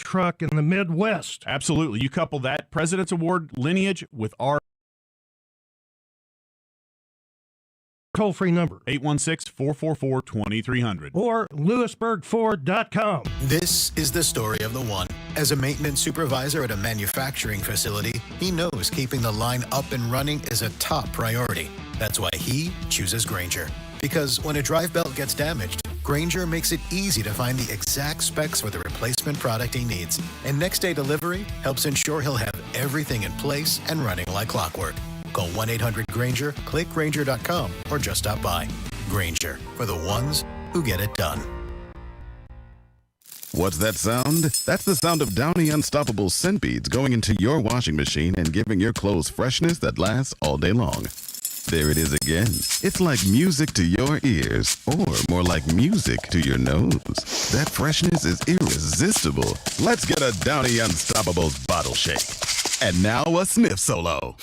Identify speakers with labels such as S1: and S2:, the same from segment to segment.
S1: truck in the Midwest.
S2: Absolutely. You couple that President's Award lineage with our
S1: Toll-free number,
S2: 816-444-2300.
S1: or lewisburgford.com.
S3: This is the story of the one. As a maintenance supervisor at a manufacturing facility, he knows keeping the line up and running is a top priority. That's why he chooses Grainger. Because when a drive belt gets damaged, Grainger makes it easy to find the exact specs for the replacement product he needs. And next day delivery helps ensure he'll have everything in place and running like clockwork. Call 1-800-GRAINGER, click Grainger.com, or just stop by. Grainger, for the ones who get it done.
S4: What's that sound? That's the sound of Downy Unstoppable scent beads going into your washing machine and giving your clothes freshness that lasts all day long. There it is again. It's like music to your ears, or more like music to your nose. That freshness is irresistible. Let's get a Downy Unstoppables bottle shake. And now a sniff solo.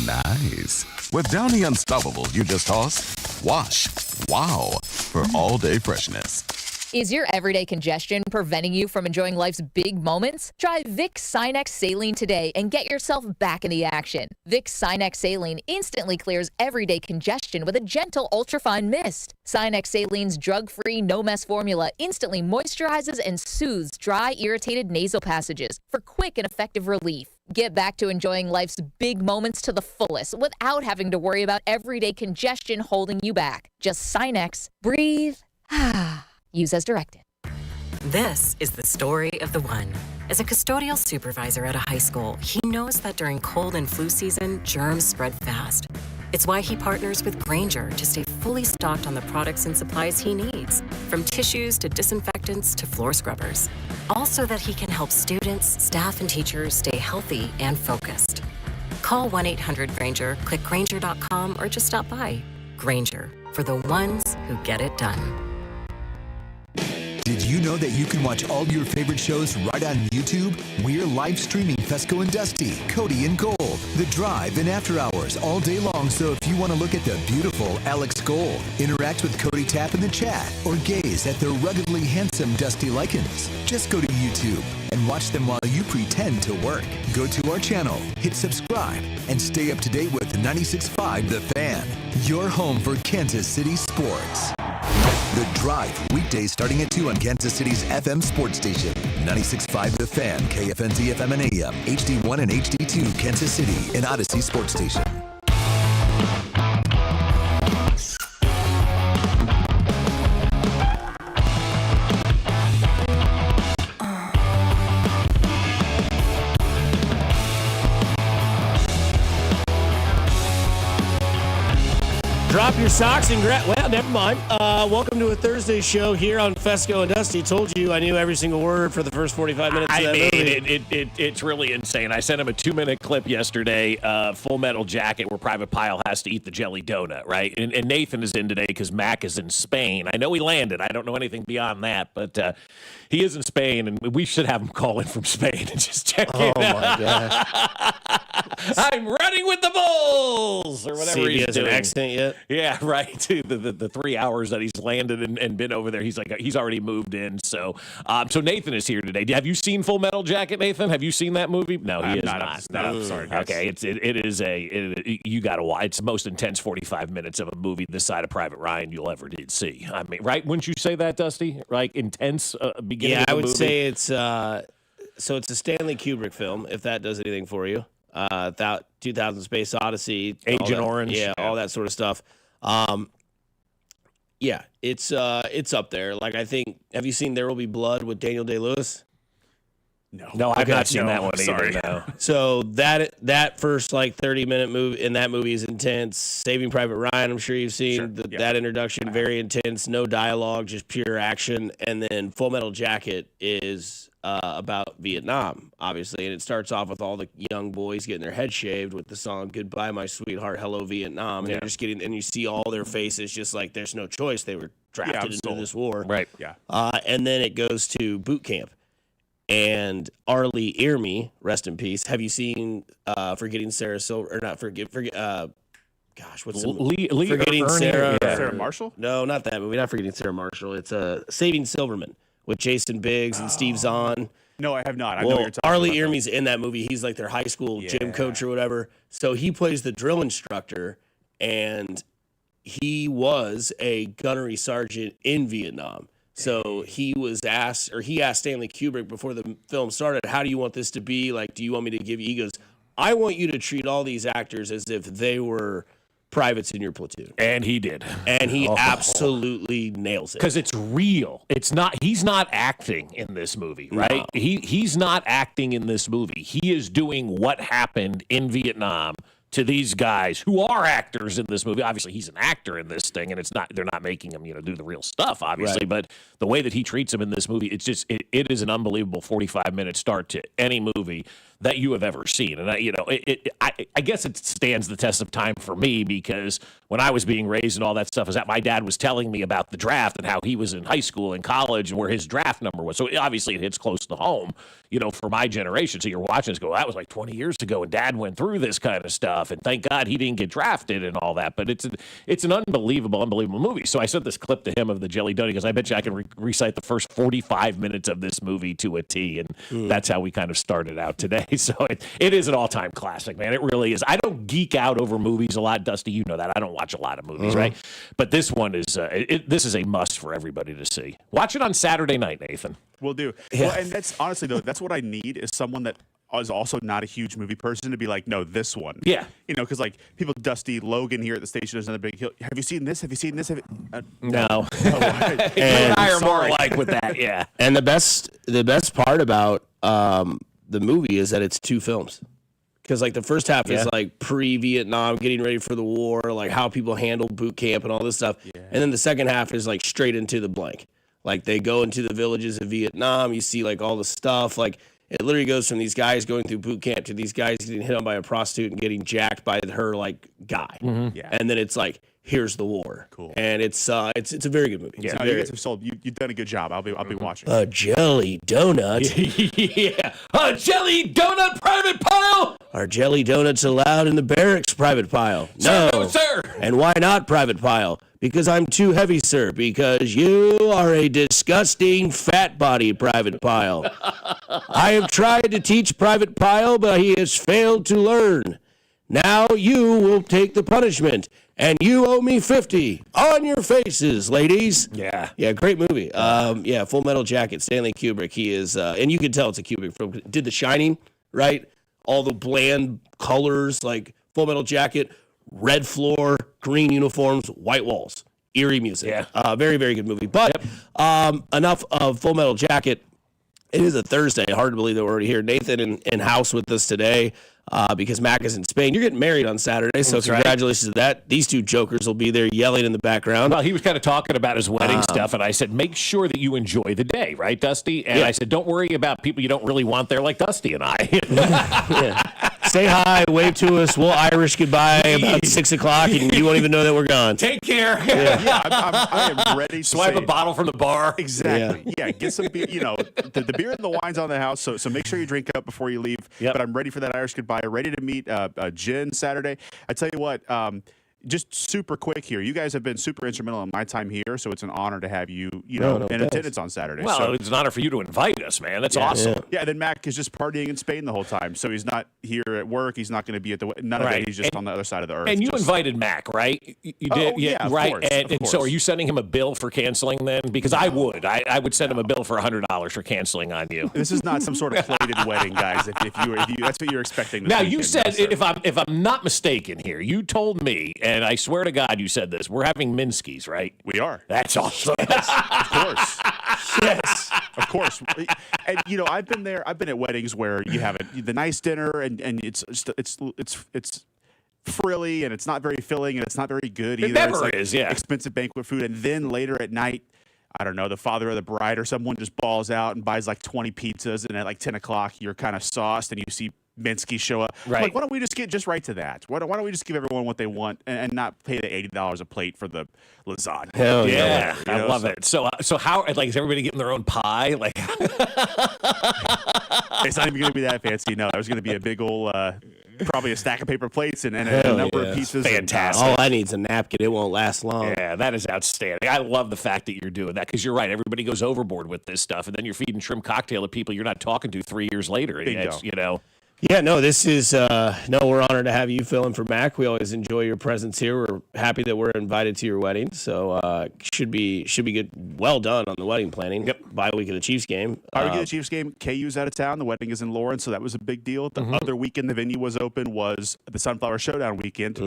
S4: Nice. With Downy Unstoppables, you just toss, wash, wow, for all-day freshness.
S5: Is your everyday congestion preventing you from enjoying life's big moments? Try Vicks Sinex Saline today and get yourself back in the action. Vicks Sinex Saline instantly clears everyday congestion with a gentle ultrafine mist. Sinex Saline's drug-free, no-mess formula instantly moisturizes and soothes dry, irritated nasal passages for quick and effective relief. Get back to enjoying life's big moments to the fullest without having to worry about everyday congestion holding you back. Just Sinex, breathe, use as directed.
S6: This is the story of the one. As a custodial supervisor at a high school, he knows that during cold and flu season, germs spread fast. It's why he partners with Grainger to stay fully stocked on the products and supplies he needs, from tissues to disinfectants to floor scrubbers. All so that he can help students, staff, and teachers stay healthy and focused. Call 1-800-GRAINGER, click Grainger.com, or just stop by. Grainger, for the ones who get it done.
S7: Did you know that you can watch all your favorite shows right on YouTube? We're live streaming Fescoe and Dusty, Cody and Gold, The Drive, and After Hours all day long. So if you want to look at the beautiful Alex Gold, interact with Cody Tapp in the chat, or gaze at the ruggedly handsome Dusty Likens, just go to YouTube and watch them while you pretend to work. Go to our channel, hit subscribe, and stay up to date with 96.5 The Fan, your home for Kansas City sports. The Drive, weekdays starting at 2 on Kansas City's FM sports station. 96.5 The Fan, KFNZ FM and AM, HD1 and HD2, Kansas City, and Odyssey Sports Station.
S8: Drop your socks and well, never mind. Welcome to a Thursday show here on Fescoe and Dusty. Told you I knew every single word for the first 45 minutes of that movie.
S9: It's really insane. I sent him a 2-minute clip yesterday, Full Metal Jacket, where Private Pile has to eat the jelly donut, right? And Nathan is in today because Mac is in Spain. I know he landed. I don't know anything beyond that, but he is in Spain, and we should have him call in from Spain and just check it out.
S8: Oh, my gosh.
S9: I'm running with the Bulls, or whatever
S8: See if he
S9: he's
S8: has
S9: doing.
S8: an accent yet?
S9: Yeah, right. The 3 hours that he's landed and been over there, he's already moved in. So Nathan is here today. Have you seen Full Metal Jacket, Nathan? Have you seen that movie? No, he is not.
S2: No, I'm sorry, guys.
S9: Okay, you got to watch. It's the most intense 45 minutes of a movie this side of Private Ryan you'll ever did see. I mean, right? Wouldn't you say that, Dusty? Like intense beginning.
S8: Yeah,
S9: of the
S8: I would
S9: movie?
S8: say it's so it's a Stanley Kubrick film, if that does anything for you. 2000 Space Odyssey,
S9: Agent Orange,
S8: yeah, all that sort of stuff. Yeah, it's up there. Like, I think, have you seen There Will Be Blood with Daniel Day-Lewis?
S9: No, I've not seen that one either. No.
S8: So that first 30-minute movie in that movie is intense. Saving Private Ryan, I'm sure you've seen that introduction, very intense, no dialogue, just pure action. And then Full Metal Jacket is about Vietnam, obviously, and it starts off with all the young boys getting their heads shaved with the song "Goodbye, My Sweetheart, Hello Vietnam," and they're just getting, and you see all their faces just like there's no choice. They were drafted into this war,
S9: right?
S2: Yeah.
S8: And then it goes to boot camp. And Arlie Ermy, rest in peace. Have you seen Forgetting Sarah Silver? Or not forget? Gosh, what's
S9: Forgetting
S8: Sarah?
S2: Sarah Marshall?
S8: No, not that movie. Not Forgetting Sarah Marshall. It's Saving Silverman with Jason Biggs and Steve Zahn.
S10: No, I have not. I know
S8: Well,
S10: what you're talking
S8: Arlie
S10: about.
S8: Ermey's in that movie. He's like their high school gym coach or whatever. So he plays the drill instructor, and he was a gunnery sergeant in Vietnam. So he asked Stanley Kubrick before the film started, how do you want this to be? Like, do you want me to give you? He goes, I want you to treat all these actors as if they were privates in your platoon.
S9: And he did.
S8: And he absolutely nails it.
S9: Because it's real. He's not acting in this movie, right?
S8: No.
S9: He's not acting in this movie. He is doing what happened in Vietnam to these guys who are actors in this movie. Obviously, he's an actor in this thing, and they're not making him, do the real stuff, obviously.
S8: Right.
S9: But the way that he treats him in this movie, it is an unbelievable 45-minute start to any movie that you have ever seen. And I guess it stands the test of time for me, because when I was being raised and all that stuff, is that my dad was telling me about the draft and how he was in high school and college and where his draft number was. So obviously it hits close to home, for my generation. So you're watching this go, that was like 20 years ago, and Dad went through this kind of stuff, and thank God he didn't get drafted and all that. But it's an unbelievable movie. So I sent this clip to him of the Jelly Donut, because I bet you I can recite the first 45 minutes of this movie to a T, and that's how we kind of started out today. So it is an all-time classic, man. It really is. I don't geek out over movies a lot, Dusty. You know that. I don't watch a lot of movies, right? But this one is this is a must for everybody to see. Watch it on Saturday night, Nathan.
S10: Will do.
S8: Yeah.
S10: Well, and that's honestly, though, that's what I need, is someone that is also not a huge movie person to be like, no, this one.
S9: Yeah.
S10: Because like people, Dusty, Logan here at the station is another big hill. Have you seen this? Have you seen this?
S9: No.
S10: And
S9: And I are more alike with that, yeah.
S8: And the best part about the movie is that it's two films. Because like the first half is like pre-Vietnam, getting ready for the war, like how people handle boot camp and all this stuff. Yeah. And then the second half is like straight into the blank. Like they go into the villages of Vietnam. You see like all the stuff. Like it literally goes from these guys going through boot camp to these guys getting hit on by a prostitute and getting jacked by her like guy. Mm-hmm. Yeah. And then it's like, here's the war. Cool. And it's a very good movie.
S10: Yeah, you guys have sold. You've done a good job. I'll be watching.
S8: A jelly donut.
S9: Yeah. A jelly donut private pile.
S8: Are jelly donuts allowed in the barracks, Private Pile? No,
S9: sir.
S8: And why not, Private Pile? Because I'm too heavy, sir. Because you are a disgusting fat body, Private Pile. I have tried to teach Private Pile, but he has failed to learn. Now you will take the punishment, and you owe me 50 on your faces, ladies.
S9: Yeah.
S8: Yeah, great movie. Full Metal Jacket, Stanley Kubrick. He is, and you can tell it's a Kubrick film. Did The Shining, right? All the bland colors, like Full Metal Jacket, red floor, green uniforms, white walls, eerie music.
S9: Yeah.
S8: Very, very good movie. But enough of Full Metal Jacket. It is a Thursday. Hard to believe that we're already here. Nathan in house with us today because Mac is in Spain. You're getting married on Saturday, so congratulations to that. These two jokers will be there yelling in the background.
S9: Well, he was kind of talking about his wedding stuff, and I said, make sure that you enjoy the day, right, Dusty? And I said, don't worry about people you don't really want there like Dusty and I.
S8: Say hi, wave to us. We'll Irish goodbye about 6 o'clock, and you won't even know that we're gone.
S9: Take care.
S10: I am ready to
S9: swipe a bottle from the bar.
S10: Exactly. Yeah, get some beer. The beer and the wine's on the house, so make sure you drink up before you leave.
S9: Yep.
S10: But I'm ready for that Irish goodbye. Ready to meet Jen Saturday. I tell you what, just super quick here. You guys have been super instrumental in my time here, so it's an honor to have you, in attendance on Saturday.
S9: Well, it's an honor for you to invite us, man. That's awesome.
S10: Yeah, and then Mac is just partying in Spain the whole time, so he's not here at work. He's not going to be at none of it. He's just on the other side of the earth.
S9: And you invited Mac, right? You did,
S10: yeah,
S9: right.
S10: Of course,
S9: and so, are you sending him a bill for canceling then? Because I would. I would send him a bill for $100 for canceling on you.
S10: This is not some sort of plated wedding, guys. If you that's what you're expecting.
S9: Now you said, if I'm not mistaken here, you told me, and I swear to God, you said this. We're having Minsky's, right?
S10: We are.
S9: That's awesome.
S10: Yes, of course. Yes, of course. And I've been there. I've been at weddings where you have the nice dinner, and it's frilly, and it's not very filling, and it's not very good either.
S9: It never
S10: it's like
S9: is. Yeah.
S10: Expensive banquet food, and then later at night, I don't know, the father of the bride or someone just balls out and buys like 20 pizzas, and at like 10 o'clock, you're kind of sauced, and you see Minsky show up.
S9: Right.
S10: Like, why don't we just get just right to that? Why don't we just give everyone what they want and not pay the $80 a plate for the lasagna?
S8: Hell
S9: yeah. I love it. So how, like, is everybody getting their own pie? Like,
S10: it's not even going to be that fancy. No, there's going to be a big old probably a stack of paper plates and a number of pizzas.
S9: Fantastic.
S8: All I need is a napkin. It won't last long.
S9: Yeah, that is outstanding. I love the fact that you're doing that because you're right. Everybody goes overboard with this stuff, and then you're feeding shrimp cocktail to people you're not talking to 3 years later. And it's,
S8: Yeah, no, this is we're honored to have you filling for Mac. We always enjoy your presence here. We're happy that we're invited to your wedding. So should be good. Well done on the wedding planning.
S9: Yep.
S8: Bye week of the Chiefs game.
S10: Bye week of the Chiefs game. KU's out of town. The wedding is in Lawrence, so that was a big deal. The other weekend the venue was open was the Sunflower Showdown weekend.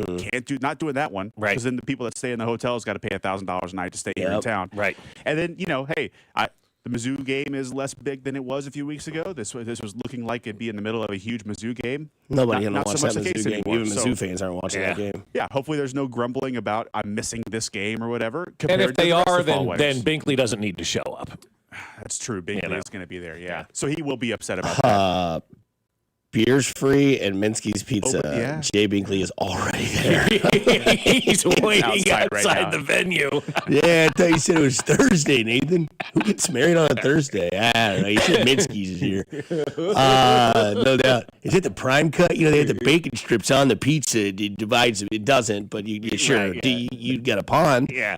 S10: Not doing that one.
S9: Right.
S10: Because then the people that stay in the hotels got to pay $1,000 a night to stay here in town.
S9: Right.
S10: And then, the Mizzou game is less big than it was a few weeks ago. This was looking like it'd be in the middle of a huge Mizzou game.
S8: Nobody going to
S10: not
S8: watch
S10: so
S8: that
S10: much the
S8: Mizzou
S10: case
S8: game.
S10: anymore.
S8: Even Mizzou fans aren't watching that game.
S10: Yeah, hopefully there's no grumbling about I'm missing this game or whatever.
S9: And if they are, then
S10: then
S9: Binkley doesn't need to show up.
S10: That's true. Binkley is going to be there. Yeah. So he will be upset about that.
S8: Beer's free and Minsky's Pizza.
S10: Oh, yeah.
S8: Jay Binkley is already there.
S9: He's waiting outside
S10: right
S9: the venue.
S8: Yeah, I thought you said it was Thursday, Nathan. Who gets married on a Thursday? I don't know. You said Minsky's is here. No doubt. Is it the prime cut? They have the bacon strips on the pizza. It divides them. It doesn't, but sure.
S9: Right, yeah.
S8: You got a pond.
S9: Yeah.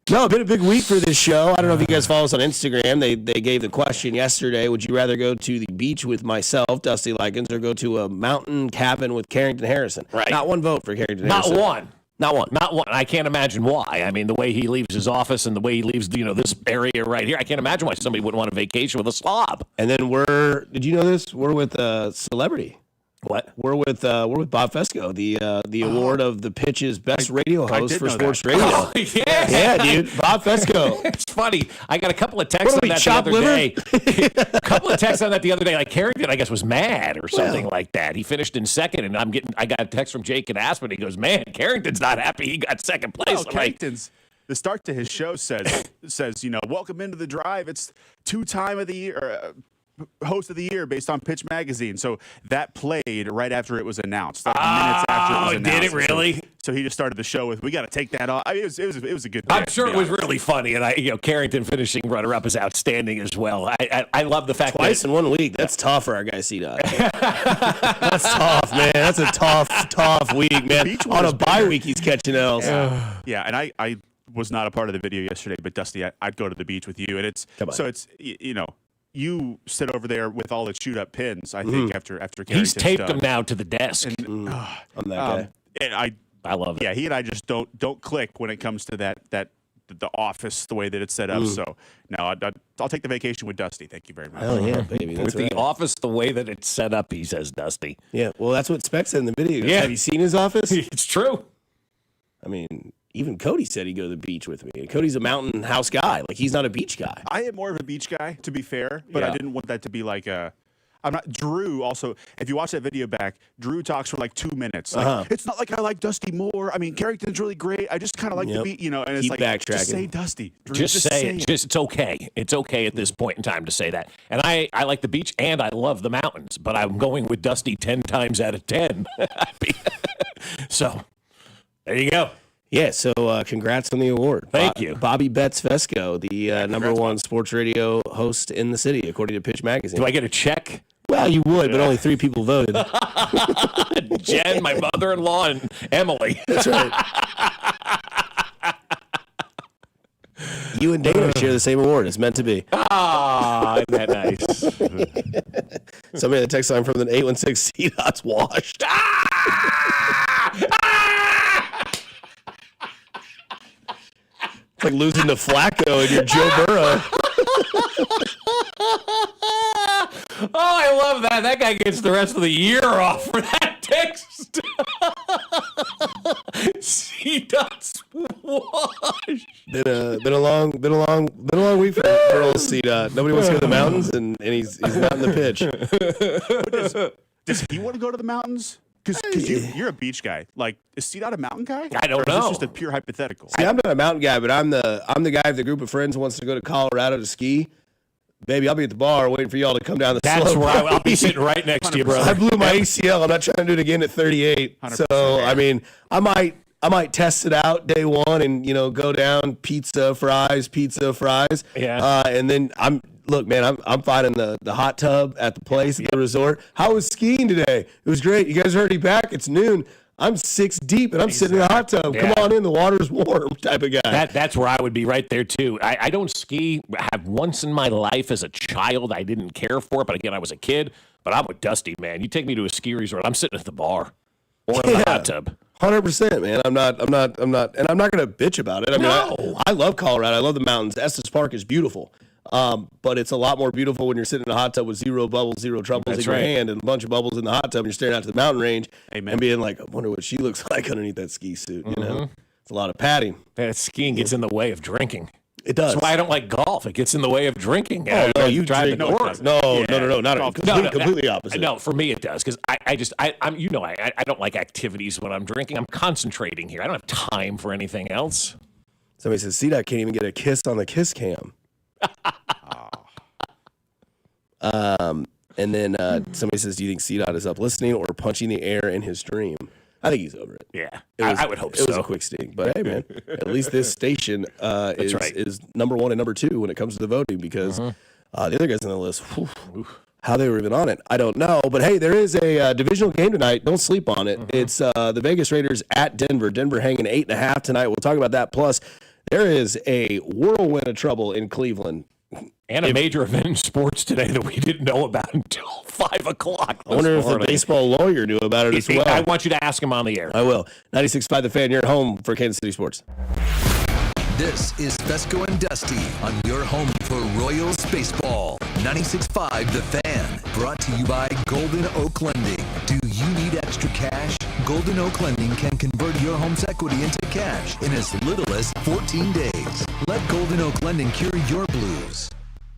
S8: No, been a big week for this show. I don't know if you guys follow us on Instagram. They gave the question yesterday, would you rather go to the beach with myself, Dusty Likens, or go to a mountain cabin with Carrington Harrison?
S9: Right.
S8: Not one vote for Carrington
S9: Not
S8: Harrison.
S9: one. Not one. I can't imagine why. I mean, the way he leaves his office and the way he leaves, this area right here, I can't imagine why somebody wouldn't want a vacation with a slob.
S8: And then did you know this? We're with a celebrity.
S9: What?
S8: We're with Bob Fescoe, the award of the pitch's best radio host for sports radio.
S9: Oh, yeah.
S8: Yeah, dude. Bob Fescoe.
S9: It's funny. I got a couple of texts on that the other day. A couple of texts on that the other day. Like Carrington, I guess, was mad or something like that. He finished in second, and I got a text from Jake and Aspen. He goes, "Man, Carrington's not happy. He got second place."
S10: Carrington's. The start to his show says, welcome into the drive. It's 2-time of the year. Host of the year based on Pitch Magazine. So that played right after it was announced. Like minutes after it was announced.
S9: Did it really?
S10: So he just started the show with, we got to take that off. I mean, it was a good.
S9: I'm sure it was really funny, and Carrington finishing runner-up is outstanding as well. I love the fact
S8: Twice
S9: that
S8: in 1 week. That's tough for our guy C-Dot. That's tough, man. That's a tough week, man. On a bye week, he's catching L's.
S10: Yeah, and I was not a part of the video yesterday, but Dusty, I'd go to the beach with you, and it's you sit over there with all the chewed up pins. I think after
S9: he's taped them now to the desk.
S10: And,
S8: I'm that guy.
S10: And
S9: I love it.
S10: Yeah, he and I just don't click when it comes to that the office the way that it's set up. So no, I'll take the vacation with Dusty. Thank you very much.
S8: Oh yeah, baby. That's
S9: With the office the way that it's set up, he says, Dusty.
S8: Yeah, well, that's what Specs said in the video.
S9: Yeah.
S8: Have you seen his office?
S9: It's true.
S8: I mean, even Cody said he'd go to the beach with me. And Cody's a mountain house guy. Like, he's not a beach guy.
S10: I am more of a beach guy, to be fair, but I didn't want that to be like a. I'm not. Drew also, if you watch that video back, Drew talks for like 2 minutes. Like, it's not like I like Dusty more. I mean, Carrington's really great. I just kind of like the beat, and it's
S8: Keep
S10: like,
S8: backtracking.
S10: just say Dusty. Drew,
S9: Just say it. It's okay. It's okay at this point in time to say that. And I like the beach and I love the mountains, but I'm going with Dusty 10 times out of 10. So, there you go.
S8: Yeah, so congrats on the award.
S9: Thank you.
S8: Bobby Betts Fescoe, the number one sports radio host in the city, according to Pitch Magazine.
S9: Do I get a check?
S8: Well, you would, but only 3 people voted.
S9: Jen, my mother-in-law, and Emily.
S8: That's right. You and Dana share the same award. It's meant to be.
S9: Ah, isn't that nice?
S8: Somebody in the text line from the 816 C-Dot's washed. It's like losing to Flacco and your Joe Burrow.
S9: Oh, I love that. That guy gets the rest of the year off for that text. C-Dot's washed.
S8: Been a long week for old C-Dot. Nobody wants to go to the mountains, and he's not in the pitch.
S10: Does he want to go to the mountains? Because you're a beach guy. Like, is C-Dot a mountain guy?
S9: I don't
S10: or is
S9: know.
S10: this just a pure hypothetical?
S8: See, I'm not a mountain guy, but I'm the guy of the group of friends who wants to go to Colorado to ski. Baby, I'll be at the bar waiting for y'all to come down the slope.
S9: That's where I'll be sitting right next to you, brother.
S8: I blew my ACL. I'm not trying to do it again at 38.
S10: 100%.
S8: So, I mean, I might test it out day one and, go down pizza, fries.
S9: Yeah.
S8: And then I'm
S11: look, man, I'm finding the hot tub at the place at the resort. How was skiing today? It was great. You guys are already back. It's noon. I'm 6 deep and I'm sitting in the hot tub. Come on in. The water's warm type of guy.
S9: That's where I would be right there, too. I don't ski. I have once in my life as a child. I didn't care for it. But again, I was a kid. But I'm with Dusty, man. You take me to a ski resort, I'm sitting at the bar or in the hot tub.
S11: 100%, man. I'm not, and I'm not going to bitch about it. I mean, I love Colorado. I love the mountains. Estes Park is beautiful. But it's a lot more beautiful when you're sitting in a hot tub with zero bubbles, zero troubles in your hand, and a bunch of bubbles in the hot tub, and you're staring out to the mountain range and being like, I wonder what she looks like underneath that ski suit. You know, it's a lot of padding.
S9: That skiing gets in the way of drinking.
S11: It does.
S9: That's why I don't like golf. It gets in the way of drinking.
S11: Oh, no, you
S9: drive
S11: drink.
S9: the course.
S11: No, not completely opposite.
S9: No, for me it does because I don't like activities when I'm drinking. I'm concentrating here. I don't have time for anything else.
S11: Somebody says, C-Dot can't even get a kiss on the kiss cam. And then somebody says, do you think C-Dot is up listening or punching the air in his dream? I think he's over it.
S9: Yeah, I would hope so.
S11: It was a quick sting. But, hey, man, at least this station is number one and number two when it comes to the voting because the other guys on the list, how they were even on it, I don't know. But, hey, there is a divisional game tonight. Don't sleep on it. It's the Vegas Raiders at Denver. Denver hanging 8.5 tonight. We'll talk about that. Plus, there is a whirlwind of trouble in Cleveland.
S9: And a major event in sports today that we didn't know about until 5 o'clock.
S11: I wonder if the baseball lawyer knew about it as well.
S9: I want you to ask him on the air.
S11: I will. 96.5 The Fan, you're at home for Kansas City Sports.
S7: This is Fescoe and Dusty on your home for Royals baseball. 96.5 The Fan, brought to you by Golden Oak Lending. Do you need extra cash? Golden Oak Lending can convert your home's equity into cash in as little as 14 days. Let Golden Oak Lending cure your blues.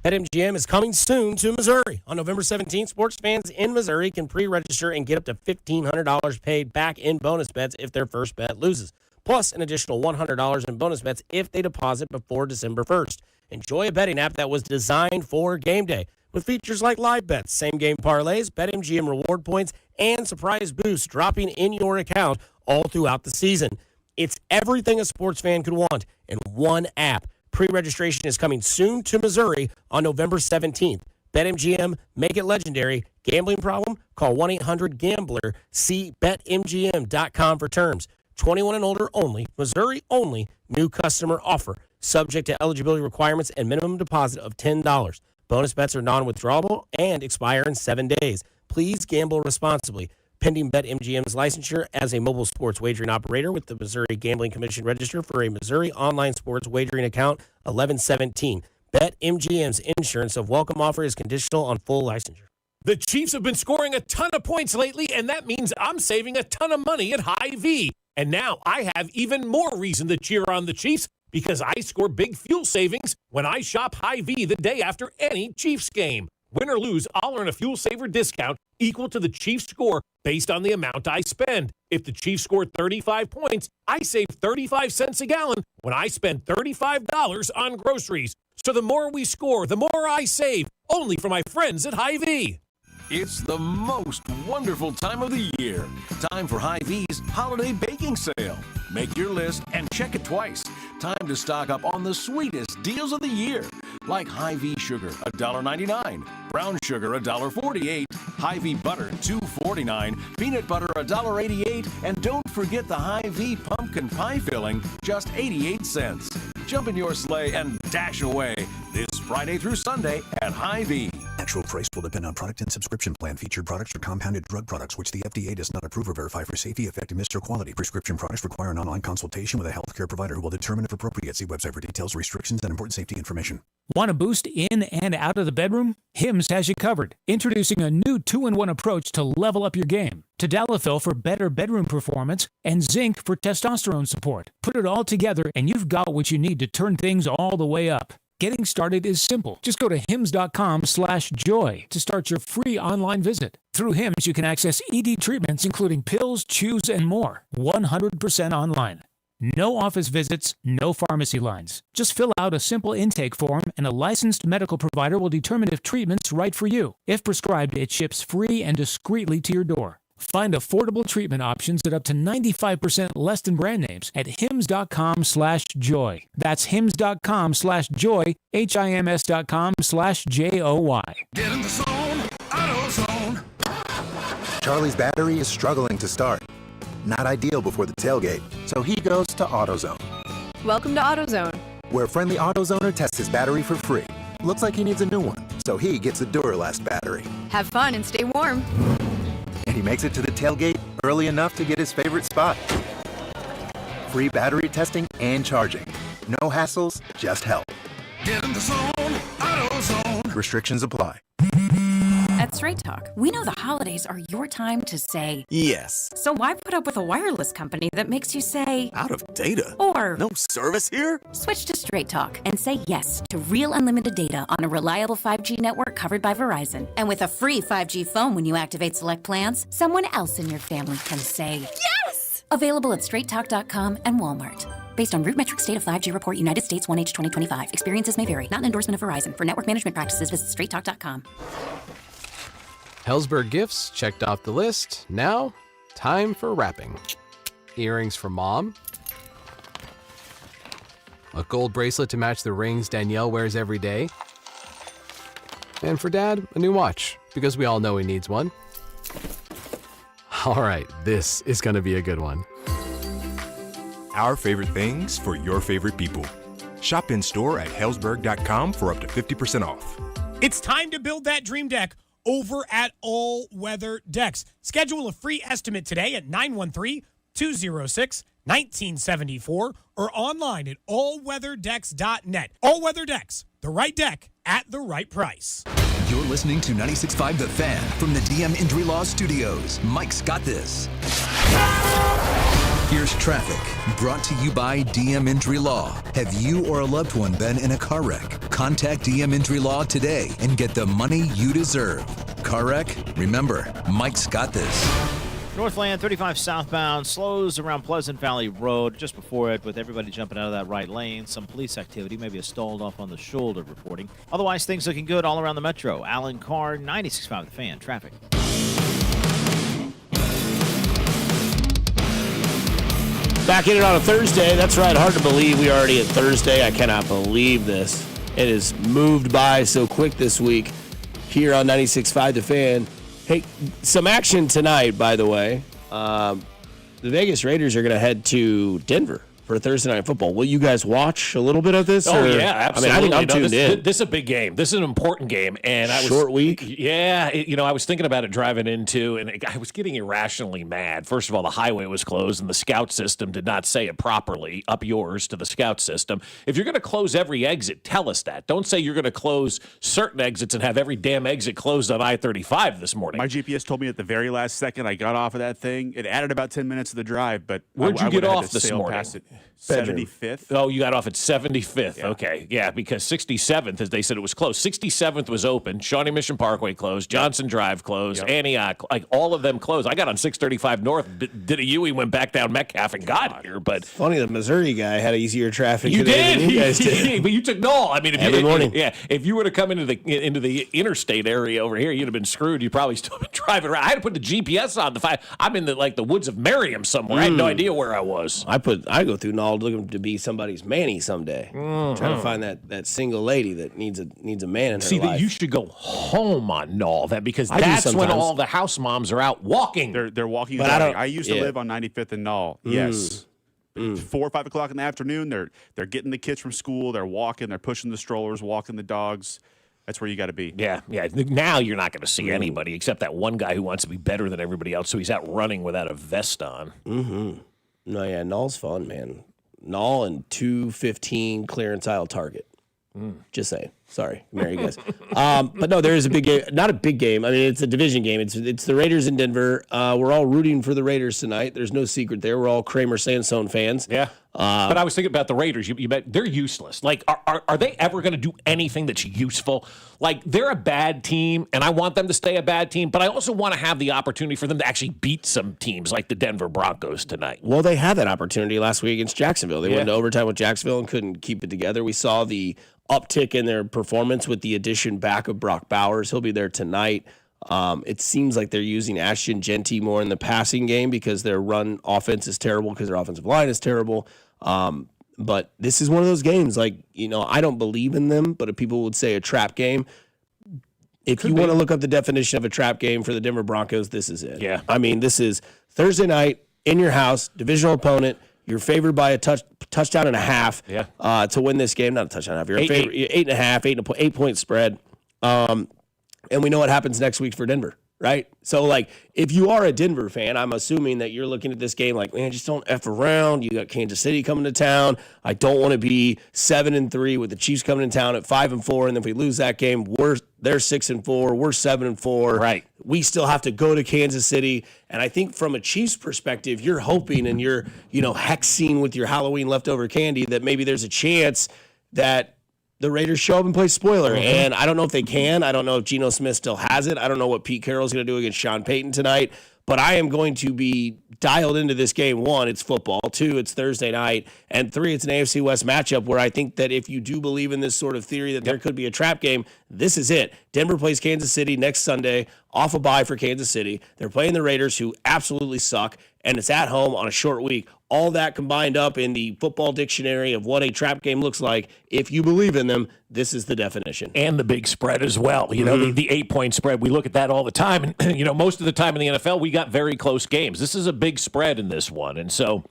S12: BetMGM is coming soon to Missouri. On November 17th, sports fans in Missouri can pre-register and get up to $1,500 paid back in bonus bets if their first bet loses. Plus, an additional $100 in bonus bets if they deposit before December 1st. Enjoy a betting app that was designed for game day with features like live bets, same-game parlays, BetMGM reward points, and surprise boosts dropping in your account all throughout the season. It's everything a sports fan could want in one app. Pre-registration is coming soon to Missouri on November 17th. BetMGM, make it legendary. Gambling problem? Call 1-800-GAMBLER. See BetMGM.com for terms. 21 and older only. Missouri only. New customer offer. Subject to eligibility requirements and minimum deposit of $10. Bonus bets are non-withdrawable and expire in 7 days. Please gamble responsibly. Pending BetMGM's licensure as a mobile sports wagering operator with the Missouri Gambling Commission register for a Missouri online sports wagering account 1117. BetMGM's insurance of welcome offer is conditional on full licensure.
S13: The Chiefs have been scoring a ton of points lately, and that means I'm saving a ton of money at Hy-Vee. And now I have even more reason to cheer on the Chiefs because I score big fuel savings when I shop Hy-Vee the day after any Chiefs game. Win or lose, I'll earn a fuel saver discount equal to the Chiefs score based on the amount I spend. If the Chiefs score 35 points, I save 35 cents a gallon when I spend $35 on groceries. So the more we score, the more I save, only for my friends at Hy-Vee.
S14: It's the most wonderful time of the year. Time for Hy-Vee's holiday baking sale. Make your list and check it twice. Time to stock up on the sweetest deals of the year. Like Hy-Vee sugar, $1.99. Brown sugar, $1.48. Hy-Vee butter, $2.49. Peanut butter, $1.88. And don't forget the Hy-Vee pumpkin pie filling, just 88 cents. Jump in your sleigh and dash away this Friday through Sunday at Hy-Vee.
S15: Actual price will depend on product and subscription plan. Featured products are compounded drug products, which the FDA does not approve or verify for safety, effectiveness, or quality. Prescription products require an online consultation with a healthcare provider who will determine if appropriate. See website for details, restrictions, and important safety information.
S16: Want to boost in and out of the bedroom? Hims has you covered. Introducing a new 2-in-1 approach to level up your game. Tadalafil for better bedroom performance and zinc for testosterone support. Put it all together and you've got what you need to turn things all the way up. Getting started is simple. Just go to hims.com/joy to start your free online visit. Through Hims, you can access ED treatments including pills, chews, and more. 100% online. No office visits, no pharmacy lines. Just fill out a simple intake form and a licensed medical provider will determine if treatment's right for you. If prescribed, it ships free and discreetly to your door. Find affordable treatment options at up to 95% less than brand names at hims.com/joy. That's hims.com/joy, HIMS.com/JOY.
S14: Get in the zone, AutoZone.
S17: Charlie's battery is struggling to start. Not ideal before the tailgate, so he goes to AutoZone,
S18: Welcome to AutoZone.
S17: where a friendly AutoZoner tests his battery for free. Looks like he needs a new one, so he gets a Duralast battery.
S18: Have fun and stay warm.
S17: And he makes it to the tailgate early enough to get his favorite spot. Free battery testing and charging. No hassles, just help.
S14: Get in the zone, AutoZone.
S17: Restrictions apply.
S19: At Straight Talk, we know the holidays are your time to say
S20: yes.
S19: So why put up with a wireless company that makes you say
S20: Out of data?
S19: Or
S20: no service here?
S19: Switch to Straight Talk and say yes to real unlimited data on a reliable 5G network covered by Verizon. And with a free 5G phone when you activate select plans, someone else in your family can say yes! Available at straighttalk.com and Walmart. Based on RootMetrics State of 5G Report, United States 1H 2025. Experiences may vary. Not an endorsement of Verizon. For network management practices, visit straighttalk.com.
S21: Hellsberg gifts checked off the list. Now, time for wrapping. Earrings for mom. A gold bracelet to match the rings Danielle wears every day. And for dad, a new watch, because we all know he needs one. All right, this is going to be a good one.
S22: Our favorite things for your favorite people. Shop in store at hellsberg.com for up to 50% off.
S23: It's time to build that dream deck over at All Weather Decks. Schedule a free estimate today at 913-206-1974 or online at allweatherdecks.net. All Weather Decks, the right deck at the right price.
S7: You're listening to 96.5 The Fan from the DM Injury Law Studios. Mike's got this. Here's traffic, brought to you by DM Injury Law. Have you or a loved one been in a car wreck? Contact DM Injury Law today and get the money you deserve. Car wreck? Remember, Mike's got this.
S24: Northland 35 southbound slows around Pleasant Valley Road just before it with everybody jumping out of that right lane. Some police activity, maybe a stalled off on the shoulder reporting. Otherwise, things looking good all around the metro. Alan Carr, 96.5 The Fan. Traffic.
S8: Back in it on a Thursday. That's right. Hard to believe we are already at Thursday. I cannot believe this. It has moved by so quick this week here on 96.5 The Fan. Hey, some action tonight, by the way. The Vegas Raiders are going to head to Denver for Thursday Night Football. Will you guys watch a little bit of this?
S9: Oh, yeah, absolutely.
S8: I mean, I think I'm tuned in.
S9: This is a big game. This is an important game. And
S8: Short week?
S9: Yeah. I was thinking about it driving into, and I was getting irrationally mad. First of all, the highway was closed, and the scout system did not say it properly. Up yours to the scout system. If you're going to close every exit, tell us that. Don't say you're going to close certain exits and have every damn exit closed on I-35 this morning.
S10: My GPS told me at the very last second I got off of that thing. It added about 10 minutes of the drive, but
S9: where'd you get off this morning?
S10: Past it. 75th.
S9: Oh, you got off at 75th.
S10: Yeah.
S9: Okay. Yeah, because 67th, as they said, it was closed. 67th was open. Shawnee Mission Parkway closed. Johnson Drive closed.
S10: Yep.
S9: Antioch, like all of them closed. I got on 635 North, did a U-E, went back down Metcalf and got here. But
S8: It's funny, the Missouri guy had easier traffic
S9: you
S8: today
S9: did.
S8: than you guys did.
S9: But you took no. I mean,
S8: Every morning.
S9: If you were to come into the interstate area over here, you'd have been screwed. You'd probably still been driving around. I had to put the GPS on. I'm in the woods of Merriam somewhere. I had no idea where I was.
S8: I go through Knoll looking to be somebody's Manny someday. Trying to find that single lady that needs a man in her
S9: See,
S8: life.
S9: that you should go home on Knoll, because
S8: I do
S9: that's when
S8: sometimes.
S9: all the house moms are out walking.
S10: They're walking.
S8: But
S10: I used to live on 95th and Knoll. Yes. 4 or 5 o'clock in the afternoon, they're getting the kids from school. They're walking. They're pushing the strollers, walking the dogs. That's where you got to be.
S9: Yeah. Now you're not going to see anybody except that one guy who wants to be better than everybody else, so he's out running without a vest on.
S8: Mm-hmm. No, yeah, Knoll's fun, man. Knoll and 215 clearance aisle Target. Just saying. Sorry, Mary, guys. But no, there is a big game. Not a big game. I mean, it's a division game. It's the Raiders in Denver. We're all rooting for the Raiders tonight. There's no secret there. We're all Kramer Sandstone fans.
S9: Yeah. But I was thinking about the Raiders. You bet they're useless. Like, are they ever going to do anything that's useful? Like, they're a bad team, and I want them to stay a bad team, but I also want to have the opportunity for them to actually beat some teams like the Denver Broncos tonight.
S8: Well, they had that opportunity last week against Jacksonville. They went to overtime with Jacksonville and couldn't keep it together. We saw the uptick in their performance with the addition back of Brock Bowers. He'll be there tonight.
S11: It seems like they're using Ashton Genty more in the passing game because their run offense is terrible because their offensive line is terrible. But this is one of those games, like, I don't believe in them, but if people would say a trap game, if you want to look up the definition of a trap game for the Denver Broncos, this is it.
S9: Yeah.
S11: I mean, this is Thursday night in your house, divisional opponent. You're favored by a touchdown and a half to win this game. Not a touchdown and a half. You're favored 8.5, 8-point spread. And we know what happens next week for Denver, right? So, like, if you are a Denver fan, I'm assuming that you're looking at this game like, man, just don't F around. You got Kansas City coming to town. I don't want to be 7-3 with the Chiefs coming to town at 5-4. And if we lose that game, they're 6-4. We're 7-4.
S9: Right.
S11: We still have to go to Kansas City. And I think from a Chiefs perspective, you're hoping and you're, hexing with your Halloween leftover candy that maybe there's a chance that the Raiders show up and play spoiler. And I don't know if they can. I don't know if Geno Smith still has it. I don't know what Pete Carroll's going to do against Sean Payton tonight. But I am going to be dialed into this game. 1, it's football. 2, it's Thursday night. And 3, it's an AFC West matchup where I think that if you do believe in this sort of theory that there could be a trap game, this is it. Denver plays Kansas City next Sunday, off a bye for Kansas City. They're playing the Raiders, who absolutely suck, and it's at home on a short week. All that combined up in the football dictionary of what a trap game looks like, if you believe in them, this is the definition.
S9: And the big spread as well. The 8-point spread, we look at that all the time. And, most of the time in the NFL, we got very close games. This is a big spread in this one. And so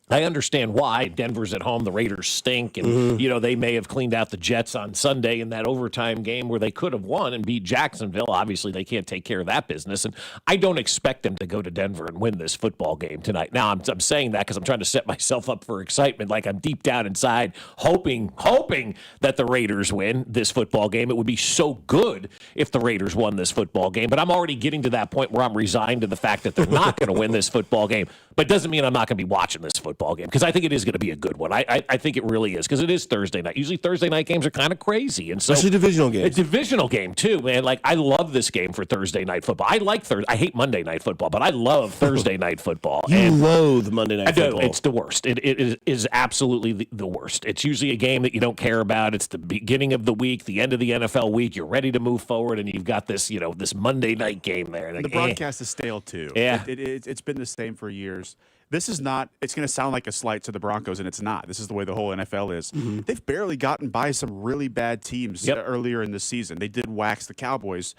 S9: I understand why. Denver's at home. The Raiders stink. And, they may have cleaned out the Jets on Sunday in that overtime game where they could have won and beat Jacksonville. Obviously, they can't take care of that business. And I don't expect them to go to Denver and win this football game tonight. Now, I'm saying that because I'm trying to set myself up for excitement. Like, I'm deep down inside hoping that the Raiders win this football game. It would be so good if the Raiders won this football game. But I'm already getting to that point where I'm resigned to the fact that they're not going to win this football game. But it doesn't mean I'm not going to be watching this football game because I think it is going to be a good one. I think it really is because it is Thursday night. Usually Thursday night games are kind of crazy. And so
S11: especially divisional games.
S9: A divisional game too, man. Like, I love this game for Thursday night football. I like I hate Monday night football, but I love Thursday night football.
S11: You loathe Monday night football.
S9: It's the worst. It is absolutely the worst. It's usually a game that you don't care about. It's the beginning of the week, the end of the NFL week. You're ready to move forward, and you've got this, this Monday night game there. Like,
S10: the broadcast is stale too.
S9: Yeah.
S10: It's been the same for years. This is not, it's going to sound like a slight to the Broncos, and it's not. This is the way the whole NFL is. They've barely gotten by some really bad teams earlier in the season. They did wax the Cowboys.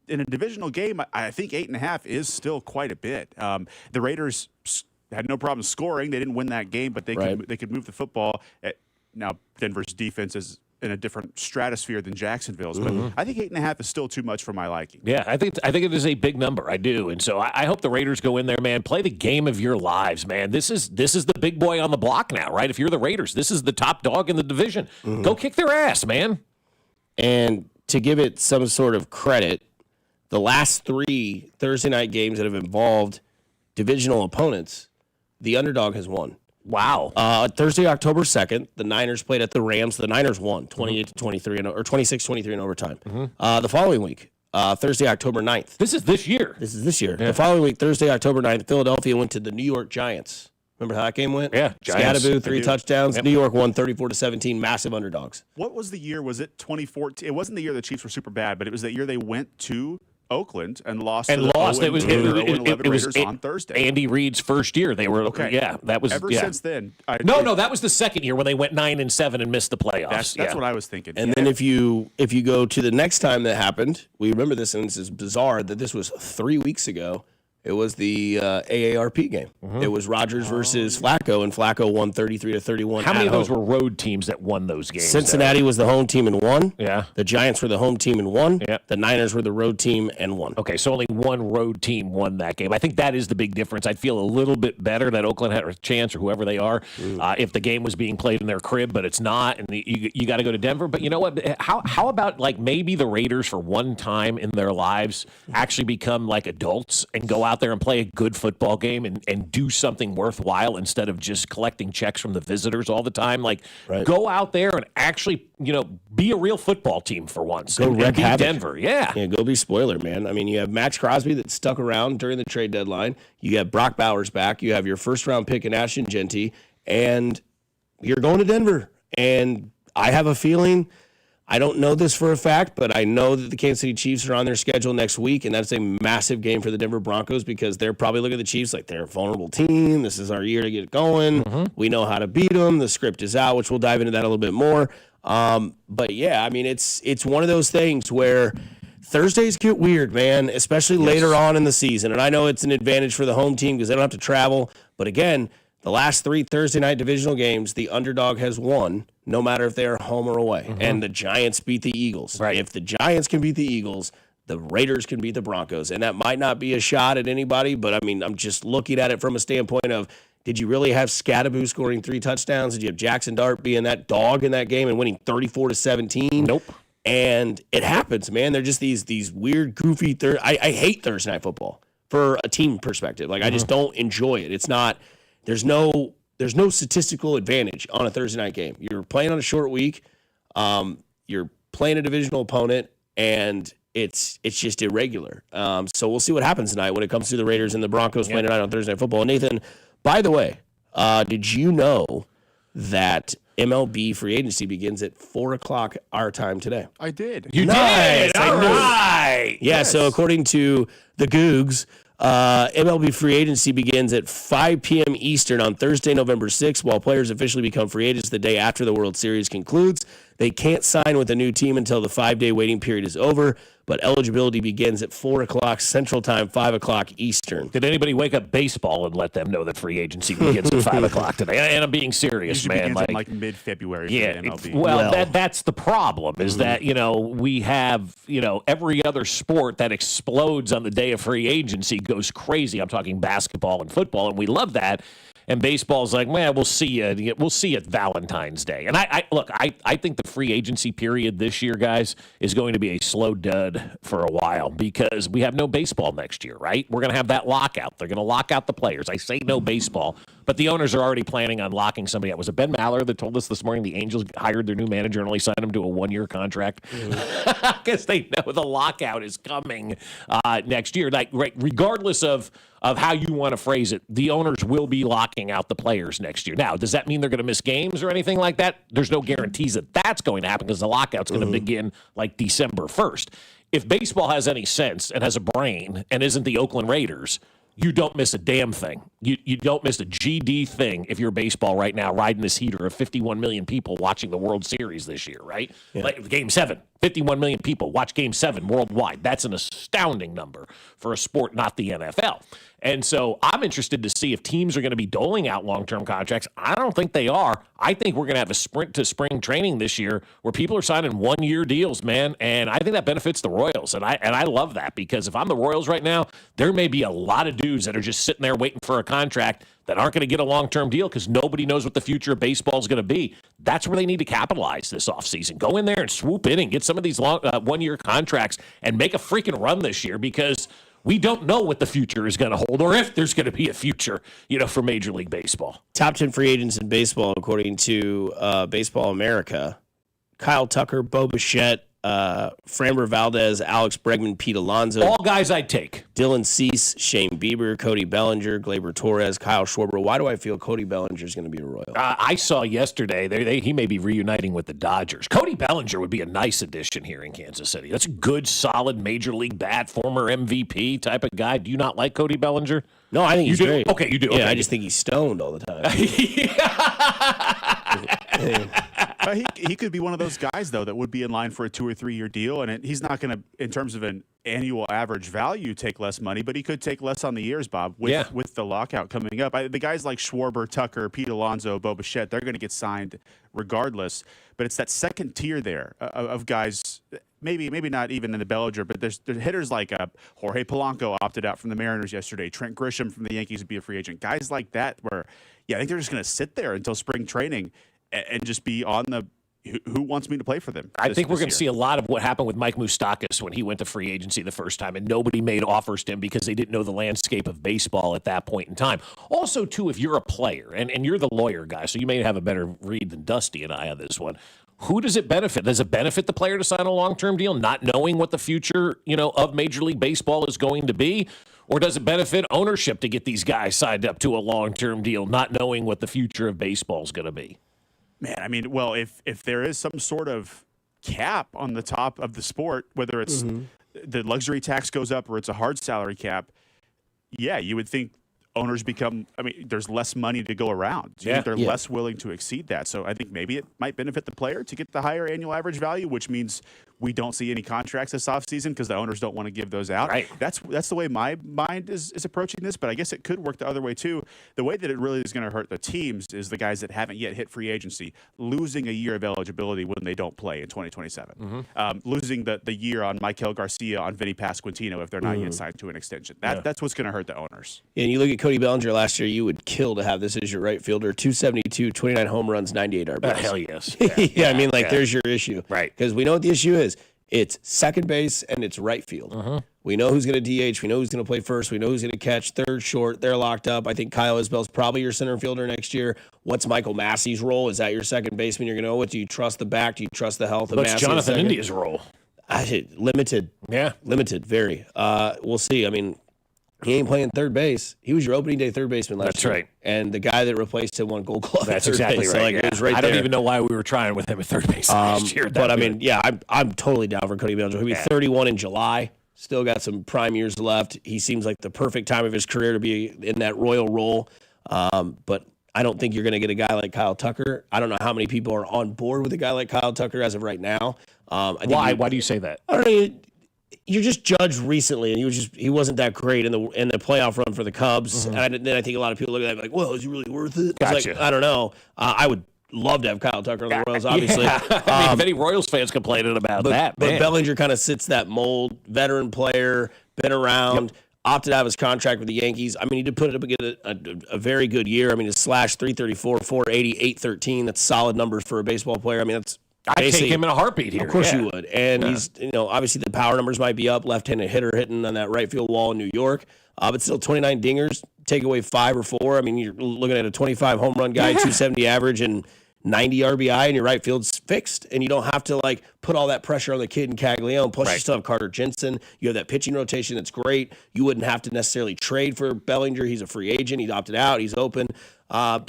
S10: In a divisional game, I think 8.5 is still quite a bit. The Raiders had no problem scoring. They didn't win that game, but they could move the football. Now, Denver's defense is in a different stratosphere than Jacksonville's, but I think 8.5 is still too much for my liking.
S9: Yeah, I think it is a big number. I do, and so I hope the Raiders go in there, man. Play the game of your lives, man. This is the big boy on the block now, right? If you're the Raiders, this is the top dog in the division. Go kick their ass, man.
S11: And to give it some sort of credit, the last 3 Thursday night games that have involved divisional opponents, the underdog has won.
S9: Wow.
S11: Thursday, October 2nd, the Niners played at the Rams. The Niners won 28-23 or 26-23 in overtime. The following week, Thursday, October 9th.
S9: This is this year.
S11: Yeah. The following week, Thursday, October 9th, Philadelphia went to the New York Giants. Remember how that game went?
S9: Yeah.
S11: Scatterboo, 3 touchdowns. Yep. New York won 34-17, massive underdogs.
S10: What was the year? Was it 2014? It wasn't the year the Chiefs were super bad, but it was the year they went to Oakland and lost. It
S9: was
S10: on Thursday.
S9: Andy Reid's first year. They were that was
S10: ever since then.
S9: No, that was the second year when they went 9-7 and missed the playoffs.
S10: That's what I was thinking.
S11: And then if you go to the next time that happened, we remember this, and this is bizarre that this was 3 weeks ago. It was the AARP game. It was Rodgers versus Flacco, and Flacco won 33-31.
S9: How many of those were road teams that won those games?
S11: Cincinnati was the home team and won.
S9: Yeah.
S11: The Giants were the home team and won.
S9: Yeah.
S11: The Niners were the road team and won.
S9: Okay, so only one road team won that game. I think that is the big difference. I'd feel a little bit better that Oakland had a chance, or whoever they are, if the game was being played in their crib, but it's not, and you got to go to Denver. But you know what? How about like maybe the Raiders for one time in their lives actually become like adults and go out there and play a good football game and do something worthwhile instead of just collecting checks from the visitors all the time. Like, go out there and actually, be a real football team for once.
S11: Go wreak
S9: beat
S11: havoc.
S9: Denver. Yeah,
S11: go be spoiler, man. I mean, you have Max Crosby that stuck around during the trade deadline. You have Brock Bowers back. You have your first-round pick in Ashton Genty, and you're going to Denver. And I have a feeling
S8: I don't know this for a fact, but I know that the Kansas City Chiefs are on their schedule next week, and that's a massive game for the Denver Broncos because they're probably looking at the Chiefs like they're a vulnerable team. This is our year to get it going. We know how to beat them. The script is out, which we'll dive into that a little bit more. But yeah, I mean, it's one of those things where Thursdays get weird, man, especially later on in the season. And I know it's an advantage for the home team because they don't have to travel. But again, the last 3 Thursday night divisional games, the underdog has won, no matter if they are home or away. And the Giants beat the Eagles. Right. If the Giants can beat the Eagles, the Raiders can beat the Broncos. And that might not be a shot at anybody, but I mean, I'm just looking at it from a standpoint of, did you really have Scadaboo scoring 3 touchdowns? Did you have Jackson Dart being that dog in that game and winning 34-17?
S9: Nope.
S8: And it happens, man. They're just these weird, goofy. I hate Thursday night football for a team perspective. Like I just don't enjoy it. It's not. There's no statistical advantage on a Thursday night game. You're playing on a short week. You're playing a divisional opponent, and it's just irregular. So we'll see what happens tonight when it comes to the Raiders and the Broncos playing tonight on Thursday night football. Nathan, by the way, did you know that MLB free agency begins at 4:00 our time today?
S10: I did.
S9: You did? All right.
S8: Yeah,
S10: Yes.
S8: so according to the Googs, MLB free agency begins at 5 p.m. Eastern on Thursday, November 6th, while players officially become free agents the day after the World Series concludes. They can't sign with a new team until the 5-day waiting period is over, but eligibility begins at 4:00 Central Time, 5:00 Eastern.
S9: Did anybody wake up baseball and let them know that free agency begins at 5 o'clock today? And I'm being serious,
S10: Usually
S9: man.
S10: begins in like mid-February
S9: Yeah,
S10: for the MLB.
S9: well, that's the problem is that, we have, every other sport that explodes on the day of free agency goes crazy. I'm talking basketball and football, and we love that. And baseball's like, man, we'll see you. We'll see you at Valentine's Day. And I think the free agency period this year, guys, is going to be a slow dud for a while because we have no baseball next year, right? We're going to have that lockout. They're going to lock out the players. I say no baseball, but the owners are already planning on locking somebody out. Was it Ben Maller that told us this morning the Angels hired their new manager and only signed him to a 1-year contract? Because they know the lockout is coming next year. Like, regardless of how you want to phrase it, the owners will be locking out the players next year. Now, does that mean they're going to miss games or anything like that? There's no guarantees that that's going to happen because the lockout's going to begin like December 1st. If baseball has any sense and has a brain and isn't the Oakland Raiders, you don't miss a damn thing. You don't miss a GD thing if you're baseball right now riding this heater of 51 million people watching the World Series this year, right?
S8: Yeah.
S9: Like Game 7, 51 million people watch Game 7 worldwide. That's an astounding number for a sport not the NFL. And so I'm interested to see if teams are going to be doling out long-term contracts. I don't think they are. I think we're going to have a sprint to spring training this year where people are signing 1-year deals, man. And I think that benefits the Royals. And I love that because if I'm the Royals right now, there may be a lot of dudes that are just sitting there waiting for a contract that aren't going to get a long-term deal because nobody knows what the future of baseball is going to be. That's where they need to capitalize this offseason. Go in there and swoop in and get some of these long 1-year contracts and make a freaking run this year because we don't know what the future is going to hold or if there's going to be a future, for Major League Baseball.
S8: Top 10 free agents in baseball, according to Baseball America. Kyle Tucker, Bo Bichette, Framber Valdez, Alex Bregman, Pete Alonso.
S9: All guys I'd take.
S8: Dylan Cease, Shane Bieber, Cody Bellinger, Gleyber Torres, Kyle Schwarber. Why do I feel Cody Bellinger is going to be a Royal?
S9: I saw yesterday he may be reuniting with the Dodgers. Cody Bellinger would be a nice addition here in Kansas City. That's a good, solid Major League bat, former MVP type of guy. Do you not like Cody Bellinger?
S8: No, I think he's great.
S9: Okay, you do.
S8: Yeah,
S9: Okay.
S8: I just think he's stoned all the time.
S10: He could be one of those guys, though, that would be in line for a 2 or 3 year deal. And he's not going to, in terms of an annual average value, take less money, but he could take less on the years, Bob, with the lockout coming up. The guys like Schwarber, Tucker, Pete Alonso, Bo Bichette, they're going to get signed regardless. But it's that second tier there of guys, maybe not even in the Bellinger, but there's hitters like Jorge Polanco opted out from the Mariners yesterday. Trent Grisham from the Yankees would be a free agent. Guys like that where, I think they're just going to sit there until spring training and just be on the who wants me to play for them.
S9: I think we're going to see a lot of what happened with Mike Moustakas when he went to free agency the first time, and nobody made offers to him because they didn't know the landscape of baseball at that point in time. Also, too, if you're a player, and you're the lawyer guy, so you may have a better read than Dusty and I on this one, who does it benefit? Does it benefit the player to sign a long-term deal, not knowing what the future, of Major League Baseball is going to be? Or does it benefit ownership to get these guys signed up to a long-term deal, not knowing what the future of baseball is going to be?
S10: Man, I mean, well, if there is some sort of cap on the top of the sport, whether it's the luxury tax goes up or it's a hard salary cap, yeah, you would think owners there's less money to go around. So they're less willing to exceed that. So I think maybe it might benefit the player to get the higher annual average value, which means we don't see any contracts this offseason because the owners don't want to give those out. Right. That's the way my mind is approaching this, but I guess it could work the other way too. The way that it really is going to hurt the teams is the guys that haven't yet hit free agency, losing a year of eligibility when they don't play in 2027. Losing the year on Michael Garcia, on Vinny Pasquantino if they're not yet signed to an extension. That's what's going to hurt the owners.
S11: Yeah, and you look at Cody Bellinger last year, you would kill to have this as your right fielder. 272, 29 home runs, 98 RBIs.
S9: Hell yes.
S11: There's your issue.
S9: Right.
S11: Because we know what the issue is. It's second base and it's right field. We know who's going to DH. We know who's going to play first. We know who's going to catch third, short. They're locked up. I think Kyle Isbell's probably your center fielder next year. What's Michael Massey's role? Is that your second baseman? You're going to know what? Do you trust the back? Do you trust the health of Massey?
S9: What's Jonathan India's role?
S11: Limited. Yeah. Limited, very. We'll see. I mean, he ain't playing third base. He was your opening day third baseman last year.
S9: That's right.
S11: And the guy that replaced him won Gold Glove.
S9: That's exactly
S11: base.
S9: right.
S11: So, it was right
S9: I
S11: there.
S9: don't even know why we were trying with him at third base last year.
S11: But I'm totally down for Cody Bellinger. He'll be 31 in July. Still got some prime years left. He seems like the perfect time of his career to be in that royal role. But I don't think you're going to get a guy like Kyle Tucker. I don't know how many people are on board with a guy like Kyle Tucker as of right now.
S9: Why do you say that?
S11: I don't know. You're just judged recently, and he wasn't that great in the playoff run for the Cubs. And then I think a lot of people look at that like, well, is he really worth it?
S9: Gotcha.
S11: I don't know. I would love to have Kyle Tucker on the Royals, obviously.
S9: If any Royals fans complaining about that,
S11: but Bellinger kind of sits that mold. Veteran player, been around, opted out of his contract with the Yankees. I mean, he did put it up against a very good year. I mean, his slash 334, 480, 813. That's solid numbers for a baseball player. I mean, that's
S9: I'd take him in a heartbeat here.
S11: Of course you would. And he's, obviously the power numbers might be up, left-handed hitter hitting on that right field wall in New York. But still 29 dingers, take away 5 or 4. I mean, you're looking at a 25 home run guy, 270 average and 90 RBI, and your right field's fixed. And you don't have to put all that pressure on the kid in Caglione. Plus you still have Carter Jensen. You have that pitching rotation that's great. You wouldn't have to necessarily trade for Bellinger. He's a free agent. He opted out. He's open.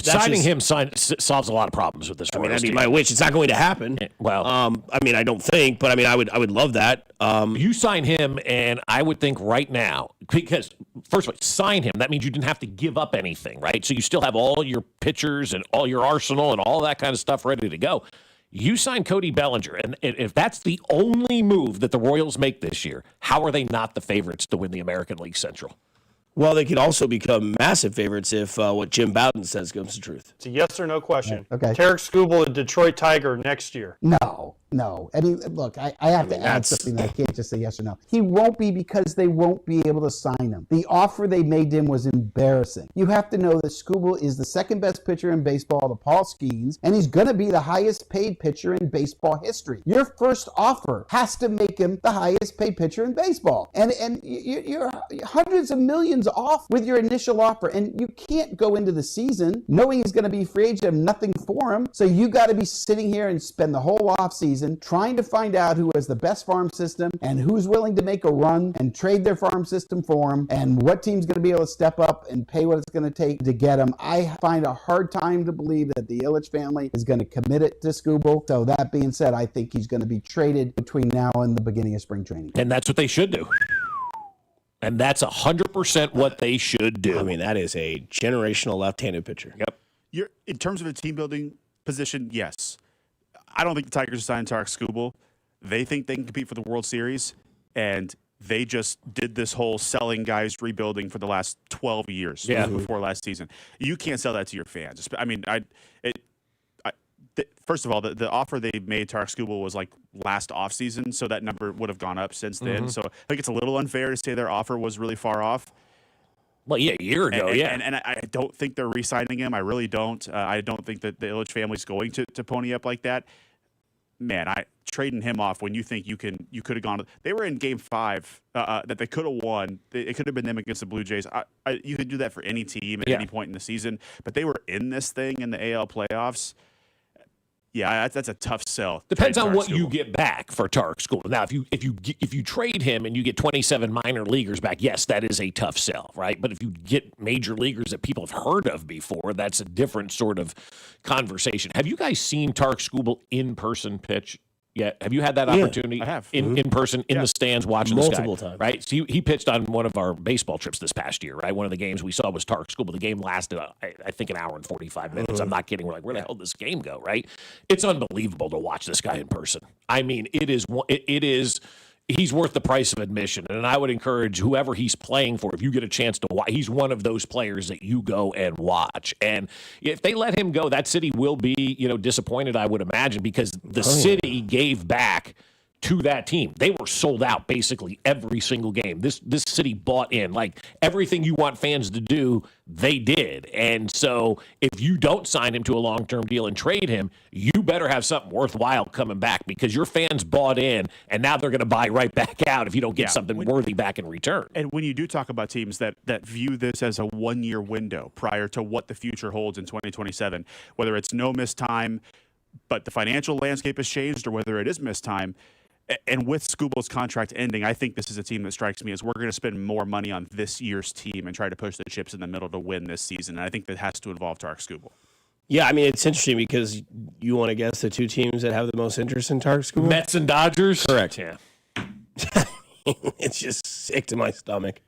S9: Signing him solves a lot of problems with this.
S11: I mean, that'd be my wish. It's not going to happen.
S9: Well,
S11: I don't think, but I would love that.
S9: You sign him, and I would think right now, because first of all, sign him. That means you didn't have to give up anything, right? So you still have all your pitchers and all your arsenal and all that kind of stuff ready to go. You sign Cody Bellinger, and if that's the only move that the Royals make this year, how are they not the favorites to win the American League Central?
S11: Well, they could also become massive favorites if what Jim Bowden says comes to truth.
S1: It's a yes or no question.
S3: Okay.
S1: Tarek Skubal, a Detroit Tiger next year.
S3: No. I mean, look, I have to add something that I can't just say yes or no. He won't be because they won't be able to sign him. The offer they made him was embarrassing. You have to know that Skubal is the second best pitcher in baseball to Paul Skeens, and he's going to be the highest paid pitcher in baseball history. Your first offer has to make him the highest paid pitcher in baseball. And you're hundreds of millions off with your initial offer, and you can't go into the season knowing he's going to be free agent and nothing for him. So you got to be sitting here and spend the whole offseason trying to find out who has the best farm system and who's willing to make a run and trade their farm system for him and what team's going to be able to step up and pay what it's going to take to get him. I find a hard time to believe that the Ilitch family is going to commit it to Skubal. So that being said, I think he's going to be traded between now and the beginning of spring training.
S9: And that's what they should do. And that's 100% what they should do.
S11: I mean, that is a generational left-handed pitcher.
S9: Yep.
S10: In terms of a team building position, yes. I don't think the Tigers are signing Tarek Skubal. They think they can compete for the World Series, and they just did this whole selling guys rebuilding for the last 12 years before last season. You can't sell that to your fans. I mean, first of all, the offer they made Tarek Skubal was last offseason, so that number would have gone up since then. So I think it's a little unfair to say their offer was really far off.
S9: Well, yeah, a year ago,
S10: And I don't think they're re-signing him. I really don't. I don't think that the Ilitch family's going to pony up like that. Man, trading him off when you think you could have gone. They were in Game 5 that they could have won. It could have been them against the Blue Jays. You could do that for any team at any point in the season, but they were in this thing in the AL playoffs. Yeah, that's a tough sell.
S9: Depends on what you get back for Tarek Skubal. Now, if you trade him and you get 27 minor leaguers back, yes, that is a tough sell, right? But if you get major leaguers that people have heard of before, that's a different sort of conversation. Have you guys seen Tarek Skubal in person pitch? yet? Have you had that
S11: Yeah,
S9: opportunity?
S10: I have.
S9: In person, in the stands, watching
S11: Multiple
S9: this guy,
S11: times.
S9: right? So he pitched on one of our baseball trips this past year, right? One of the games we saw was Tark School, but the game lasted, I think, an hour and 45 minutes. I'm not kidding. We're like, where the hell did this game go, right? It's unbelievable to watch this guy in person. I mean, it is. He's worth the price of admission, and I would encourage whoever he's playing for, if you get a chance to watch, he's one of those players that you go and watch. And if they let him go, that city will be, disappointed, I would imagine, because the city gave back to that team. They were sold out basically every single game. This city bought in. Like, everything you want fans to do, they did. And so if you don't sign him to a long-term deal and trade him, you better have something worthwhile coming back, because your fans bought in, and now they're going to buy right back out if you don't get something worthy back in return.
S10: And when you do talk about teams that view this as a one-year window prior to what the future holds in 2027, whether it's no missed time, but the financial landscape has changed, or whether it is missed time, and with Skubel's contract ending, I think this is a team that strikes me as we're going to spend more money on this year's team and try to push the chips in the middle to win this season. And I think that has to involve Tarek Skubel.
S11: Yeah, I mean, it's interesting because you want to guess the two teams that have the most interest in Tarek Skubel?
S9: Mets and Dodgers?
S11: Correct. Yeah. It's just sick to my stomach.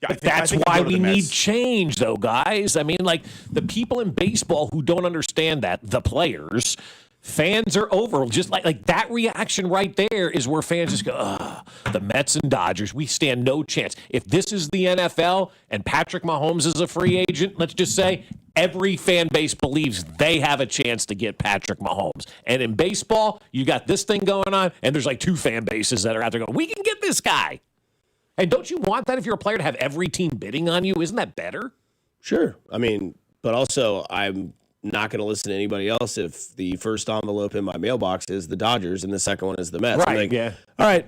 S10: Yeah,
S9: That's why we need change, though, guys. I mean, like, the people in baseball who don't understand that, the players, fans are over. Just like that reaction right there is where fans just go, ugh, the Mets and Dodgers, we stand no chance. If this is the NFL and Patrick Mahomes is a free agent, let's just say, every fan base believes they have a chance to get Patrick Mahomes. And in baseball, you got this thing going on, and there's like two fan bases that are out there going, we can get this guy. And don't you want that if you're a player to have every team bidding on you? Isn't that better?
S11: Sure. I mean, but also I'm not going to listen to anybody else if the first envelope in my mailbox is the Dodgers and the second one is the Mets.
S9: Right,
S11: I'm like,
S9: yeah.
S11: All right,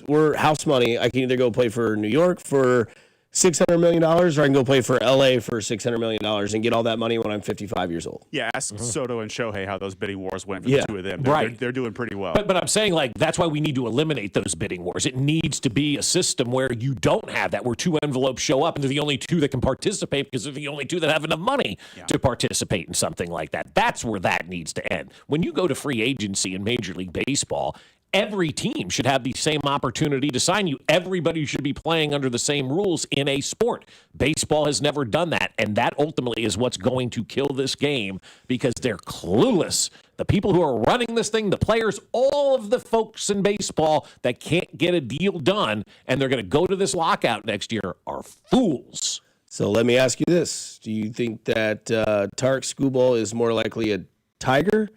S11: we're house money. I can either go play for New York for $600 million, or I can go play for LA for $600 million and get all that money when I'm 55 years old.
S10: Yeah, ask Soto and Shohei how those bidding wars went for the two of them. They're doing pretty well.
S9: But I'm saying, like, that's why we need to eliminate those bidding wars. It needs to be a system where you don't have that, where two envelopes show up and they're the only two that can participate because they're the only two that have enough money to participate in something like that. That's where that needs to end. When you go to free agency in Major League Baseball, every team should have the same opportunity to sign you. Everybody should be playing under the same rules in a sport. Baseball has never done that, and that ultimately is what's going to kill this game because they're clueless. The people who are running this thing, the players, all of the folks in baseball that can't get a deal done, and they're going to go to this lockout next year, are fools.
S11: So let me ask you this. Do you think that Tarek Skubel is more likely a Tiger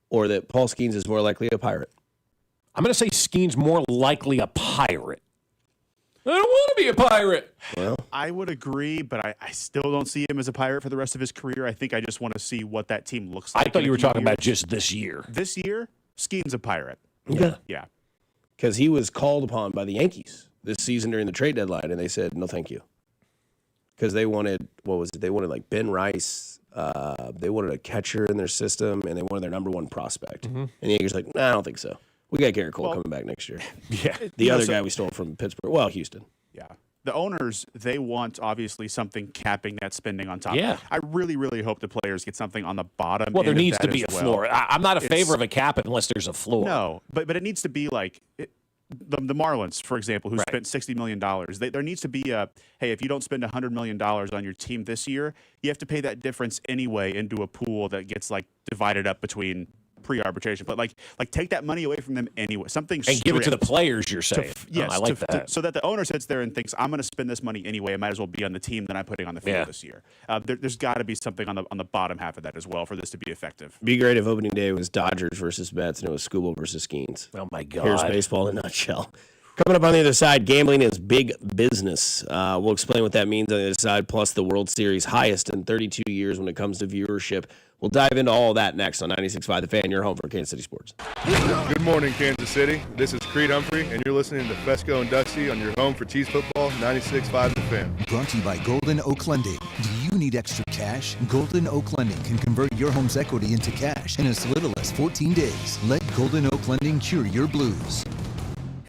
S11: or that Paul Skeens is more likely a Pirate?
S9: I'm going to say Skeen's more likely a Pirate. I don't want to be a Pirate.
S11: Well,
S10: I would agree, but I still don't see him as a Pirate for the rest of his career. I think I just want to see what that team looks like.
S9: I thought you were talking about just this year.
S10: This year, Skeen's a Pirate.
S11: Yeah. Because he was called upon by the Yankees this season during the trade deadline, and they said, no, thank you. Because they wanted, They wanted like Ben Rice. They wanted a catcher in their system, and they wanted their number one prospect.
S9: Mm-hmm.
S11: And the Yankees were like, nah, I don't think so. We got Garrett Cole coming back next year.
S9: Yeah.
S11: The other guy we stole from Pittsburgh. Well, Houston.
S10: Yeah. The owners, they want obviously something capping that spending on top.
S9: Yeah.
S10: I really, really hope the players get something on the bottom.
S9: Well, there
S10: end of
S9: needs to
S10: that
S9: be a
S10: as well.
S9: floor. I'm not a favor of a cap unless there's a floor.
S10: No, but it needs to be like the Marlins, for example, who spent $60 million. There needs to be hey, if you don't spend $100 million on your team this year, you have to pay that difference anyway into a pool that gets like divided up between pre-arbitration, but like take that money away from them anyway. Something
S9: and give it to the players. You're saying,
S10: yes,
S9: I like that.
S10: So that the owner sits there and thinks, I'm going to spend this money anyway. I might as well be on the team that I'm putting on the field this year. There's got to be something on the bottom half of that as well for this to be effective.
S11: Be great if opening day was Dodgers versus Mets and it was Skubel versus Skeens.
S9: Oh my God!
S11: Here's baseball in a nutshell. Coming up on the other side, gambling is big business. We'll explain what that means on the other side, plus the World Series highest in 32 years when it comes to viewership. We'll dive into all that next on 96.5 The Fan, your home for Kansas City Sports.
S22: Good morning, Kansas City. This is Creed Humphrey, and you're listening to Fescoe and Dusty on your home for Chiefs football, 96.5 The Fan.
S15: Brought to you by Golden Oak Lending. Do you need extra cash? Golden Oak Lending can convert your home's equity into cash in as little as 14 days. Let Golden Oak Lending cure your blues.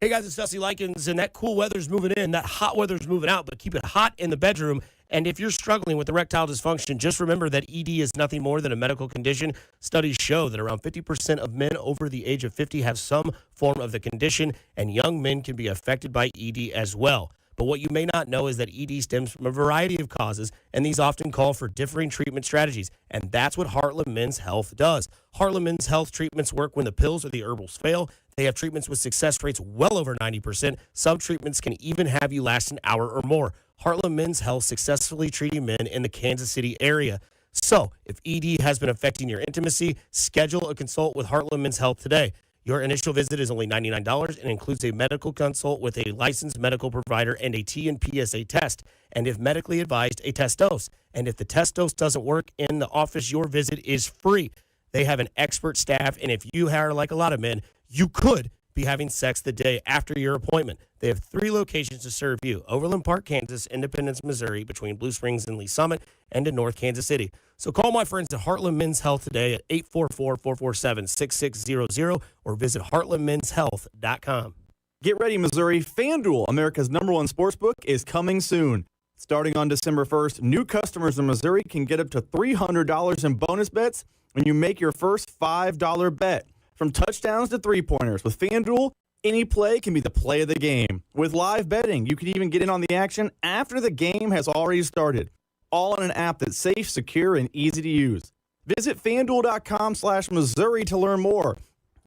S12: Hey guys, it's Dusty Likens, and that cool weather's moving in, that hot weather's moving out, but keep it hot in the bedroom. And if you're struggling with erectile dysfunction, just remember that ED is nothing more than a medical condition. Studies show that around 50% of men over the age of 50 have some form of the condition, and young men can be affected by ED as well. But what you may not know is that ED stems from a variety of causes, and these often call for differing treatment strategies. And that's what Heartland Men's Health does. Heartland Men's Health treatments work when the pills or the herbals fail. They have treatments with success rates well over 90%. Some treatments can even have you last an hour or more. Heartland Men's Health successfully treating men in the Kansas City area. So, if ED has been affecting your intimacy, schedule a consult with Heartland Men's Health today. Your initial visit is only $99 and includes a medical consult with a licensed medical provider and a T and PSA test, and if medically advised, a test dose. And if the test dose doesn't work in the office, your visit is free. They have an expert staff, and if you are like a lot of men, you could be having sex the day after your appointment. They have 3 locations to serve you: Overland Park, Kansas; Independence, Missouri, between Blue Springs and Lee Summit; and in North Kansas City. So call my friends at Heartland Men's Health today at 844-447-6600 or visit heartlandmenshealth.com.
S4: Get ready, Missouri. FanDuel, America's #1 sportsbook, is coming soon. Starting on December 1st, new customers in Missouri can get up to $300 in bonus bets when you make your first $5 bet. From touchdowns to three-pointers, with FanDuel, any play can be the play of the game. With live betting, you can even get in on the action after the game has already started. All on an app that's safe, secure, and easy to use. Visit FanDuel.com/Missouri to learn more.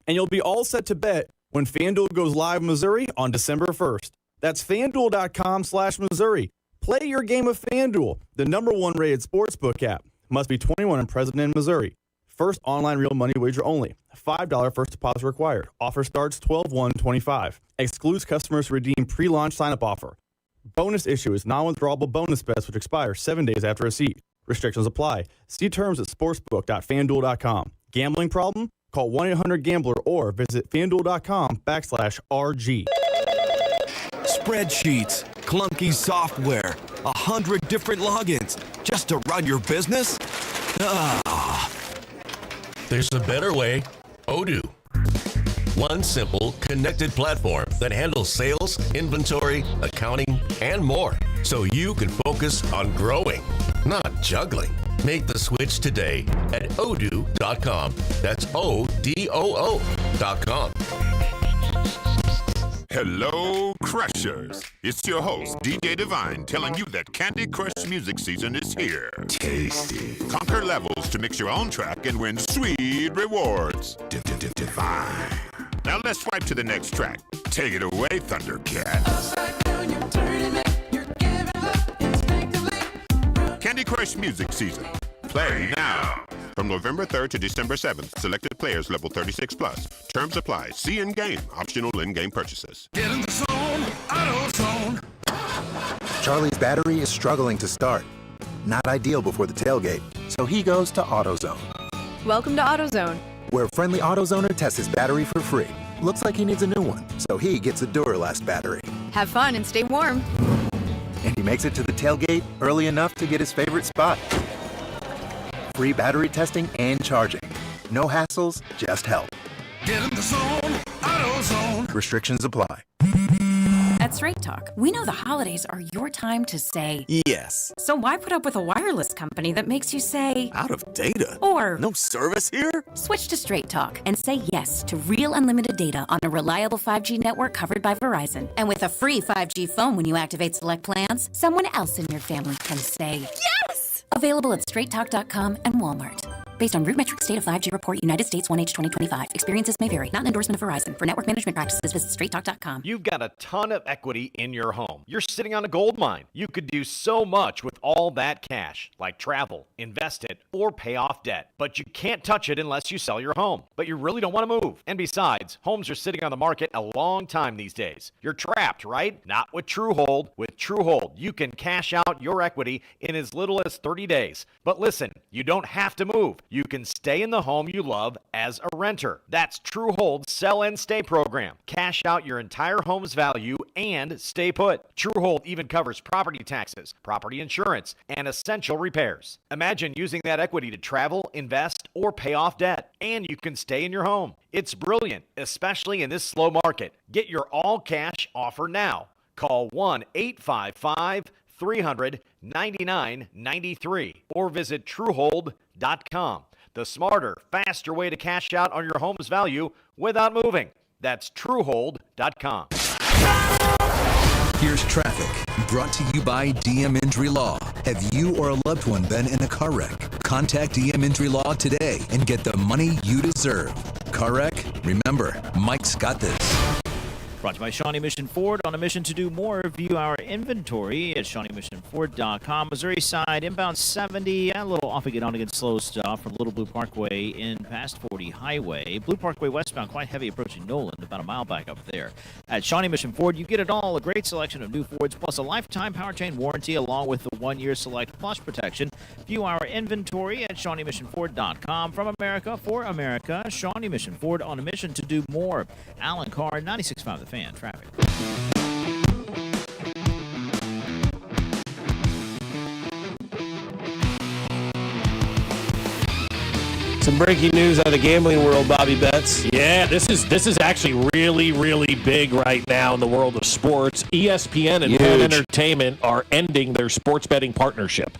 S4: And you'll be all set to bet when FanDuel goes live in Missouri on December 1st. That's FanDuel.com/Missouri. Play your game of FanDuel, the #1 rated sportsbook app. Must be 21 and present in Missouri. First online real money wager only. $5 first deposit required. Offer starts 12/1/25. Excludes customers who redeem pre-launch sign-up offer. Bonus issue is non-withdrawable bonus bets which expire 7 days after receipt. Restrictions apply. See terms at sportsbook.fanduel.com. Gambling problem? Call 1-800-GAMBLER or visit fanduel.com/RG.
S5: Spreadsheets, clunky software, 100 different logins just to run your business?
S6: There's a better way. Odoo. One simple, connected platform that handles sales, inventory, accounting, and more, so you can focus on growing, not juggling. Make the switch today at odoo.com. That's ODOO.com.
S20: Hello, Crushers. It's your host, DJ Divine, telling you that Candy Crush music season is here. Tasty. Conquer levels to mix your own track and win sweet rewards. Divine. Now let's swipe to the next track. Take it away, Thundercat. Candy Crush music season. Play now. From November 3rd to December 7th, selected players level 36+. Terms apply. See in-game. Optional in-game purchases.
S14: Get in the zone, AutoZone.
S17: Charlie's battery is struggling to start. Not ideal before the tailgate, so he goes to AutoZone,
S18: Welcome to AutoZone.
S17: where a friendly AutoZoner tests his battery for free. Looks like he needs a new one, so he gets a Duralast battery.
S18: Have fun and stay warm.
S17: And he makes it to the tailgate early enough to get his favorite spot. Free battery testing and charging. No hassles, just help.
S14: Get in the zone, AutoZone.
S17: Restrictions apply.
S19: At Straight Talk, we know the holidays are your time to say
S5: Yes.
S19: So why put up with a wireless company that makes you say
S5: Out of data.
S19: Or
S5: no service here?
S19: Switch to Straight Talk and say yes to real unlimited data on a reliable 5G network covered by Verizon. And with a free 5G phone when you activate select plans, someone else in your family can say yes! Available at straighttalk.com and Walmart. Based on RootMetrics State of 5G Report, United States 1H 2025. Experiences may vary. Not an endorsement of Verizon. For network management practices, visit straighttalk.com.
S25: You've got a ton of equity in your home. You're sitting on a gold mine. You could do so much with all that cash, like travel, invest it, or pay off debt. But you can't touch it unless you sell your home. But you really don't want to move. And besides, homes are sitting on the market a long time these days. You're trapped, right? Not with TrueHold. With TrueHold, you can cash out your equity in as little as 30 days. But listen, you don't have to move. You can stay in the home you love as a renter. That's TrueHold's Sell and Stay program. Cash out your entire home's value and stay put. TrueHold even covers property taxes, property insurance, and essential repairs. Imagine using that equity to travel, invest, or pay off debt, and you can stay in your home. It's brilliant, especially in this slow market. Get your all-cash offer now. Call 1-855 800-300-9993 or visit Truehold.com. The smarter, faster way to cash out on your home's value without moving. That's Truehold.com.
S7: Here's traffic, brought to you by DM Injury Law. Have you or a loved one been in a car wreck? Contact DM Injury Law today and get the money you deserve. Car wreck? Remember, Mike's got this.
S24: Brought to you by Shawnee Mission Ford. On a mission to do more, view our inventory at ShawneeMissionFord.com. Missouri side, inbound 70, a little off again, on again, slow stuff from Little Blue Parkway in past 40 Highway. Blue Parkway westbound, quite heavy approaching Noland, about a mile back up there. At Shawnee Mission Ford, you get it all, a great selection of new Fords, plus a lifetime powertrain warranty along with the 1-year Select Plus protection. View our inventory at ShawneeMissionFord.com. From America, for America, Shawnee Mission Ford, on a mission to do more. Alan Carr, 96.5 The Fan. Traffic.
S8: Some breaking news out of the gambling world, Bobby Betts.
S9: Yeah, this is actually really, really big right now in the world of sports. ESPN and Penn Entertainment are ending their sports betting partnership.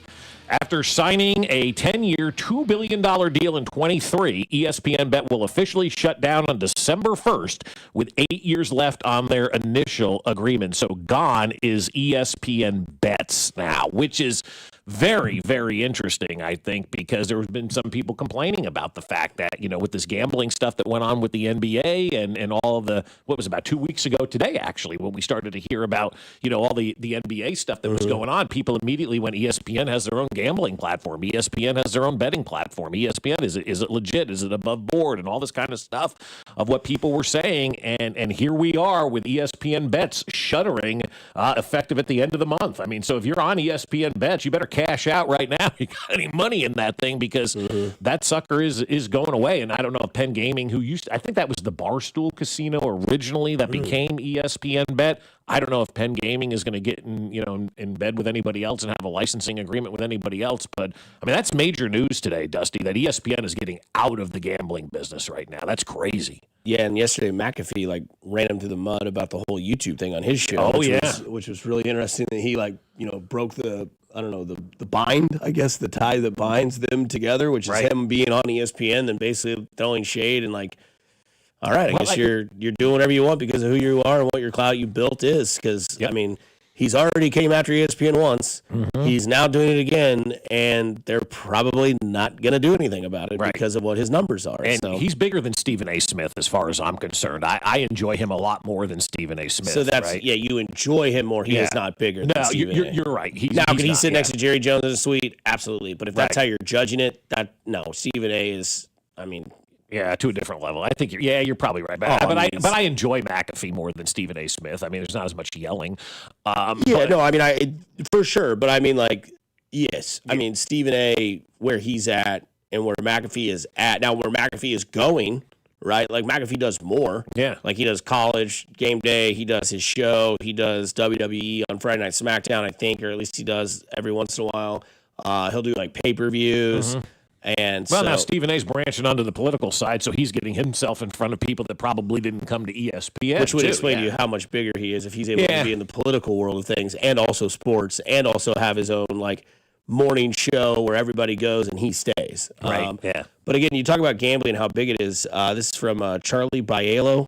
S9: After signing a 10-year, $2 billion deal in 23, ESPN Bet will officially shut down on December 1st with 8 years left on their initial agreement. So gone is ESPN Bets now, which is very, very interesting, I think, because there have been some people complaining about the fact that, you know, with this gambling stuff that went on with the NBA and all of the, what was about 2 weeks ago today, actually, when we started to hear about, you know, all the NBA stuff that was going on, people immediately went, ESPN has their own gambling platform. ESPN has their own betting platform. ESPN, is it legit? Is it above board? And all this kind of stuff of what people were saying. And here we are with ESPN Bets shuttering effective at the end of the month. I mean, so if you're on ESPN Bets, you better cash out right now. You got any money in that thing, because that sucker is going away. And I don't know if Penn Gaming, who used to, I think that was the Barstool Casino originally that became ESPN Bet. I don't know if Penn Gaming is going to get in bed with anybody else and have a licensing agreement with anybody else. But I mean, that's major news today, Dusty, that ESPN is getting out of the gambling business right now. That's crazy.
S8: Yeah, and yesterday McAfee ran him through the mud about the whole YouTube thing on his show.
S11: Oh,
S8: which was really interesting that he broke the bind, I guess, the tie that binds them together, which is him being on ESPN and basically throwing shade and all right, I guess you're doing whatever you want because of who you are and what your clout you built is. Because I mean, he's already came after ESPN once. He's now doing it again, and they're probably not going to do anything about it because of what his numbers are.
S9: And he's bigger than Stephen A. Smith, as far as I'm concerned. I enjoy him a lot more than Stephen A. Smith.
S8: So that's you enjoy him more. He is not bigger. Than Stephen A.
S9: You're right.
S8: Can he sit next to Jerry Jones in a suite? Absolutely. But if that's how you're judging it, Stephen A. is. I mean.
S9: Yeah, to a different level. I think you're probably right. But I enjoy McAfee more than Stephen A. Smith. I mean, there's not as much yelling.
S8: For sure. But I mean, yes. I mean, Stephen A., where he's at and where McAfee is at. Now, where McAfee is going, right? Like, McAfee does more.
S9: Yeah.
S8: Like, he does College Game Day. He does his show. He does WWE on Friday Night SmackDown, I think, or at least he does every once in a while. He'll do, pay-per-views. And
S9: now Stephen A's branching onto the political side, so he's getting himself in front of people that probably didn't come to ESPN.
S8: Which would explain to you how much bigger he is if he's able to be in the political world of things and also sports and also have his own morning show where everybody goes and he stays.
S9: Right.
S8: But again, you talk about gambling, how big it is. This is from Charlie Baello,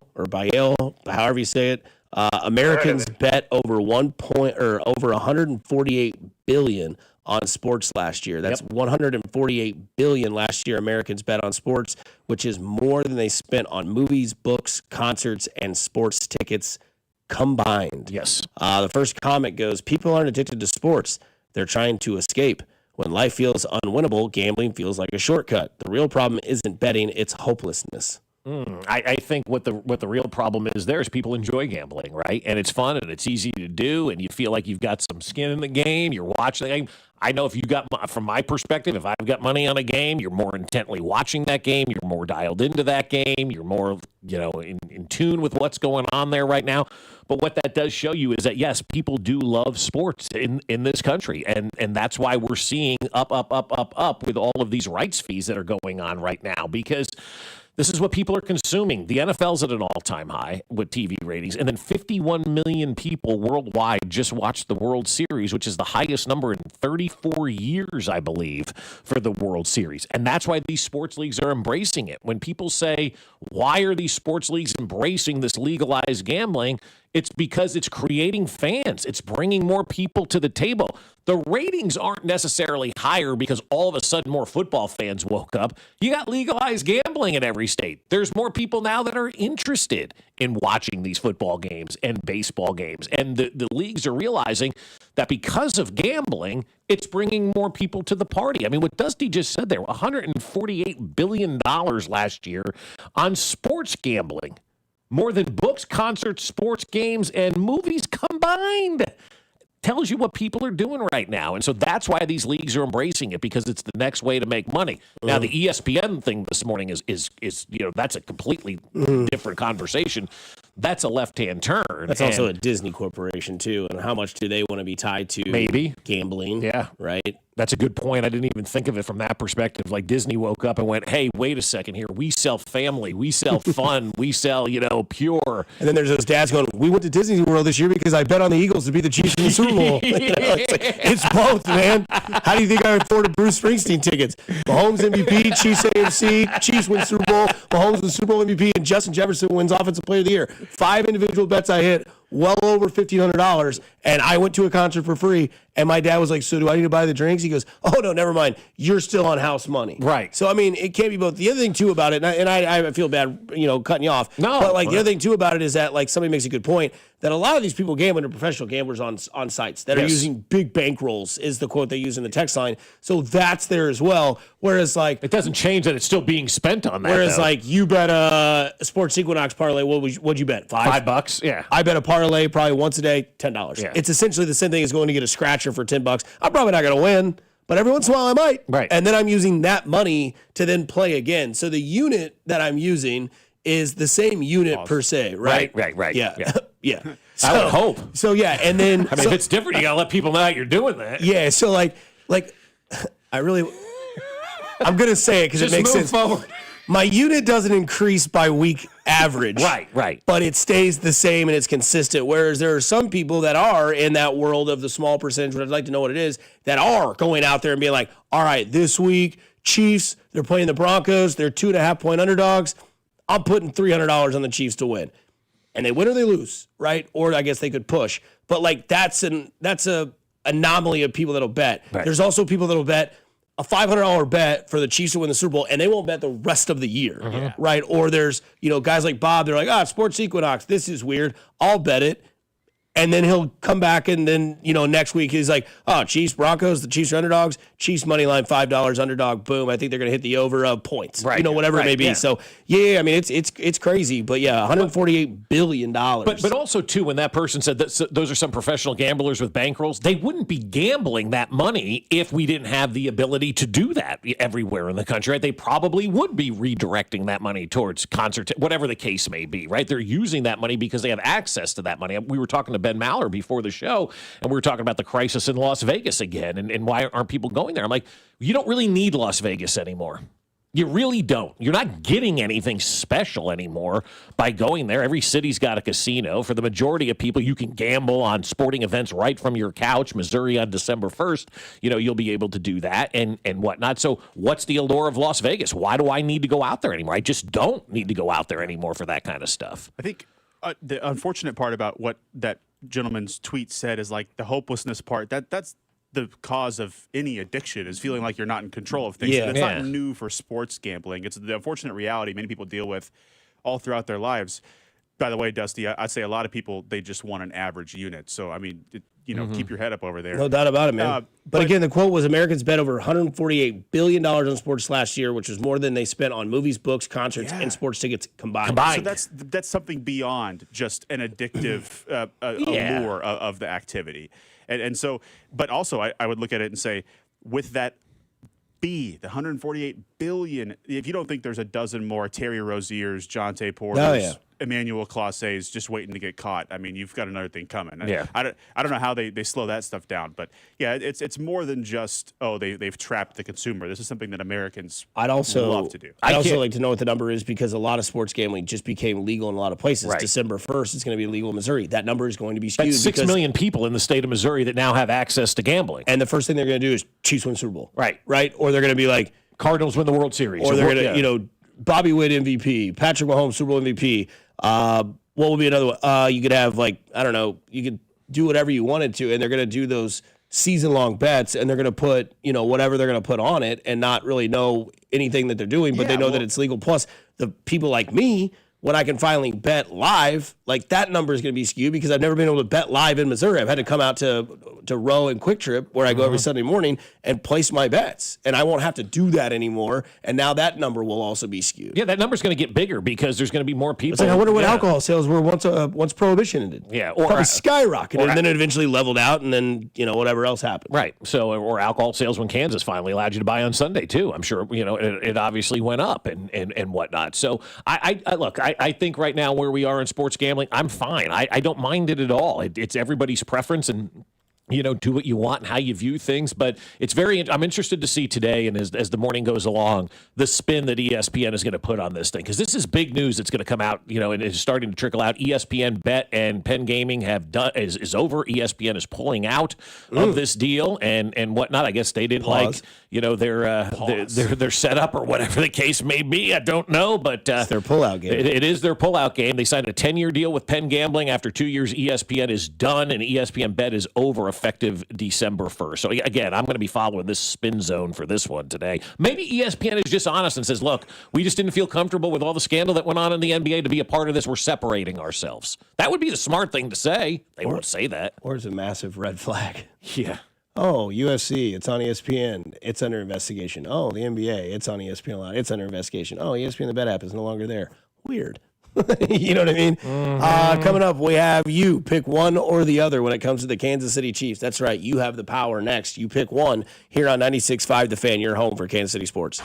S8: however you say it. Americans bet over over 148 billion on sports last year. That's 148 billion last year Americans bet on sports, which is more than they spent on movies, books, concerts, and sports tickets combined.
S9: Yes.
S8: The first comment goes, people aren't addicted to sports. They're trying to escape. When life feels unwinnable, gambling feels like a shortcut. The real problem isn't betting, it's hopelessness.
S9: I think what the real problem is there is people enjoy gambling, right? And it's fun and it's easy to do, and you feel like you've got some skin in the game. You're watching the game. I know if you got, from my perspective, if I've got money on a game, you're more intently watching that game. You're more dialed into that game. You're more, in tune with what's going on there right now. But what that does show you is that, yes, people do love sports in this country. And that's why we're seeing up with all of these rights fees that are going on right now, because This is what people are consuming. The NFL's at an all-time high with TV ratings, and then 51 million people worldwide just watched the World Series, which is the highest number in 34 years, I believe, for the World Series. And that's why these sports leagues are embracing it. When people say, why are these sports leagues embracing this legalized gambling? It's because it's creating fans. It's bringing more people to the table. The ratings aren't necessarily higher because all of a sudden more football fans woke up. You got legalized gambling in every state. There's more people now that are interested in watching these football games and baseball games. And the leagues are realizing that because of gambling, it's bringing more people to the party. I mean, what Dusty just said there, $148 billion last year on sports gambling. More than books, concerts, sports, games, and movies combined. Tells you what people are doing right now. And so that's why these leagues are embracing it, because it's the next way to make money. Now, the ESPN thing this morning is that's a completely different conversation. That's a left-hand turn.
S8: That's also a Disney corporation, too. And how much do they want to be tied to
S9: maybe
S8: gambling?
S9: Yeah.
S8: Right?
S9: That's a good point. I didn't even think of it from that perspective. Like Disney woke up and went, hey, wait a second here. We sell family. We sell fun. We sell, pure.
S12: And then there's those dads going, we went to Disney World this year because I bet on the Eagles to beat the Chiefs in the Super Bowl. It's both, man. How do you think I afforded Bruce Springsteen tickets? Mahomes MVP, Chiefs AFC, Chiefs win Super Bowl, Mahomes wins Super Bowl MVP, and Justin Jefferson wins Offensive Player of the Year. 5 individual bets I hit, well over $1,500, and I went to a concert for free. And my dad was like, so do I need to buy the drinks? He goes, oh, no, never mind. You're still on house money.
S9: Right.
S12: So, I mean, it can't be both. The other thing, too, about it, and I feel bad, cutting you off.
S9: No.
S12: But, the other thing, too, about it is that, somebody makes a good point, that a lot of these people gambling are professional gamblers on sites that are using big bankrolls, is the quote they use in the text line. So that's there as well. Whereas,
S9: it doesn't change that it's still being spent on that.
S12: Whereas, you bet a Sports Equinox parlay, what'd you bet?
S9: $5? Yeah.
S12: I bet a parlay probably once a day, $10.
S9: Yeah.
S12: It's essentially the same thing as going to get a scratcher for $10. I'm probably not going to win, but every once in a while I might.
S9: Right.
S12: And then I'm using that money to then play again. So the unit that I'm using is the same unit per se, right?
S9: Right.
S12: Yeah. Yeah.
S9: I would hope.
S12: So yeah, and then
S9: I mean, if it's different, you got to let people know that you're doing that.
S12: Yeah. So I'm going to say it because it makes sense.
S9: Forward.
S12: My unit doesn't increase by week average.
S9: Right.
S12: But it stays the same and it's consistent. Whereas there are some people that are in that world of the small percentage, which I'd like to know what it is, that are going out there and being like, all right, this week, Chiefs, they're playing the Broncos. They're 2.5-point underdogs. I'm putting $300 on the Chiefs to win. And they win or they lose, right? Or I guess they could push. But that's a anomaly of people that'll bet.
S9: Right.
S12: There's also people that'll bet a $500 bet for the Chiefs to win the Super Bowl, and they won't bet the rest of the year, right? Or there's, guys like Bob, they're like, Sports Equinox, this is weird. I'll bet it. And then he'll come back and then, next week he's like, Chiefs, Broncos, the Chiefs are underdogs. Chiefs money line, $5 underdog. Boom. I think they're going to hit the over of points,
S9: right.
S12: Whatever it may be.
S9: Yeah.
S12: So, I mean, it's crazy. But, $148 billion.
S9: But also, too, when that person said that those are some professional gamblers with bankrolls, they wouldn't be gambling that money if we didn't have the ability to do that everywhere in the country, right? They probably would be redirecting that money towards concerts, whatever the case may be, right? They're using that money because they have access to that money. We were talking to Ben Maller before the show, and we were talking about the crisis in Las Vegas again, and why aren't people going there? I'm like, you don't really need Las Vegas anymore. You really don't. You're not getting anything special anymore by going there. Every city's got a casino. For the majority of people, you can gamble on sporting events right from your couch. Missouri on December 1st, you'll be able to do that and whatnot. So what's the allure of Las Vegas? Why do I need to go out there anymore? I just don't need to go out there anymore for that kind of stuff.
S10: I think the unfortunate part about what that gentleman's tweet said is the hopelessness part. That's the cause of any addiction, is feeling like you're not in control of things.
S12: Yeah.
S10: It's not new for sports gambling. It's the unfortunate reality many people deal with all throughout their lives. By the way, Dusty, I'd say a lot of people, they just want an average unit. So, I mean, keep your head up over there.
S12: No doubt about it, man. But again, the quote was Americans bet over $148 billion on sports last year, which was more than they spent on movies, books, concerts, and sports tickets combined.
S10: So that's something beyond just an addictive allure of the activity. And so, but also I would look at it and say, with that the $148 billion, if you don't think there's a dozen more Terry Roziers, Jonte Porters, Emmanuel Clase is just waiting to get caught, I mean, you've got another thing coming.
S9: Yeah.
S10: I don't know how they slow that stuff down, but yeah, it's more than just they've trapped the consumer. This is something that Americans love to do.
S8: I'd also like to know what the number is, because a lot of sports gambling just became legal in a lot of places.
S9: Right.
S8: December 1st, it's going to be legal in Missouri. That number is going to be skewed.
S9: That's 6 million people in the state of Missouri that now have access to gambling.
S8: And the first thing they're going to do is Chiefs win Super Bowl.
S9: Right.
S8: Or they're going to be like
S9: Cardinals win the World Series.
S8: Or they're going to, Bobby Witt MVP, Patrick Mahomes Super Bowl MVP. What would be another one? You could have you could do whatever you wanted to, and they're going to do those season-long bets, and they're going to put, whatever they're going to put on it and not really know anything that they're doing, but they know that it's legal. Plus, the people like me, when I can finally bet live, like that number is going to be skewed because I've never been able to bet live in Missouri. I've had to come out to Row and Quick Trip, where I go every Sunday morning, and place my bets. And I won't have to do that anymore. And now that number will also be skewed.
S9: Yeah, that number's going to get bigger because there's going to be more people.
S8: It's like, I wonder what alcohol sales were once Prohibition ended.
S9: Yeah,
S8: or probably skyrocketed, and then it eventually leveled out, and then whatever else happened.
S9: Right. So, or alcohol sales when Kansas finally allowed you to buy on Sunday too. I'm sure it obviously went up and whatnot. So I think right now where we are in sports gambling, I'm fine. I don't mind it at all. It's everybody's preference, and do what you want and how you view things. But I'm interested to see today, and as the morning goes along, the spin that ESPN is going to put on this thing. Because this is big news that's going to come out, and it's starting to trickle out. ESPN Bet and Penn Gaming is over. ESPN is pulling out of this deal and whatnot. I guess they didn't like, their setup or whatever the case may be. I don't know, but
S8: it's their pullout game.
S9: It is their pullout game. They signed a 10-year deal with Penn Gambling. After 2 years, ESPN is done, and ESPN Bet is over, effective December 1st. So again, I'm going to be following this spin zone for this one today. Maybe ESPN is just honest and says, look, we just didn't feel comfortable with all the scandal that went on in the NBA to be a part of this. We're separating ourselves. That would be the smart thing to say. They won't say that.
S8: Or it's a massive red flag.
S9: Yeah.
S8: Oh, UFC, it's on ESPN. It's under investigation. Oh, the NBA, it's on ESPN a lot. It's under investigation. Oh, ESPN, the bet app is no longer there. Weird. You know what I mean? Coming up, we have you pick one or the other when it comes to the Kansas City Chiefs. That's right. You have the power next. You pick one here on 96.5 The Fan, your home for Kansas City sports.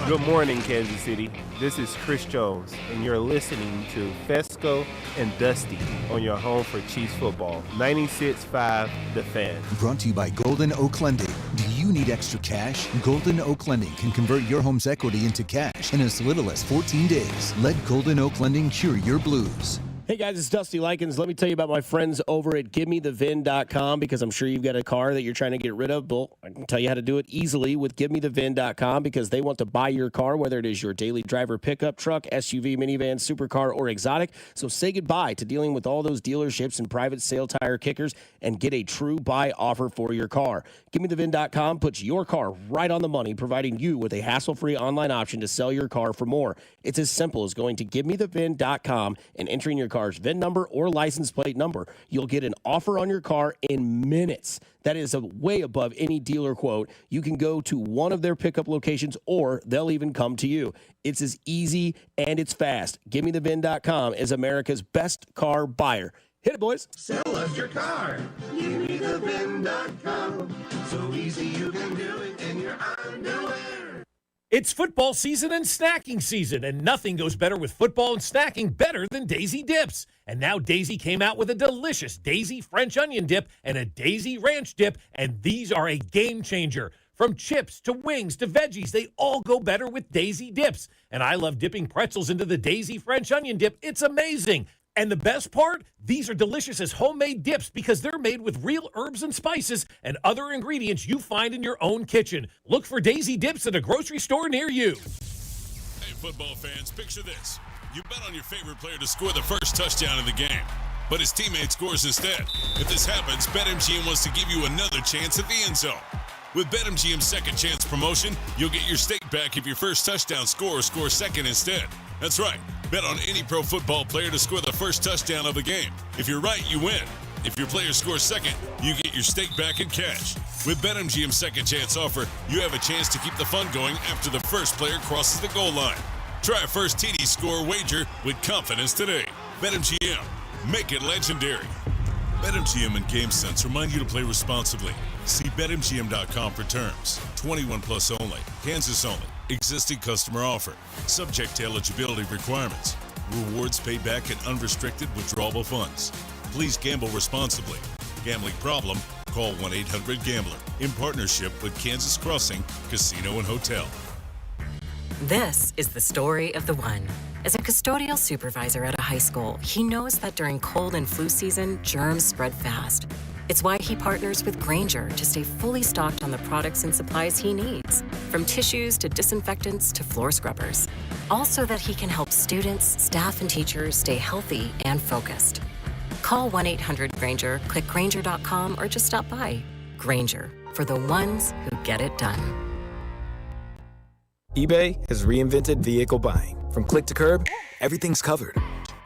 S2: Good morning, Kansas City. This is Chris Jones, and you're listening to Fescoe and Dusty on your home for Chiefs football. 96.5 The Fan.
S7: Brought to you by Golden Oak Lending. Do you need extra cash? Golden Oak Lending can convert your home's equity into cash in as little as 14 days. Let Golden Oak Lending cure your blues.
S8: Hey guys, it's Dusty Likens. Let me tell you about my friends over at GiveMeTheVin.com, because I'm sure you've got a car that you're trying to get rid of. Well, I can tell you how to do it easily with GiveMeTheVin.com, because they want to buy your car, whether it is your daily driver pickup truck, SUV, minivan, supercar, or exotic. So say goodbye to dealing with all those dealerships and private sale tire kickers and get a true buy offer for your car. GiveMeTheVin.com puts your car right on the money, providing you with a hassle-free online option to sell your car for more. It's as simple as going to GiveMeTheVin.com and entering your car's VIN number or license plate number. You'll get an offer on your car in minutes. That is way above any dealer quote. You can go to one of their pickup locations, or they'll even come to you. It's as easy and it's fast. GiveMeTheVin.com is America's best car buyer. Hit it, boys.
S13: Sell us your car. GiveMeTheVin.com. So easy you can do it in your underwear.
S12: It's football season and snacking season, and nothing goes better with football and snacking better than Daisy Dips. And now Daisy came out with a delicious Daisy French onion dip and a Daisy ranch dip, and these are a game changer. From chips to wings to veggies, they all go better with Daisy Dips. And I love dipping pretzels into the Daisy French onion dip. It's amazing. And the best part, these are delicious as homemade dips because they're made with real herbs and spices and other ingredients you find in your own kitchen. Look for Daisy Dips at a grocery store near you.
S16: Hey, football fans, picture this. You bet on your favorite player to score the first touchdown in the game, but his teammate scores instead. If this happens, BetMGM wants to give you another chance at the end zone. With BetMGM's second chance promotion, you'll get your stake back if your first touchdown scorer scores second instead. That's right. Bet on any pro football player to score the first touchdown of the game. If you're right, you win. If your player scores second, you get your stake back in cash. With BetMGM's second chance offer, you have a chance to keep the fun going after the first player crosses the goal line. Try a first TD score wager with confidence today. BetMGM. Make it legendary. BetMGM and GameSense remind you to play responsibly. See BetMGM.com for terms. 21 plus only. Kansas only. Existing customer offer. Subject to eligibility requirements. Rewards paid back in unrestricted withdrawable funds. Please gamble responsibly. Gambling problem? Call 1-800-GAMBLER. In partnership with Kansas Crossing Casino and Hotel.
S1: This is the story of the one. As a custodial supervisor at a high school, he knows that during cold and flu season, germs spread fast. It's why he partners with Grainger to stay fully stocked on the products and supplies he needs, from tissues to disinfectants to floor scrubbers. All so that he can help students, staff, and teachers stay healthy and focused. Call 1-800-GRAINGER, click Grainger.com, or just stop by. Grainger, for the ones who get it done.
S3: eBay has reinvented vehicle buying. From click to curb, everything's covered.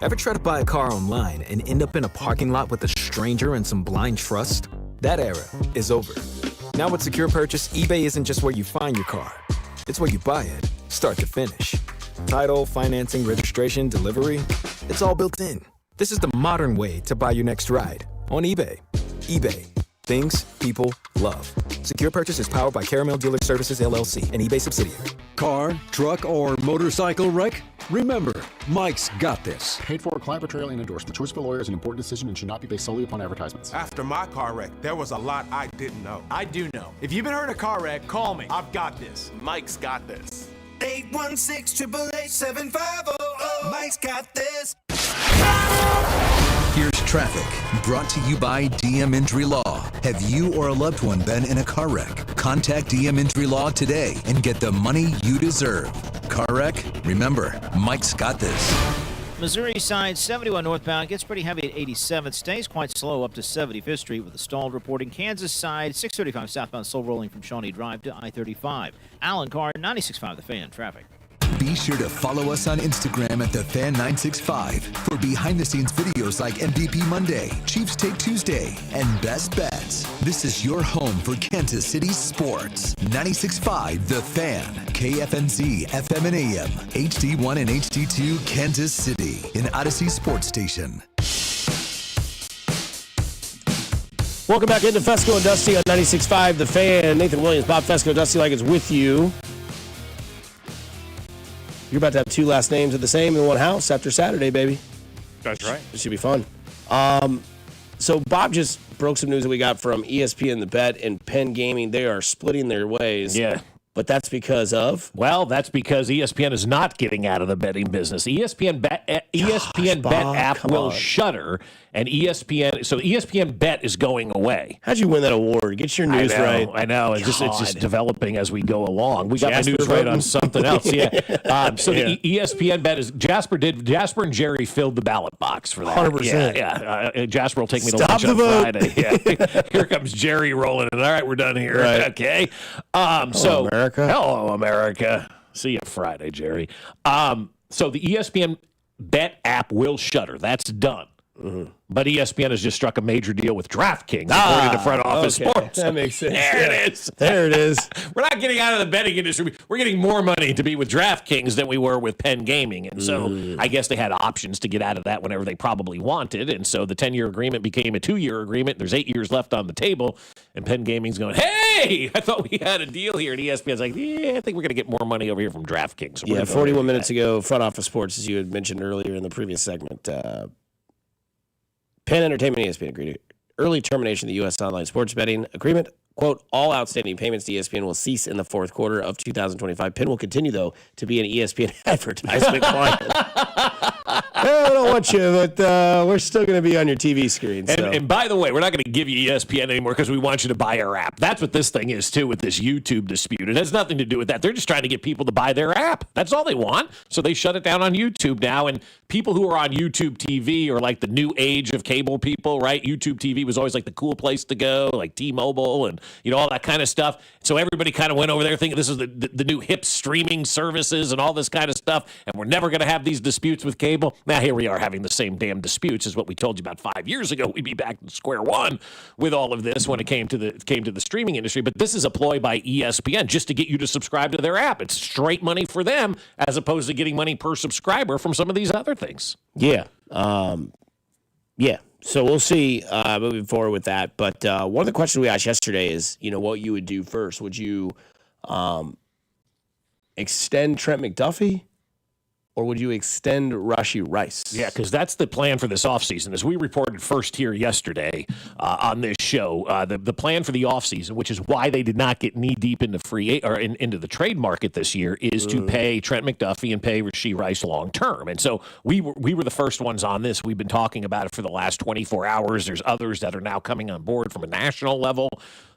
S3: Ever try to buy a car online and end up in a parking lot with a stranger and some blind trust? That era is over. Now with Secure Purchase, eBay isn't just where you find your car. It's where you buy it, start to finish. Title, financing, registration, delivery, it's all built in. This is the modern way to buy your next ride on eBay. eBay. Things people love. Secure Purchase is powered by Caramel Dealer Services, LLC, an eBay subsidiary.
S21: Car, truck, or motorcycle wreck? Remember, Mike's got this.
S22: Paid for, client portrayal, and endorsed. The choice of a lawyer is an important decision and should not be based solely upon advertisements.
S23: After my car wreck, there was a lot I didn't know.
S26: I do know. If you've been hurt in a car wreck, call me. I've got this.
S23: Mike's got this.
S13: 816-888-7500. Mike's got this.
S7: Here's traffic, brought to you by DM Injury Law. Have you or a loved one been in a car wreck? Contact DM Injury Law today and get the money you deserve. Car wreck? Remember, Mike's got this.
S24: Missouri side 71 northbound gets pretty heavy at 87th. Stays quite slow up to 75th Street with a stalled reporting. Kansas side 635 southbound slow rolling from Shawnee Drive to I-35. Alan Carr, 96.5 The Fan. Traffic.
S7: Be sure to follow us on Instagram at TheFan965 for behind-the-scenes videos like MVP Monday, Chiefs Take Tuesday, and Best Bets. This is your home for Kansas City sports. 96.5 The Fan, KFNZ, FM and AM, HD1 and HD2, Kansas City, an Odyssey sports station.
S12: Welcome back into Fescoe and Dusty on 96.5 The Fan. Nathan Williams, Bob Fescoe, Dusty Like It's with you. You're about to have two last names of the same in one house after Saturday, baby.
S10: That's right.
S12: It should be fun. So Bob just broke some news that we got from ESPN, The Bet, and Penn Gaming. They are splitting their ways.
S9: Yeah.
S12: But that's because of?
S9: Well, that's because ESPN is not getting out of the betting business. ESPN Bet app will shutter, and ESPN Bet is going away.
S12: How'd you win that award? Get your news right.
S9: I know. It's just developing as we go along. We got the news right on something else. Yeah. The ESPN Bet is Jasper and Jerry filled the ballot box for that.
S12: 100%.
S9: Yeah. Jasper will take me to lunch on Friday. Yeah. Here comes Jerry rolling in. All right, we're done here.
S12: Right.
S9: Okay.
S12: America.
S9: Hello, America. See you Friday, Jerry. So the ESPN Bet app will shutter. That's done. Mm-hmm. But ESPN has just struck a major deal with DraftKings, according to Front Office Sports.
S12: That makes sense.
S9: There it is. We're not getting out of the betting industry. We're getting more money to be with DraftKings than we were with Penn Gaming. And so I guess they had options to get out of that whenever they probably wanted. And so the 10-year agreement became a 2-year agreement. There's 8 years left on the table. And Penn Gaming's going, hey, I thought we had a deal here. And ESPN's like, yeah, I think we're going to get more money over here from DraftKings. So
S12: 41 minutes ago, Front Office Sports, as you had mentioned earlier in the previous segment, Penn Entertainment and ESPN agreed to early termination of the U.S. online sports betting agreement. Quote, all outstanding payments to ESPN will cease in the fourth quarter of 2025. Penn will continue, though, to be an ESPN advertisement client. I don't want you, but we're still going to be on your TV screen. So.
S9: And by the way, we're not going to give you ESPN anymore because we want you to buy our app. That's what this thing is, too, with this YouTube dispute. It has nothing to do with that. They're just trying to get people to buy their app. That's all they want. So they shut it down on YouTube now. And people who are on YouTube TV are like the new age of cable people, right? YouTube TV was always like the cool place to go, like T-Mobile and, all that kind of stuff. So everybody kind of went over there thinking this is the new hip streaming services and all this kind of stuff. And we're never going to have these disputes with cable. Now here we are having the same damn disputes as what we told you about 5 years ago. We'd be back to square one with all of this when it came to the streaming industry. But this is a ploy by ESPN just to get you to subscribe to their app. It's straight money for them as opposed to getting money per subscriber from some of these other things.
S12: Yeah. So we'll see moving forward with that. But one of the questions we asked yesterday is, what you would do first. Would you extend Trent McDuffie
S11: or would you extend Rashee Rice?
S9: Yeah, because that's the plan for this offseason. As we reported first here yesterday on this show, the plan for the offseason, which is why they did not get knee-deep into into the trade market this year, is to pay Trent McDuffie and pay Rashee Rice long-term. And so we were the first ones on this. We've been talking about it for the last 24 hours. There's others that are now coming on board from a national level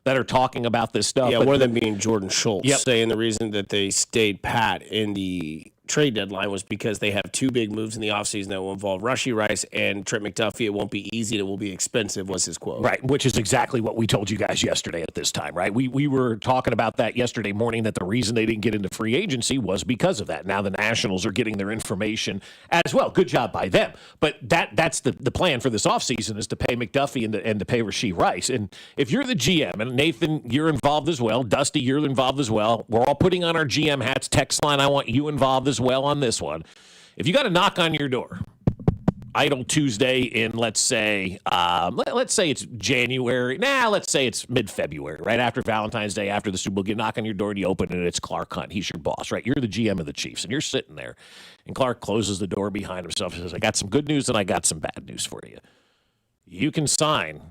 S9: that are talking about this stuff.
S11: Yeah, one of them being Jordan Schultz, saying the reason that they stayed pat in the trade deadline was because they have two big moves in the offseason that will involve Rashee Rice and Trent McDuffie. It won't be easy. It will be expensive, was his quote.
S9: Right, which is exactly what we told you guys yesterday at this time, right? We were talking about that yesterday morning, that the reason they didn't get into free agency was because of that. Now the Nationals are getting their information as well. Good job by them. But that's the plan for this offseason, is to pay McDuffie and to pay Rashee Rice. And if you're the GM, and Nathan, you're involved as well, Dusty, you're involved as well, we're all putting on our GM hats. Text line, I want you involved as well on this one. If you got a knock on your door, Idle Tuesday in, let's say it's January. Let's say it's mid-February, right after Valentine's Day, after the Super Bowl. You knock on your door and you open it, and it's Clark Hunt. He's your boss, right? You're the GM of the Chiefs, and you're sitting there. And Clark closes the door behind himself and says, I got some good news and I got some bad news for you. You can sign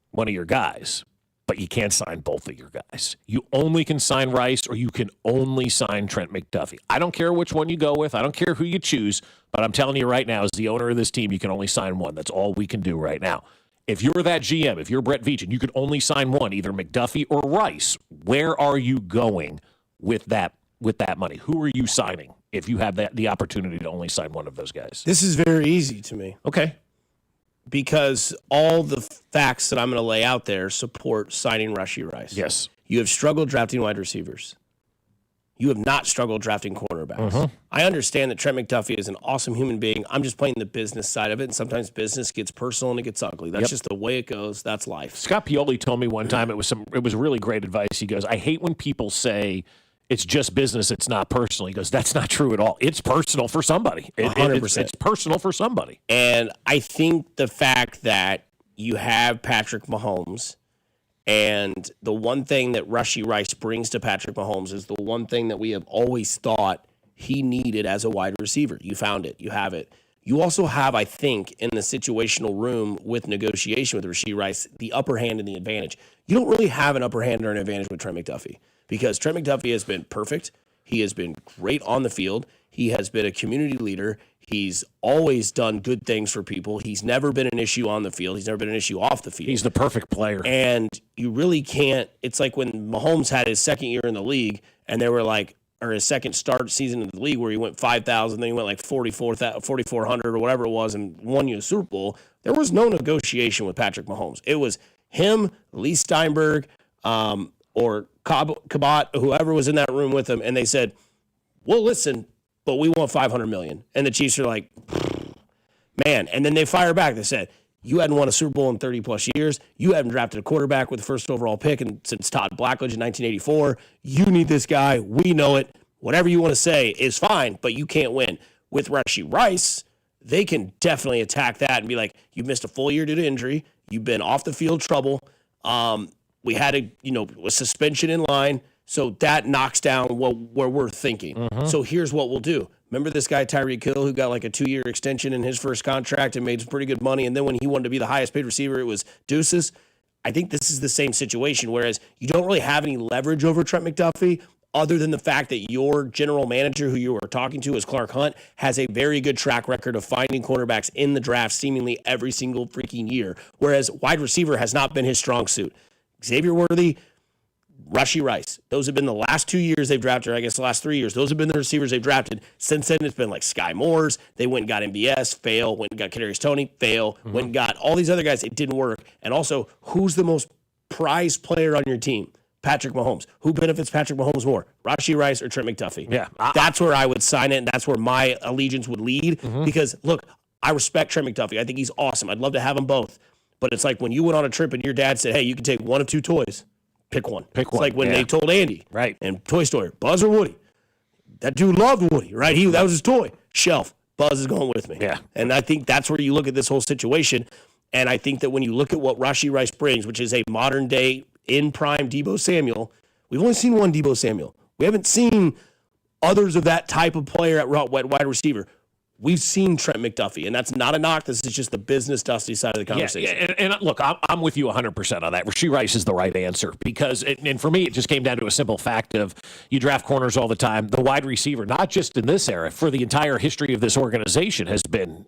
S9: one of your guys, but you can't sign both of your guys. You only can sign Rice, or you can only sign Trent McDuffie. I don't care which one you go with. I don't care who you choose, but I'm telling you right now, as the owner of this team, you can only sign one. That's all we can do right now. If you're that GM, if you're Brett Veach, and you can only sign one, either McDuffie or Rice, where are you going with that money? Who are you signing if you have the opportunity to only sign one of those guys?
S11: This is very easy to me.
S9: Okay.
S11: Because all the facts that I'm going to lay out there support signing Rashee Rice.
S9: Yes.
S11: You have struggled drafting wide receivers. You have not struggled drafting cornerbacks. I understand that Trent McDuffie is an awesome human being. I'm just playing the business side of it, and sometimes business gets personal and it gets ugly. That's just the way it goes. That's life.
S9: Scott Pioli told me one time, it was really great advice. He goes, I hate when people say it's just business, it's not personal. He goes, that's not true at all. It's personal for somebody.
S11: 100%.
S9: It's personal for somebody.
S11: And I think the fact that you have Patrick Mahomes, and the one thing that Rashee Rice brings to Patrick Mahomes is the one thing that we have always thought he needed as a wide receiver. You found it. You have it. You also have, I think, in the situational room with negotiation with Rashee Rice, the upper hand and the advantage. You don't really have an upper hand or an advantage with Trent McDuffie, because Trent McDuffie has been perfect. He has been great on the field. He has been a community leader. He's always done good things for people. He's never been an issue on the field. He's never been an issue off the field.
S9: He's the perfect player.
S11: And you really can't. It's like when Mahomes had his second year in the league, and they were like, or his second start season in the league, where he went 5,000, then he went like 4,400 or whatever it was, and won you a Super Bowl. There was no negotiation with Patrick Mahomes. It was him, Lee Steinberg, or Cabot, whoever was in that room with him, and they said, "Well, listen, but we want $500 million." And the Chiefs are like, man. And then they fire back. They said, you hadn't won a Super Bowl in 30 plus years. You haven't drafted a quarterback with the first overall pick since Todd Blackledge in 1984. You need this guy. We know it. Whatever you want to say is fine, but you can't win. With Rashee Rice, they can definitely attack that and be like, you missed a full year due to injury. You've been off the field trouble. We had a suspension in line. So that knocks down where we're thinking. So here's what we'll do. Remember this guy, Tyreek Hill, who got like a 2-year extension in his first contract and made some pretty good money. And then when he wanted to be the highest paid receiver, it was deuces. I think this is the same situation, whereas you don't really have any leverage over Trent McDuffie other than the fact that your general manager, who you are talking to, is Clark Hunt, has a very good track record of finding quarterbacks in the draft seemingly every single freaking year, whereas wide receiver has not been his strong suit. Xavier Worthy, Rashee Rice. Those have been the last 2 years they've drafted, or I guess the last 3 years. Those have been the receivers they've drafted. Since then, it's been like Sky Moores. They went and got MBS, fail. Went and got Kadarius Toney, fail. Went and got all these other guys. It didn't work. And also, who's the most prized player on your team? Patrick Mahomes. Who benefits Patrick Mahomes more? Rashee Rice or Trent McDuffie?
S9: Yeah.
S11: That's where I would sign it, and that's where my allegiance would lead. Because, look, I respect Trent McDuffie. I think he's awesome. I'd love to have them both. But it's like when you went on a trip and your dad said, hey, you can take one of two toys. Pick one. It's like when they told Andy,
S9: right?
S11: And Toy Story, Buzz or Woody. That dude loved Woody, right? That was his toy. Shelf. Buzz is going with me.
S9: Yeah.
S11: And I think that's where you look at this whole situation. And I think that when you look at what Rashee Rice brings, which is a modern day in prime Deebo Samuel, we've only seen one Deebo Samuel. We haven't seen others of that type of player at wide receiver. We've seen Trent McDuffie, and that's not a knock. This is just the business Dusty side of the conversation.
S9: Yeah, and look, I'm with you 100% on that. Rasheed Rice is the right answer because, and for me, it just came down to a simple fact of you draft corners all the time. The wide receiver, not just in this era, for the entire history of this organization, has been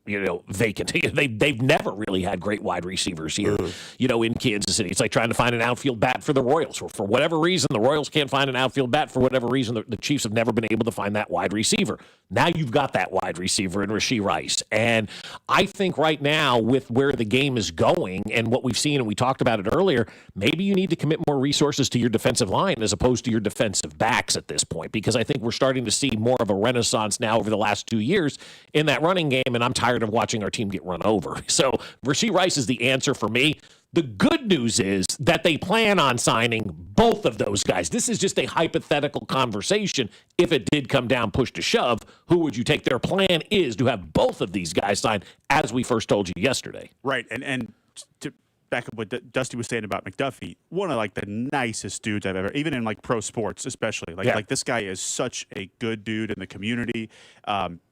S9: vacant. They've never really had great wide receivers here, in Kansas City. It's like trying to find an outfield bat for the Royals. For whatever reason, the Royals can't find an outfield bat. For whatever reason, the Chiefs have never been able to find that wide receiver. Now you've got that wide receiver in Rasheed Rice. And I think right now, with where the game is going and what we've seen, and we talked about it earlier, maybe you need to commit more resources to your defensive line as opposed to your defensive backs at this point, because I think we're starting to see more of a renaissance now over the last 2 years in that running game, and I'm tired of watching our team get run over. So Rasheed Rice is the answer for me. The good news is that they plan on signing both of those guys. This is just a hypothetical conversation. If it did come down push to shove, who would you take? Their plan is to have both of these guys signed, as we first told you yesterday.
S10: Right, and to back up what Dusty was saying about McDuffie, one of the nicest dudes I've ever, even in pro sports especially. Like this guy is such a good dude in the community.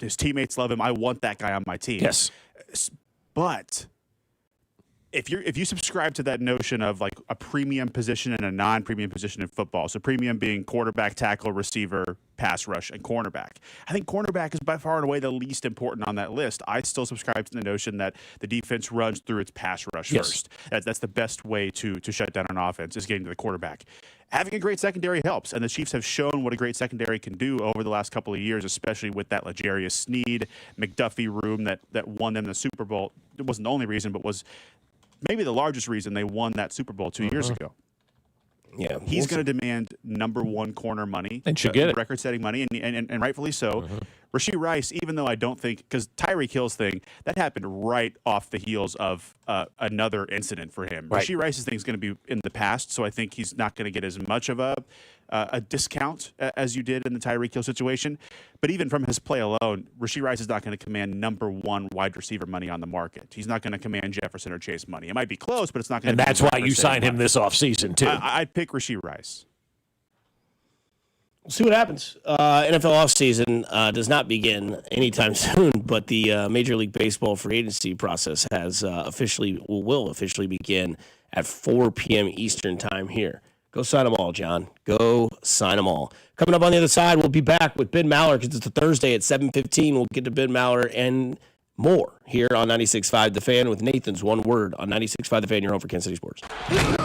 S10: His teammates love him. I want that guy on my team.
S9: Yes,
S10: but if you subscribe to that notion of a premium position and a non-premium position in football, so premium being quarterback, tackle, receiver, pass rush, and cornerback, I think cornerback is by far and away the least important on that list. I still subscribe to the notion that the defense runs through its pass rush first. That's the best way to shut down an offense, is getting to the quarterback. Having a great secondary helps, and the Chiefs have shown what a great secondary can do over the last couple of years, especially with that L'Jarius Sneed, McDuffie room that won them the Super Bowl. It wasn't the only reason, but was maybe the largest reason they won that Super Bowl 2 years ago.
S11: Yeah,
S10: he's going to demand number one corner money,
S9: and should get it,
S10: record-setting money, and rightfully so. Rasheed Rice, even though I don't think, because Tyreek Hill's thing that happened right off the heels of another incident for him.
S9: Right.
S10: Rasheed Rice's thing is going to be in the past, so I think he's not going to get as much of a discount as you did in the Tyreek Hill situation. But even from his play alone, Rasheed Rice is not going to command number one wide receiver money on the market. He's not going to command Jefferson or Chase money. It might be close, but it's not going to.
S9: And that's why you signed him this offseason too.
S10: I'd pick Rasheed Rice.
S11: We'll see what happens. NFL offseason does not begin anytime soon, but the Major League Baseball free agency process has will officially begin at 4 p.m. Eastern time here. Go sign them all, John. Go sign them all. Coming up on the other side, we'll be back with Ben Maller because it's a Thursday at 7:15. We'll get to Ben Maller and more here on 96.5 The Fan with Nathan's One Word on 96.5 The Fan, your home for Kansas City sports.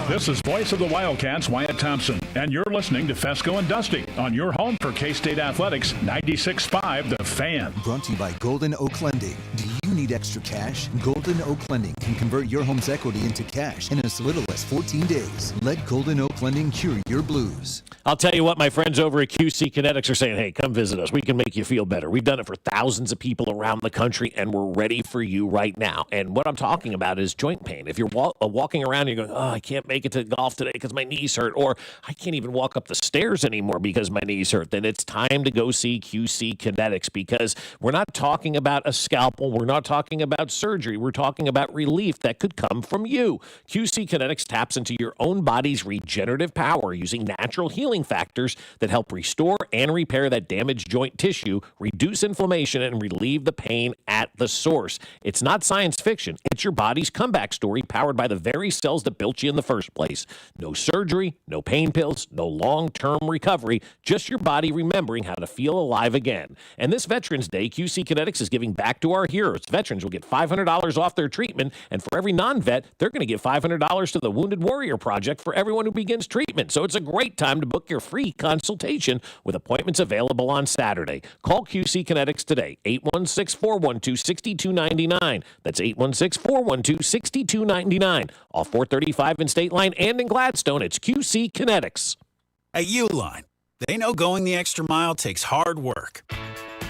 S4: This is voice of the Wildcats, Wyatt Thompson, and you're listening to Fescoe and Dusty on your home for K-State Athletics, 96.5 The Fan.
S7: Brought to you by Golden Oak Lending. Do you need extra cash? Golden Oak Lending can convert your home's equity into cash in as little as 14 days. Let Golden Oak Lending cure your blues.
S9: I'll tell you what, my friends over at QC Kinetics are saying, hey, come visit us. We can make you feel better. We've done it for thousands of people around the country, and we're ready for you right now. And what I'm talking about is joint pain. If you're walking around and you're going, oh, I can't make it to golf today because my knees hurt, or I can't even walk up the stairs anymore because my knees hurt, then it's time to go see QC Kinetics, because we're not talking about a scalpel. We're not talking about surgery. We're talking about relief that could come from you. QC Kinetics taps into your own body's regenerative power using natural healing factors that help restore and repair that damaged joint tissue, reduce inflammation, and relieve the pain at the source. It's not science fiction. It's your body's comeback story powered by the very cells that built you in the first place. No surgery, no pain pills, no long-term recovery, just your body remembering how to feel alive again. And this Veterans Day, QC Kinetics is giving back to our heroes. Veterans will get $500 off their treatment, and for every non-vet, they're going to give $500 to the Wounded Warrior Project for everyone who begins treatment. So it's a great time to book your free consultation with appointments available on Saturday. Call QC Kinetics today, 816-412-6299. That's 816-412-6299. Off 435 in State Line and in Gladstone, it's QC Kinetics.
S6: At Uline, they know going the extra mile takes hard work.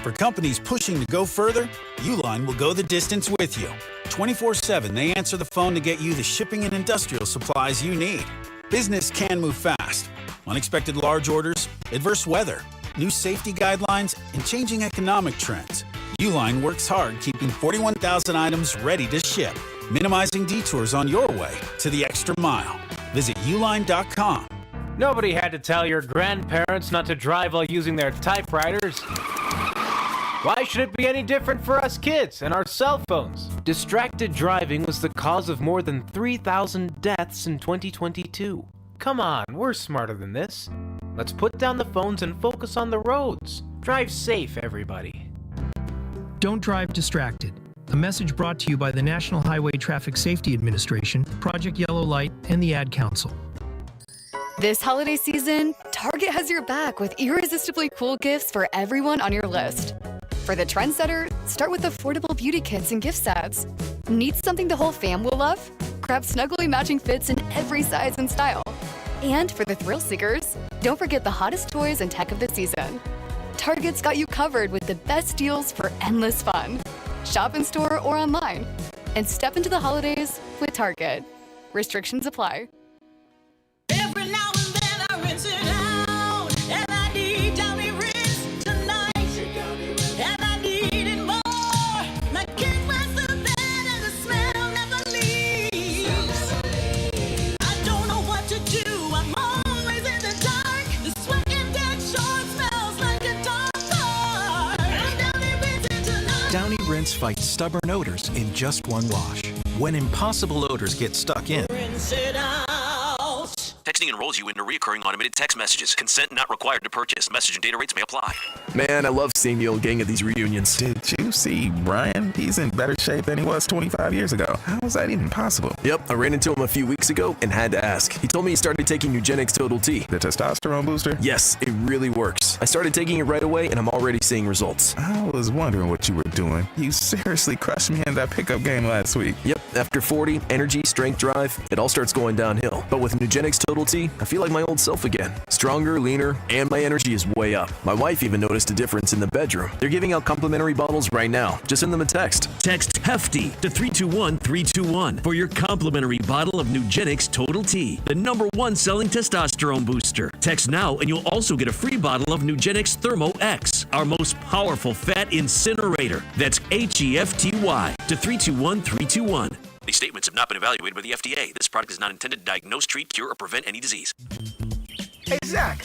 S6: For companies pushing to go further, Uline will go the distance with you. 24/7, they answer the phone to get you the shipping and industrial supplies you need. Business can move fast. Unexpected large orders, adverse weather, new safety guidelines, and changing economic trends. Uline works hard keeping 41,000 items ready to ship, minimizing detours on your way to the extra mile. Visit uline.com.
S14: Nobody had to tell your grandparents not to drive while using their typewriters.
S5: Why should it be any different for us kids and our cell phones? Distracted driving was the cause of more than 3,000 deaths in 2022. Come on, we're smarter than this. Let's put down the phones and focus on the roads. Drive safe, everybody.
S14: Don't drive distracted. A message brought to you by the National Highway Traffic Safety Administration, Project Yellow Light, and the Ad Council.
S15: This holiday season, Target has your back with irresistibly cool gifts for everyone on your list. For the trendsetter, start with affordable beauty kits and gift sets. Need something the whole fam will love? Grab snuggly matching fits in every size and style. And for the thrill seekers, don't forget the hottest toys and tech of the season. Target's got you covered with the best deals for endless fun. Shop in store or online. And step into the holidays with Target. Restrictions apply.
S13: Every now and then I rinse it out, and I need Downy rinse tonight, and I need it more. My king was the bed and the smell never leaves. I don't know what to do, I'm always in the dark. The sweat and dead short smells like a dog park. Downy rinse tonight.
S17: Downy Rinse fights stubborn odors in just one wash. When impossible odors get stuck in,
S13: Rinse it out.
S18: Texting enrolls you into recurring automated text messages. Consent not required to purchase. Message and data rates may apply.
S20: Man, I love seeing the old gang at these reunions.
S27: Did you see Brian? He's in better shape than he was 25 years ago. How is that even possible?
S20: Yep, I ran into him a few weeks ago and had to ask. He told me he started taking Nugenix Total T.
S27: The testosterone booster?
S20: Yes, it really works. I started taking it right away and I'm already seeing results.
S27: I was wondering what you were doing. You seriously crushed me in that pickup game last week.
S20: Yep, after 40, energy, strength, drive, it all starts going downhill. But with Nugenix Total T, I feel like my old self again. Stronger, leaner, and my energy is way up. My wife even noticed a difference in the bedroom. They're giving out complimentary bottles right now. Just send them a text.
S28: Text HEFTY to 321-321 for your complimentary bottle of Nugenix Total T, the #1 selling testosterone booster. Text now and you'll also get a free bottle of Nugenix Thermo X, our most powerful fat incinerator. That's HEFTY to 321-321.
S18: These statements have not been evaluated by the FDA. This product is not intended to diagnose, treat, cure, or prevent any disease.
S29: Hey, Zach,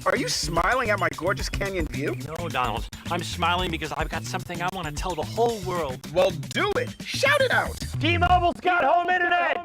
S29: are you smiling at my gorgeous canyon view?
S30: No, Donald. I'm smiling because I've got something I want to tell the whole world.
S29: Well, do it. Shout it out.
S30: T-Mobile's got home internet.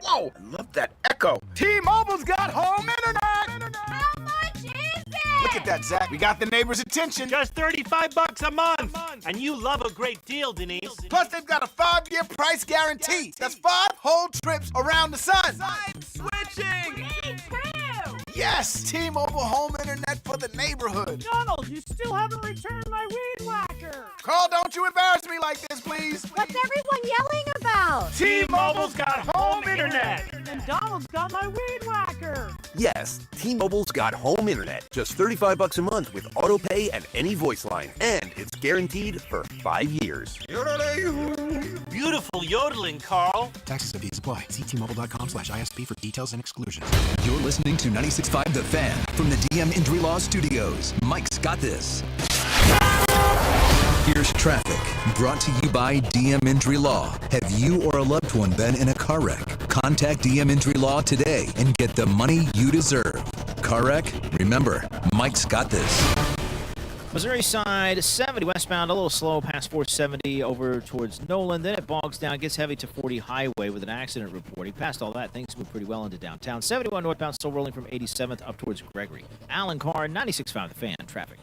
S29: Whoa, I love that echo. T-Mobile's got home internet.
S13: How much is it?
S29: Look at that, Zach. We got the neighbors' attention.
S30: Just $35 a month. And you love a great deal, Denise.
S29: Plus, they've got a 5-year price guarantee. That's 5 whole trips around the sun.
S13: I'm switching. Me too.
S29: Yes, T-Mobile home internet for the neighborhood.
S30: Donald, you still haven't returned my weed whacker.
S29: Carl, don't you embarrass me like this, please.
S13: What's everyone yelling about?
S30: T-Mobile's got home internet. And Donald's got my weed whacker.
S31: Yes, T-Mobile's got home internet. Just $35 a month with auto pay and any voice line. And it's guaranteed for 5 years.
S30: Beautiful yodeling, Carl.
S22: Taxes and fees apply. See T-Mobile.com/ISP for details and exclusions.
S7: You're listening to 96.5 The Fan from the DM Injury Law Studios. Mike's got this. Here's traffic, brought to you by DM Injury Law. Have you or a loved one been in a car wreck? Contact DM Injury Law today and get the money you deserve. Car wreck? Remember, Mike's got this.
S24: Missouri side 70 westbound, a little slow past 470 over towards Nolan. Then it bogs down, gets heavy to 40 highway with an accident reporting. Past all that, things move pretty well into downtown. 71 northbound, still rolling from 87th up towards Gregory. Alan Carr, 96.5 The Fan, traffic.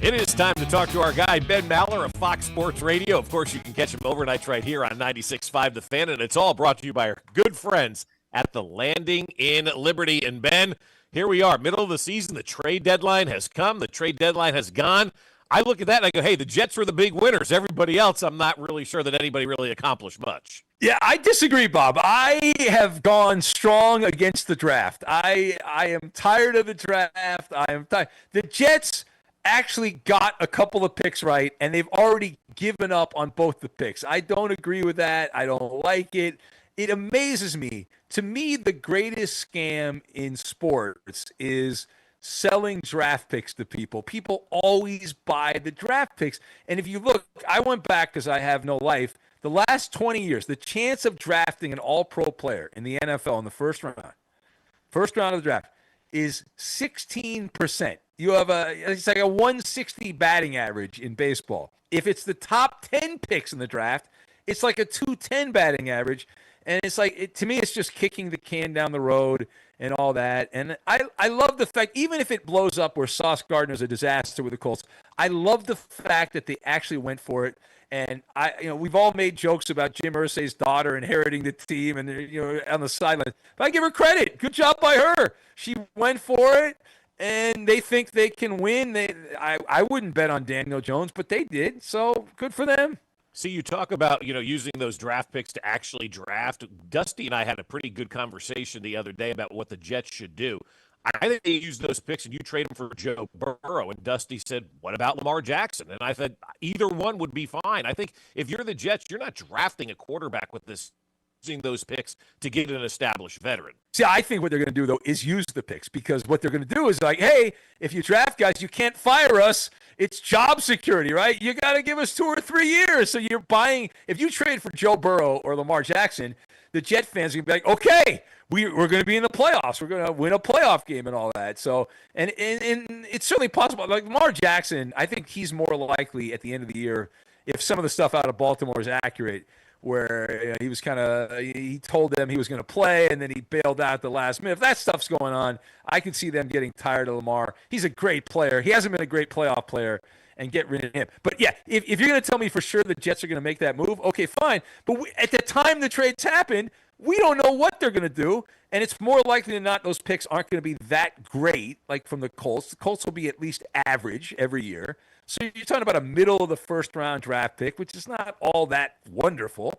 S9: It is time to talk to our guy, Ben Maller of Fox Sports Radio. Of course, you can catch him overnights right here on 96.5 The Fan, and it's all brought to you by our good friends at the Landing in Liberty. And Ben, here we are, middle of the season. The trade deadline has come. The trade deadline has gone. I look at that and I go, hey, the Jets were the big winners. Everybody else, I'm not really sure that anybody really accomplished much.
S32: Yeah, I disagree, Bob. I have gone strong against the draft. I am tired of the draft. I am tired. The Jets actually got a couple of picks right, and they've already given up on both the picks. I don't agree with that. I don't like it. It amazes me. To me, the greatest scam in sports is selling draft picks to people. People always buy the draft picks. And if you look, I went back because I have no life. The last 20 years, the chance of drafting an all-pro player in the NFL in the first round of the draft, is 16%. You have it's like a 160 batting average in baseball. If it's the top 10 picks in the draft, it's like a 210 batting average. And it's like, to me, it's just kicking the can down the road and all that. And I love the fact, even if it blows up where Sauce Gardner's a disaster with the Colts, I love the fact that they actually went for it. And we've all made jokes about Jim Irsay's daughter inheriting the team and on the sideline. But I give her credit. Good job by her. She went for it, and they think they can win. I wouldn't bet on Daniel Jones, but they did. So good for them.
S9: See, you talk about, using those draft picks to actually draft. Dusty and I had a pretty good conversation the other day about what the Jets should do. I think they use those picks and you trade them for Joe Burrow. And Dusty said, what about Lamar Jackson? And I said, either one would be fine. I think if you're the Jets, you're not drafting a quarterback with this, using those picks to get an established veteran.
S32: See, I think what they're going to do, though, is use the picks, because what they're going to do is like, hey, if you draft guys, you can't fire us. It's job security, right? You got to give us 2 or 3 years. So you're buying – if you trade for Joe Burrow or Lamar Jackson, the Jet fans are going to be like, okay, we're going to be in the playoffs. We're going to win a playoff game and all that. So, and it's certainly possible. Like Lamar Jackson, I think he's more likely at the end of the year, if some of the stuff out of Baltimore is accurate, where he was he told them he was going to play and then he bailed out at the last minute. If that stuff's going on, I can see them getting tired of Lamar. He's a great player. He hasn't been a great playoff player, and get rid of him. But yeah, if you're going to tell me for sure the Jets are going to make that move, okay, fine. But at the time the trades happened, we don't know what they're going to do, and it's more likely than not those picks aren't going to be that great, like from the Colts. The Colts will be at least average every year. So you're talking about a middle of the first round draft pick, which is not all that wonderful.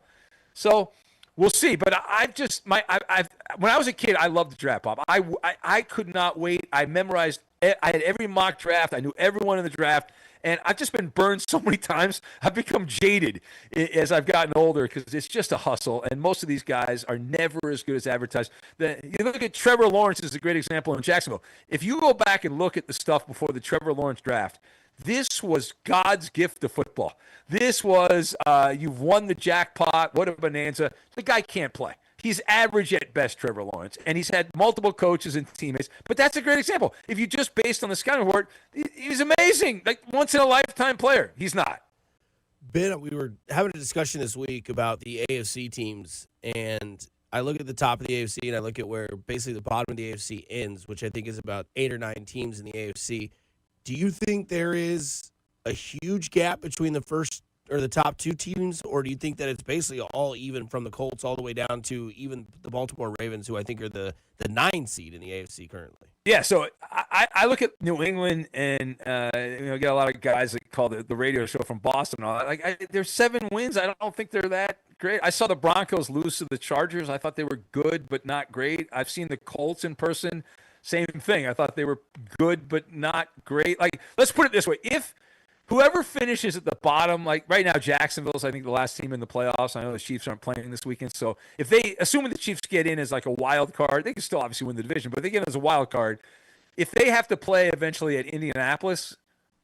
S32: So we'll see. But when I was a kid, I loved the draft, Bob. I could not wait. I memorized. I had every mock draft. I knew everyone in the draft. And I've just been burned so many times. I've become jaded as I've gotten older because it's just a hustle. And most of these guys are never as good as advertised. You look at Trevor Lawrence is a great example in Jacksonville. If you go back and look at the stuff before the Trevor Lawrence draft, this was God's gift to football. This was, you've won the jackpot. What a bonanza. The guy can't play. He's average at best, Trevor Lawrence, and he's had multiple coaches and teammates. But that's a great example. If you just based on the scouting report, he's amazing, like once-in-a-lifetime player. He's not.
S11: Ben, we were having a discussion this week about the AFC teams, and I look at the top of the AFC, and I look at where basically the bottom of the AFC ends, which I think is about 8 or 9 teams in the AFC. Do you think there is a huge gap between the first or the top 2 teams, or do you think that it's basically all even from the Colts all the way down to even the Baltimore Ravens, who I think are the 9 seed in the AFC currently?
S32: Yeah, so I look at New England and get a lot of guys that call the radio show from Boston. And all that. Like there's 7 wins. I don't think they're that great. I saw the Broncos lose to the Chargers. I thought they were good but not great. I've seen the Colts in person. Same thing. I thought they were good but not great. Like, let's put it this way: if whoever finishes at the bottom, like right now, Jacksonville's, I think, the last team in the playoffs. I know the Chiefs aren't playing this weekend. So if assuming the Chiefs get in as like a wild card, they can still obviously win the division, but if they get in as a wild card, if they have to play eventually at Indianapolis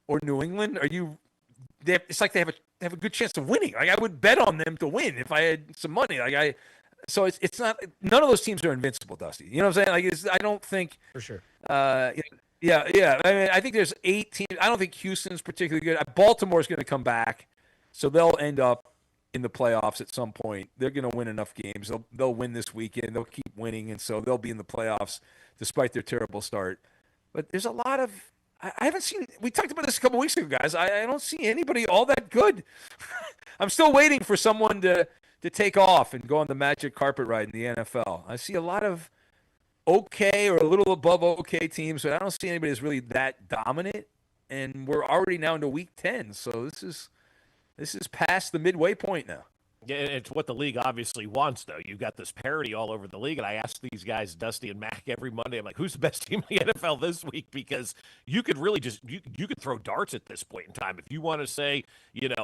S32: or New England, it's like they have a good chance of winning. Like I would bet on them to win if I had some money. So it's not, none of those teams are invincible, Dusty. You know what I'm saying? I don't think.
S11: For sure.
S32: Yeah. I mean, I think there's 8 teams. I don't think Houston's particularly good. Baltimore's going to come back, so they'll end up in the playoffs at some point. They're going to win enough games. They'll win this weekend. They'll keep winning, and so they'll be in the playoffs despite their terrible start. But there's a lot of I haven't seen. We talked about this a couple weeks ago, guys. I don't see anybody all that good. I'm still waiting for someone to take off and go on the magic carpet ride in the NFL. I see a lot of okay or a little above okay teams, but I don't see anybody that's really that dominant. And we're already now into week 10, so this is past the midway point now.
S9: Yeah, it's what the league obviously wants, though. You've got this parity all over the league, and I ask these guys, Dusty and Mac, every Monday, I'm like, who's the best team in the NFL this week? Because you could really just you could throw darts at this point in time. If you want to say,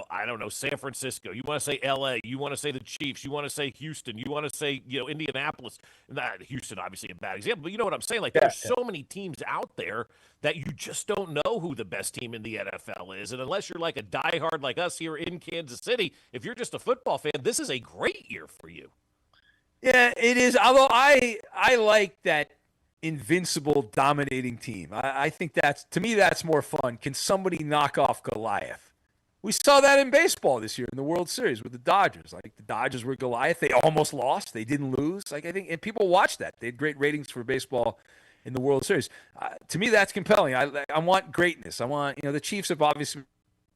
S9: I don't know, San Francisco, you want to say L.A., you want to say the Chiefs, you want to say Houston, you want to say, Indianapolis. Not Houston, obviously, a bad example, but you know what I'm saying? Like, there's so many teams out there that you just don't know who the best team in the NFL is. And unless you're like a diehard like us here in Kansas City, if you're just a football fan, this is a great year for you.
S32: Yeah, it is. Although I like that invincible, dominating team. I think to me, that's more fun. Can somebody knock off Goliath? We saw that in baseball this year in the World Series with the Dodgers. Like, the Dodgers were Goliath. They almost lost. They didn't lose. Like, I think, and people watched that. They had great ratings for baseball in the World Series. To me, that's compelling. I want greatness. I want, the Chiefs have obviously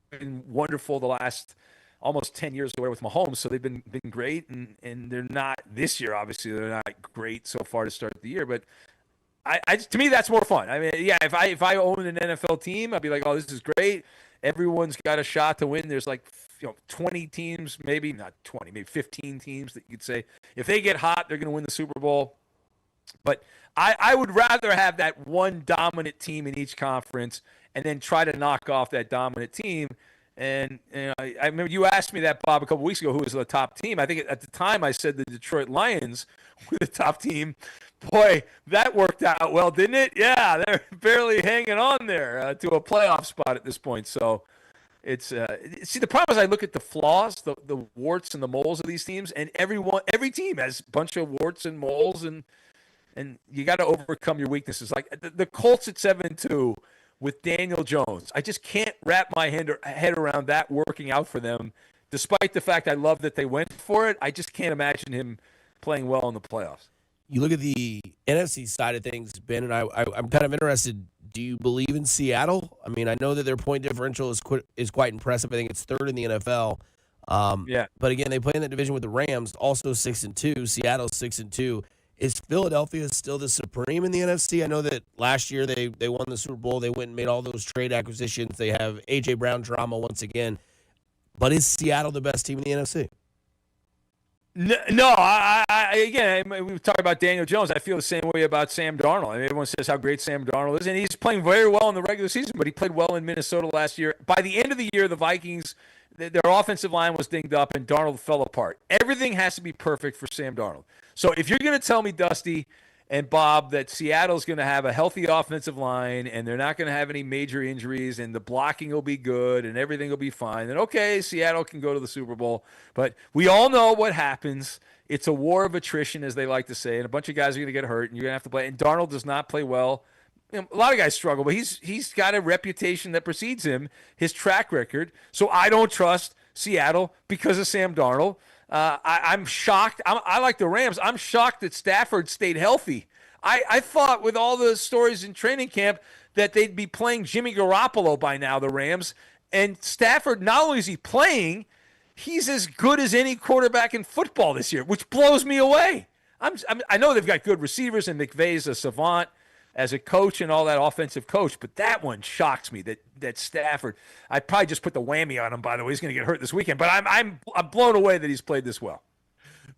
S32: been wonderful the last almost 10 years away with Mahomes, so they've been great, and they're not this year. Obviously, they're not great so far to start the year, but to me, that's more fun. I mean, yeah, if I owned an NFL team, I'd be like, oh, this is great. Everyone's got a shot to win. There's 20 teams, maybe not 20, maybe 15 teams that you could say if they get hot, they're going to win the Super Bowl. But I would rather have that one dominant team in each conference and then try to knock off that dominant team. And I remember you asked me that, Bob, a couple weeks ago, who was the top team. I think at the time I said the Detroit Lions were the top team. Boy, that worked out well, didn't it? Yeah, they're barely hanging on there to a playoff spot at this point. So it's see, the problem is I look at the flaws, the warts and the moles of these teams, and every team has a bunch of warts and moles, and you got to overcome your weaknesses. Like the Colts at 7-2 with Daniel Jones. I just can't wrap my head around that working out for them, despite the fact I love that they went for it. I just can't imagine him playing well in the playoffs.
S11: You look at the NFC side of things, Ben, and I'm kind of interested. Do you believe in Seattle? I mean, I know that their point differential is quite impressive. I think it's third in the NFL.
S32: Yeah.
S11: But again, they play in that division with the Rams, also 6-2. Seattle's 6-2. Is Philadelphia still the supreme in the NFC? I know that last year they won the Super Bowl. They went and made all those trade acquisitions. They have A.J. Brown drama once again. But is Seattle the best team in the NFC?
S32: No, again, we talk about Daniel Jones. I feel the same way about Sam Darnold. I mean, everyone says how great Sam Darnold is, and he's playing very well in the regular season, but he played well in Minnesota last year. By the end of the year, the Vikings, their offensive line was dinged up, and Darnold fell apart. Everything has to be perfect for Sam Darnold. So if you're going to tell me, Dusty and Bob, that Seattle's going to have a healthy offensive line and they're not going to have any major injuries and the blocking will be good and everything will be fine, then okay, Seattle can go to the Super Bowl. But we all know what happens. It's a war of attrition, as they like to say, and a bunch of guys are going to get hurt and you're going to have to play. And Darnold does not play well. A lot of guys struggle, but he's got a reputation that precedes him, his track record. So I don't trust Seattle because of Sam Darnold. I'm shocked. I like the Rams. I'm shocked that Stafford stayed healthy. I thought with all the stories in training camp that they'd be playing Jimmy Garoppolo by now, the Rams. And Stafford, not only is he playing, he's as good as any quarterback in football this year, which blows me away. I know they've got good receivers, and McVay's a savant as a coach and all that offensive coach, but that one shocks me that Stafford, I'd probably just put the whammy on him, by the way. He's going to get hurt this weekend, but I'm blown away that he's played this well.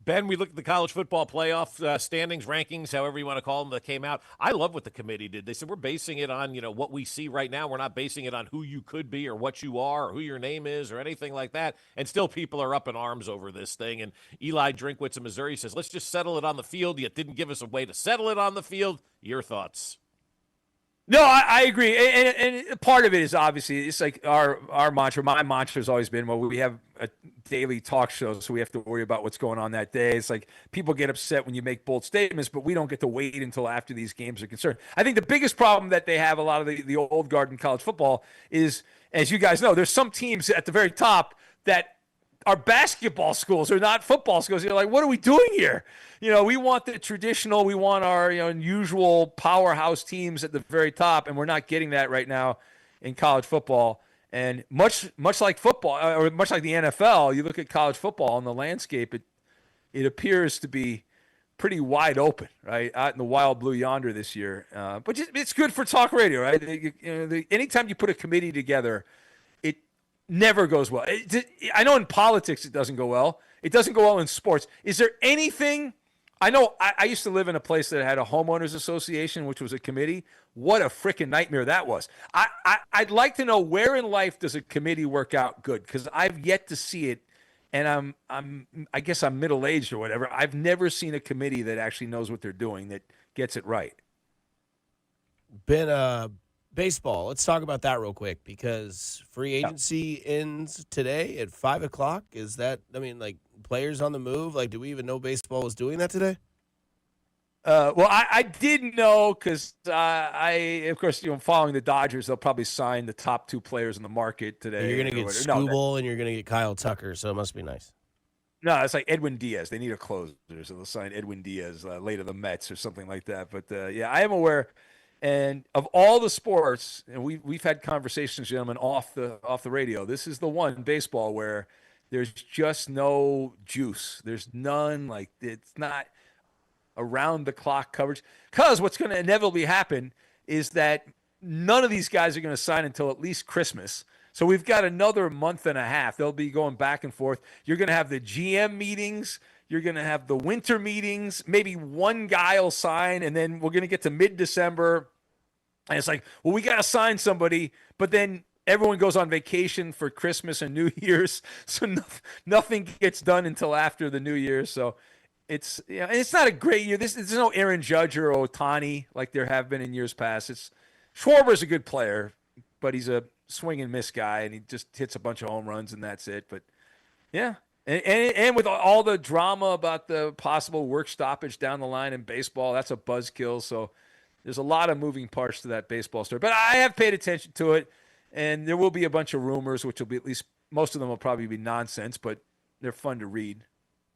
S9: Ben, we looked at the college football playoff standings, rankings, however you want to call them, that came out. I love what the committee did. They said we're basing it on, what we see right now. We're not basing it on who you could be or what you are or who your name is or anything like that. And still people are up in arms over this thing. And Eli Drinkwitz in Missouri says, let's just settle it on the field. Yet didn't give us a way to settle it on the field. Your thoughts?
S32: No, I agree, and part of it is obviously it's like our mantra. My mantra has always been, well, we have a daily talk show, so we have to worry about what's going on that day. It's like people get upset when you make bold statements, but we don't get to wait until after these games are concerned. I think the biggest problem that they have, a lot of the old guard in college football, is, as you guys know, there's some teams at the very top that are basketball schools or not football schools. You're like, what are we doing here? We want the traditional, we want our unusual powerhouse teams at the very top, and we're not getting that right now in college football. And much like football, or much like the NFL, you look at college football and the landscape, it appears to be pretty wide open, right, out in the wild blue yonder this year. But it's good for talk radio, right? Anytime you put a committee together, never goes well. I know in politics it doesn't go well. It doesn't go well in sports. Is there anything? I know I used to live in a place that had a homeowners association, which was a committee. What a freaking nightmare that was. I'd like to know, where in life does a committee work out good? Because I've yet to see it, and I guess I'm middle-aged or whatever. I've never seen a committee that actually knows what they're doing, that gets it right.
S11: Baseball. Let's talk about that real quick, because free agency ends today at 5:00. Is that, players on the move? Like, do we even know baseball was doing that today?
S32: Well, I didn't know, because of course, following the Dodgers, they'll probably sign the top 2 players in the market today.
S11: And you're going to get Skubal and you're going to get Kyle Tucker, so it must be nice.
S32: No, it's like Edwin Diaz. They need a closer, so they'll sign Edwin Diaz later, the Mets or something like that. But yeah, I am aware. And of all the sports, and we've had conversations, gentlemen, off the radio. This is the one, baseball, where there's just no juice. There's none. Like, it's not around the clock coverage. Because what's going to inevitably happen is that none of these guys are going to sign until at least Christmas. So we've got another month and a half. They'll be going back and forth. You're going to have the GM meetings. You're going to have the winter meetings. Maybe one guy will sign, and then we're going to get to mid-December. And it's like, well, we got to sign somebody, but then everyone goes on vacation for Christmas and New Year's, so nothing gets done until after the New Year. So it's and it's not a great year. There's no Aaron Judge or Ohtani like there have been in years past. Schwarber's a good player, but he's a swing and miss guy, and he just hits a bunch of home runs, and that's it. But yeah, and with all the drama about the possible work stoppage down the line in baseball, that's a buzzkill. So there's a lot of moving parts to that baseball story. But I have paid attention to it, and there will be a bunch of rumors, which will be, at least most of them will probably be nonsense, but they're fun to read.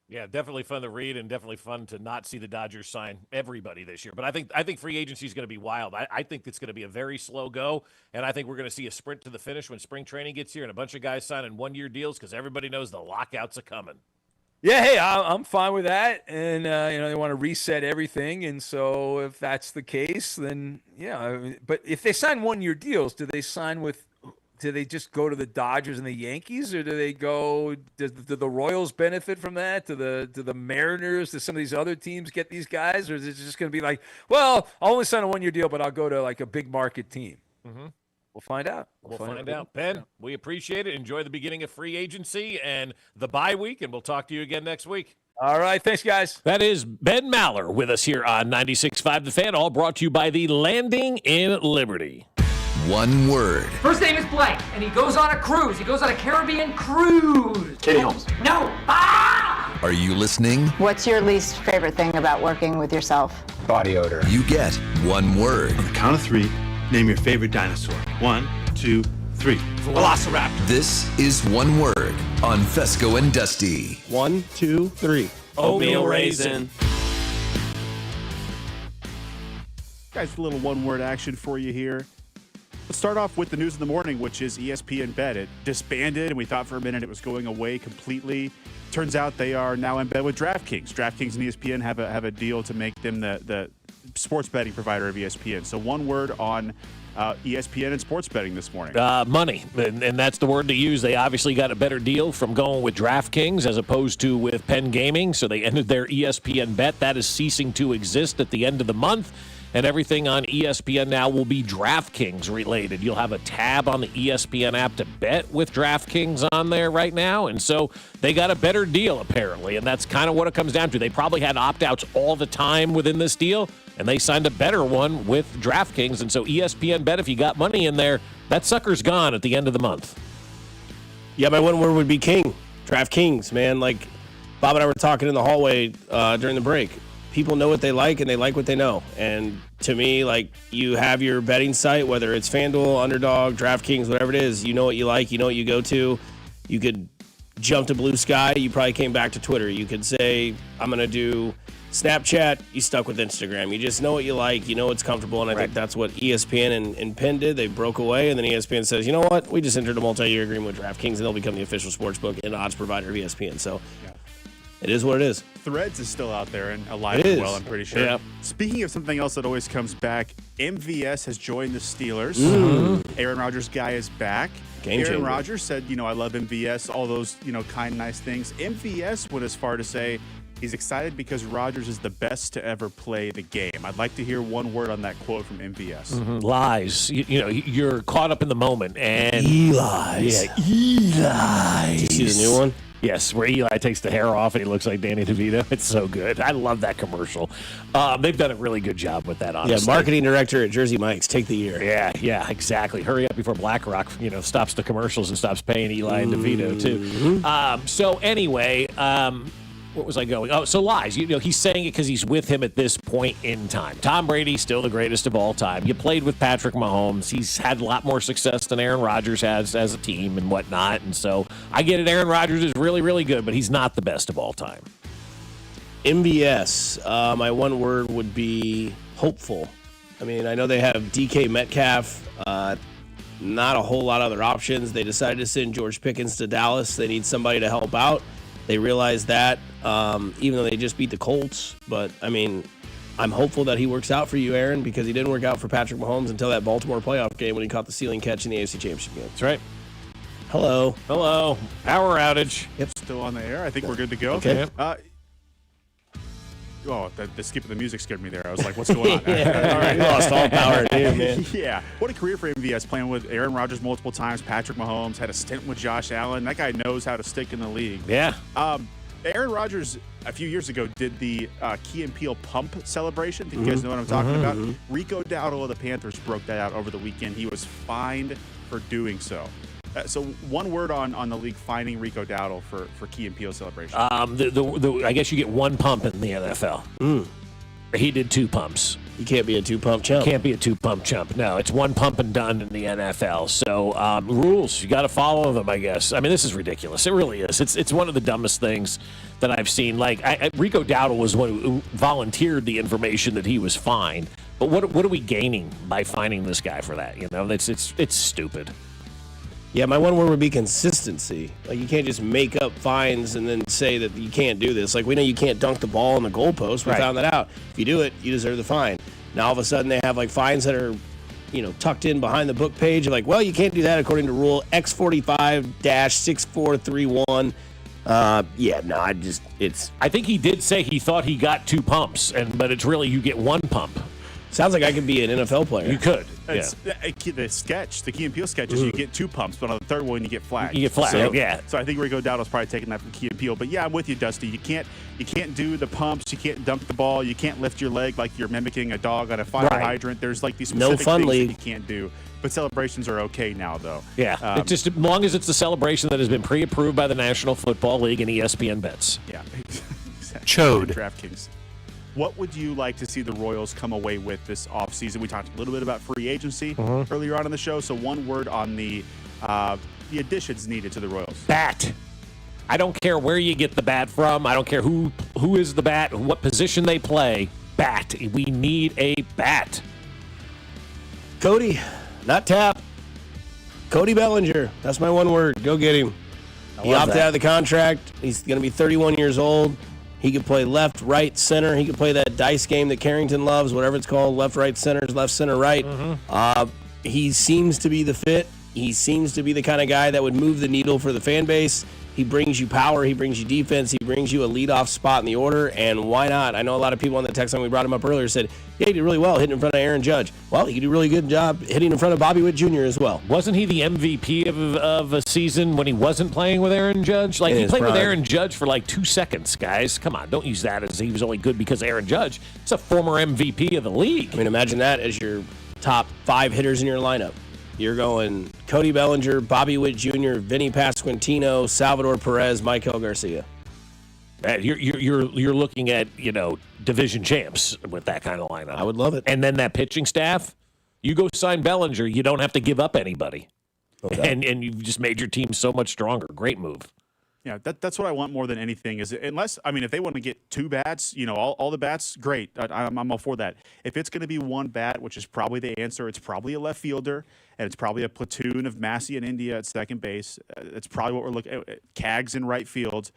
S9: Yeah, definitely fun to read, and definitely fun to not see the Dodgers sign everybody this year. But I think free agency is going to be wild. I think it's going to be a very slow go, and I think we're going to see a sprint to the finish when spring training gets here and a bunch of guys signing one-year deals because everybody knows the lockouts are coming.
S32: Yeah, hey, I'm fine with that, and they want to reset everything, and so if that's the case, then yeah. But if they sign one-year deals, do they just go to the Dodgers and the Yankees, or do they go? Do the Royals benefit from that? Do the Mariners? Do some of these other teams get these guys, or is it just going to be like, well, I'll only sign a one-year deal, but I'll go to like a big market team?
S9: Mm-hmm.
S32: We'll find out.
S9: We'll find out. Ben, we appreciate it. Enjoy the beginning of free agency and the bye week, and we'll talk to you again next week.
S32: All right. Thanks, guys.
S9: That is Ben Maller with us here on 96.5 The Fan, all brought to you by the Landing in Liberty.
S7: One word.
S1: First name is Blake, and he goes on a cruise. He goes on a Caribbean cruise.
S7: Katie Holmes.
S1: No. Ah!
S7: Are you listening?
S2: What's your least favorite thing about working with yourself?
S7: Body odor. You get one word.
S3: On the count of 3, name your favorite dinosaur. 1, 2, 3. Velociraptor.
S7: This is one word on Fescoe and Dusty.
S11: 1, 2, 3.
S3: Oatmeal raisin.
S22: Guys, a little one-word action for you here. Let's start off with the news in the morning, which is ESPN Bet. It disbanded, and we thought for a minute it was going away completely. Turns out they are now in bed with DraftKings. DraftKings and ESPN have a deal to make them the sports betting provider of ESPN. So one word on ESPN and sports betting this morning.
S9: Money, and that's the word to use. They obviously got a better deal from going with DraftKings as opposed to with Penn Gaming, so they ended their ESPN Bet. That is ceasing to exist at the end of the month. And everything on ESPN now will be DraftKings related. You'll have a tab on the ESPN app to bet with DraftKings on there right now. And so they got a better deal, apparently. And that's kind of what it comes down to. They probably had opt-outs all the time within this deal, and they signed a better one with DraftKings. And so ESPN Bet, if you got money in there, that sucker's gone at the end of the month.
S11: Yeah, my one word would be King. DraftKings, man. Like, Bob and I were talking in the hallway during the break. People know what they like, and they like what they know. And to me, like, you have your betting site, whether it's FanDuel, Underdog, DraftKings, whatever it is, you know what you like, you know what you go to. You could jump to Blue Sky. You probably came back to Twitter. You could say, I'm going to do Snapchat. You stuck with Instagram. You just know what you like. You know what's comfortable, and I think that's what ESPN and Penn did. They broke away, and then ESPN says, you know what? We just entered a multi-year agreement with DraftKings, and they'll become the official sportsbook and odds provider of ESPN. So It is what it is.
S22: Threads is still out there and alive
S11: It
S22: and
S11: is.
S22: well, I'm pretty sure.
S9: Yeah.
S22: Speaking of something else that always comes back, MVS has joined the Steelers. Aaron Rodgers' guy is back.
S11: Game
S22: Aaron
S11: changer.
S22: Rodgers said, I love MVS, all those, kind, nice things. MVS went as far to say he's excited because Rodgers is the best to ever play the game. I'd like to hear one word on that quote from MVS.
S9: Lies. You're caught up in the moment. And
S11: Eli's.
S9: Yeah, Eli.
S11: Did you see the new one?
S9: Yes, where Eli takes the hair off and he looks like Danny DeVito. It's so good. I love that commercial. They've done a really good job with that, honestly.
S11: Yeah, marketing director at Jersey Mike's. Take the year.
S9: Yeah, exactly. Hurry up before BlackRock, stops the commercials and stops paying Eli and DeVito, too. So anyway, what was I going? Oh, so lies. He's saying it because he's with him at this point in time. Tom Brady, still the greatest of all time. You played with Patrick Mahomes. He's had a lot more success than Aaron Rodgers has as a team and whatnot. And so I get it. Aaron Rodgers is really, really good, but he's not the best of all time.
S11: MVS, my one word would be hopeful. I mean, I know they have DK Metcalf, not a whole lot of other options. They decided to send George Pickens to Dallas. They need somebody to help out. They realize that, even though they just beat the Colts. But, I mean, I'm hopeful that he works out for you, Aaron, because he didn't work out for Patrick Mahomes until that Baltimore playoff game when he caught the ceiling catch in the AFC Championship game.
S9: That's right.
S11: Hello.
S9: Power outage.
S22: Yep. Still on the air. I think we're good to go.
S11: Okay.
S22: The skip of the music scared me there. I was like, what's going on?
S11: Yeah.
S22: All right.
S11: You lost all power in here, man.
S22: Yeah. What a career for MVS, playing with Aaron Rodgers multiple times, Patrick Mahomes, had a stint with Josh Allen. That guy knows how to stick in the league.
S9: Yeah.
S22: Aaron Rodgers, a few years ago, did the Key and Peele pump celebration. I think you guys know what I'm talking about. Rico Dowdle of the Panthers broke that out over the weekend. He was fined for doing so. So one word on the league fining Rico Dowdle for Key and Peele celebration.
S9: I guess you get one pump in the NFL. He did 2 pumps.
S11: You can't be a 2-pump chump.
S9: Can't be a 2-pump chump. No, it's 1 pump and done in the NFL. So rules, you got to follow them, I guess. I mean, this is ridiculous. It really is. It's one of the dumbest things that I've seen. Like Rico Dowdle was one who volunteered the information that he was fined. But what are we gaining by fining this guy for that? It's stupid.
S11: Yeah, my one word would be consistency. Like, you can't just make up fines and then say that you can't do this. Like, we know you can't dunk the ball on the goalpost. We found that out. If you do it, you deserve the fine. Now, all of a sudden, they have, like, fines that are, tucked in behind the book page. Like, well, you can't do that according to Rule X45-6431. I
S9: think he did say he thought he got 2 pumps, but it's really you get 1 pump.
S11: Sounds like I could be an NFL player.
S9: You could.
S22: The Key and Peele sketch is you get 2 pumps, but on the third one you get flagged.
S9: You get flagged, yeah.
S22: So I think Rico Dowdle's probably taking that from Key and Peele. But yeah, I'm with you, Dusty. You can't do the pumps. You can't dunk the ball. You can't lift your leg like you're mimicking a dog on a fire hydrant. There's like these specific things that you can't do. But celebrations are okay now, though.
S9: Yeah, it's just as long as it's the celebration that has been pre-approved by the National Football League and ESPN bets.
S22: Yeah. Exactly.
S9: Chode.
S22: DraftKings. What would you like to see the Royals come away with this offseason? We talked a little bit about free agency earlier on in the show. So one word on the additions needed to the Royals.
S9: Bat. I don't care where you get the bat from. I don't care who is the bat, what position they play. Bat. We need a bat.
S11: Cody, not Tap. Cody Bellinger. That's my one word. Go get him. He opted out of the contract. He's going to be 31 years old. He could play left, right, center. He could play that dice game that Carrington loves, whatever it's called, left, right, center, left, center, right. He seems to be the fit. He seems to be the kind of guy that would move the needle for the fan base. He brings you power. He brings you defense. He brings you a leadoff spot in the order, and why not? I know a lot of people on the text line, we brought him up earlier, said, yeah, he did really well hitting in front of Aaron Judge. Well, he could do a really good job hitting in front of Bobby Witt Jr. as well.
S9: Wasn't he the MVP of a season when he wasn't playing with Aaron Judge? Like, he played with Aaron Judge for like 2 seconds, guys. Come on, don't use that as he was only good because Aaron Judge. It's a former MVP of the league.
S11: I mean, imagine that as your top 5 hitters in your lineup. You're going Cody Bellinger, Bobby Witt Jr., Vinny Pasquantino, Salvador Perez, Michael Garcia.
S9: You're looking at, division champs with that kind of lineup.
S11: I would love it.
S9: And then that pitching staff, you go sign Bellinger, you don't have to give up anybody. Okay. And you've just made your team so much stronger. Great move.
S22: Yeah, that's what I want more than anything. Is if they want to get 2 bats, all the bats, great. I'm all for that. If it's going to be 1 bat, which is probably the answer, it's probably a left fielder, and it's probably a platoon of Massey and India at second base. It's probably what we're looking at. Cags in right field.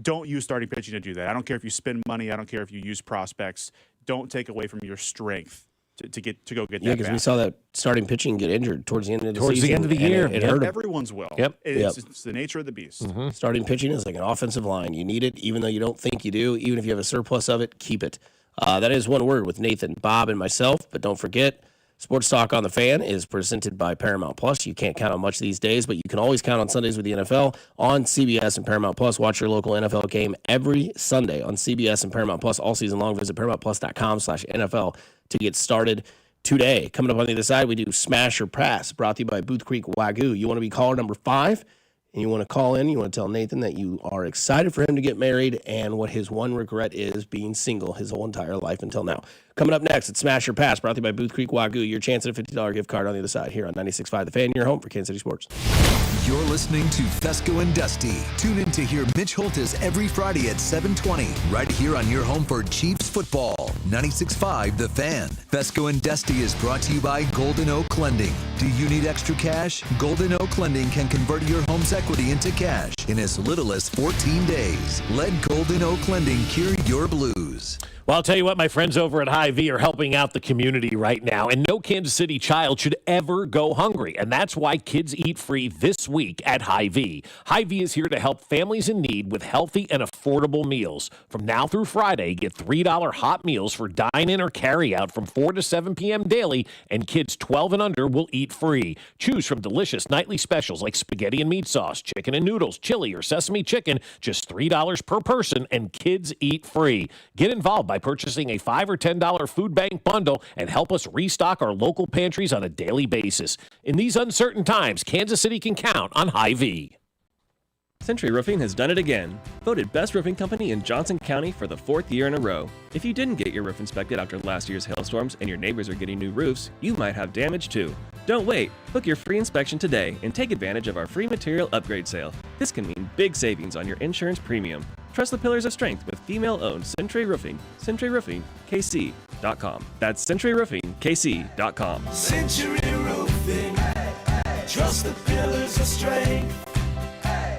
S22: don't use starting pitching to do that. I don't care if you spend money. I don't care if you use prospects. Don't take away from your strength to go get that.
S11: Yeah, because we saw that starting pitching get injured towards the end of the season.
S9: Towards the end of the year.
S11: It hurt him.
S22: Everyone's will.
S9: Yep.
S22: It's the nature of the beast.
S11: Starting pitching is like an offensive line. You need it, even though you don't think you do. Even if you have a surplus of it, keep it. That is one word with Nathan, Bob, and myself. But don't forget, Sports Talk on the Fan is presented by Paramount Plus. You can't count on much these days, but you can always count on Sundays with the NFL on CBS and Paramount Plus. Watch your local NFL game every Sunday on CBS and Paramount Plus all season long. Visit ParamountPlus.com/NFL to get started today. Coming up on the other side, we do Smash or Pass, brought to you by Booth Creek Wagyu. You want to be caller number 5, and you want to call in. You want to tell Nathan that you are excited for him to get married and what his one regret is being single his whole entire life until now. Coming up next, it's Smash or Pass, brought to you by Booth Creek Wagyu. Your chance at a $50 gift card on the other side here on 96.5 The Fan, your home for Kansas City sports.
S7: You're listening to Fescoe and Dusty. Tune in to hear Mitch Holtis every Friday at 7:20, right here on your home for Chiefs football. 96.5 The Fan. Fescoe and Dusty is brought to you by Golden Oak Lending. Do you need extra cash? Golden Oak Lending can convert your home's equity into cash in as little as 14 days. Let Golden Oak Lending cure your blues.
S9: Well, I'll tell you what, my friends over at Hy-Vee are helping out the community right now, and no Kansas City child should ever go hungry, and that's why Kids Eat Free this week at Hy-Vee. Hy-Vee is here to help families in need with healthy and affordable meals. From now through Friday, get $3 hot meals for dine-in or carry-out from 4 to 7 p.m. daily, and kids 12 and under will eat free. Choose from delicious nightly specials like spaghetti and meat sauce, chicken and noodles, chili, or sesame chicken, just $3 per person, and kids eat free. Get involved by purchasing a $5 or $10 food bank bundle and help us restock our local pantries on a daily basis. In these uncertain times, Kansas City can count on Hy-Vee.
S4: Century Roofing has done it again. Voted best roofing company in Johnson County for the 4th year in a row. If you didn't get your roof inspected after last year's hailstorms and your neighbors are getting new roofs, you might have damage too. Don't wait. Book your free inspection today and take advantage of our free material upgrade sale. This can mean big savings on your insurance premium. Trust the pillars of strength with female-owned Century Roofing. CenturyRoofingKC.com. That's CenturyRoofingKC.com.
S13: Century Roofing. Trust the pillars of strength.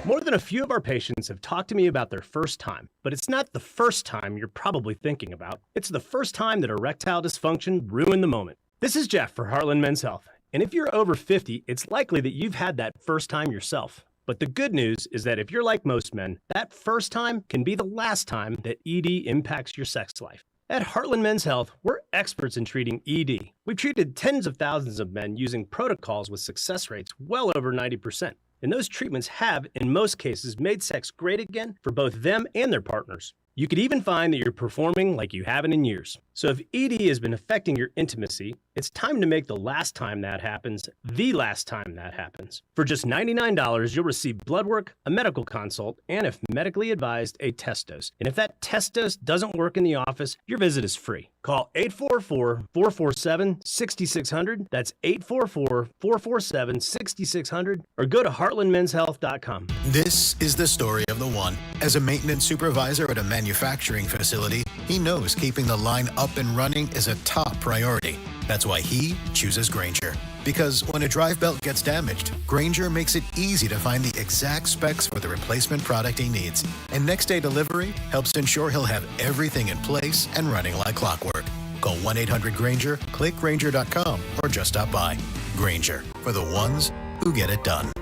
S5: More than a few of our patients have talked to me about their first time, but it's not the first time you're probably thinking about. It's the first time that erectile dysfunction ruined the moment. This is Jeff for Heartland Men's Health, and if you're over 50, it's likely that you've had that first time yourself. But the good news is that if you're like most men, that first time can be the last time that ED impacts your sex life. At Heartland Men's Health, we're experts in treating ED. We've treated tens of thousands of men using protocols with success rates well over 90%. And those treatments have, in most cases, made sex great again for both them and their partners. You could even find that you're performing like you haven't in years. So if ED has been affecting your intimacy, it's time to make the last time that happens the last time that happens. For just $99, you'll receive blood work, a medical consult, and if medically advised, a test dose. And if that test dose doesn't work in the office, your visit is free. Call 844-447-6600. That's 844-447-6600. Or go to heartlandmenshealth.com.
S6: This is the story of the one. As a maintenance supervisor at a manufacturing facility, he knows keeping the line up and running is a top priority. That's why he chooses Grainger. Because when a drive belt gets damaged, Grainger makes it easy to find the exact specs for the replacement product he needs. And next day delivery helps ensure he'll have everything in place and running like clockwork. Call 1-800-GRAINGER, click Grainger.com, or just stop by. Grainger, for the ones who get it done.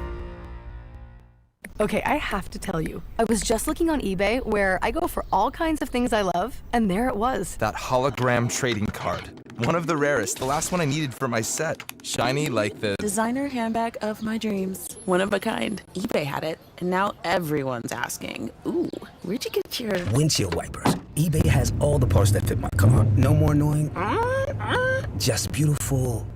S8: Okay, I have to tell you, I was just looking on eBay where I go for all kinds of things I love, and there it was.
S27: That hologram trading card. One of the rarest, the last one I needed for my set. Shiny like the
S10: designer handbag of my dreams. One of a kind. eBay had it, and now everyone's asking, ooh, where'd you get your
S12: windshield wipers? eBay has all the parts that fit my car. No more annoying, just beautiful.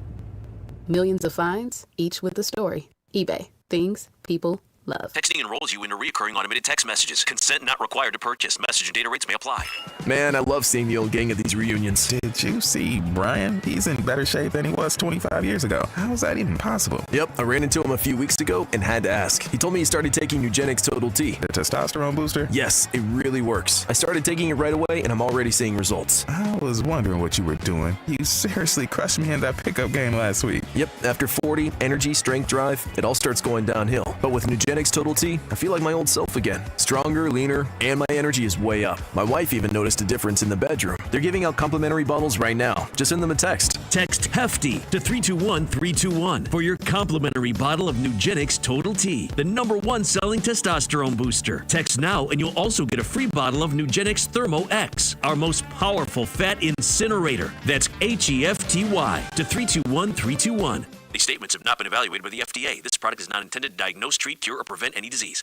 S10: Millions of finds, each with a story. eBay. Things people love.
S18: Texting enrolls you into recurring automated text messages. Consent not required to purchase. Message and data rates may apply.
S20: Man, I love seeing the old gang at these reunions.
S27: Did you see Brian? He's in better shape than he was 25 years ago. How is that even possible?
S20: Yep, I ran into him a few weeks ago and had to ask. He told me he started taking Nugenix Total T.
S27: The testosterone booster?
S20: Yes, it really works. I started taking it right away and I'm already seeing results.
S27: I was wondering what you were doing. You seriously crushed me in that pickup game last week.
S20: Yep, after 40, energy, strength, drive, it all starts going downhill. But with Nugenix Nugenix Total T, I feel like my old self again. Stronger, leaner, and my energy is way up. My wife even noticed a difference in the bedroom. They're giving out complimentary bottles right now. Just send them a text.
S14: Text HEFTY to 321-321 for your complimentary bottle of Nugenix Total T, the #1 selling testosterone booster. Text now and you'll also get a free bottle of Nugenix Thermo X, our most powerful fat incinerator. That's HEFTY to 321-321.
S18: These statements have not been evaluated by the FDA. This product is not intended to diagnose, treat, cure, or prevent any disease.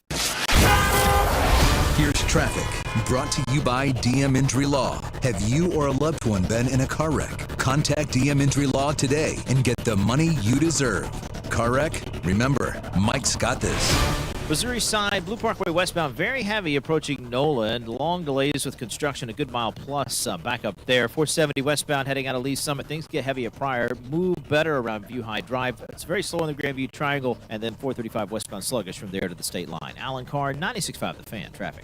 S7: Here's traffic, brought to you by DM Injury Law. Have you or a loved one been in a car wreck? Contact DM Injury Law today and get the money you deserve. Car wreck? Remember, Mike's got this.
S24: Missouri side, Blue Parkway westbound, very heavy approaching Nolan. Long delays with construction, a good mile plus back up there. 470 westbound heading out of Lee Summit. Things get heavy at Pryor. Move better around View High Drive. It's very slow in the Grandview Triangle. And then 435 westbound sluggish from there to the state line. Alan Carr, 96.5 The Fan. Traffic.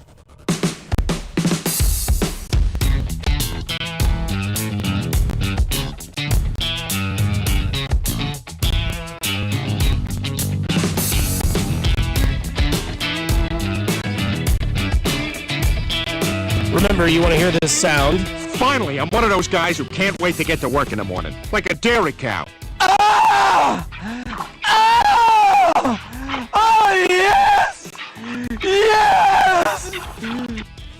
S15: Remember, you want to hear this sound?
S16: Finally, I'm one of those guys who can't wait to get to work in the morning. Like a dairy cow.
S15: Ah! Ah! Oh, yes! Yes!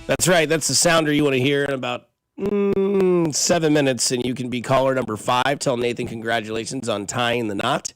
S11: That's right. That's the sounder you want to hear in about 7 minutes, and you can be caller number 5. Tell Nathan congratulations on tying the knot.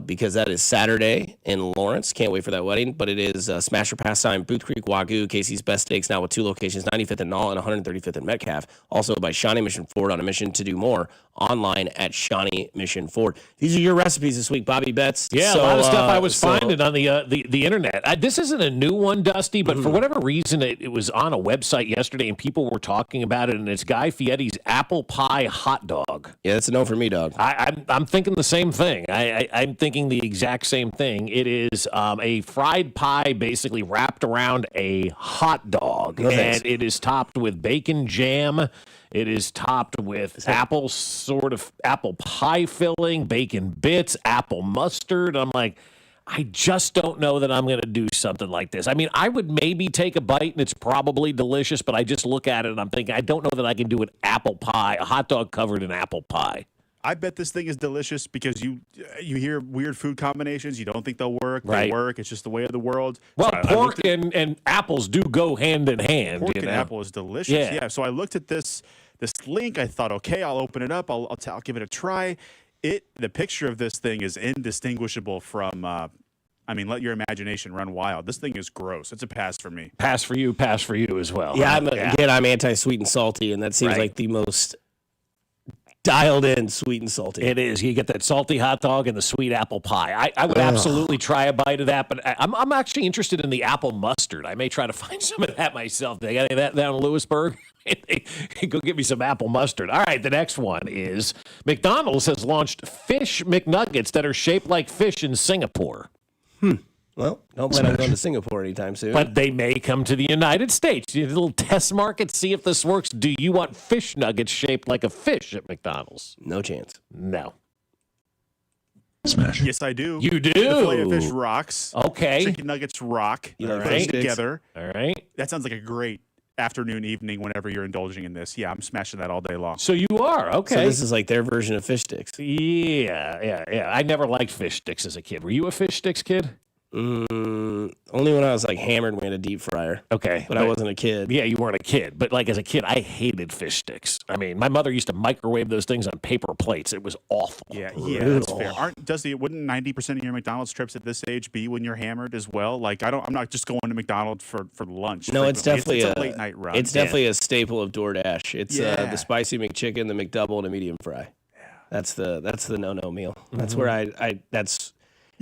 S11: Because that is Saturday in Lawrence. Can't wait for that wedding. But it is Smasher Pastime, Booth Creek, Wagyu, Casey's Best Steaks, now with 2 locations, 95th and Knoll and 135th and Metcalf. Also by Shawnee Mission Ford, on a mission to do more. Online at Shawnee Mission Ford. These are your recipes this week, Bobby Betts.
S9: Yeah, a lot of stuff I was finding on the internet. This isn't a new one, Dusty, but for whatever reason, it was on a website yesterday, and people were talking about it, and it's Guy Fieri's apple pie hot dog.
S11: Yeah, that's a no for me, dog.
S9: I'm thinking the same thing. I'm thinking the exact same thing. It is a fried pie basically wrapped around a hot dog, and it is topped with bacon jam. It is topped with apple pie filling, bacon bits, apple mustard. I'm like, I just don't know that I'm going to do something like this. I mean, I would maybe take a bite, and it's probably delicious, but I just look at it, and I'm thinking, I don't know that I can do an apple pie, a hot dog covered in apple pie.
S22: I bet this thing is delicious because you hear weird food combinations. You don't think they'll work. They
S9: Right.
S22: work. It's just the way of the world.
S9: Well,
S22: So I
S9: pork
S22: looked at-
S9: and apples do go hand in hand.
S22: pork
S9: you
S22: and
S9: know?
S22: apple is delicious.
S9: Yeah.
S22: Yeah. So I looked at this link. I thought, okay, I'll open it up. I'll give it a try. The picture of this thing is indistinguishable from. Let your imagination run wild. This thing is gross. It's a pass for me.
S9: Pass for you as well.
S11: Yeah,
S9: huh?
S11: I'm anti-sweet and salty, and that seems like the most dialed in sweet and salty.
S9: It is. You get that salty hot dog and the sweet apple pie. I would absolutely try a bite of that, but I'm actually interested in the apple mustard. I may try to find some of that myself. They got any of that down in Lewisburg? Go get me some apple mustard. All right, the next one is McDonald's has launched fish McNuggets that are shaped like fish in Singapore.
S11: Well, don't plan on going to Singapore anytime soon.
S9: But they may come to the United States. You have a little test market, see if this works. Do you want fish nuggets shaped like a fish at McDonald's?
S11: No chance.
S9: No.
S22: Smash. Yes, I do.
S9: You do?
S22: The filet of fish rocks.
S9: Okay.
S22: Chicken nuggets rock.
S11: You
S22: Put
S11: like
S22: them
S11: fish sticks?
S22: together.
S9: All right.
S22: That sounds like a great afternoon, evening, whenever you're indulging in this. Yeah, I'm smashing that all day long.
S9: So you are. Okay.
S11: So this is like their version of fish sticks.
S9: Yeah. I never liked fish sticks as a kid. Were you a fish sticks kid?
S11: Only when I was like hammered, we had a deep fryer.
S9: Okay.
S11: But I wasn't a kid.
S9: Yeah, you weren't a kid. But like as a kid, I hated fish sticks. I mean, my mother used to microwave those things on paper plates. It was awful.
S22: Yeah, that's fair. Wouldn't 90% of your McDonald's trips at this age be when you're hammered as well? Like I'm not just going to McDonald's for lunch.
S11: No, it's
S22: frequently.
S11: definitely
S22: a late night run.
S11: It's definitely a staple of DoorDash. It's
S22: Yeah.
S11: the spicy McChicken, the McDouble, and a medium fry. Yeah. That's the no meal. That's where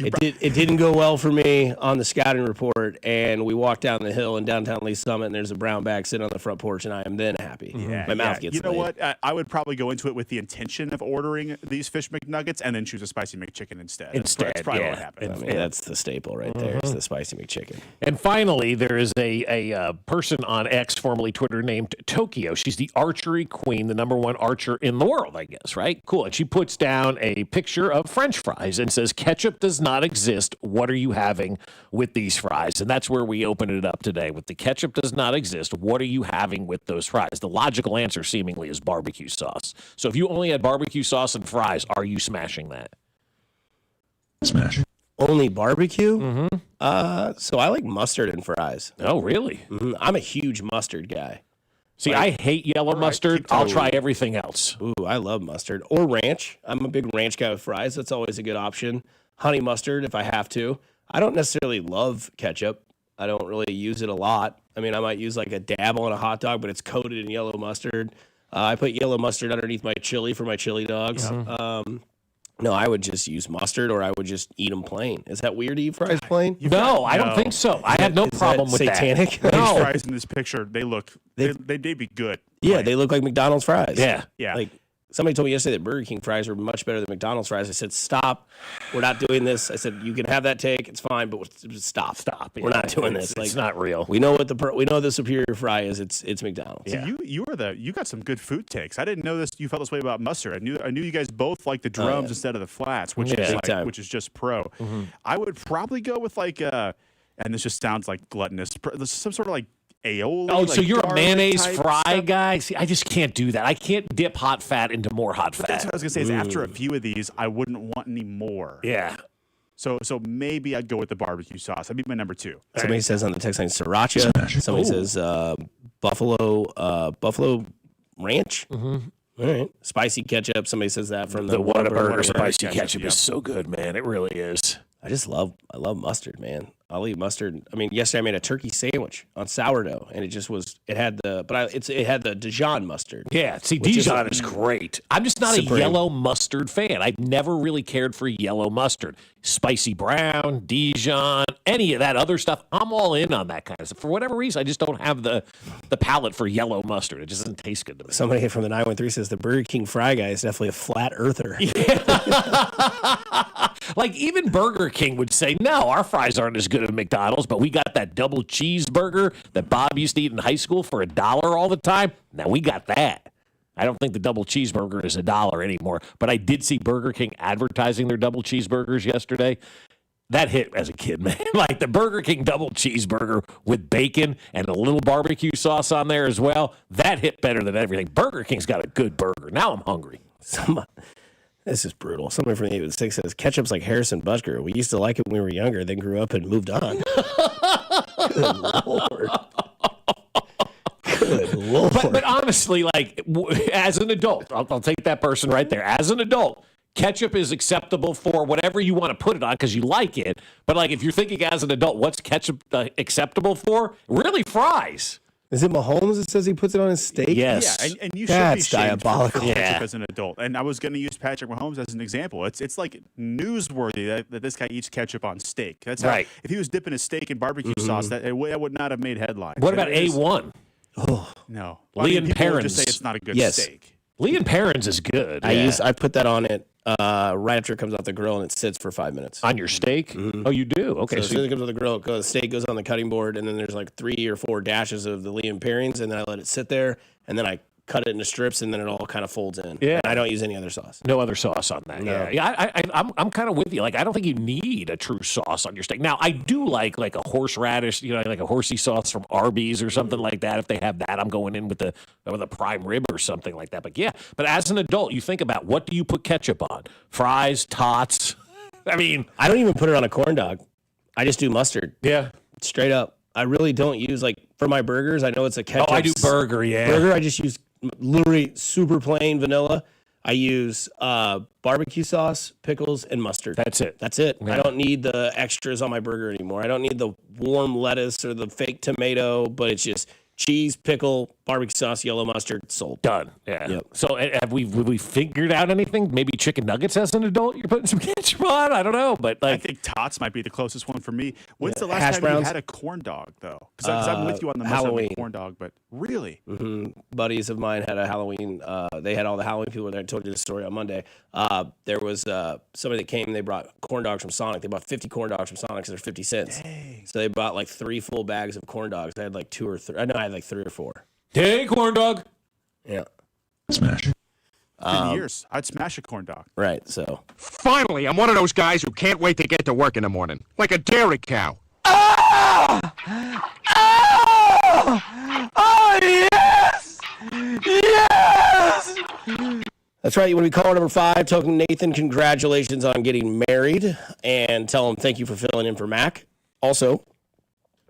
S11: It didn't go well for me on the scouting report, and we walked down the hill in downtown Lee Summit, and there's a brown bag sitting on the front porch, and I am then happy. My mouth gets
S22: You know
S11: laid.
S22: what? I would probably go into it with the intention of ordering these fish McNuggets and then choose a spicy McChicken instead. That's probably what happened.
S11: I mean, that's the staple right there. It's the spicy McChicken.
S9: And finally, there is a person on X, formerly Twitter, named Tokyo. She's the archery queen, the #1 archer in the world, I guess, right? Cool. And she puts down a picture of French fries and says, ketchup does not exist, what are you having with these fries? And that's where we open it up today. With the ketchup does not exist, what are you having with those fries? The logical answer seemingly is barbecue sauce. So if you only had barbecue sauce and fries, are you smashing that?
S11: Smash. Only barbecue? Mm-hmm. So I like mustard and fries.
S9: Oh, really?
S11: Mm-hmm. I'm a huge mustard guy.
S9: See, I hate yellow mustard. I'll try everything else.
S11: Ooh, I love mustard. Or ranch. I'm a big ranch guy with fries. That's always a good option. Honey mustard if I have to. I don't necessarily love ketchup. I don't really use it a lot. I mean, I might use like a dab on a hot dog, but it's coated in yellow mustard. I put yellow mustard underneath my chili for my chili dogs. No, I would just use mustard, or I would just eat them plain. Is that weird to eat fries plain?
S9: No, I don't think so. I have no problem with
S11: satanic?
S9: that.
S22: These
S9: No.
S22: fries in this picture, they'd be good.
S11: Yeah, they look like McDonald's fries.
S22: Yeah.
S11: Like somebody told me yesterday that Burger King fries were much better than McDonald's fries. I said, stop. We're not doing this. I said, you can have that take. It's fine, but stop.
S9: Stop.
S11: We're not doing this.
S9: It's not real.
S11: We know what the superior fry is. It's McDonald's.
S22: So you got some good food takes. I didn't know this. You felt this way about mustard. I knew you guys both like the drums instead of the flats, which is just pro.
S11: Mm-hmm.
S22: I would probably go with like and this just sounds like gluttonous. Some sort of like aioli.
S9: Oh, so
S22: like
S9: you're a
S22: garlic
S9: mayonnaise
S22: type
S9: fry
S22: stuff.
S9: guy? See, I just can't do that. I can't dip hot fat into more hot fat.
S22: That's what I was gonna say. Is after a few of these, I wouldn't want any more.
S9: Yeah.
S22: So maybe I'd go with the barbecue sauce. That'd be my number 2.
S11: Somebody says on the text line sriracha. Somebody says buffalo ranch.
S9: Mm-hmm.
S11: All right. Spicy ketchup. Somebody says that from
S9: The Whataburger spicy
S22: ketchup,
S9: ketchup
S22: yep.
S9: is so good, man. It really is.
S11: I love mustard, man. I'll eat mustard. I mean, yesterday I made a turkey sandwich on sourdough, and it had the Dijon mustard.
S9: Yeah, see,
S11: which
S9: Dijon is great. I'm just not
S11: Supreme.
S9: a yellow mustard fan. I've never really cared for yellow mustard. Spicy brown, Dijon, any of that other stuff, I'm all in on that kind of stuff. For whatever reason, I just don't have the palate for yellow mustard. It just doesn't taste good to me.
S11: Somebody from the 913 says the Burger King fry guy is definitely a flat earther.
S9: Like, even Burger King would say, no, our fries aren't as good as McDonald's, but we got that double cheeseburger that Bob used to eat in high school for $1 all the time. Now we got that. I don't think the double cheeseburger is $1 anymore, but I did see Burger King advertising their double cheeseburgers yesterday. That hit as a kid, man. Like the Burger King double cheeseburger with bacon and a little barbecue sauce on there as well. That hit better than everything. Burger King's got a good burger. Now I'm hungry.
S11: This is brutal. Somebody from the 816 says ketchup's like Harrison Butker. We used to like it when we were younger, then grew up and moved on. Good Lord. Good Lord.
S9: But honestly, like, as an adult, I'll take that person right there. As an adult, ketchup is acceptable for whatever you want to put it on because you like it. But, like, if you're thinking as an adult, what's ketchup acceptable for? Really, fries.
S11: Is it Mahomes that says he puts it on his steak?
S9: Yes.
S22: Yeah, and you should be
S11: That's
S22: shamed
S11: diabolical.
S22: for ketchup as an adult. And I was going to use Patrick Mahomes as an example. It's like newsworthy that this guy eats ketchup on steak. That's
S9: right.
S22: How, if he was dipping his steak in barbecue sauce, that would not have made headlines.
S9: What about
S22: It is-
S9: A1?
S11: Oh.
S22: No.
S9: Lee
S22: I mean,
S9: and
S22: people would
S9: Perrins.
S22: just say it's not a good
S11: Yes.
S22: steak.
S9: Lee and Perrins is good.
S11: I put that on it right after it comes off the grill, and it sits for 5 minutes.
S9: On your steak? Oh, you do? Okay.
S11: So as soon as it comes off the grill, the steak goes on the cutting board, and then there's like 3 or 4 dashes of the Lee and Perrins, and then I let it sit there, and then I cut it into strips, and then it all kind of folds in.
S9: Yeah.
S11: And I don't use any other sauce.
S9: No other sauce on that.
S11: No.
S9: Yeah. I'm kind of with you. Like, I don't think you need a true sauce on your steak. Now, I do like a horseradish, like a horsey sauce from Arby's or something like that. If they have that, I'm going in with a prime rib or something like that. But yeah, but as an adult, you think about what do you put ketchup on? Fries, tots. I mean,
S11: I don't even put it on a corn dog. I just do mustard.
S9: Yeah.
S11: Straight up. I really don't use, like, for my burgers, I know it's a ketchup.
S9: Oh, I do burger, yeah.
S11: Burger, I just use literally super plain vanilla. I use barbecue sauce, pickles, and mustard.
S9: That's it.
S11: That's it.
S9: Yeah.
S11: I don't need the extras on my burger anymore. I don't need the warm lettuce or the fake tomato, but it's just cheese, pickle, barbecue sauce, yellow mustard, sold.
S9: Done. Yeah.
S11: Yep.
S9: So have we figured out anything? Maybe chicken nuggets as an adult you're putting some ketchup on? I don't know, but
S22: I
S9: like
S22: think tots might be the closest one for me. When's the last
S11: Hash
S22: time
S11: browns?
S22: you had a corn dog, though? Because I'm with you on the mustard
S11: Halloween.
S22: and corn dog, but really?
S11: Buddies of mine had a Halloween. They had all the Halloween people there. I told you this story on Monday. There was somebody that came. They brought corn dogs from Sonic. They bought 50 corn dogs from Sonic because they're 50 cents.
S22: Dang.
S11: So they bought like 3 full bags of corn dogs. I had like 2 or 3. I know I had like 3 or 4.
S9: hey, corn dog.
S11: Yeah.
S22: Smash. In years, I'd smash a corn dog.
S11: Right, so.
S16: Finally, I'm one of those guys who can't wait to get to work in the morning. Like a dairy cow.
S15: Ah! Ah! Oh, yes! Yes!
S11: That's right. You want to be caller number 5, telling Nathan congratulations on getting married, and tell him thank you for filling in for Mac. Also,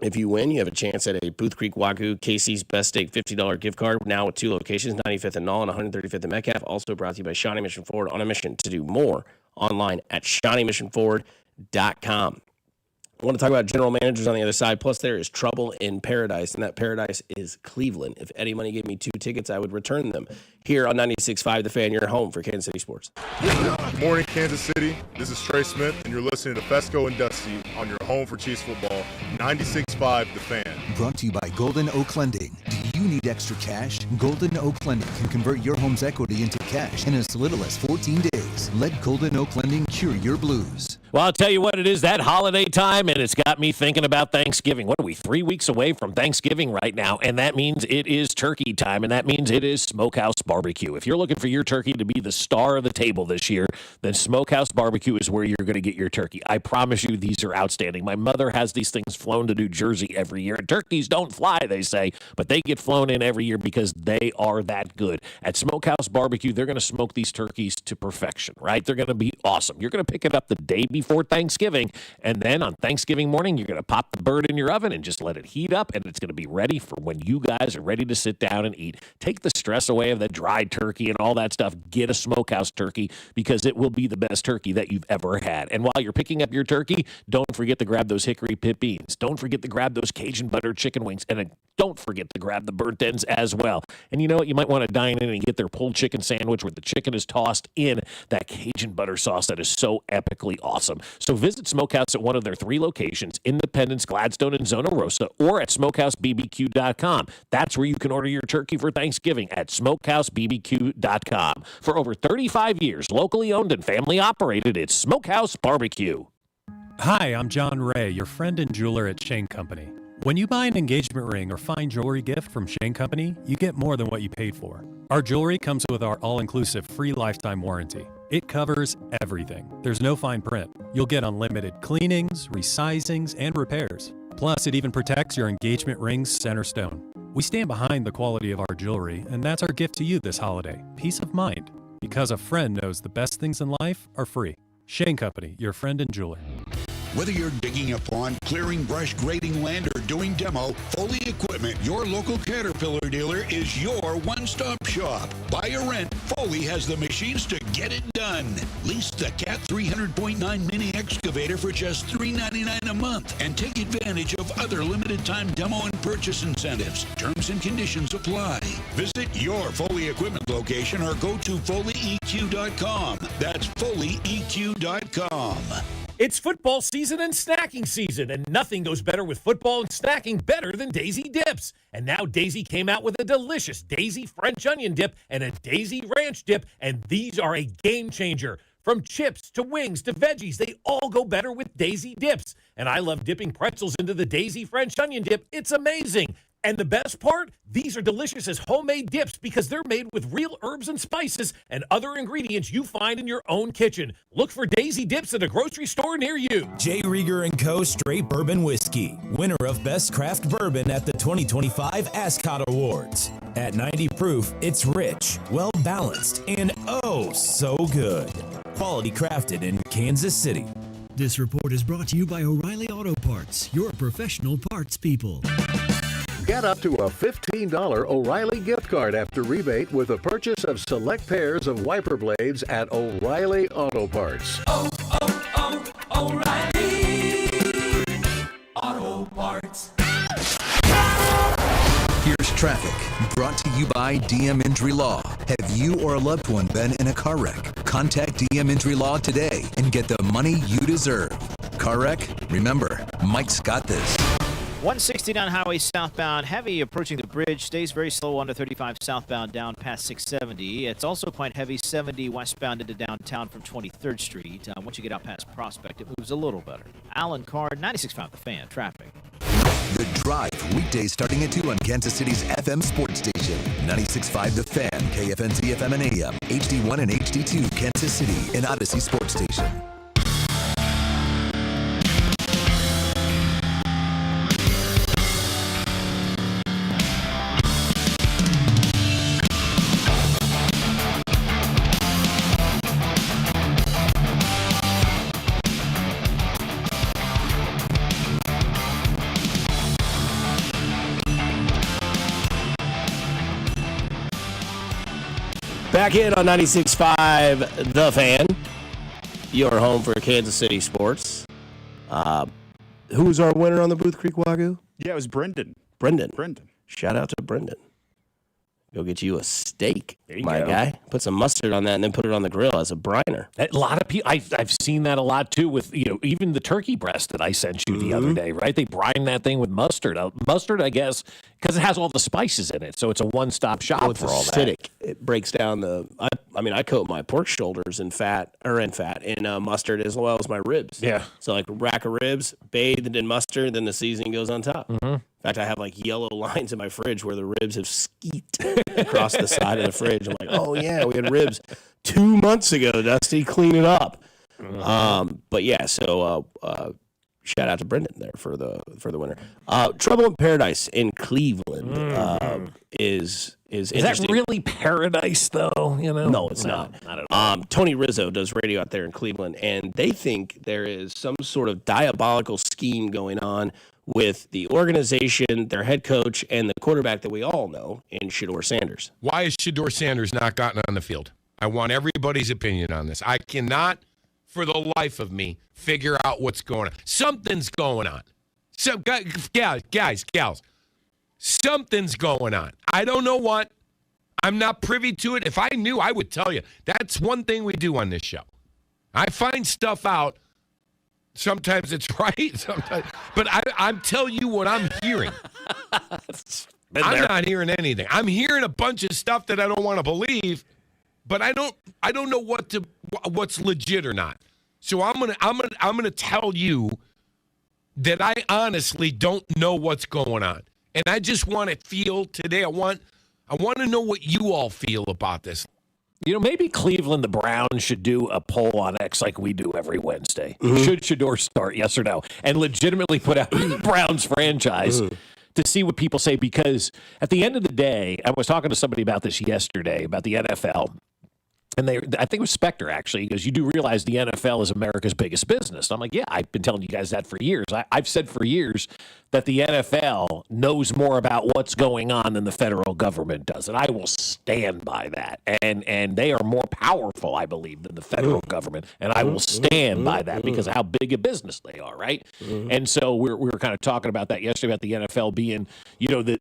S11: if you win, you have a chance at a Booth Creek Wagyu Casey's Best Steak $50 gift card, now with 2 locations, 95th and Knoll and 135th and Metcalf. Also brought to you by Shawnee Mission Forward, on a mission to do more online at ShawneeMissionForward.com. I want to talk about general managers on the other side. Plus, there is trouble in paradise, and that paradise is Cleveland. If Eddie Money gave me 2 tickets, I would return them. Here on 96.5 The Fan, your home for Kansas City sports.
S1: Morning, Kansas City. This is Trey Smith, and you're listening to Fescoe and Dusty on your home for Chiefs football, 96.5 The Fan.
S7: Brought to you by Golden Oak Lending. Do you need extra cash? Golden Oak Lending can convert your home's equity into cash in as little as 14 days. Let Golden Oak Lending cure your blues.
S9: Well, I'll tell you what, it is that holiday time, and it's got me thinking about Thanksgiving. What are we, 3 weeks away from Thanksgiving right now? And that means it is turkey time, and that means it is Smokehouse Barbecue. If you're looking for your turkey to be the star of the table this year, then Smokehouse Barbecue is where you're going to get your turkey. I promise you, these are outstanding. My mother has these things flown to New Jersey every year, and turkeys don't fly, they say, but they get flown in every year because they are that good. At Smokehouse Barbecue, they're going to smoke these turkeys to perfection, right? They're going to be awesome. You're going to pick it up the day before Thanksgiving, and then on Thanksgiving morning, you're going to pop the bird in your oven and just let it heat up, and it's going to be ready for when you guys are ready to sit down and eat. Take the stress away of the dried turkey and all that stuff. Get a Smokehouse turkey because it will be the best turkey that you've ever had. And while you're picking up your turkey, don't forget to grab those hickory pit beans. Don't forget to grab those Cajun butter chicken wings, and don't forget to grab the burnt ends as well. And you know what? You might want to dine in and get their pulled chicken sandwich where the chicken is tossed in that Cajun butter sauce that is so epically awesome. So visit Smokehouse at one of their 3 locations, Independence, Gladstone, and Zona Rosa, or at SmokehouseBBQ.com. That's where you can order your turkey for Thanksgiving, at SmokehouseBBQ.com. For over 35 years, locally owned and family operated, it's Smokehouse Barbecue.
S17: Hi, I'm John Ray, your friend and jeweler at Shane Company. When you buy an engagement ring or fine jewelry gift from Shane Company, you get more than what you paid for. Our jewelry comes with our all-inclusive free lifetime warranty. It covers everything. There's no fine print. You'll get unlimited cleanings, resizings, and repairs. Plus, it even protects your engagement ring's center stone. We stand behind the quality of our jewelry, and that's our gift to you this holiday. Peace of mind. Because a friend knows the best things in life are free. Shane Company, your friend and jeweler.
S19: Whether you're digging a pond, clearing brush, grading land, or doing demo, Foley Equipment, your local Caterpillar dealer, is your one-stop shop. Buy or rent, Foley has the machines to get it done. Lease the Cat 300.9 mini excavator for just $399 a month and take advantage of other limited-time demo and purchase incentives. Terms and conditions apply. Visit your Foley Equipment location or go to FoleyEQ.com. That's FoleyEQ.com.
S21: It's football season and snacking season, and nothing goes better with football and snacking better than Daisy Dips. And now Daisy came out with a delicious Daisy French onion dip and a Daisy ranch dip, and these are a game changer. From chips to wings to veggies, they all go better with Daisy Dips. And I love dipping pretzels into the Daisy French onion dip. It's amazing. And the best part, these are delicious as homemade dips because they're made with real herbs and spices and other ingredients you find in your own kitchen. Look for Daisy Dips at a grocery store near you.
S23: J. Rieger & Co. Straight Bourbon Whiskey, winner of Best Craft Bourbon at the 2025 Ascot Awards. At 90 proof, it's rich, well-balanced, and oh so good. Quality crafted in Kansas City.
S25: This report is brought to you by O'Reilly Auto Parts, your professional parts people.
S26: Get up to a $15 O'Reilly gift card after rebate with a purchase of select pairs of wiper blades at O'Reilly Auto Parts.
S13: O'Reilly Auto Parts.
S7: Here's traffic, brought to you by DM Injury Law. Have you or a loved one been in a car wreck? Contact DM Injury Law today and get the money you deserve. Car wreck? Remember, Mike's got this.
S24: 169 highway southbound, heavy approaching the bridge, stays very slow under 35 southbound down past 670. It's also quite heavy 70 westbound into downtown from 23rd Street. Once you get out past Prospect, it moves a little better. Alan Card, 96.5 The Fan, traffic.
S7: The Drive, weekdays starting at 2 on Kansas City's FM sports station. 96.5 The Fan, KFNZ FM and AM, HD1 and HD2 Kansas City, and Odyssey Sports Station.
S11: Back in on 96.5 The Fan, your home for Kansas City sports. Who was our winner on the Booth Creek Wagyu?
S22: Yeah, it was Brendan.
S11: Brendan.
S22: Brendan.
S11: Shout out to Brendan. Go get you a steak,
S9: you
S11: my
S9: go.
S11: guy. Put some mustard on that and then put it on the grill as a briner.
S9: A lot of people, I've seen that a lot too with, even the turkey breast that I sent you the other day, right? They brine that thing with mustard. Mustard, I guess, because it has all the spices in it. So it's a one-stop shop
S11: Well, it's
S9: for all
S11: acidic.
S9: that.
S11: It breaks down I coat my pork shoulders in mustard as well as my ribs.
S9: Yeah.
S11: So like a rack of ribs, bathed in mustard, then the seasoning goes on top.
S9: Mm-hmm.
S11: In fact, I have like yellow lines in my fridge where the ribs have skeet across the side of the fridge. I'm like, oh yeah, we had ribs 2 months ago, Dusty. Clean it up. But yeah, so shout out to Brendan there for the winner. Trouble in Paradise in Cleveland is
S9: that really paradise though?
S11: No, it's not.
S9: Not at all.
S11: Tony Rizzo does radio out there in Cleveland, and they think there is some sort of diabolical scheme going on with the organization, their head coach, and the quarterback that we all know in Shedeur Sanders.
S2: Why has Shedeur Sanders not gotten on the field? I want everybody's opinion on this. I cannot, for the life of me, figure out what's going on. Something's going on. Guys, gals, something's going on. I don't know what. I'm not privy to it. If I knew, I would tell you. That's one thing we do on this show. I find stuff out. Sometimes it's right, sometimes, but I'm telling you what I'm hearing. I'm not hearing anything. I'm hearing a bunch of stuff that I don't want to believe, but I don't know what's legit or not. So I'm gonna tell you that I honestly don't know what's going on, and I just want to feel today. I want to know what you all feel about this.
S9: Maybe Cleveland, the Browns, should do a poll on X like we do every Wednesday. Should Shedeur start, yes or no? And legitimately put out the Browns franchise to see what people say. Because at the end of the day, I was talking to somebody about this yesterday, about the NFL. And I think it was Spectre, actually, because you do realize the NFL is America's biggest business. And I'm like, yeah, I've been telling you guys that for years. I've said for years that the NFL knows more about what's going on than the federal government does. And I will stand by that. And they are more powerful, I believe, than the federal government. And I will stand by that because of how big a business they are, right? And so we were kind of talking about that yesterday, about the NFL being,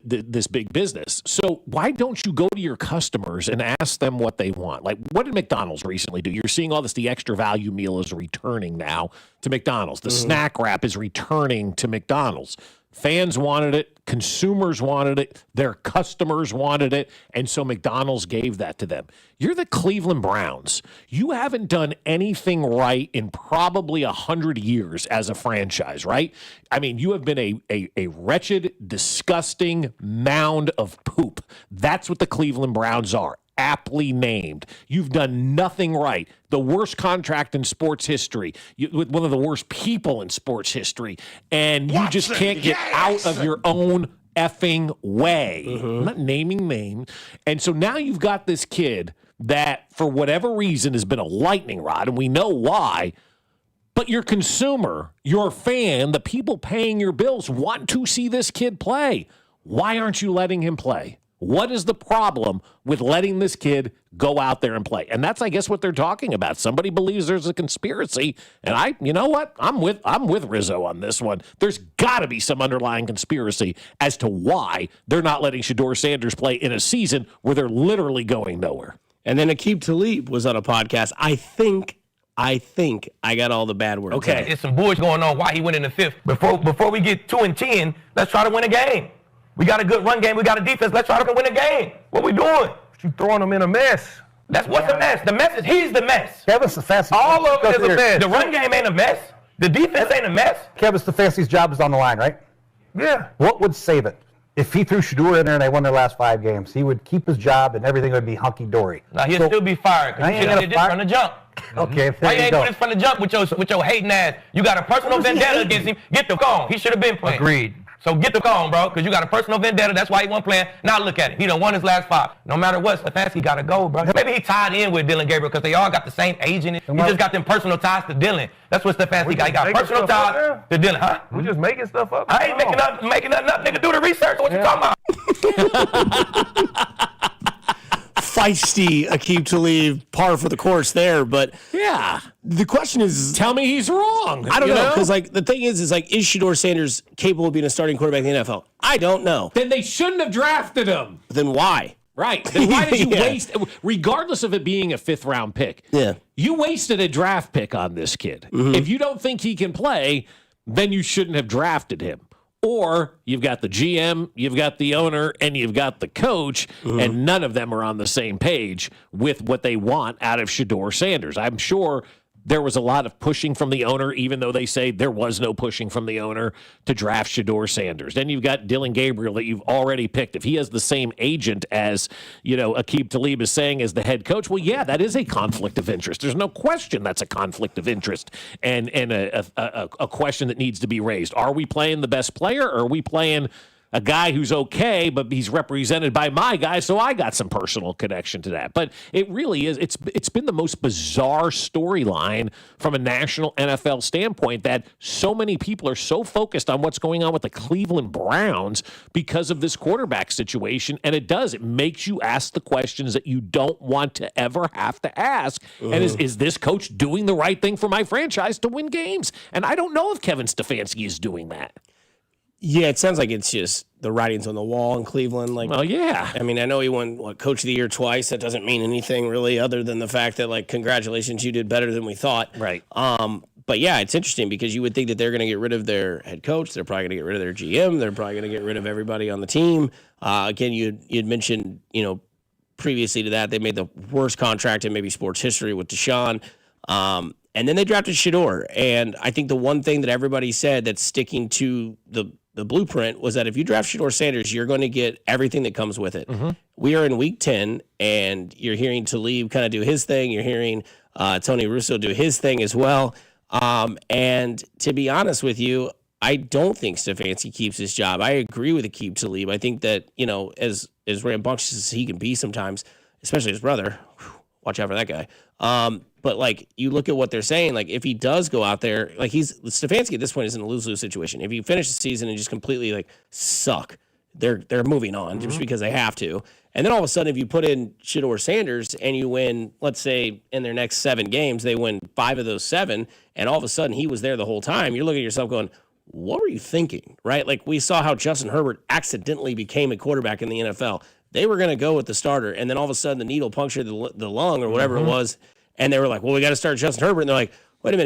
S9: this big business. So why don't you go to your customers and ask them what they want? Like, what did McDonald's recently do? You're seeing all this. The extra value meal is returning now to McDonald's. The snack wrap is returning to McDonald's. Fans wanted it. Consumers wanted it. Their customers wanted it. And so McDonald's gave that to them. You're the Cleveland Browns. You haven't done anything right in probably 100 years as a franchise, right? I mean, you have been a wretched, disgusting mound of poop. That's what the Cleveland Browns are. Aptly named. You've done nothing right. The worst contract in sports history, with one of the worst people in sports history, and you just can't get out of your own effing way. I'm not naming names. And so now you've got this kid that, for whatever reason, has been a lightning rod, and we know why. But your consumer, your fan, the people paying your bills want to see this kid play. Why aren't you letting him play? What is the problem with letting this kid go out there and play? And that's, I guess, what they're talking about. Somebody believes there's a conspiracy, and you know what? I'm with Rizzo on this one. There's got to be some underlying conspiracy as to why they're not letting Shedeur Sanders play in a season where they're literally going nowhere.
S11: And then Aqib Talib was on a podcast. I think I got all the bad words.
S3: Okay, it's some bullshit going on. Why he went in the fifth? Before we get 2-10, let's try to win a game. We got a good run game. We got a defense. Let's try to win a game. What we doing?
S15: You throwing them in a mess.
S3: That's what's the mess. The mess is he's the mess.
S15: Kevin Stefanski.
S3: All of it is a mess. The run game ain't a mess. The defense ain't a mess.
S15: Kevin Stefanski's job is on the line, right?
S4: Yeah. What would save it? If he threw Shador in there and they won their last 5 games, he would keep his job and everything would be hunky-dory.
S3: Now, he'll still be fired because he should have did this from the jump.
S4: Okay,
S3: Why you
S4: there you
S3: ain't
S4: go.
S3: do this from the jump with your hating ass? You got a personal vendetta against him. Get the cone. He should have been playing.
S4: Agreed.
S3: So get the cone, bro, because you got a personal vendetta. That's why he wasn't playing. Now look at it. He done won his last 5. No matter what, Stefanski got to go, bro. Maybe he tied in with Dylan Gabriel because they all got the same agent. He just got them personal ties to Dylan. That's what Stefanski got. He got personal ties to Dylan. Huh?
S4: We just making stuff up.
S3: I ain't making nothing up. Nigga, do the research. What you talking about?
S11: Feisty Aqib Talib, par for the course there. But
S9: yeah,
S11: the question is,
S9: tell me he's wrong.
S11: I don't know, because like the thing is Shador Sanders capable of being a starting quarterback in the NFL? I don't know.
S9: Then they shouldn't have drafted him.
S11: Then why?
S9: Right. Then why did you
S11: Yeah.
S9: waste, regardless of it being a 5th round pick?
S11: Yeah.
S9: You wasted a draft pick on this kid.
S11: Mm-hmm.
S9: If you don't think he can play, then you shouldn't have drafted him. Or you've got the GM, you've got the owner, and you've got the coach, and none of them are on the same page with what they want out of Shador Sanders. I'm sure there was a lot of pushing from the owner, even though they say there was no pushing from the owner to draft Shador Sanders. Then you've got Dylan Gabriel that you've already picked. If he has the same agent as, Aqib Talib is saying as the head coach, well, yeah, that is a conflict of interest. There's no question that's a conflict of interest and a question that needs to be raised. Are we playing the best player, or are we playing a guy who's okay, but he's represented by my guy, so I got some personal connection to that. But it really is, it's been the most bizarre storyline from a national NFL standpoint that so many people are so focused on what's going on with the Cleveland Browns because of this quarterback situation. And it makes you ask the questions that you don't want to ever have to ask. And is this coach doing the right thing for my franchise to win games? And I don't know if Kevin Stefanski is doing that.
S11: Yeah, it sounds like it's just the writing's on the wall in Cleveland. Like,
S9: well, yeah.
S11: I mean, I know he won Coach of the Year twice. That doesn't mean anything really, other than the fact that congratulations, you did better than we thought.
S9: Right.
S11: But yeah, it's interesting because you would think that they're going to get rid of their head coach. They're probably going to get rid of their GM. They're probably going to get rid of everybody on the team. Again, you'd mentioned, previously to that, they made the worst contract in maybe sports history with Deshaun. And then they drafted Shador. And I think the one thing that everybody said that's sticking to the blueprint was that if you draft Shador Sanders, you're going to get everything that comes with it. We are in week 10, and you're hearing Talib kind of do his thing. You're hearing Tony Russo do his thing as well. And to be honest with you, I don't think Stefanski keeps his job. I agree with Aqib Talib. I think that, as rambunctious as he can be sometimes, especially his brother, watch out for that guy. But you look at what they're saying, if he does go out there, Stefanski at this point is in a lose-lose situation. If you finish the season and just completely suck, they're moving on just because they have to. And then all of a sudden, if you put in Shador Sanders and you win, let's say in their next 7 games, they win 5 of those 7, and all of a sudden he was there the whole time, you're looking at yourself going, what were you thinking, right? We saw how Justin Herbert accidentally became a quarterback in the NFL. They were going to go with the starter, and then all of a sudden the needle punctured the lung or whatever it was, and they were like, well, we got to start Justin Herbert. And they're like, wait a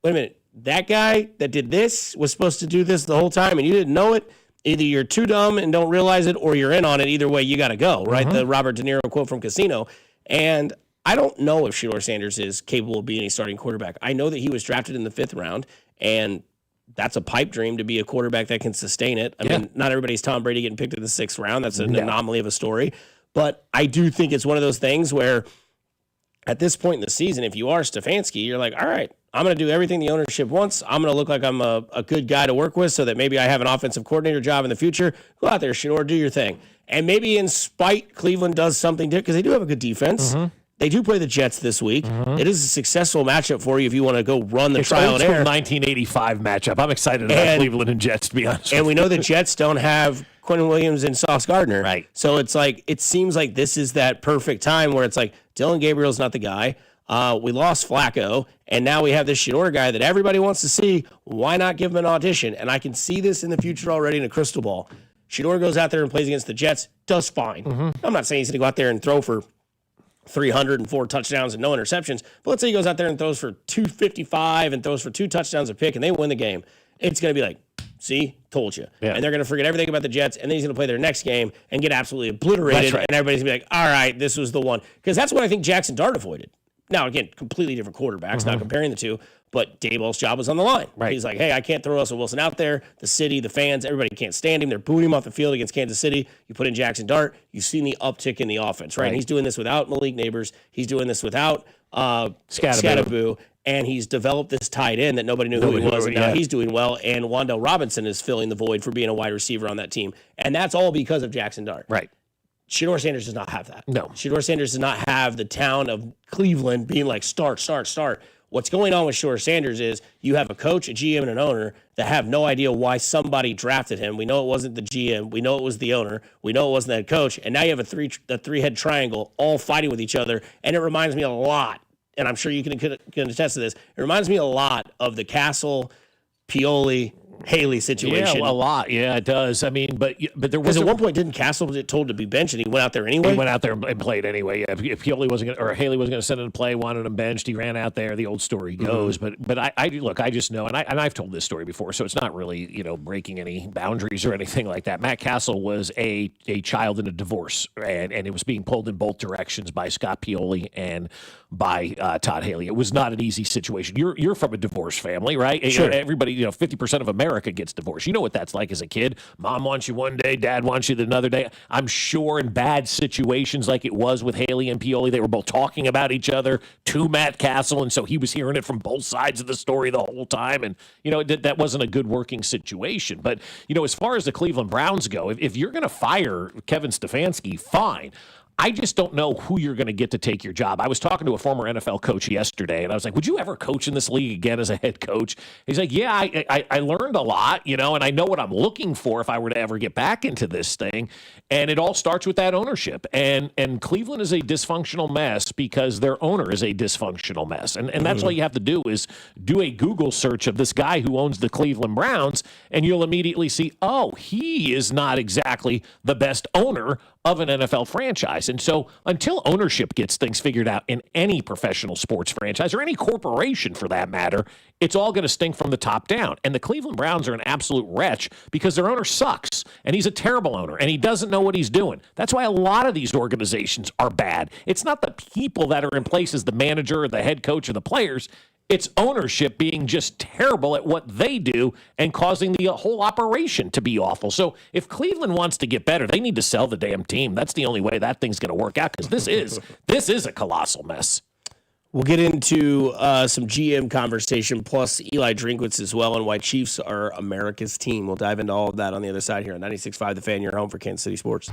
S11: minute. That guy that did this was supposed to do this the whole time, and you didn't know it. Either you're too dumb and don't realize it, or you're in on it. Either way, you got to go, right? The Robert De Niro quote from Casino. And I don't know if Shador Sanders is capable of being a starting quarterback. I know that he was drafted in the 5th round, and that's a pipe dream to be a quarterback that can sustain it. I mean, not everybody's Tom Brady getting picked in the 6th round. That's an anomaly of a story. But I do think it's one of those things where at this point in the season, if you are Stefanski, you're like, all right, I'm going to do everything the ownership wants. I'm going to look like I'm a good guy to work with so that maybe I have an offensive coordinator job in the future. Go out there, Shador, do your thing. And maybe in spite, Cleveland does something different because they do have a good defense. They do play the Jets this week. It is a successful matchup for you if you want to go run the trial and error.
S9: 1985 matchup. I'm excited about Cleveland and Jets, to be honest.
S11: And we know the Jets don't have Quentin Williams and Sauce Gardner.
S9: Right.
S11: So it seems like this is that perfect time where it's like Dylan Gabriel's not the guy. We lost Flacco, and now we have this Shador guy that everybody wants to see. Why not give him an audition? And I can see this in the future already in a crystal ball. Shador goes out there and plays against the Jets, does fine. I'm not saying he's going to go out there and throw for 304 touchdowns and no interceptions, but let's say he goes out there and throws for 255 and throws for 2 touchdowns a pick, and they win the game. It's going to be like, see, told you. And they're going to forget everything about the Jets, and then he's going to play their next game and get absolutely obliterated, and everybody's going to be like, all right, this was the one. Because that's what I think Jackson Dart avoided. Now, again, completely different quarterbacks, not comparing the two, but Dayball's job was on the line. Right. He's like, hey, I can't throw Russell Wilson out there. The city, the fans, everybody can't stand him. They're booing him off the field against Kansas City. You put in Jackson Dart, you've seen the uptick in the offense, right? And he's doing this without Malik Neighbors. He's doing this without Scatterboo. And he's developed this tight end that nobody knew who he was, and now he's doing well. And Wan'Dale Robinson is filling the void for being a wide receiver on that team. And that's all because of Jackson Dart.
S9: Right.
S11: Shedeur Sanders does not have that.
S9: No.
S11: Shedeur Sanders does not have the town of Cleveland being like, start. What's going on with Shedeur Sanders is you have a coach, a GM, and an owner that have no idea why somebody drafted him. We know it wasn't the GM. We know it was the owner. We know it wasn't that coach. And now you have a three-head triangle all fighting with each other. And it reminds me a lot, and I'm sure you can attest to this, it reminds me a lot of the Castle, Pioli, Haley situation.
S9: Yeah, a lot. Yeah, it does. I mean, but there was
S11: at one point, didn't Castle get told to be benched, and he went out there anyway?
S9: He went out there and played anyway. Yeah, if Pioli wasn't going or Haley wasn't going to send him to play, wanted him benched, he ran out there. The old story goes. But I look, I just know, and I've told this story before, so it's not really breaking any boundaries or anything like that. Matt Castle was a child in a divorce, and it was being pulled in both directions by Scott Pioli and by Todd Haley. It was not an easy situation. You're from a divorced family, right?
S11: Sure.
S9: Everybody, 50% of America gets divorced. You know what that's like as a kid. Mom wants you one day, dad wants you the another day. I'm sure in bad situations like it was with Haley and Pioli, they were both talking about each other to Matt Castle, and so he was hearing it from both sides of the story the whole time, and that wasn't a good working situation. But as far as the Cleveland Browns go, if you're going to fire Kevin Stefanski, fine. I just don't know who you're going to get to take your job. I was talking to a former NFL coach yesterday, and I was like, would you ever coach in this league again as a head coach? He's like, yeah, I learned a lot, and I know what I'm looking for if I were to ever get back into this thing. And it all starts with that ownership. And Cleveland is a dysfunctional mess because their owner is a dysfunctional mess. And that's all you have to do is do a Google search of this guy who owns the Cleveland Browns, and you'll immediately see, oh, he is not exactly the best owner of an NFL franchise. And so until ownership gets things figured out in any professional sports franchise or any corporation for that matter, it's all going to stink from the top down. And the Cleveland Browns are an absolute wretch because their owner sucks, and he's a terrible owner, and he doesn't know what he's doing. That's why a lot of these organizations are bad. It's not the people that are in place as the manager or the head coach or the players. It's ownership being just terrible at what they do and causing the whole operation to be awful. So if Cleveland wants to get better, they need to sell the damn team. That's the only way that thing's going to work out because this is a colossal mess.
S11: We'll get into some GM conversation, plus Eli Drinkwitz as well, and why Chiefs are America's team. We'll dive into all of that on the other side here on 96.5 The Fan, your home for Kansas City sports.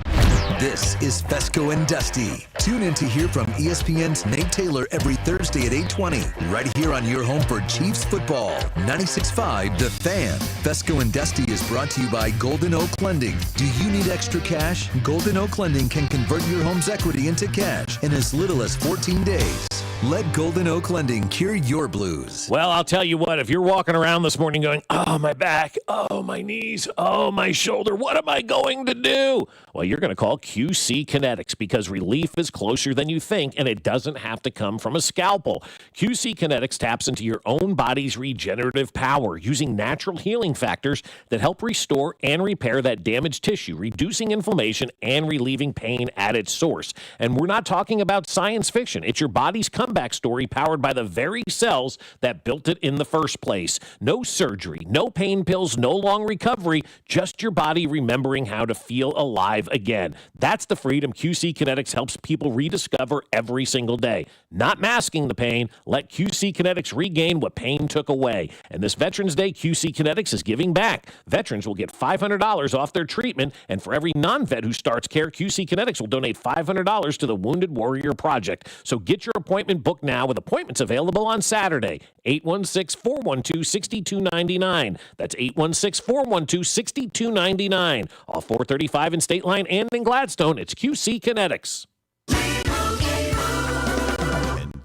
S7: This is Fescoe and Dusty. Tune in to hear from ESPN's Nate Taylor every Thursday at 8:20, right here on your home for Chiefs football. 96.5 The Fan. Fescoe and Dusty is brought to you by Golden Oak Lending. Do you need extra cash? Golden Oak Lending can convert your home's equity into cash in as little as 14 days. Let Golden Oak Lending cure your blues.
S9: Well, I'll tell you what, if you're walking around this morning going, oh, my back, oh, my knees, oh, my shoulder, what am I going to do? Well, you're going to call QC Kinetics because relief is closer than you think, and it doesn't have to come from a scalpel. QC Kinetics taps into your own body's regenerative power using natural healing factors that help restore and repair that damaged tissue, reducing inflammation and relieving pain at its source. And we're not talking about science fiction. It's your body's comeback story powered by the very cells that built it in the first place. No surgery, no pain pills, no long recovery, just your body remembering how to feel alive again. That's the freedom QC Kinetics helps people rediscover every single day. Not masking the pain, let QC Kinetics regain what pain took away. And this Veterans Day, QC Kinetics is giving back. Veterans will get $500 off their treatment, and for every non-vet who starts care, QC Kinetics will donate $500 to the Wounded Warrior Project. So get your appointment booked now with appointments available on Saturday. 816-412-6299. That's 816-412-6299. Off 435 in State Line and in Gladstone, it's QC Kinetics.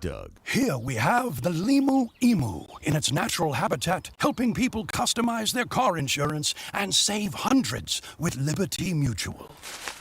S5: Doug. Here we have the Limu Emu in its natural habitat, helping people customize their car insurance and save hundreds with Liberty Mutual.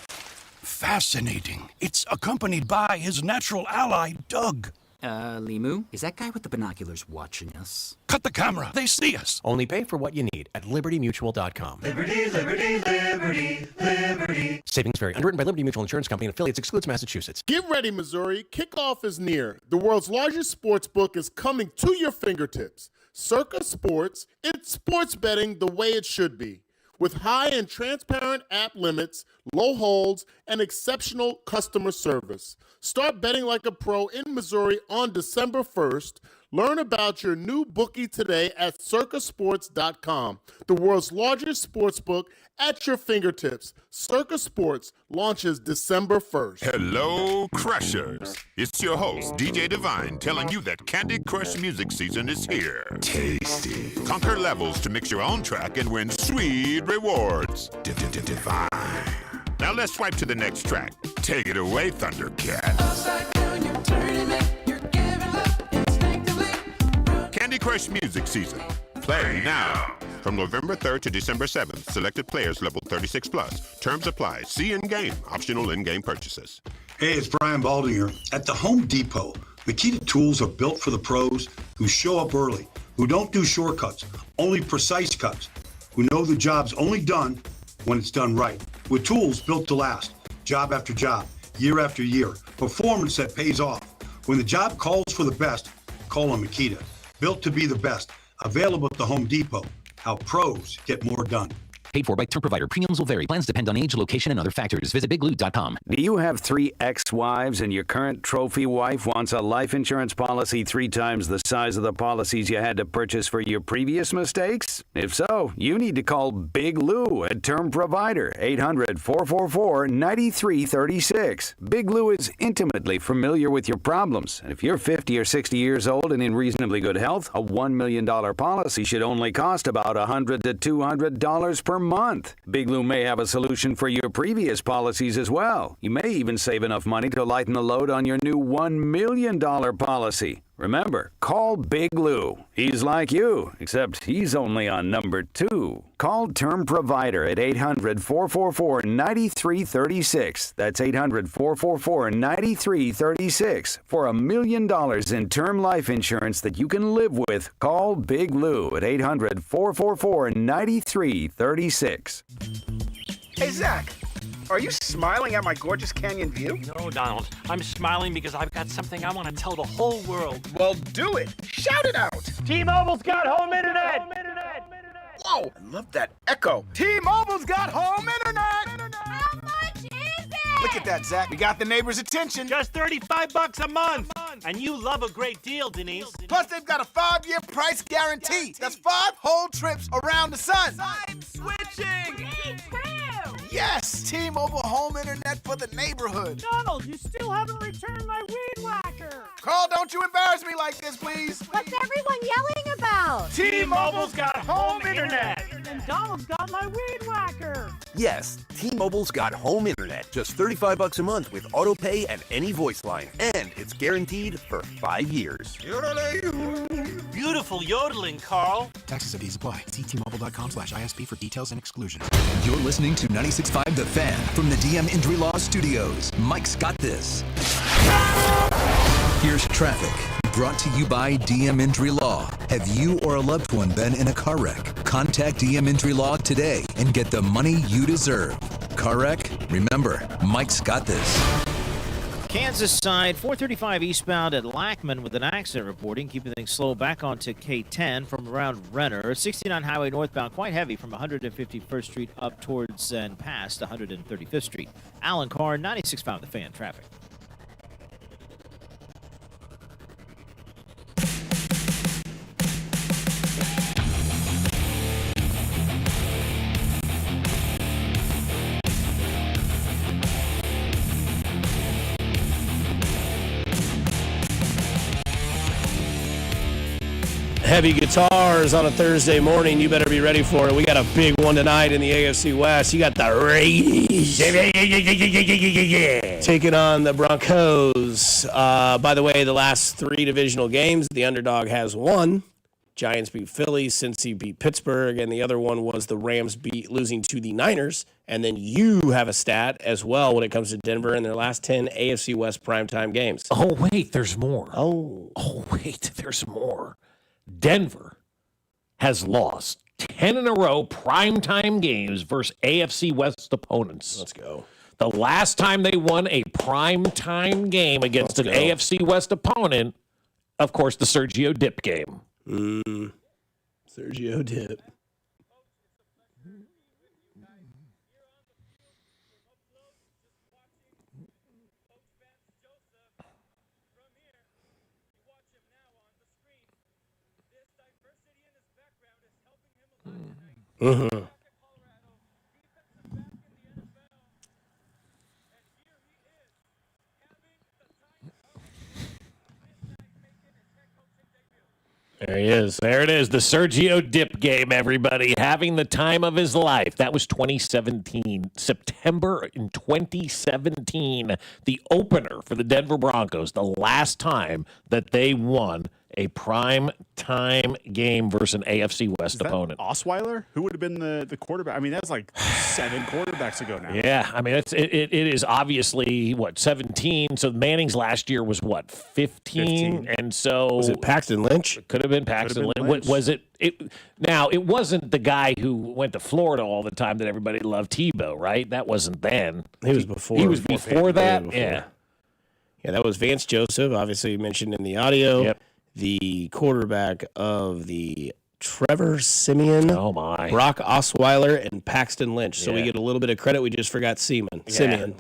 S5: Fascinating. It's accompanied by his natural ally, Doug.
S6: Limu, is that guy with the binoculars watching us?
S5: Cut the camera. They see us.
S8: Only pay for what you need at libertymutual.com.
S13: Liberty, liberty, liberty, liberty.
S8: Savings vary. Underwritten by Liberty Mutual Insurance Company and affiliates. Excludes Massachusetts.
S1: Get ready, Missouri. Kickoff is near. The world's largest sports book is coming to your fingertips.
S10: Circa Sports, it's sports betting the way it should be. With high and transparent app limits, low holds, and exceptional customer service. Start betting like a pro in Missouri on December 1st. Learn about your new bookie today at circasports.com, the world's largest sportsbook at your fingertips. Circa Sports launches December 1st.
S12: Hello, Crushers. It's your host, DJ Divine, telling you that Candy Crush music season is here. Tasty. Conquer levels to mix your own track and win sweet rewards. Divine. Now let's swipe to the next track. Take it away, Thundercat. Candy Crush music season. Play now. From November 3rd to December 7th, selected players level 36 plus. Terms apply. See in-game. Optional in-game purchases.
S14: Hey, it's Brian Baldwin here. At the Home Depot, Makita tools are built for the pros who show up early, who don't do shortcuts, only precise cuts, who know the job's only done when it's done right. With tools built to last, job after job, year after year, performance that pays off. When the job calls for the best, call on Makita. Built to be the best. Available at the Home Depot. How pros get more done.
S16: Paid for by term provider. Premiums will vary. Plans depend on age, location, and other factors. Visit biglou.com.
S18: Do you have 3 ex-wives and your current trophy wife wants a life insurance policy 3 times the size of the policies you had to purchase for your previous mistakes? If so, you need to call Big Lou at Term Provider, 800-444-9336. Big Lou is intimately familiar with your problems. And if you're 50 or 60 years old and in reasonably good health, a $1 million policy should only cost about $100 to $200 per month. Big Lou may have a solution for your previous policies as well. You may even save enough money to lighten the load on your new $1 million policy. Remember, call Big Lou. He's like you, except he's only on number 2. Call Term Provider at 800-444-9336. That's 800-444-9336. For $1 million in term life insurance that you can live with, call Big Lou at 800-444-9336.
S20: Hey, Zach, are you smiling at my gorgeous canyon view?
S27: No, Donald. I'm smiling because I've got something I want to tell the whole world.
S20: Well, do it. Shout it out.
S27: T-Mobile's got home internet.
S20: Whoa, I love that echo. T-Mobile's got home internet.
S13: How much is it?
S20: Look at that, Zach. We got the neighbors' attention.
S27: Just $35 a month. And you love a great deal, Denise.
S20: Plus, they've got a 5-year price guarantee. That's 5 whole trips around the sun.
S13: I'm switching. Me too.
S20: Yes, T-Mobile home internet for the neighborhood.
S13: Donald, you still haven't returned my weed whacker.
S20: Carl, don't you embarrass me like this, please.
S13: What's everyone yelling about?
S27: T-Mobile's got home internet.
S13: And Donald's got my weed whacker.
S28: Yes, T-Mobile's got home internet. Just $35 a month with auto pay and any voice line. And it's guaranteed for 5 years.
S27: Beautiful yodeling, Carl.
S8: Taxes and fees apply. See T-Mobile.com/ISP for details and exclusions.
S7: You're listening to 96.5 The Fan from the DM Injury Law Studios. Mike's got this. Here's traffic. Brought to you by DM Injury Law. Have you or a loved one been in a car wreck? Contact DM Injury Law today and get the money you deserve. Car wreck? Remember, Mike's got this.
S24: Kansas side, 435 eastbound at Lackman with an accident reporting, keeping things slow back onto K10 from around Renner. 69 highway northbound, quite heavy from 151st Street up towards and past 135th Street. Alan Carr, 96.5 The Fan traffic.
S11: Heavy guitars on a Thursday morning. You better be ready for it. We got a big one tonight in the AFC West. You got the Raiders taking on the Broncos. By the way, the last 3 divisional games, the underdog has won. Giants beat Philly, Cincy beat Pittsburgh, and the other one was the Rams losing to the Niners. And then you have a stat as well when it comes to Denver in their last 10 AFC West primetime games.
S21: Oh, wait, there's more.
S11: Oh,
S21: wait, there's more. Denver has lost 10 in a row primetime games versus AFC West opponents.
S11: Let's go.
S21: The last time they won a primetime game against an AFC West opponent, of course, the Sergio Dip game.
S11: Sergio Dip. Mm-hmm.
S9: There he is. There it is. The Sergio Dip game, everybody. Having the time of his life. That was 2017. September in 2017. The opener for the Denver Broncos. The last time that they won a prime time game versus an AFC West opponent.
S2: Osweiler? Who would have been the quarterback? I mean, that's like 7 quarterbacks ago now.
S9: Yeah, I mean, it is obviously, 17? So Manning's last year was, 15? And so...
S11: Was it Paxton Lynch?
S9: Could have been Paxton Lynch. Was it? Now, it wasn't the guy who went to Florida all the time that everybody loved, Tebow, right? That wasn't then.
S11: He was before.
S9: He was before that? Yeah.
S11: Yeah, that was Vance Joseph, obviously mentioned in the audio.
S9: Yep.
S11: The quarterback of the Trevor Simeon, Brock Osweiler, and Paxton Lynch. So we get a little bit of credit. We just forgot Simeon. Simeon.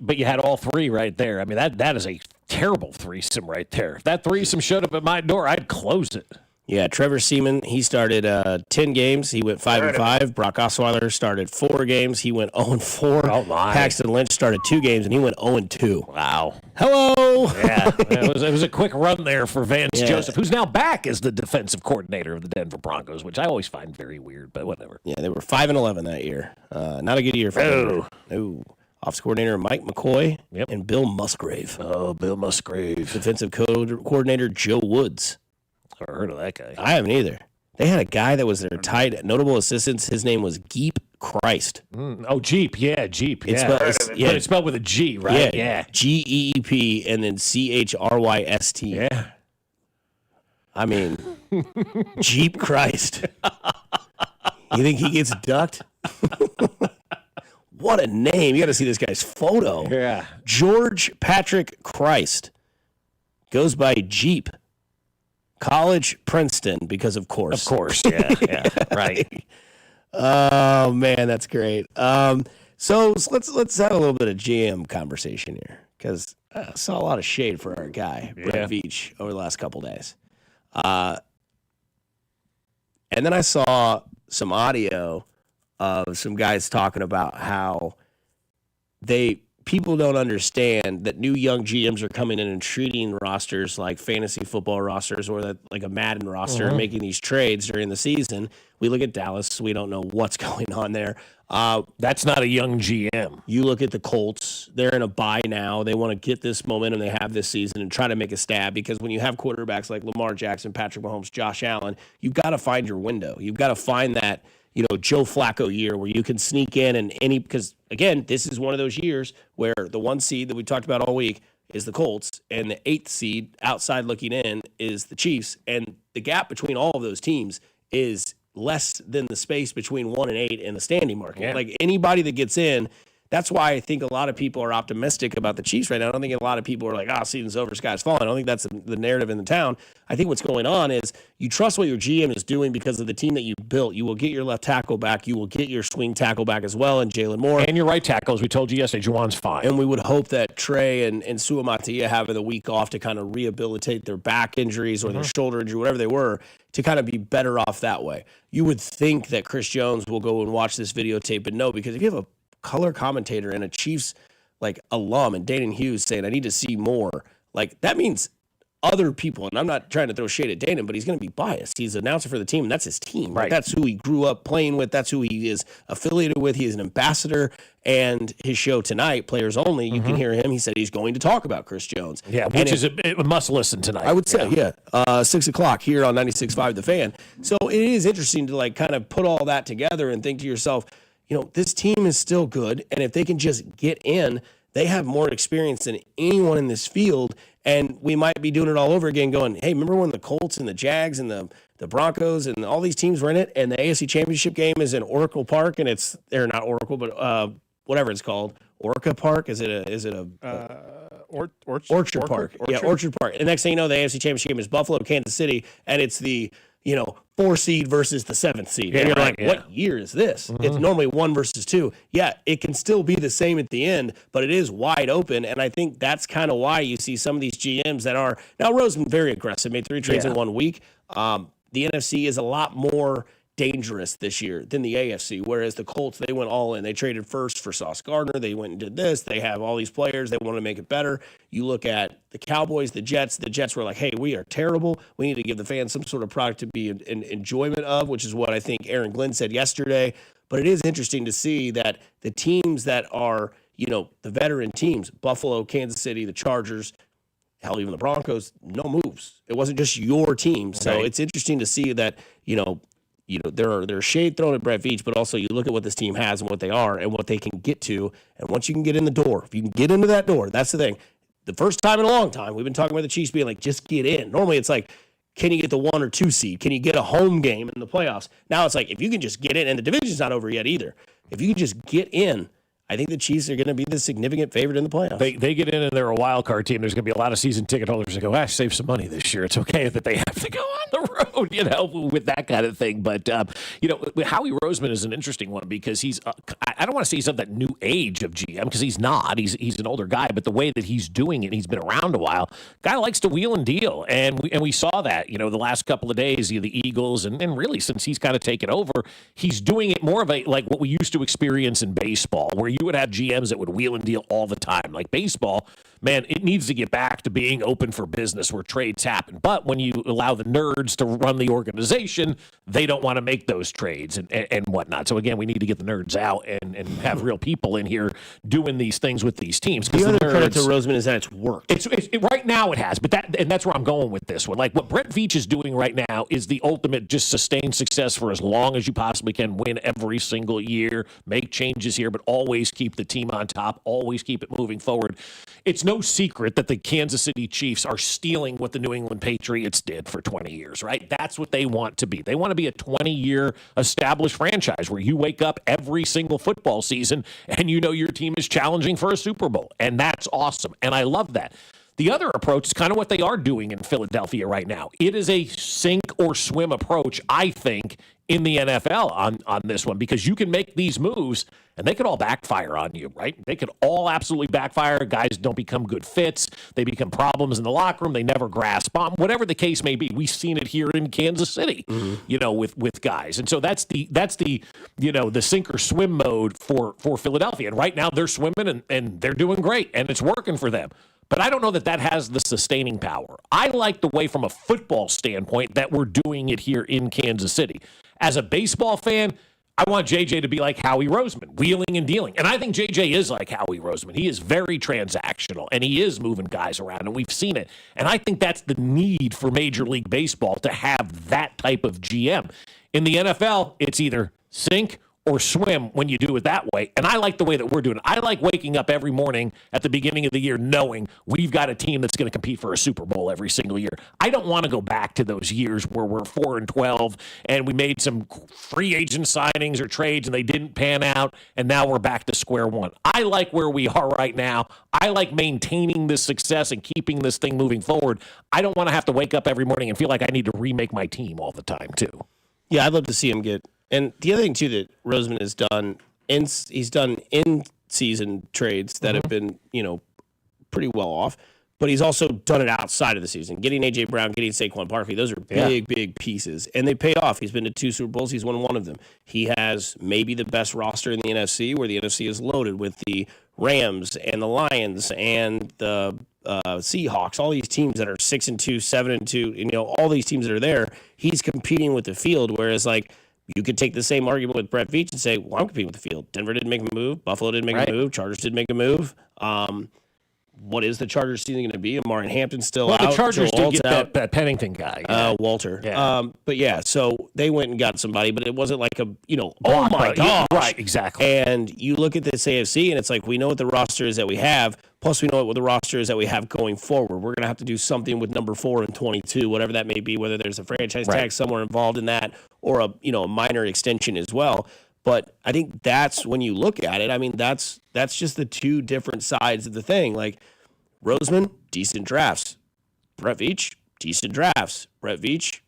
S9: But you had all three right there. I mean, that is a terrible threesome right there. If that threesome showed up at my door, I'd close it.
S11: Yeah, Trevor Seaman, he started 10 games. He went 5-5. Brock Osweiler started 4 games. He went 0-4.
S9: Oh, my.
S11: Paxton Lynch started 2 games, and he went 0-2.
S9: Wow.
S11: Hello.
S9: Yeah, it was a quick run there for Vance Joseph, who's now back as the defensive coordinator of the Denver Broncos, which I always find very weird, but whatever.
S11: Yeah, they were 5-11 that year. Not a good year for Denver. No. Offensive coordinator Mike McCoy and Bill Musgrave.
S9: Oh, Bill Musgrave.
S11: Defensive coordinator Joe Woods.
S9: Never heard of that guy.
S11: I haven't either. They had a guy that was their tight notable assistants. His name was Geep Christ.
S9: Oh, Jeep. Yeah, Jeep.
S11: It's
S9: Yeah.
S11: spelled-
S9: But it's spelled with a G, right?
S11: Yeah. Geep and then Chryst.
S9: Yeah.
S11: I mean, Jeep Christ. You think he gets ducked? What a name. You got to see this guy's photo.
S9: Yeah.
S11: George Patrick Christ goes by Jeep. College Princeton, because of course.
S9: Of course, yeah, right.
S11: Oh man, that's great. So let's have a little bit of GM conversation here, because I saw a lot of shade for our guy Brett Veach over the last couple days, and then I saw some audio of some guys talking about how people don't understand that new young GMs are coming in and treating rosters like fantasy football rosters or like a Madden roster and making these trades during the season. We look at Dallas. We don't know what's going on there.
S9: That's not a young GM.
S11: You look at the Colts. They're in a bye now. They want to get this momentum they have this season and try to make a stab, because when you have quarterbacks like Lamar Jackson, Patrick Mahomes, Josh Allen, you've got to find your window. You've got to find that, Joe Flacco year where you can sneak in and because again, this is one of those years where the 1 seed that we talked about all week is the Colts, and the 8th seed outside looking in is the Chiefs. And the gap between all of those teams is less than the space between 1 and 8 in the standing market.
S9: Yeah.
S11: Like anybody that gets in, that's why I think a lot of people are optimistic about the Chiefs right now. I don't think a lot of people are like, season's over, sky's falling. I don't think that's the narrative in the town. I think what's going on is you trust what your GM is doing because of the team that you built. You will get your left tackle back. You will get your swing tackle back as well, and Jalen Moore.
S9: And your right tackle, as we told you yesterday, Juwan's fine.
S11: And we would hope that Trey and Suamatia having the week off to kind of rehabilitate their back injuries or their shoulder injury, whatever they were, to kind of be better off that way. You would think that Chris Jones will go and watch this videotape, but no, because if you have a color commentator and a Chiefs alum and Danon Hughes saying, I need to see more, that means other people, and I'm not trying to throw shade at Danon, but he's going to be biased. He's an announcer for the team, and that's his team.
S9: Right.
S11: That's who he grew up playing with. That's who he is affiliated with. He is an ambassador. And his show tonight, Players Only, you can hear him. He said he's going to talk about Chris Jones.
S9: Yeah, which is a must listen tonight.
S11: I would say, 6 o'clock here on 96.5 The Fan. So it is interesting to kind of put all that together and think to yourself, this team is still good. And if they can just get in, they have more experience than anyone in this field. And we might be doing it all over again going, hey, remember when the Colts and the Jags and the Broncos and all these teams were in it, and the AFC Championship game is in Oracle Park, and they're not Oracle, but whatever it's called. Orca Park? Is it
S2: Orchard
S11: Park. Yeah, Orchard Park. And next thing you know, the AFC Championship game is Buffalo, Kansas City, and it's the 4 seed versus the 7th seed.
S9: Yeah,
S11: And you're
S9: right,
S11: like, what year is this? It's normally 1 versus 2. Yeah, it can still be the same at the end, but it is wide open. And I think that's kind of why you see some of these GMs that are now Roseman very aggressive, made 3 trades in 1 week. The NFC is a lot more dangerous this year than the AFC, whereas the Colts, they went all in. They traded first for Sauce Gardner. They went and did this. They have all these players. They want to make it better. You look at the Cowboys, the Jets. The Jets were like, hey, we are terrible. We need to give the fans some sort of product to be in enjoyment of, which is what I think Aaron Glenn said yesterday. But it is interesting to see that the teams that are, the veteran teams, Buffalo, Kansas City, the Chargers, hell, even the Broncos, no moves. It wasn't just your team. So it's interesting to see that, there's shade thrown at Brett Veach, but also you look at what this team has and what they are and what they can get to. And once you can get in the door, if you can get into that door, that's the thing. The first time in a long time, we've been talking about the Chiefs being like, just get in. Normally it's like, can you get the 1 or 2 seed? Can you get a home game in the playoffs? Now it's like, if you can just get in, and the division's not over yet either. If you can just get in, I think the Chiefs are going to be the significant favorite in the playoffs.
S9: They get in and they're a wild card team. There's going to be a lot of season ticket holders that go, save some money this year. It's okay that they have to go on the road, with that kind of thing. But, Howie Roseman is an interesting one because he's, I don't want to say he's of that new age of GM because he's not. He's an older guy, but the way that he's doing it, he's been around a while. Guy likes to wheel and deal. And we saw that, the last couple of days, the Eagles, and really since he's kind of taken over, he's doing it more of like what we used to experience in baseball, where you would have GMs that would wheel and deal all the time. Like baseball, man, it needs to get back to being open for business where trades happen. But when you allow the nerds to run the organization, they don't want to make those trades and whatnot. So again, we need to get the nerds out and have real people in here doing these things with these teams.
S11: The other credit to Roseman is that it's worked.
S9: It's right now it has, but that's where I'm going with this one. Like what Brett Veach is doing right now is the ultimate just sustained success for as long as you possibly can, win every single year, make changes here, but always keep the team on top, always keep it moving forward. It's no secret that the Kansas City Chiefs are stealing what the New England Patriots did for 20 years, right? That's what they want to be. They want to be a 20-year established franchise where you wake up every single football season and your team is challenging for a Super Bowl. And that's awesome. And I love that. The other approach is kind of what they are doing in Philadelphia right now. It is a sink or swim approach, I think, in the NFL on this one, because you can make these moves and they could all backfire on you, right? They could all absolutely backfire. Guys don't become good fits. They become problems in the locker room. They never grasp on, whatever the case may be. We've seen it here in Kansas City, with guys. And so that's the the sink or swim mode for Philadelphia. And right now they're swimming and they're doing great and it's working for them. But I don't know that has the sustaining power. I like the way from a football standpoint that we're doing it here in Kansas City. As a baseball fan, I want JJ to be like Howie Roseman, wheeling and dealing. And I think JJ is like Howie Roseman. He is very transactional, and he is moving guys around, and we've seen it. And I think that's the need for Major League Baseball to have that type of GM. In the NFL, it's either sink or swim when you do it that way. And I like the way that we're doing it. I like waking up every morning at the beginning of the year knowing we've got a team that's going to compete for a Super Bowl every single year. I don't want to go back to those years where we're 4-12 and we made some free agent signings or trades and they didn't pan out and now we're back to square one. I like where we are right now. I like maintaining this success and keeping this thing moving forward. I don't want to have to wake up every morning and feel like I need to remake my team all the time too.
S11: Yeah, I'd love to see him get. And the other thing too that Roseman has done, he's done in-season trades that have been, pretty well off. But he's also done it outside of the season. Getting A.J. Brown, getting Saquon Barkley, those are big pieces. And they pay off. He's been to 2 Super Bowls. He's won one of them. He has maybe the best roster in the NFC, where the NFC is loaded with the Rams and the Lions and the Seahawks, all these teams that are 6-2, 7-2, all these teams that are there. He's competing with the field, whereas you could take the same argument with Brett Veach and say, well, I'm competing with the field. Denver didn't make a move. Buffalo didn't make a move. Chargers didn't make a move. What is the Chargers season going to be? Amari Hampton's still out.
S9: Well, the Chargers did get that
S11: Pennington guy. Walter.
S9: Yeah.
S11: But yeah, so they went and got somebody, but it wasn't like oh my gosh.
S9: Right, exactly.
S11: And you look at this AFC, and it's like, we know what the roster is that we have, plus we know what the roster is that we have going forward. We're going to have to do something with number 4 and 22, whatever that may be, whether there's a franchise tag somewhere involved in that or a minor extension as well. But I think that's when you look at it. I mean, that's just the two different sides of the thing. Like Roseman, decent drafts. Brett Veach, decent drafts. Brett Veach,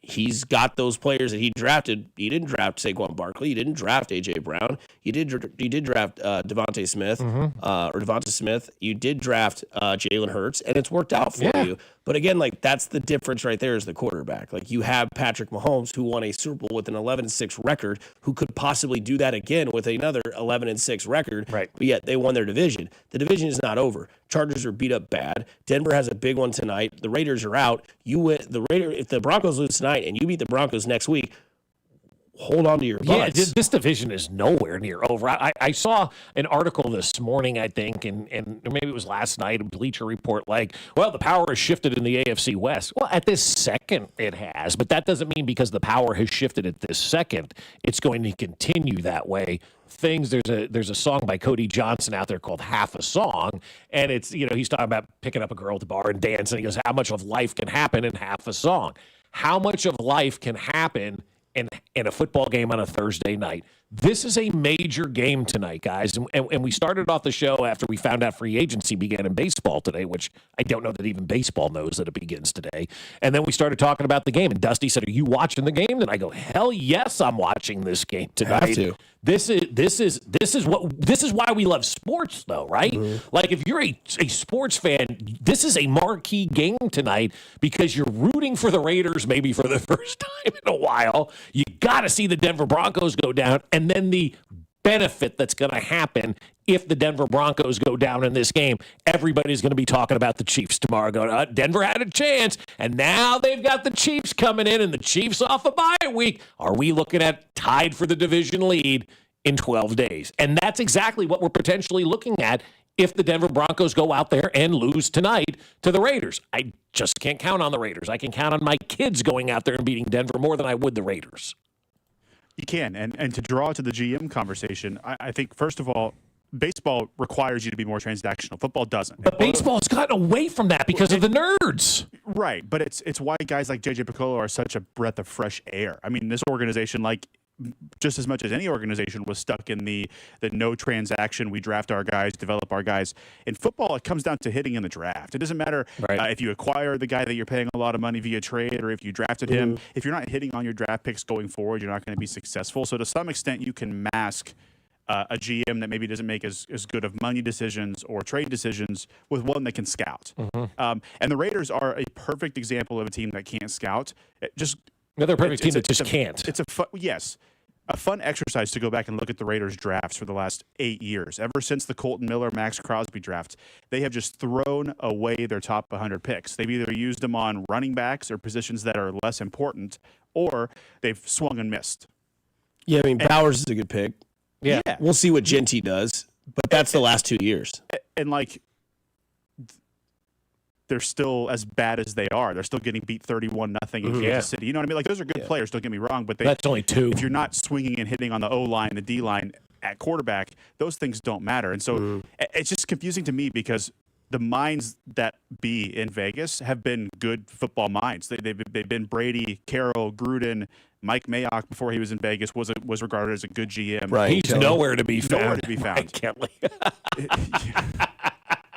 S11: he's got those players that he drafted. He didn't draft Saquon Barkley. He didn't draft A.J. Brown. He did draft Devontae Smith or Devonta Smith. You did draft Jalen Hurts, and it's worked out for you. But again, like that's the difference right there is the quarterback. Like you have Patrick Mahomes, who won a Super Bowl with an 11-6 record, who could possibly do that again with another 11-6 record.
S9: Right.
S11: But yet they won their division. The division is not over. Chargers are beat up bad. Denver has a big one tonight. The Raiders are out. You win if the Broncos lose tonight and you beat the Broncos next week, hold on to your butts.
S9: Yeah, this division is nowhere near over. I saw an article this morning, I think, and maybe it was last night, a Bleacher Report, like, well, the power has shifted in the AFC West. Well, at this second it has, but that doesn't mean because the power has shifted at this second, it's going to continue that way. There's a song by Cody Johnson out there called Half a Song, and it's, he's talking about picking up a girl at the bar and dancing. He goes, how much of life can happen in half a song? How much of life can happen in a football game on a Thursday night? This is a major game tonight, guys. And we started off the show after we found out free agency began in baseball today, which I don't know that even baseball knows that it begins today. And then we started talking about the game. And Dusty said, are you watching the game? And I go, hell yes, I'm watching this game tonight.
S11: Have to.
S9: This is why we love sports, though, right? Mm-hmm. Like if you're a sports fan, this is a marquee game tonight because you're rooting for the Raiders maybe for the first time in a while. You got to see the Denver Broncos go down, and then the benefit that's going to happen if the Denver Broncos go down in this game. Everybody's going to be talking about the Chiefs tomorrow, going, Denver had a chance, and now they've got the Chiefs coming in, and the Chiefs off a bye week. Are we looking at tied for the division lead in 12 days? And that's exactly what we're potentially looking at if the Denver Broncos go out there and lose tonight to the Raiders. I just can't count on the Raiders. I can count on my kids going out there and beating Denver more than I would the Raiders.
S2: You can. And to draw to the GM conversation, I think, first of all, baseball requires you to be more transactional. Football doesn't.
S9: But baseball's gotten away from that because of the nerds.
S2: Right. But it's why guys like JJ Piccolo are such a breath of fresh air. I mean, this organization, like, just as much as any organization, was stuck in the no transaction. We draft our guys, develop our guys. In football, it comes down to hitting in the draft. It doesn't matter if you acquire the guy that you're paying a lot of money via trade or if you drafted him. If you're not hitting on your draft picks going forward, you're not going to be successful. So to some extent, you can mask a GM that maybe doesn't make as good of money decisions or trade decisions with one that can scout. And the Raiders are a perfect example of a team that can't scout.
S9: Another perfect team that just can't.
S2: It's a fun exercise to go back and look at the Raiders drafts for the last 8 years. Ever since the Colton Miller, Max Crosby draft, they have just thrown away their top 100 picks. They've either used them on running backs or positions that are less important, or they've swung and missed.
S11: Yeah, I mean, Bowers is a good pick. Yeah. We'll see what Genty does, but that's the last 2 years.
S2: And, like, they're still as bad as they are. They're still getting beat 31-0 in Kansas City. You know what I mean? Like, those are good players, don't get me wrong, but
S9: that's only two.
S2: If you're not swinging and hitting on the O-line, the D-line at quarterback, those things don't matter. And so it's just confusing to me because the minds that be in Vegas have been good football minds. They've been Brady, Carroll, Gruden, Mike Mayock before he was in Vegas was regarded as a good GM.
S11: Right.
S9: He's nowhere to be found.
S2: Nowhere to be found.
S9: Kelly.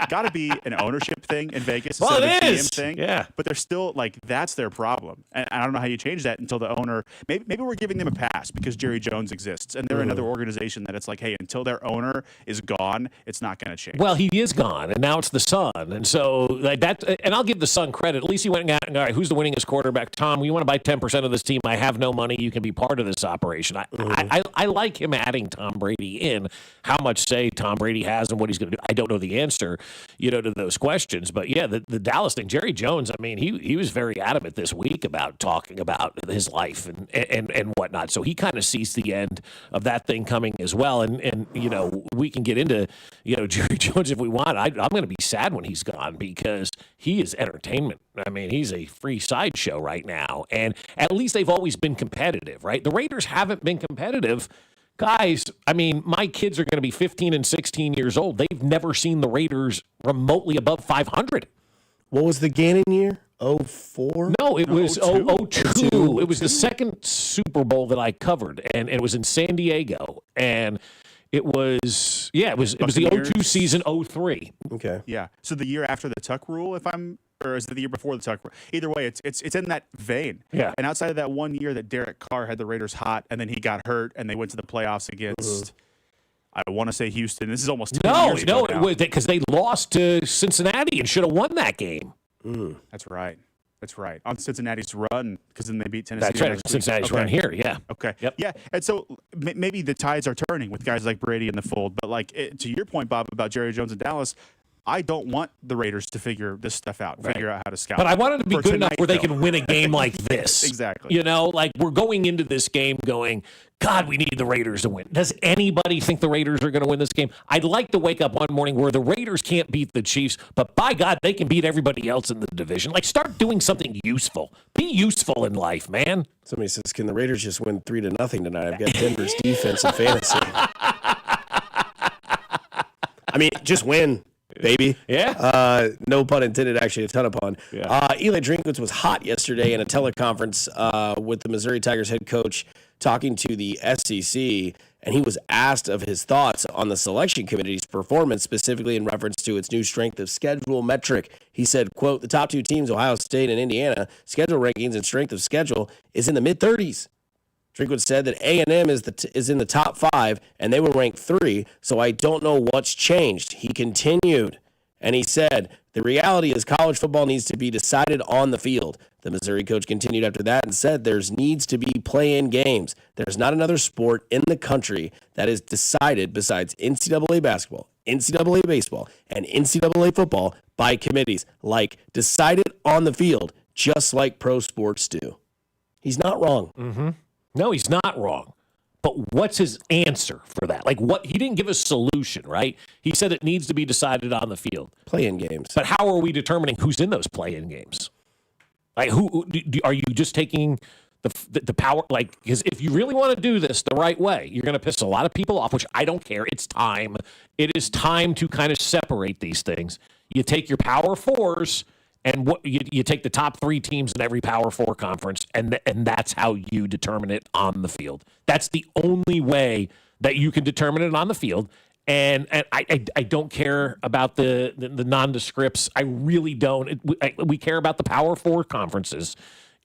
S2: Got to be an ownership thing in Vegas
S9: Well,
S2: instead
S9: it
S2: of a
S9: is.
S2: GM thing.
S9: Yeah.
S2: But they're still, like, that's their problem. And I don't know how you change that until the owner – maybe we're giving them a pass because Jerry Jones exists. And they're another organization that it's like, hey, until their owner is gone, it's not going to change.
S9: Well, he is gone, and now it's the son. And so like that – and I'll give the son credit. At least he went out and, all right, who's the winningest quarterback? Tom, you want to buy 10% of this team? I have no money. You can be part of this operation. I like him adding Tom Brady in. How much say Tom Brady has and what he's going to do? I don't know the answer, to those questions. But, yeah, the Dallas thing, Jerry Jones, I mean, he was very adamant this week about talking about his life and whatnot. So he kind of sees the end of that thing coming as well. And we can get into, Jerry Jones if we want. I'm going to be sad when he's gone because he is entertainment. I mean, he's a free sideshow right now. And at least they've always been competitive, right? The Raiders haven't been competitive. Guys, I mean, my kids are going to be 15 and 16 years old. They've never seen the Raiders remotely above 500.
S11: What was the Gannon year? 04?
S9: No, it was 02. It was the second Super Bowl that I covered, and it was in San Diego. And it was the 02 season, 03.
S11: Okay.
S2: Yeah. So the year after the Tuck rule, if I'm or is it the year before the Tuck? Either way, it's in that vein.
S9: Yeah.
S2: And outside of that one year that Derek Carr had the Raiders hot, and then he got hurt, and they went to the playoffs against, I want to say Houston. This is almost 2 years ago now.
S9: Because they lost to Cincinnati and should have won that game.
S2: That's right. That's right. On Cincinnati's run, because then they beat Tennessee.
S9: That's right.
S2: next week.
S9: Cincinnati's run here, yeah.
S2: Okay.
S9: Yep.
S2: Yeah. And so maybe the tides are turning with guys like Brady in the fold. But to your point, Bob, about Jerry Jones in Dallas, I don't want the Raiders to figure this stuff out, figure out how to scout.
S9: But I want it to be
S2: For
S9: good enough
S2: tonight,
S9: where they
S2: though.
S9: can win a game like this.
S2: Exactly.
S9: You know, like we're going into this game going, God, we need the Raiders to win. Does anybody think the Raiders are going to win this game? I'd like to wake up one morning where the Raiders can't beat the Chiefs, but by God, they can beat everybody else in the division. Like, start doing something useful. Be useful in life, man.
S11: Somebody says, can the Raiders just win 3-0 tonight? I've got Denver's defense in fantasy. I mean, just win, baby.
S9: Yeah.
S11: No pun intended, actually, a ton of pun.
S9: Yeah.
S11: Eli Drinkwitz was hot yesterday in a teleconference with the Missouri Tigers head coach talking to the SEC, and he was asked of his thoughts on the selection committee's performance, specifically in reference to its new strength of schedule metric. He said, quote, the top two teams, Ohio State and Indiana, schedule rankings and strength of schedule is in the mid-30s. Drinkwitz said that A&M is in the top 5, and they were ranked 3, so I don't know what's changed. He continued, and he said, the reality is college football needs to be decided on the field. The Missouri coach continued after that and said there's needs to be play-in games. There's not another sport in the country that is decided besides NCAA basketball, NCAA baseball, and NCAA football by committees, like decided on the field, just like pro sports do. He's not wrong.
S9: Mm-hmm. No, he's not wrong. But what's his answer for that? Like, what? He didn't give a solution, right? He said it needs to be decided on the field.
S11: Play-in games.
S9: But how are we determining who's in those play-in games? Like, are you just taking the power? Like, because if you really want to do this the right way, you're going to piss a lot of people off, which I don't care. It's time. It is time to kind of separate these things. You take your Power Fours, and you take the top 3 teams in every Power 4 conference, and that's how you determine it on the field. That's the only way that you can determine it on the field. And I don't care about the nondescripts. I really don't. We care about the Power 4 conferences.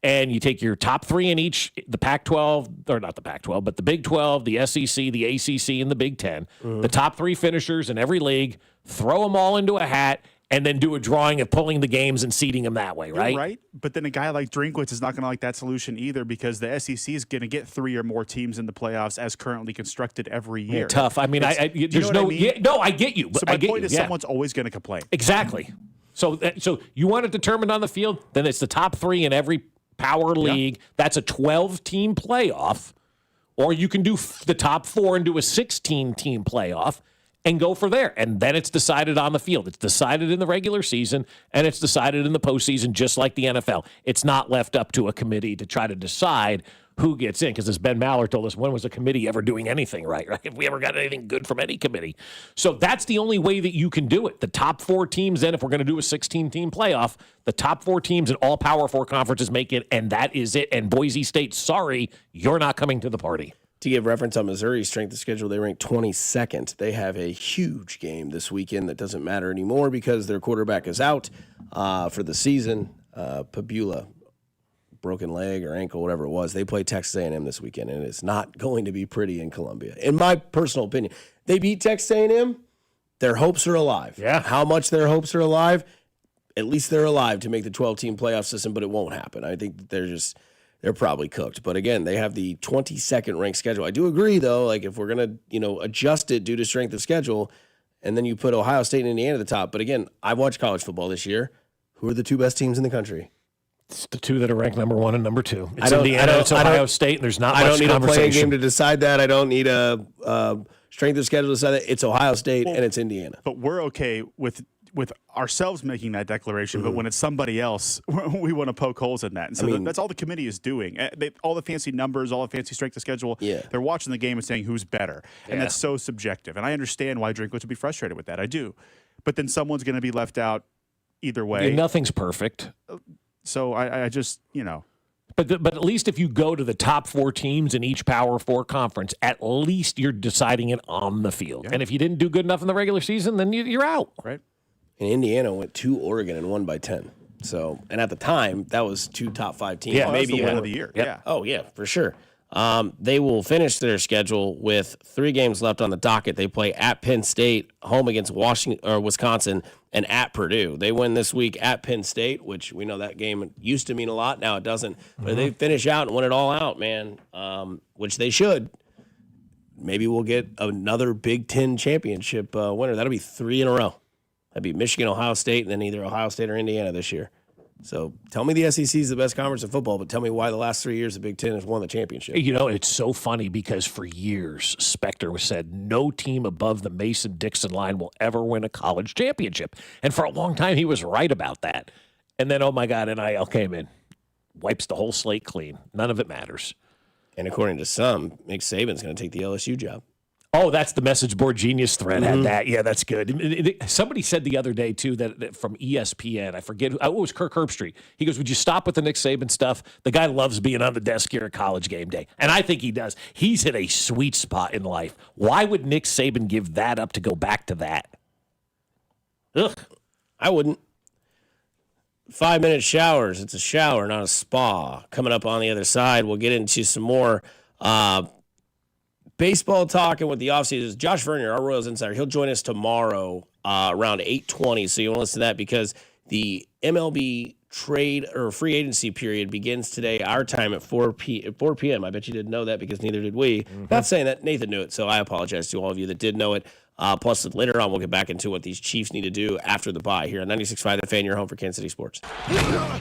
S9: And you take your top 3 in each, the Pac-12, or not the Pac-12, but the Big 12, the SEC, the ACC, and the Big 10. The top 3 finishers in every league, throw them all into a hat, and then do a drawing of pulling the games and seeding them that way, right?
S2: You're right. But then a guy like Drinkwitz is not going to like that solution either, because the SEC is going to get 3 or more teams in the playoffs as currently constructed every year.
S9: Yeah, tough. I mean, there's
S2: no.
S9: No, I get you.
S2: So my point is, someone's always going to complain.
S9: Exactly. So you want it determined on the field? Then it's the top 3 in every power league. That's a 12-team playoff. Or you can do the top 4 and do a 16-team playoff and go for there. And then it's decided on the field. It's decided in the regular season, and it's decided in the postseason, just like the NFL. It's not left up to a committee to try to decide who gets in, because as Ben Maller told us, when was a committee ever doing anything right? If we ever got anything good from any committee. So that's the only way that you can do it. The top 4 teams, then, if we're going to do a 16-team playoff, the top 4 teams in all Power 4 conferences make it, and that is it. And Boise State, sorry, you're not coming to the party.
S11: To give reference on Missouri's strength of schedule, they rank 22nd. They have a huge game this weekend that doesn't matter anymore because their quarterback is out for the season. Pabula, broken leg or ankle, whatever it was. They play Texas A&M this weekend, and it's not going to be pretty in Columbia. In my personal opinion, they beat Texas A&M, their hopes are alive.
S9: Yeah.
S11: How much their hopes are alive? At least they're alive to make the 12-team playoff system, but it won't happen. I think they're probably cooked. But again, they have the 22nd ranked schedule. I do agree, though, like if we're going to, adjust it due to strength of schedule, and then you put Ohio State and Indiana at the top. But again, I've watched college football this year. Who are the 2 best teams in the country?
S9: It's the 2 that are ranked number 1 and number 2. It's Indiana, it's Ohio State, and there's not much conversation.
S11: I don't need a playing game to decide that. I don't need a strength of schedule to decide that. It's Ohio State and it's Indiana.
S2: But we're okay with ourselves making that declaration, but when it's somebody else, we want to poke holes in that. And so that's all the committee is doing. All the fancy numbers, all the fancy strength of schedule, they're watching the game and saying who's better. And that's so subjective. And I understand why Drinkwitz would be frustrated with that. I do. But then someone's going to be left out either way.
S9: Yeah, nothing's perfect.
S2: So I just,
S9: But at least if you go to the top 4 teams in each Power 4 conference, at least you're deciding it on the field. And if you didn't do good enough in the regular season, then you're out.
S2: Right.
S11: And Indiana went to Oregon and won by 10. So, and at the time, that was 2 top 5 teams.
S2: Yeah,
S11: maybe
S2: the win
S11: more.
S2: of the year.
S11: Yep.
S2: Yeah.
S11: Oh yeah, for sure. They will finish their schedule with 3 games left on the docket. They play at Penn State, home against Wisconsin, and at Purdue. They win this week at Penn State, which we know that game used to mean a lot. Now it doesn't. But if they finish out and win it all out, man, which they should, maybe we'll get another Big Ten championship winner. That'll be 3 in a row. That'd be Michigan, Ohio State, and then either Ohio State or Indiana this year. So tell me the SEC is the best conference in football, but tell me why the last 3 years the Big Ten has won the championship.
S9: You know, it's so funny because for years, Spector said no team above the Mason-Dixon line will ever win a college championship. And for a long time, he was right about that. And then, oh my God, NIL came in, wipes the whole slate clean. None of it matters.
S11: And according to some, Nick Saban's going to take the LSU job.
S9: Oh, that's the message board genius thread had that. Yeah, that's good. Somebody said the other day, too, that from ESPN, I forget, it was Kirk Herbstreit. He goes, would you stop with the Nick Saban stuff? The guy loves being on the desk here at College Game Day. And I think he does. He's hit a sweet spot in life. Why would Nick Saban give that up to go back to that? Ugh.
S11: I wouldn't. 5-minute showers. It's a shower, not a spa. Coming up on the other side, we'll get into some more baseball talking with the offseason. Josh Vernier, our Royals insider, he'll join us tomorrow around 8:20. So you want to listen to that because the MLB trade or free agency period begins today, our time at 4 p.m. I bet you didn't know that because neither did we. Not saying that Nathan knew it, so I apologize to all of you that did know it. Plus, later on, we'll get back into what these Chiefs need to do after the bye here on 96.5 The Fan, your home for Kansas City sports.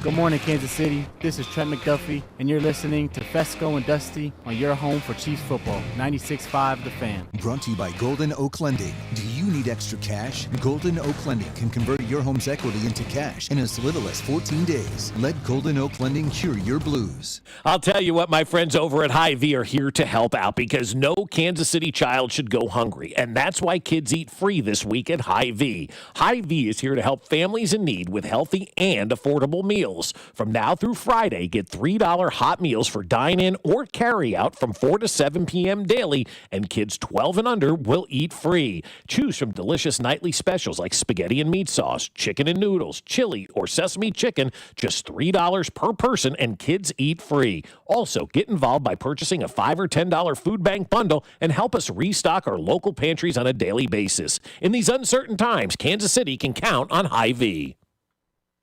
S4: Good morning, Kansas City. This is Trent McDuffie, and you're listening to Fescoe and Dusty on your home for Chiefs football, 96.5 The Fan.
S7: Brought to you by Golden Oak Lending. Do you need extra cash? Golden Oak Lending can convert your home's equity into cash in as little as 14 days. Let Golden Oak Lending cure your blues.
S9: I'll tell you what, my friends over at Hy-Vee are here to help out because no Kansas City child should go hungry, and that's why kids eat free this week at Hy-Vee. Hy-Vee is here to help families in need with healthy and affordable meals. From now through Friday, get $3 hot meals for dine-in or carry-out from 4 to 7 p.m. daily, and kids 12 and under will eat free. Choose from delicious nightly specials like spaghetti and meat sauce, chicken and noodles, chili, or sesame chicken, just $3 per person, and kids eat free. Also, get involved by purchasing a $5 or $10 food bank bundle and help us restock our local pantries on a daily basis. In these uncertain times, Kansas City can count on Hy-Vee.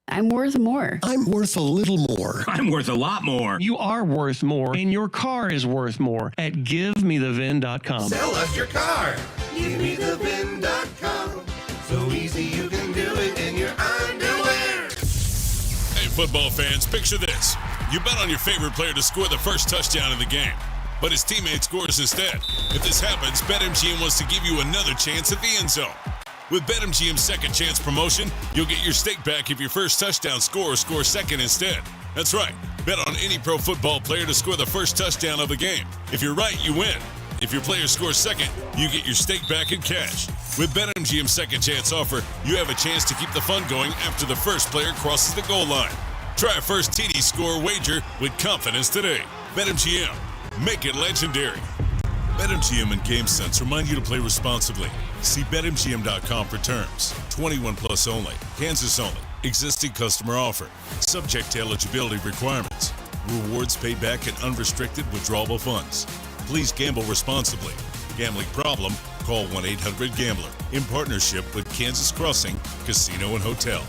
S15: I'm worth more.
S5: I'm worth a little more.
S17: I'm worth a lot more. You are worth more, and your car is worth more at GiveMeTheVin.com.
S19: Sell us your car. GiveMeTheVin.com. So easy you can do it in your underwear.
S22: Hey, football fans, picture this. You bet on your favorite player to score the first touchdown in the game, but his teammate scores instead. If this happens, BetMGM wants to give you another chance at the end zone. With BetMGM's second chance promotion, you'll get your stake back if your first touchdown scorer scores second instead. That's right. Bet on any pro football player to score the first touchdown of the game. If you're right, you win. If your player scores second, you get your stake back in cash. With BetMGM's second chance offer, you have a chance to keep the fun going after the first player crosses the goal line. Try a first TD score wager with confidence today. BetMGM. Make it legendary. BetMGM and GameSense remind you to play responsibly. See BetMGM.com for terms. 21 plus only. Kansas only. Existing customer offer. Subject to eligibility requirements. Rewards paid back in unrestricted withdrawable funds. Please gamble responsibly. Gambling problem? Call 1-800-GAMBLER. In partnership with Kansas Crossing Casino and Hotel.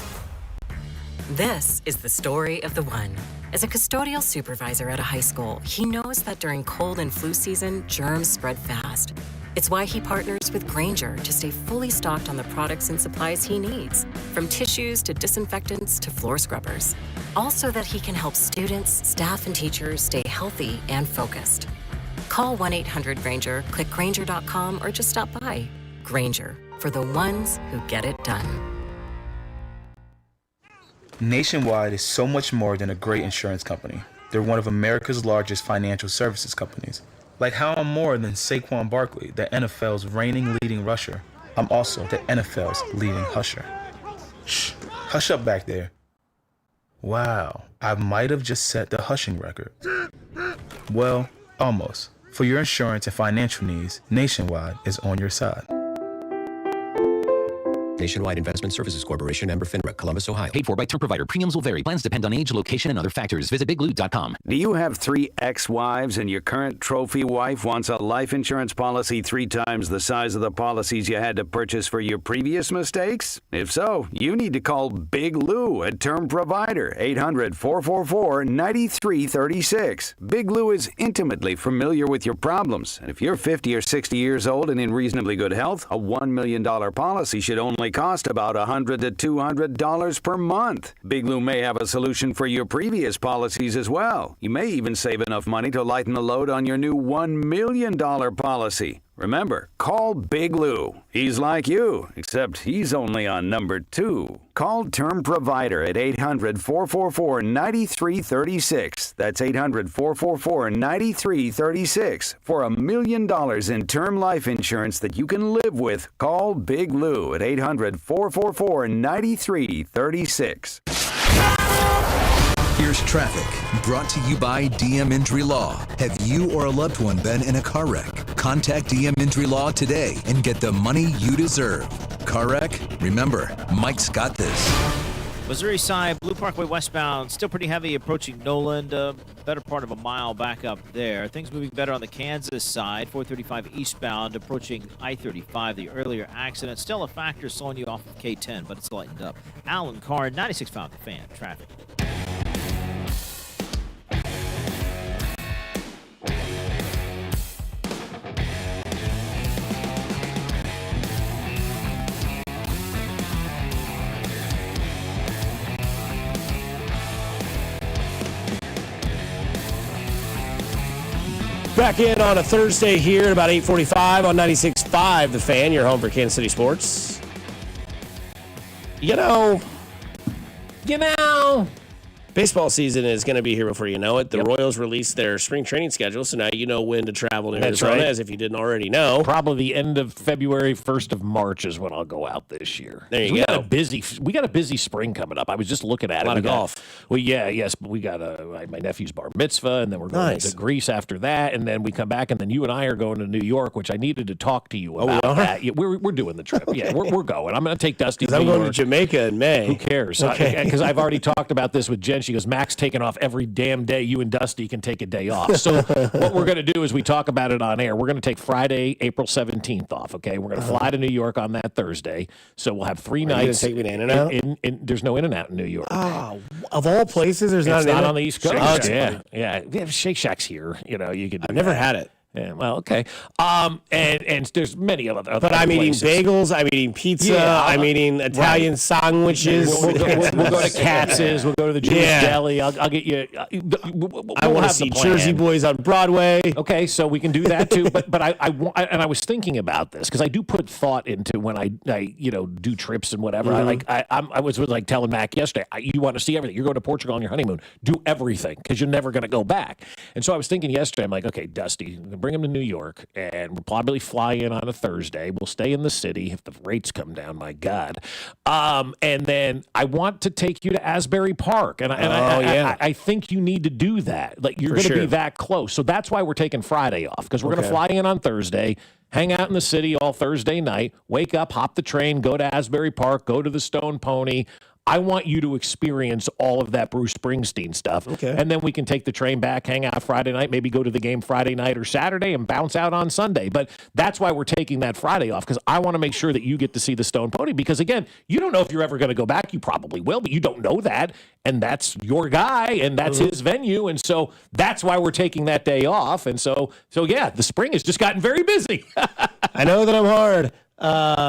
S23: This is the story of the one. As a custodial supervisor at a high school, he knows that during cold and flu season, germs spread fast. It's why he partners with Grainger to stay fully stocked on the products and supplies he needs, from tissues to disinfectants to floor scrubbers. All so that he can help students, staff, and teachers stay healthy and focused. Call 1-800-GRAINGER, click Grainger.com, or just stop by. Grainger, for the ones who get it done.
S25: Nationwide is so much more than a great insurance company. They're one of America's largest financial services companies. Like how I'm more than Saquon Barkley, the NFL's reigning leading rusher. I'm also the NFL's leading husher. Shh, hush up back there. Wow, I might have just set the hushing record. Well, almost. For your insurance and financial needs, Nationwide is on your side.
S1: Nationwide Investment Services Corporation, member FINRA, Columbus, Ohio.
S3: Paid for by term provider. Premiums will vary. Plans depend on age, location, and other factors. Visit biglou.com.
S18: Do you have 3 ex-wives and your current trophy wife wants a life insurance policy 3 times the size of the policies you had to purchase for your previous mistakes? If so, you need to call Big Lou, a term provider, 800-444-9336. Big Lou is intimately familiar with your problems, and if you're 50 or 60 years old and in reasonably good health, a $1 million policy should only cost about $100 to $200 per month. Big Lou may have a solution for your previous policies as well. You may even save enough money to lighten the load on your new $1 million policy. Remember, call Big Lou. He's like you, except he's only on number 2. Call Term Provider at 800-444-9336. That's 800-444-9336. For $1 million in term life insurance that you can live with, call Big Lou at 800-444-9336.
S7: Here's traffic, brought to you by DM Injury Law. Have you or a loved one been in a car wreck? Contact DM Injury Law today and get the money you deserve. Car wreck? Remember, Mike's got this.
S24: Missouri side, Blue Parkway westbound, still pretty heavy approaching Noland. Better part of a mile back up there. Things moving better on the Kansas side, 435 eastbound approaching I-35. The earlier accident, still a factor slowing you off of K10, but it's lightened up. Alan Carr, 96.5 The Fan, traffic.
S11: Back in on a Thursday here at about 8:45 on 96.5 The Fan, your home for Kansas City sports. You know, baseball season is going to be here before you know it. The Royals released their spring training schedule, so now you know when to travel to Arizona, as if you didn't already know.
S9: Probably the end of February, 1st of March is when I'll go out this year.
S11: There you
S9: go. We got a busy spring coming up. I was just looking at it.
S11: A lot of golf.
S9: Well, yes, but we got my nephew's bar mitzvah, and then we're going to Greece after that, and then we come back, and then you and I are going to New York, which I needed to talk to you about that. Yeah, we're doing the trip. Yeah, we're going. I'm going to take Dusty to
S11: I'm
S9: New
S11: going
S9: York.
S11: to Jamaica in May.
S9: Who cares?
S11: Okay.
S9: Because I've already talked about this with Jen. She goes, Max taking off every damn day. You and Dusty can take a day off. So what we're going to do is we talk about it on air. We're going to take Friday, April 17th off, okay? We're going to fly to New York on that Thursday. So we'll have 3 nights.
S11: Are you going to take me to In-N-Out?
S9: There's no In-N-Out in New York.
S11: Oh, of all places, there's not
S9: it's
S11: an
S9: not
S11: In-N-Out?
S9: on the East Coast.
S11: Yeah.
S9: Yeah, Shake Shack's here. You know, you could.
S11: I've never had it.
S9: Yeah, well, okay. And there's many other
S11: But I'm
S9: places.
S11: eating bagels. I'm eating pizza.
S9: Yeah,
S11: I'm eating Italian sandwiches.
S9: We'll go to Katz's. We'll go to the Jewish Deli. I'll get you.
S11: I want to see Jersey Boys on Broadway.
S9: Okay, so we can do that too. But I was thinking about this because I do put thought into when I do trips and whatever.
S11: Mm-hmm.
S9: I was like telling Mac yesterday. You want to see everything. You're going to Portugal on your honeymoon. Do everything because you're never going to go back. And so I was thinking yesterday. I'm like, okay, Dusty. Bring him to New York, and we'll probably fly in on a Thursday. We'll stay in the city if the rates come down. My God! And then I want to take you to Asbury Park, and I think you need to do that. Like you're going to be that close, so that's why we're taking Friday off because we're going to fly in on Thursday. Hang out in the city all Thursday night. Wake up, hop the train, go to Asbury Park, go to the Stone Pony. I want you to experience all of that Bruce Springsteen stuff. Okay. And then we can take the train back, hang out Friday night, maybe go to the game Friday night or Saturday and bounce out on Sunday. But that's why we're taking that Friday off, because I want to make sure that you get to see the Stone Pony. Because, again, you don't know if you're ever going to go back. You probably will, but you don't know that. And that's your guy, and that's his venue. And so that's why we're taking that day off. And so yeah, the spring has just gotten very busy.
S11: I know that I'm hard.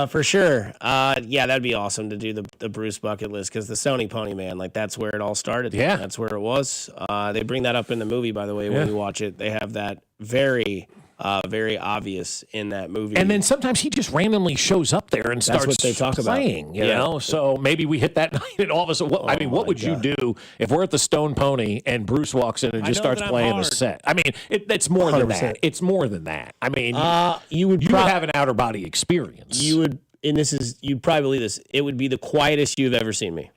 S11: For sure. Yeah, that'd be awesome to do the Bruce bucket list because the Stony Pony, man, like that's where it all started.
S9: Yeah.
S11: That's where it was. They bring that up in the movie, by the way, when we watch it. They have that very obvious in that movie.
S9: And then sometimes he just randomly shows up there and starts
S11: what they talk
S9: playing,
S11: about.
S9: you know? So maybe we hit that night and all of a sudden, what would you do if we're at the Stone Pony and Bruce walks in and just starts playing the set? I mean, it's more than 100%. That. It's more than that. I mean, you would have an outer body experience.
S11: You would, and you'd probably believe this, it would be the quietest you've ever seen me.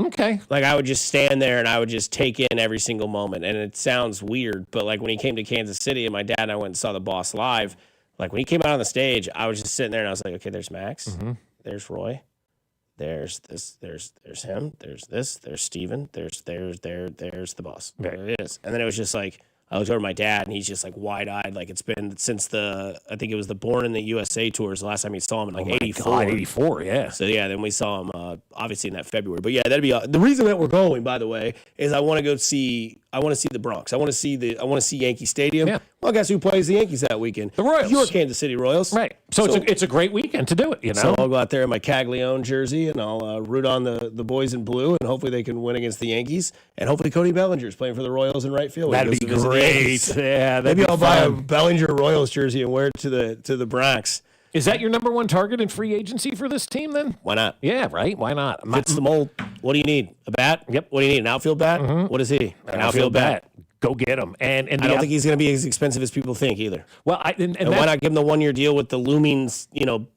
S9: Okay.
S11: Like I would just stand there and I would just take in every single moment. And it sounds weird, but like when he came to Kansas City and my dad and I went and saw the Boss live, like when he came out on the stage, I was just sitting there and I was like, okay, there's Max, there's Roy, There's this. There's him. There's this. There's Steven. There's the boss. There it is. And then it was just like I looked over at my dad, and he's just like wide-eyed. Like it's been since I think it was the Born in the USA tours. The last time we saw him in like 84.
S9: God, 84, yeah.
S11: So yeah, then we saw him obviously in that February. But yeah, that'd be the reason that we're going. By the way, is I want to go see. I want to see the Bronx. I want to see Yankee Stadium. Yeah. Well, guess who plays the Yankees that weekend?
S9: The Royals.
S11: Your Kansas City Royals.
S9: Right. So it's a great weekend to do it. You know.
S11: So I'll go out there in my Caglione jersey and I'll root on the boys in blue, and hopefully they can win against the Yankees, and hopefully Cody Bellinger's playing for the Royals in right field.
S9: That'd be great. Yeah.
S11: Maybe I'll buy a Bellinger Royals jersey and wear it to the Bronx.
S9: Is that your number one target in free agency for this team then?
S11: Why not?
S9: Yeah, right. Why not?
S11: Fits the mold. What do you need? A bat?
S9: Yep.
S11: What do you need? An outfield bat?
S9: Mm-hmm.
S11: What is he?
S9: An outfield bat. Go get him. And
S11: I don't think he's going to be as expensive as people think either.
S9: Well,
S11: and why not give him the 1-year deal with the looming,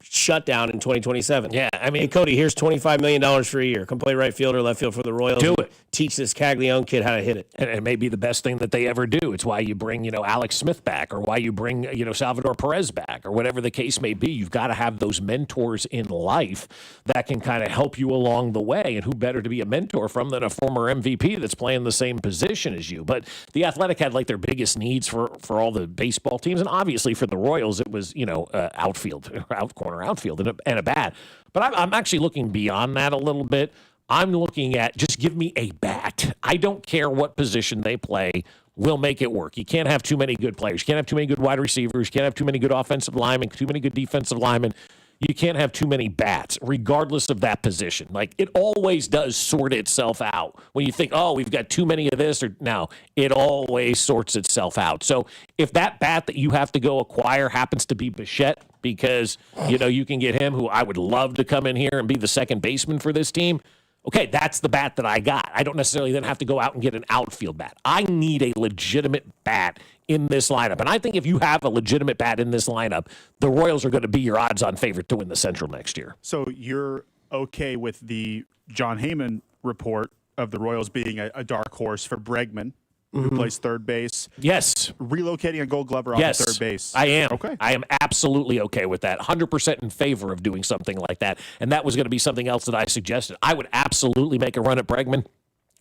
S11: shutdown in 2027?
S9: Yeah, I mean,
S11: hey Cody, here's $25 million for a year. Come play right field or left field for the Royals.
S9: Do it.
S11: Teach this Caglione kid how to hit it.
S9: And it may be the best thing that they ever do. It's why you bring, Alex Smith back, or why you bring, Salvador Perez back, or whatever the case may be. You've got to have those mentors in life that can kind of help you along the way. And who better to be a mentor from than a former MVP that's playing the same position as you? But the Athletic had like their biggest needs for all the baseball teams, and obviously for the Royals it was outfield, corner outfield, and a bat. But I'm actually looking beyond that a little bit. I'm looking at just give me a bat. I don't care what position they play. We'll make it work. You can't have too many good players. You can't have too many good wide receivers. You can't have too many good offensive linemen, too many good defensive linemen. You can't have too many bats, regardless of that position. Like, it always does sort itself out. When you think, oh, we've got too many of this, or no, it always sorts itself out. So if that bat that you have to go acquire happens to be Bichette, because, you can get him, who I would love to come in here and be the second baseman for this team, okay, that's the bat that I got. I don't necessarily then have to go out and get an outfield bat. I need a legitimate bat in this lineup. And I think if you have a legitimate bat in this lineup, the Royals are going to be your odds-on favorite to win the Central next year.
S2: So you're okay with the John Heyman report of the Royals being a dark horse for Bregman, who plays third base?
S9: Yes.
S2: Relocating a Gold Glover off to third base.
S9: I am.
S2: Okay.
S9: I am absolutely okay with that. 100% in favor of doing something like that. And that was going to be something else that I suggested. I would absolutely make a run at Bregman.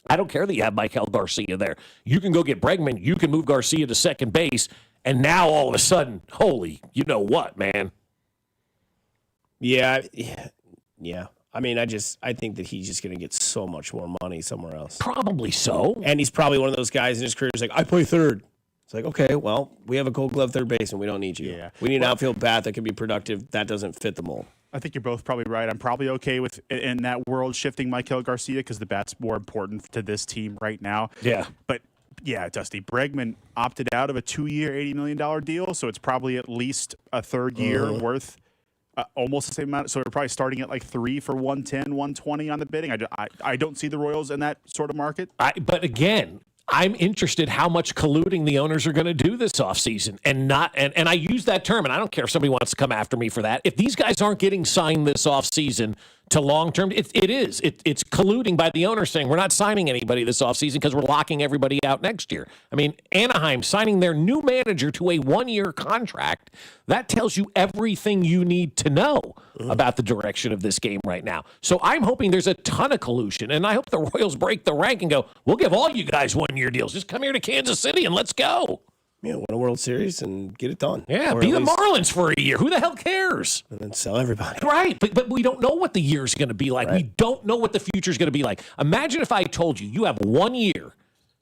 S9: I don't care that you have Michael Garcia there. You can go get Bregman. You can move Garcia to second base. And now all of a sudden, holy, you know what, man?
S11: Yeah. I mean, I think that he's just going to get so much more money somewhere else.
S9: Probably so.
S11: And he's probably one of those guys in his career who's like, I play third. It's like, okay, well, we have a Gold Glove third base and we don't need you.
S2: Yeah.
S11: We need an outfield bat that can be productive. That doesn't fit the mold.
S2: I think you're both probably right. I'm probably okay with, in that world, shifting Michael Garcia because the bat's more important to this team right now.
S9: Yeah.
S2: But, yeah, Dusty, Bregman opted out of a 2-year, $80 million deal, so it's probably at least a third year worth. Almost the same amount. So we're probably starting at like 3 for 110, 120 on the bidding. I don't see the Royals in that sort of market.
S9: But again, I'm interested how much colluding the owners are going to do this offseason. And I use that term, and I don't care if somebody wants to come after me for that. If these guys aren't getting signed this offseason to long-term, it's colluding by the owners saying we're not signing anybody this offseason because we're locking everybody out next year. I mean, Anaheim signing their new manager to a 1-year contract, that tells you everything you need to know about the direction of this game right now. So I'm hoping there's a ton of collusion, and I hope the Royals break the rank and go, we'll give all you guys 1-year deals. Just come here to Kansas City and let's go.
S11: Yeah, win a World Series and get it done.
S9: Yeah, be the Marlins for a year. Who the hell cares?
S11: And then sell everybody.
S9: Right, but we don't know what the year's going to be like. Right. We don't know what the future's going to be like. Imagine if I told you have 1 year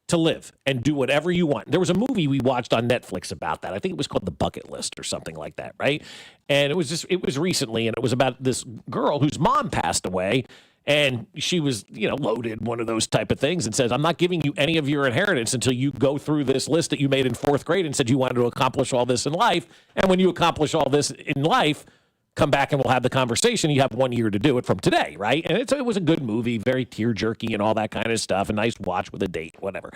S9: to live and do whatever you want. There was a movie we watched on Netflix about that. I think it was called The Bucket List or something like that, right? And it was recently, and it was about this girl whose mom passed away. And she was, loaded, one of those type of things, and says, I'm not giving you any of your inheritance until you go through this list that you made in 4th grade and said you wanted to accomplish all this in life. And when you accomplish all this in life, come back and we'll have the conversation. You have 1 year to do it from today, right? And it was a good movie, very tear-jerky and all that kind of stuff, a nice watch with a date, whatever.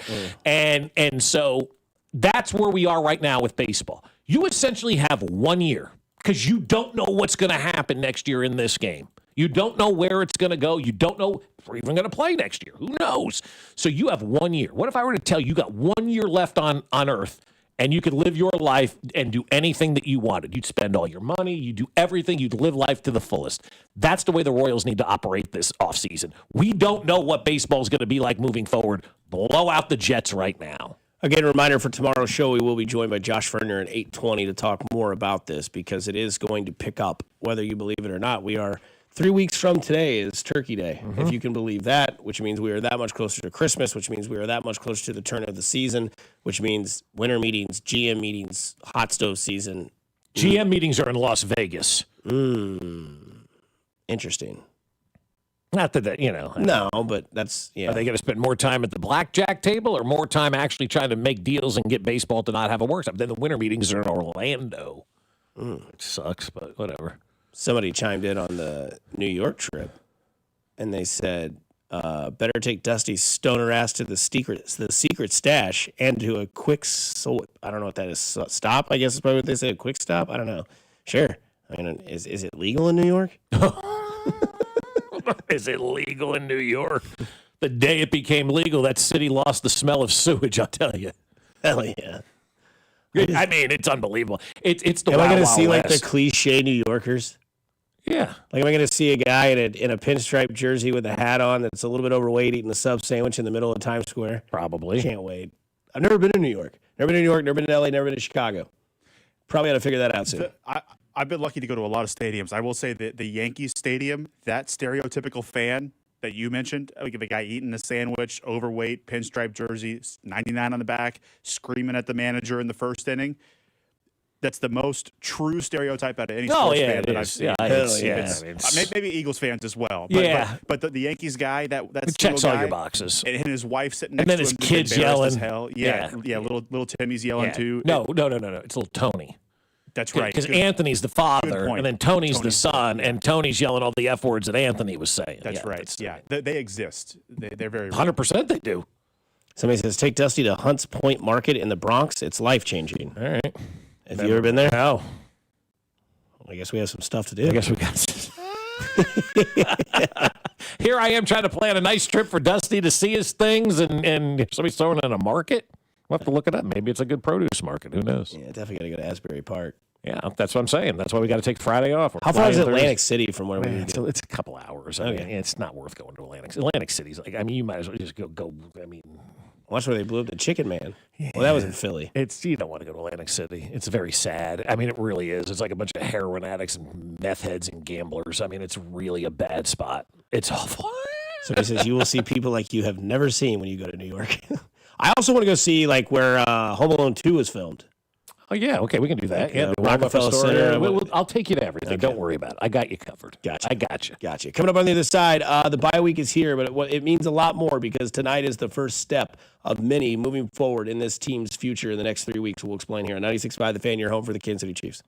S9: And so that's where we are right now with baseball. You essentially have 1 year because you don't know what's going to happen next year in this game. You don't know where it's going to go. You don't know if we're even going to play next year. Who knows? So you have 1 year. What if I were to tell you got 1 year left on Earth, and you could live your life and do anything that you wanted. You'd spend all your money. You'd do everything. You'd live life to the fullest. That's the way the Royals need to operate this offseason. We don't know what baseball is going to be like moving forward. Blow out the Jets right now.
S11: Again, a reminder for tomorrow's show, we will be joined by Josh Ferner at 8:20 to talk more about this because it is going to pick up, whether you believe it or not. We are 3 weeks from today is Turkey Day, if you can believe that, which means we are that much closer to Christmas, which means we are that much closer to the turn of the season, which means winter meetings, GM meetings, hot stove season.
S9: GM meetings are in Las Vegas.
S11: Interesting.
S9: Not that, you know.
S11: No, but that's, yeah.
S9: Are they going to spend more time at the blackjack table or more time actually trying to make deals and get baseball to not have a workshop? Then the winter meetings are in Orlando. It sucks, but whatever.
S11: Somebody chimed in on the New York trip, and they said, better take Dusty's stoner ass to the secret stash and to a quick, I don't know what that is, stop, I guess is probably what they say, a quick stop? I don't know. Sure. I mean, is it legal in New York?
S9: Is it legal in New York? The day it became legal, that city lost the smell of sewage, I'll tell you.
S11: Hell yeah.
S9: I mean, it's unbelievable. It's the
S11: Am I
S9: Wild
S11: going to
S9: Wild
S11: see like
S9: West.
S11: the cliche New Yorkers?
S9: Yeah.
S11: Like, am I going to see a guy in a pinstripe jersey with a hat on that's a little bit overweight eating a sub sandwich in the middle of Times Square?
S9: Probably.
S11: Can't wait. I've never been to New York. Never been to New York, never been to LA, never been to Chicago. Probably got to figure that out soon.
S2: I've been lucky to go to a lot of stadiums. I will say that the Yankees stadium, that stereotypical fan that you mentioned, like the guy eating a sandwich, overweight, pinstripe jersey, 99 on the back, screaming at the manager in the first inning. That's the most true stereotype out of any sports fan that I've seen. Maybe Eagles fans as well. But the Yankees guy, that's
S9: checks all your boxes.
S2: And his wife sitting next
S9: And then
S2: to
S9: his
S2: him,
S9: kids
S2: embarrassed
S9: yelling.
S2: as hell. Little Timmy's yelling too.
S9: No. It's little Tony.
S2: That's right.
S9: Because Anthony's the father, and then Tony's the son, and Tony's yelling all the F words that Anthony was saying.
S2: That's right. They exist. They're very
S9: 100% they do.
S11: Somebody says, take Dusty to Hunts Point Market in the Bronx. It's life-changing.
S9: All right.
S11: Have you ever been there?
S9: No.
S11: I guess we have some stuff to do.
S9: I guess we got Here I am trying to plan a nice trip for Dusty to see his things, and somebody's throwing in a market. We'll have to look it up. Maybe it's a good produce market. Who knows?
S11: Yeah, definitely got to go to Asbury Park.
S9: Yeah, that's what I'm saying. That's why we got to take Friday off.
S11: How far is Atlantic City from where we
S9: go? It's a couple hours. I mean, it's not worth going to Atlantic City's like, I mean, you might as well just go. I mean,
S11: watch where they blew up the Chicken Man. Yeah. Well, that was in Philly.
S9: You don't want to go to Atlantic City. It's very sad. I mean, it really is. It's like a bunch of heroin addicts and meth heads and gamblers. I mean, it's really a bad spot. It's awful.
S11: So he says you will see people like you have never seen when you go to New York. I also want to go see like where Home Alone 2 was filmed.
S9: Oh, yeah. Okay, we can do that.
S11: Yeah, Rockefeller Center.
S9: I'll take you to everything. Okay. Don't worry about it. I got you covered.
S11: Gotcha.
S9: I got you.
S11: Gotcha. Coming up on the other side, the bye week is here, but it means a lot more because tonight is the first step of many moving forward in this team's future in the next 3 weeks. We'll explain here on 96.5 The Fan, your home for the Kansas City Chiefs.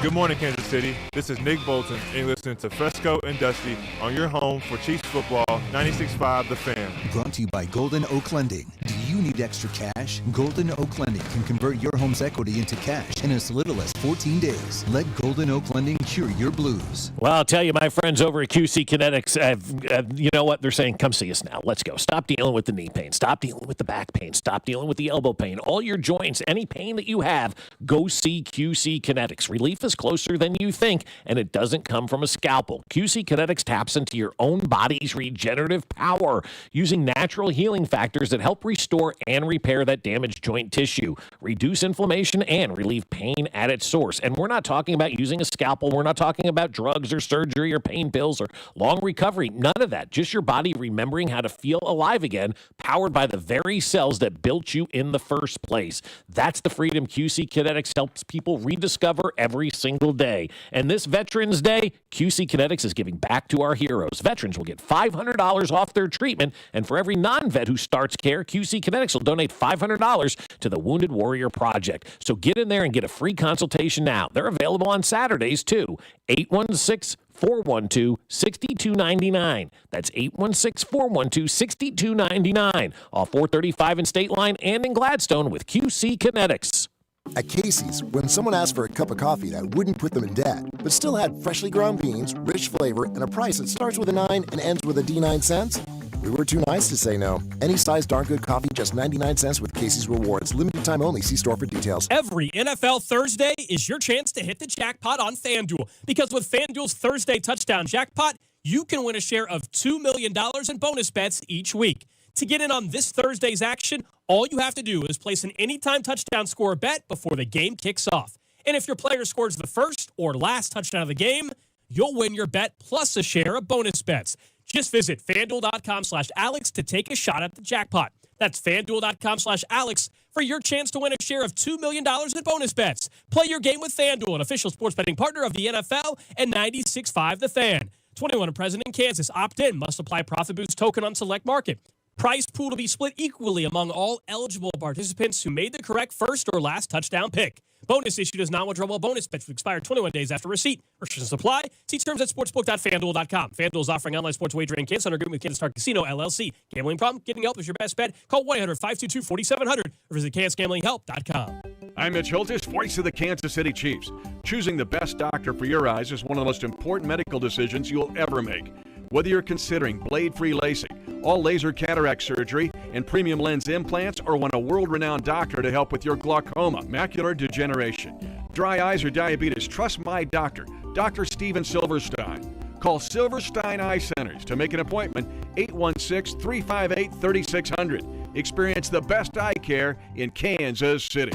S6: Good morning, Kansas City. This is Nick Bolton, and you're listening to Fescoe and Dusty on your home for Chiefs football, 96.5 The Fan.
S7: Brought to you by Golden Oak Lending. Do you need extra cash? Golden Oak Lending can convert your home's equity into cash in as little as 14 days. Let Golden Oak Lending cure your blues.
S9: Well, I'll tell you, my friends over at QC Kinetics, you know what? They're saying, come see us now. Let's go. Stop dealing with the knee pain. Stop dealing with the back pain. Stop dealing with the elbow pain. All your joints, any pain that you have, go see QC Kinetics. Relief is closer than you think, and it doesn't come from a scalpel. QC Kinetics taps into your own body's regenerative power using natural healing factors that help restore and repair that damaged joint tissue, reduce inflammation, and relieve pain at its source. And we're not talking about using a scalpel. We're not talking about drugs or surgery or pain pills or long recovery. None of that. Just your body remembering how to feel alive again, powered by the very cells that built you in the first place. That's the freedom QC Kinetics helps people rediscover every single day. And this Veterans Day, QC Kinetics is giving back to our heroes. Veterans will get $500 off their treatment, and for every non-vet who starts care, QC Kinetics will donate $500 to the Wounded Warrior Project. So get in there and get a free consultation now. They're available on Saturdays, too. 816-412-6299. That's 816-412-6299. Off 435 in State Line and in Gladstone with QC Kinetics.
S10: At Casey's, when someone asked for a cup of coffee that wouldn't put them in debt, but still had freshly ground beans, rich flavor, and a price that starts with a 9 and ends with a D9 cents, We were too nice to say no. Any size darn good coffee, just 99 cents with Casey's Rewards. Limited time only. See store for details.
S12: Every NFL Thursday is your chance to hit the jackpot on FanDuel. Because with FanDuel's Thursday touchdown jackpot, you can win a share of $2 million in bonus bets each week. To get in on this Thursday's action, all you have to do is place an anytime touchdown score bet before the game kicks off. And if your player scores the first or last touchdown of the game, you'll win your bet plus a share of bonus bets. Just visit FanDuel.com/Alex to take a shot at the jackpot. That's FanDuel.com/Alex for your chance to win a share of $2 million in bonus bets. Play your game with FanDuel, an official sports betting partner of the NFL and 96.5 The Fan. 21 and present in Kansas. Opt in. Must apply profit boost token on select market. Prize pool to be split equally among all eligible participants who made the correct first or last touchdown pick. Bonus issued as non-withdrawable bonus bets will expire 21 days after receipt. Restrictions apply. See terms at sportsbook.fanduel.com. FanDuel is offering online sports wagering in Kansas under agreement with Kansas Star Casino, LLC. Gambling problem? Getting help is your best bet. Call 1-800-522-4700 or visit kansasgamblinghelp.com.
S13: I'm Mitch Holtis, voice of the Kansas City Chiefs. Choosing the best doctor for your eyes is one of the most important medical decisions you'll ever make. Whether you're considering blade-free LASIK, all laser cataract surgery, and premium lens implants, or want a world-renowned doctor to help with your glaucoma, macular degeneration, dry eyes, or diabetes, trust my doctor, Dr. Steven Silverstein. Call Silverstein Eye Centers to make an appointment, 816-358-3600. Experience the best eye care in Kansas City.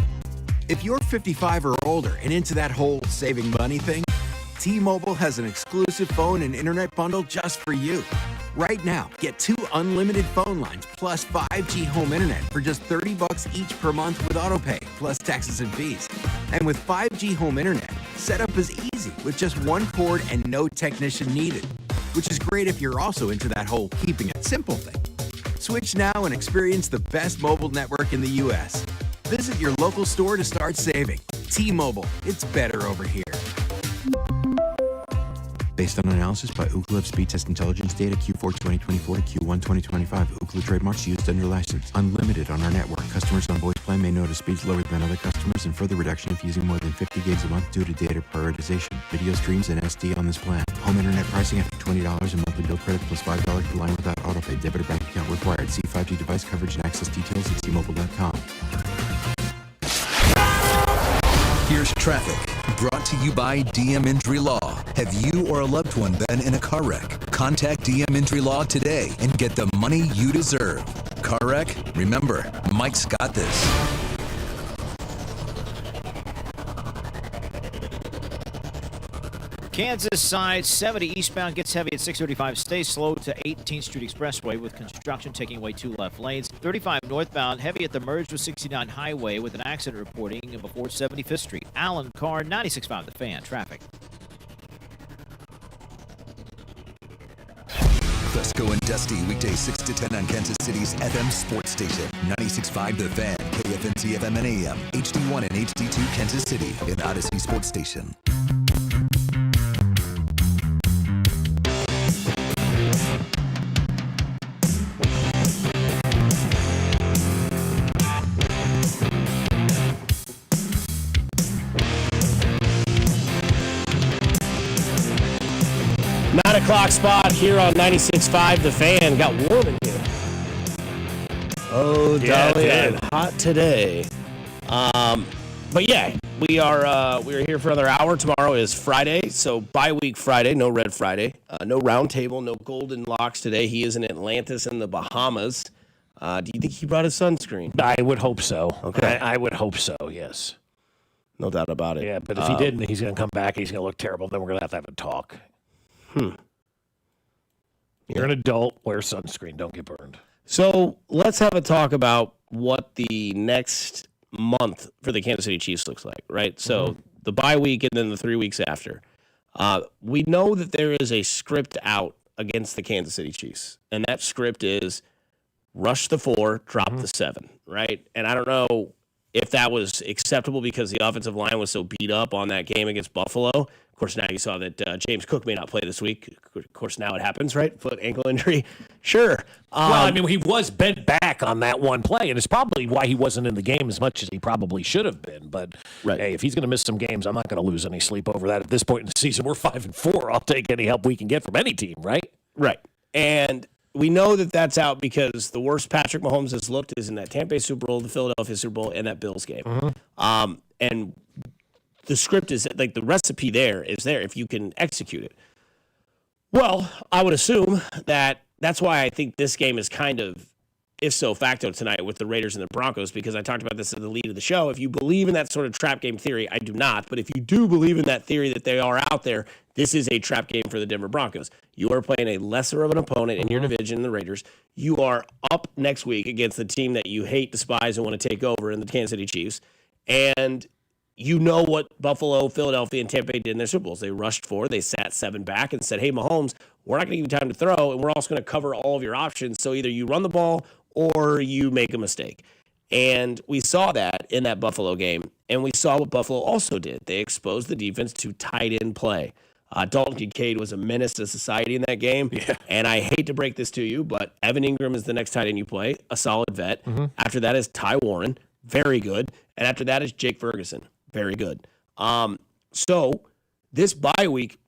S14: If you're 55 or older and into that whole saving money thing, T-Mobile has an exclusive phone and internet bundle just for you. Right now, get 2 unlimited phone lines plus 5G home internet for just $30 each per month with autopay, plus taxes and fees. And with 5G home internet, setup is easy with just one cord and no technician needed, which is great if you're also into that whole keeping it simple thing. Switch now and experience the best mobile network in the U.S. Visit your local store to start saving. T-Mobile, it's better over here.
S8: Based on analysis by Ookla of speed test intelligence data Q4 2024 to Q1 2025. Ookla trademarks used under license. Unlimited on our network. Customers on voice plan may notice speeds lower than other customers and further reduction if using more than 50 gigs a month due to data prioritization. Video streams and SD on this plan. Home internet pricing after $20 and monthly bill credit plus $5 per line without autopay. Debit or bank account required. See 5G device coverage and access details at T-Mobile.com.
S7: Here's traffic, brought to you by DM Injury Law. Have you or a loved one been in a car wreck? Contact DM Injury Law today and get the money you deserve. Car wreck? Remember, Mike's got this.
S24: Kansas side 70 eastbound gets heavy at 635. Stays slow to 18th Street Expressway with construction taking away 2 left lanes. 35 northbound heavy at the merge with 69 Highway with an accident reporting before 75th Street. Allen Carr, 96.5 The Fan. Traffic.
S7: Fescoe and Dusty, weekdays 6 to 10 on Kansas City's FM sports station. 96.5 The Fan, KFNC FM and AM, HD1 and HD2 Kansas City, an Odyssey sports station.
S16: O'clock spot here on 96.5 The Fan. Got warm in here. Oh, Dolly, and hot today. But yeah, we are here for another hour. Tomorrow is Friday, so bye-week Friday, no Red Friday, no round table, no Golden Locks today. He is in Atlantis in the Bahamas. Do you think he brought his sunscreen?
S9: I would hope so.
S16: Okay,
S9: I would hope so. Yes,
S16: no doubt about it.
S9: Yeah, but if he didn't, he's going to come back. He's going to look terrible. Then we're going to have a talk. You're an adult. Wear sunscreen. Don't get burned.
S16: So let's have a talk about what the next month for the Kansas City Chiefs looks like, right? So the bye week and then the 3 weeks after. We know that there is a script out against the Kansas City Chiefs, and that script is rush the 4, drop the 7, right? And I don't know if that was acceptable because the offensive line was so beat up on that game against Buffalo. Of course, now you saw that James Cook may not play this week. Of course, now it happens, right? Foot, ankle injury. Sure.
S9: Well, I mean, he was bent back on that one play, and it's probably why he wasn't in the game as much as he probably should have been. But, hey, if he's going to miss some games, I'm not going to lose any sleep over that. At this point in the season, we're 5-4. I'll take any help we can get from any team, right?
S16: Right. And we know that that's out because the worst Patrick Mahomes has looked is in that Tampa Bay Super Bowl, the Philadelphia Super Bowl, and that Bills game. And the script is like the recipe there is there if you can execute it. Well, I would assume that that's why I think this game is kind of ipso facto tonight with the Raiders and the Broncos, because I talked about this at the lead of the show. If you believe in that sort of trap game theory, I do not. But if you do believe in that theory that they are out there, this is a trap game for the Denver Broncos. You are playing a lesser of an opponent in your division, the Raiders. You are up next week against the team that you hate, despise, and want to take over in the Kansas City Chiefs. And you know what Buffalo, Philadelphia, and Tampa Bay did in their Super Bowls. They rushed forward. They sat 7 back and said, hey, Mahomes, we're not going to give you time to throw, and we're also going to cover all of your options. So either you run the ball or you make a mistake. And we saw that in that Buffalo game. And we saw what Buffalo also did. They exposed the defense to tight end play. Dalton Kincaid was a menace to society in that game. Yeah. And I hate to break this to you, but Evan Ingram is the next tight end you play, a solid vet. After that is Ty Warren, very good. And after that is Jake Ferguson, very good. So this bye week,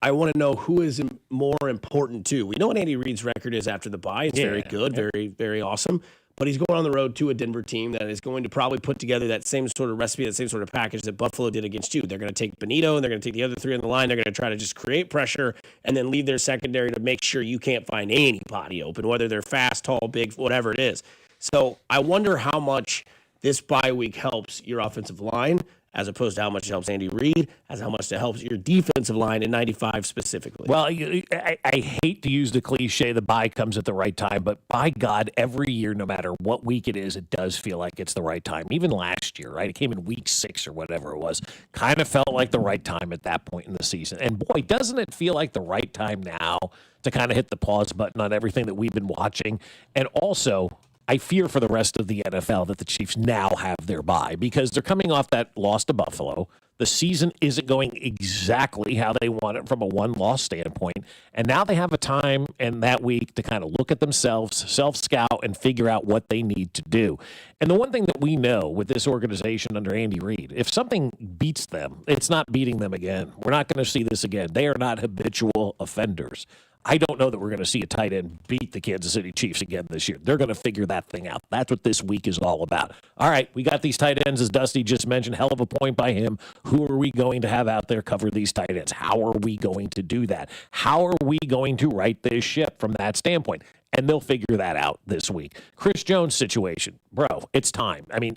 S16: I want to know who is more important too. We know what Andy Reid's record is after the bye. It's very good, very, very awesome. But he's going on the road to a Denver team that is going to probably put together that same sort of recipe, that same sort of package that Buffalo did against you. They're going to take Benito, and they're going to take the other 3 on the line. They're going to try to just create pressure and then leave their secondary to make sure you can't find anybody open, whether they're fast, tall, big, whatever it is. So I wonder how much this bye week helps your offensive line as opposed to how much it helps Andy Reid, as how much it helps your defensive line in 95 specifically.
S9: Well, I hate to use the cliche, the bye comes at the right time, but by God, every year, no matter what week it is, it does feel like it's the right time. Even last year, right? It came in week 6 or whatever it was. Kind of felt like the right time at that point in the season. And boy, doesn't it feel like the right time now to kind of hit the pause button on everything that we've been watching. And also, I fear for the rest of the NFL that the Chiefs now have their bye because they're coming off that loss to Buffalo. The season isn't going exactly how they want it from a one-loss standpoint. And now they have a time in that week to kind of look at themselves, self-scout, and figure out what they need to do. And the one thing that we know with this organization under Andy Reid, if something beats them, it's not beating them again. We're not going to see this again. They are not habitual offenders. I don't know that we're going to see a tight end beat the Kansas City Chiefs again this year. They're going to figure that thing out. That's what this week is all about. All right, we got these tight ends, as Dusty just mentioned. Hell of a point by him. Who are we going to have out there cover these tight ends? How are we going to do that? How are we going to right this ship from that standpoint? And they'll figure that out this week. Chris Jones' situation, bro, it's time. I mean,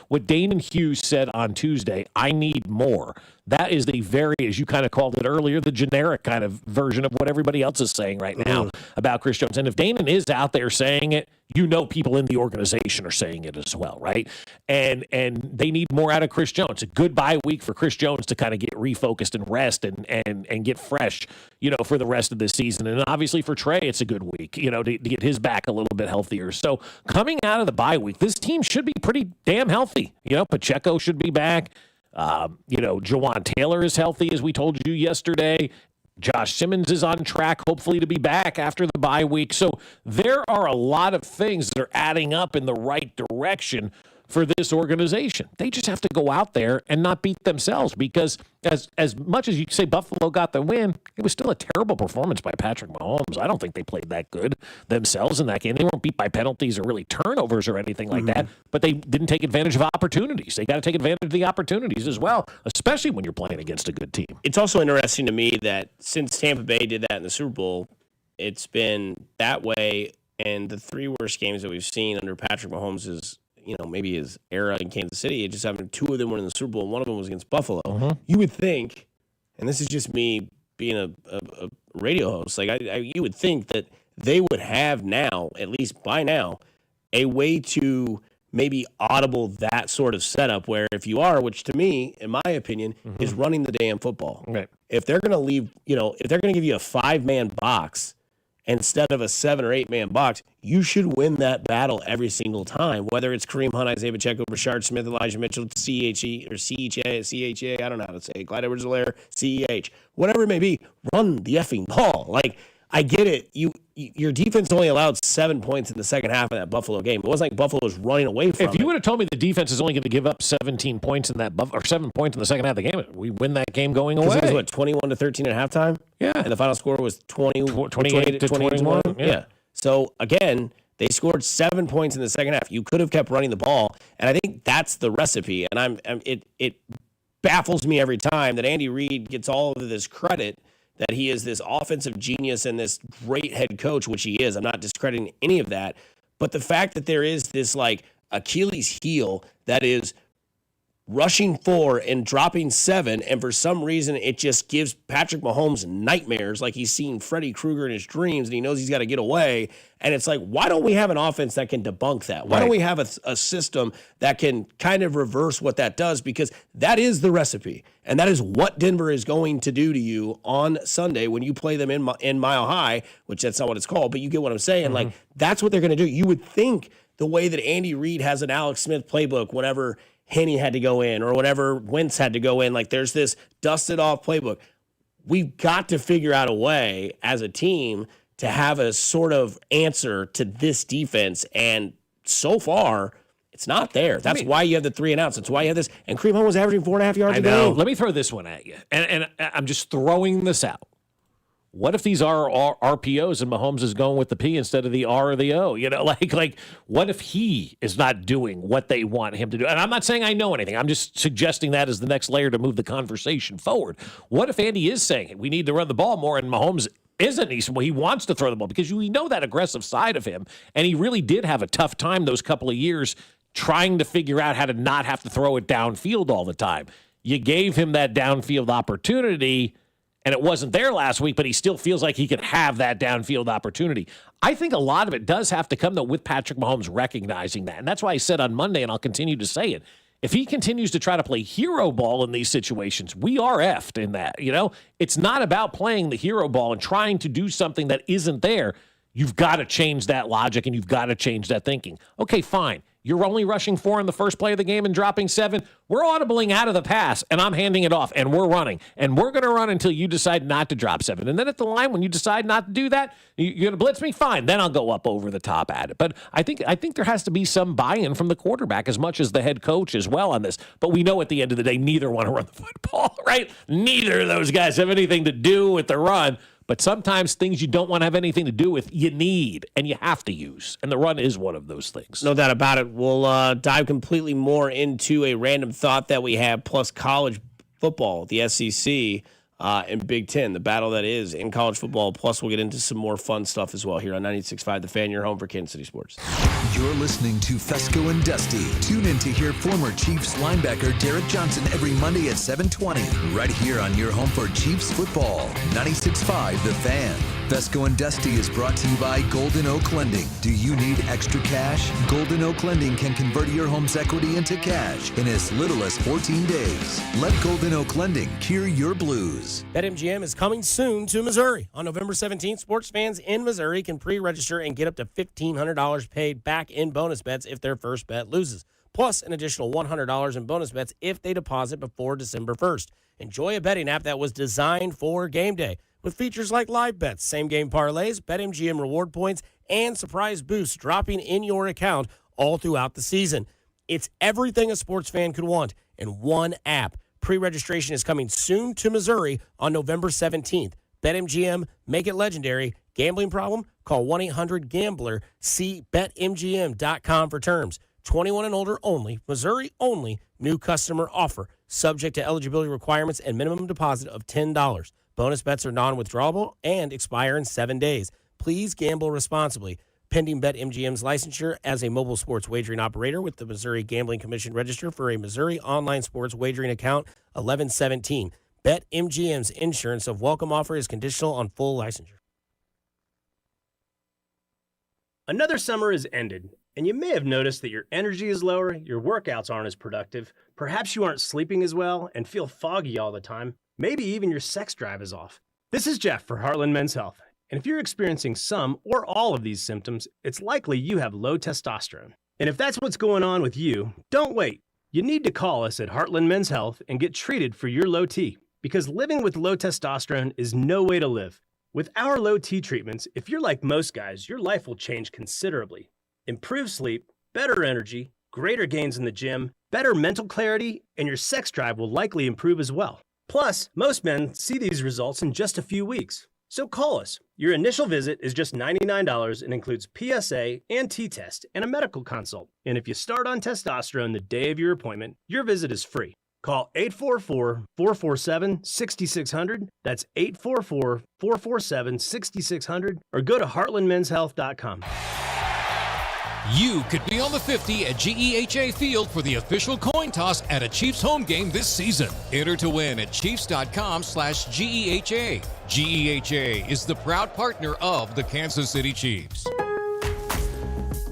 S9: what Damon Hughes said on Tuesday, I need more. That is the very, as you kind of called it earlier, the generic kind of version of what everybody else is saying right now about Chris Jones. And if Damon is out there saying it, you know people in the organization are saying it as well, right? And they need more out of Chris Jones. A good bye week for Chris Jones to kind of get refocused and rest and get fresh, for the rest of this season. And obviously for Trey, it's a good week, to get his back a little bit healthier. So coming out of the bye week, this team should be pretty damn healthy. Pacheco should be back. Jawan Taylor is healthy, as we told you yesterday. Josh Simmons is on track, hopefully, to be back after the bye week. So there are a lot of things that are adding up in the right direction for this organization. They just have to go out there and not beat themselves because as much as you say Buffalo got the win, it was still a terrible performance by Patrick Mahomes. I don't think they played that good themselves in that game. They weren't beat by penalties or really turnovers or anything like that, but they didn't take advantage of opportunities. They got to take advantage of the opportunities as well, especially when you're playing against a good team.
S16: It's also interesting to me that since Tampa Bay did that in the Super Bowl, it's been that way, and the 3 worst games that we've seen under Patrick Mahomes is maybe his era in Kansas City, it just happened 2 of them were in the Super Bowl, and one of them was against Buffalo. You would think, and this is just me being a radio host, you would think that they would have now, at least by now, a way to maybe audible that sort of setup where if you are, which to me, in my opinion, is running the damn football.
S9: Right.
S16: If they're going to leave, if they're going to give you a 5-man box instead of a 7 or 8-man box, you should win that battle every single time, whether it's Kareem Hunt, Isaiah Pacheco, Rashard Smith, Elijah Mitchell, CHE or CHA, I don't know how to say it, Clyde Edwards-Helaire, CEH, whatever it may be, run the effing ball. I get it. Your defense only allowed 7 points in the second half of that Buffalo game. It wasn't like Buffalo was running away from it.
S9: If you would have told me the defense is only going to give up 17 points in that or 7 points in the second half of the game, we win that game going away.
S16: It was 21-13 at halftime?
S9: Yeah.
S16: And the final score was 28
S9: to 21.
S16: Yeah. So again, they scored 7 points in the second half. You could have kept running the ball, and I think that's the recipe. And it baffles me every time that Andy Reid gets all of this credit that he is this offensive genius and this great head coach, which he is. I'm not discrediting any of that, but the fact that there is this like Achilles heel that is rushing 4 and dropping 7, and for some reason it just gives Patrick Mahomes nightmares, like he's seen Freddy Krueger in his dreams and he knows he's got to get away. And it's like, why don't we have an offense that can debunk that? Why don't we have a system that can kind of reverse what that does? Because that is the recipe, and that is what Denver is going to do to you on Sunday when you play them in Mile High, which that's not what it's called, but you get what I'm saying. Like, that's what they're going to do. You would think the way that Andy Reid has an Alex Smith playbook whenever Henney had to go in or whatever Wentz had to go in, like there's this dusted off playbook. We've got to figure out a way as a team to have a sort of answer to this defense. And so far, it's not there. That's why you have the 3 and outs. That's why you have this. And Kareem Hunt was averaging 4.5 yards a game.
S9: Let me throw this one at you. And I'm just throwing this out. What if these are RPOs and Mahomes is going with the P instead of the R or the O? You know, like what if he is not doing what they want him to do? And I'm not saying I know anything. I'm just suggesting that as the next layer to move the conversation forward. What if Andy is saying we need to run the ball more and Mahomes isn't? He wants to throw the ball because we know that aggressive side of him. And he really did have a tough time those couple of years trying to figure out how to not have to throw it downfield all the time. You gave him that downfield opportunity, and it wasn't there last week, but he still feels like he can have that downfield opportunity. I think a lot of it does have to come, though, with Patrick Mahomes recognizing that. And that's why I said on Monday, and I'll continue to say it, if he continues to try to play hero ball in these situations, we are effed in that. You know, it's not about playing the hero ball and trying to do something that isn't there. You've got to change that logic, and you've got to change that thinking. Okay, fine. You're only rushing 4 in the first play of the game and dropping 7. We're audibling out of the pass, and I'm handing it off, and we're running. And we're going to run until you decide not to drop 7. And then at the line, when you decide not to do that, you're going to blitz me? Fine. Then I'll go up over the top at it. But I think there has to be some buy-in from the quarterback as much as the head coach as well on this. But we know at the end of the day, neither want to run the football, right? Neither of those guys have anything to do with the run. But sometimes things you don't want to have anything to do with, you need and you have to use. And the run is one of those things.
S16: No doubt about it. We'll dive completely more into a random thought that we have, plus college football, the SEC and Big Ten, the battle that is in college football. Plus, we'll get into some more fun stuff as well here on 96.5 The Fan, your home for Kansas City sports.
S7: You're listening to Fescoe and Dusty. Tune in to hear former Chiefs linebacker Derek Johnson every Monday at 7:20, right here on your home for Chiefs football. 96.5 The Fan. Fescoe and Dusty is brought to you by Golden Oak Lending. Do you need extra cash? Golden Oak Lending can convert your home's equity into cash in as little as 14 days. Let Golden Oak Lending cure your blues.
S16: BetMGM is coming soon to Missouri. On November 17th, sports fans in Missouri can pre-register and get up to $1,500 paid back in bonus bets if their first bet loses, plus an additional $100 in bonus bets if they deposit before December 1st. Enjoy a betting app that was designed for game day, with features like live bets, same-game parlays, BetMGM reward points, and surprise boosts dropping in your account all throughout the season. It's everything a sports fan could want in one app. Pre-registration is coming soon to Missouri on November 17th. BetMGM, make it legendary. Gambling problem? Call 1-800-GAMBLER. See BetMGM.com for terms. 21 and older only. Missouri only. New customer offer. Subject to eligibility requirements and minimum deposit of $10. Bonus bets are non-withdrawable and expire in 7 days. Please gamble responsibly. Pending BetMGM's licensure as a mobile sports wagering operator with the Missouri Gambling Commission register for a Missouri online sports wagering account 1117. BetMGM's insurance of welcome offer is conditional on full licensure.
S4: Another summer is ended, and you may have noticed that your energy is lower, your workouts aren't as productive, perhaps you aren't sleeping as well and feel foggy all the time. Maybe even your sex drive is off. This is Jeff for Heartland Men's Health. And if you're experiencing some or all of these symptoms, it's likely you have low testosterone. And if that's what's going on with you, don't wait. You need to call us at Heartland Men's Health and get treated for your low T, because living with low testosterone is no way to live. With our low T treatments, if you're like most guys, your life will change considerably. Improved sleep, better energy, greater gains in the gym, better mental clarity, and your sex drive will likely improve as well. Plus, most men see these results in just a few weeks. So call us. Your initial visit is just $99 and includes PSA and T-test and a medical consult. And if you start on testosterone the day of your appointment, your visit is free. Call 844-447-6600. That's 844-447-6600. Or go to heartlandmenshealth.com.
S5: You could be on the 50 at GEHA Field for the official coin toss at a Chiefs home game this season. Enter to win at Chiefs.com/GEHA. GEHA is the proud partner of the Kansas City Chiefs.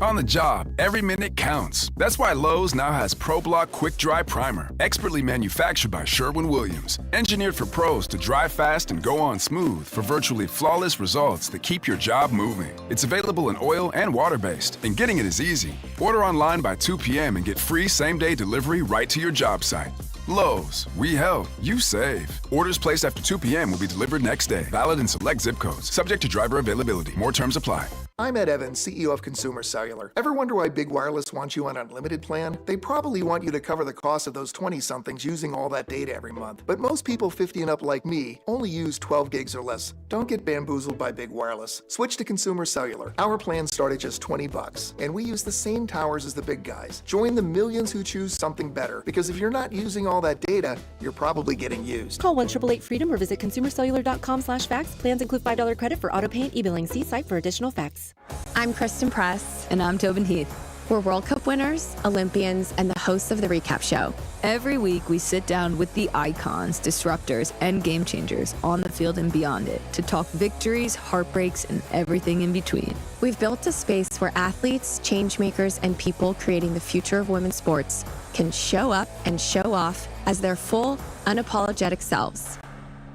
S15: On the job, every minute counts. That's why Lowe's now has ProBlock Quick Dry Primer, expertly manufactured by Sherwin-Williams. Engineered for pros to dry fast and go on smooth for virtually flawless results that keep your job moving. It's available in oil and water-based, and getting it is easy. Order online by 2 p.m. and get free same-day delivery right to your job site. Lowe's, we help, you save. Orders placed after 2 p.m. will be delivered next day. Valid in select zip codes. Subject to driver availability. More terms apply.
S17: I'm Ed Evans, CEO of Consumer Cellular. Ever wonder why Big Wireless wants you on an unlimited plan? They probably want you to cover the cost of those 20-somethings using all that data every month. But most people 50 and up like me only use 12 gigs or less. Don't get bamboozled by Big Wireless. Switch to Consumer Cellular. Our plans start at just $20, and we use the same towers as the big guys. Join the millions who choose something better, because if you're not using all that data, you're probably getting used.
S20: Call 1-888-FREEDOM or visit consumercellular.com/facts. Plans include $5 credit for autopay and e-billing. See site for additional facts.
S21: I'm Kristen Press. And I'm Tobin Heath. We're World Cup winners, Olympians, and the hosts of The Recap Show.
S26: Every week, we sit down with the icons, disruptors, and game changers on the field and beyond it to talk victories, heartbreaks, and everything in between.
S21: We've built a space where athletes, change makers, and people creating the future of women's sports can show up and show off as their full, unapologetic selves.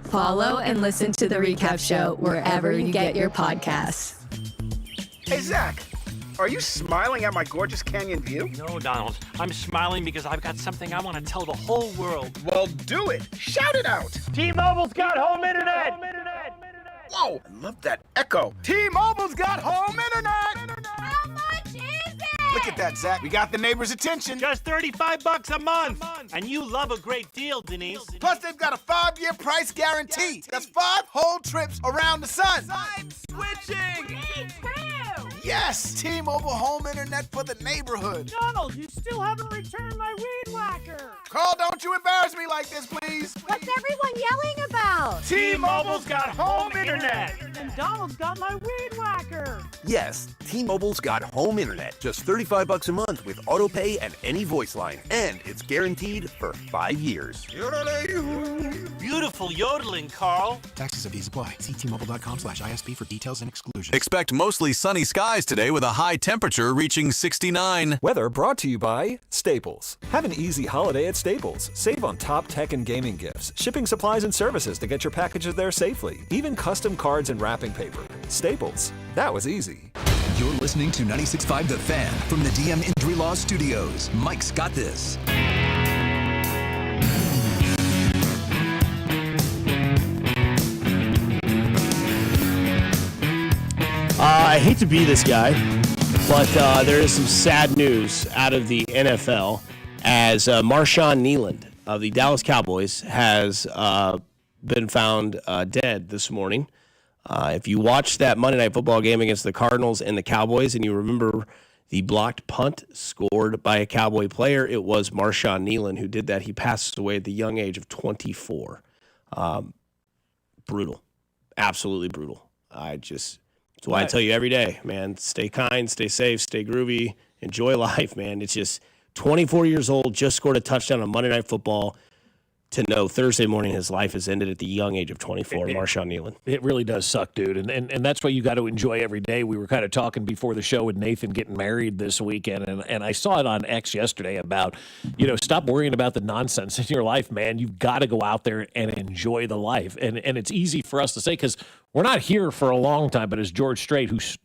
S26: Follow and listen to The Recap Show wherever you get your podcasts.
S27: Hey, Zach, are you smiling at my gorgeous canyon view?
S28: No, Donald. I'm smiling because I've got something I want to tell the whole world.
S27: Well, do it. Shout it out.
S28: T-Mobile's got home internet.
S27: Whoa, I love that echo. T-Mobile's got home internet.
S29: How much is it?
S27: Look at that, Zach. We got the neighbor's attention.
S28: Just $35 a month. And you love a great deal, Denise.
S27: Plus, they've got a 5-year price guarantee. That's 5 whole trips around the sun.
S28: I'm switching.
S29: Me too.
S27: Yes, T-Mobile home internet for the neighborhood.
S29: Donald, you still haven't returned my weed whacker.
S27: Carl, don't you embarrass me like this, please.
S29: What's everyone yelling about?
S28: T-Mobile's got home internet.
S29: And Donald's got my weed whacker.
S30: Yes, T-Mobile's got home internet. Just $35 a month with autopay and any voice line. And it's guaranteed for 5 years.
S28: Beautiful yodeling, Carl.
S8: Taxes and fees apply. See T-Mobile.com/ISP for details and exclusions.
S31: Expect mostly sunny skies today with a high temperature reaching 69.
S32: Weather brought to you by Staples. Have an easy holiday at Staples. Save on top tech and gaming gifts, shipping supplies and services to get your packages there safely, even custom cards and wrapping paper. Staples. That was easy.
S7: You're listening to 96.5 The Fan from the DM Injury Law Studios. Mike's got this.
S16: I hate to be this guy, but there is some sad news out of the NFL as Marshawn Kneeland of the Dallas Cowboys has been found dead this morning. If you watched that Monday Night Football game against the Cardinals and the Cowboys and you remember the blocked punt scored by a Cowboy player, it was Marshawn Kneeland who did that. He passed away at the young age of 24. Brutal. Absolutely brutal. That's why I tell you every day, man, stay kind, stay safe, stay groovy, enjoy life, man. It's just 24 years old, just scored a touchdown on Monday Night Football. To know Thursday morning his life has ended at the young age of 24, Marshawn Kneeland.
S9: It really does suck, dude. And that's what you got to enjoy every day. We were kind of talking before the show with Nathan getting married this weekend, and I saw it on X yesterday about, stop worrying about the nonsense in your life, man. You've got to go out there and enjoy the life. And it's easy for us to say because we're not here for a long time, but as George Strait, who's,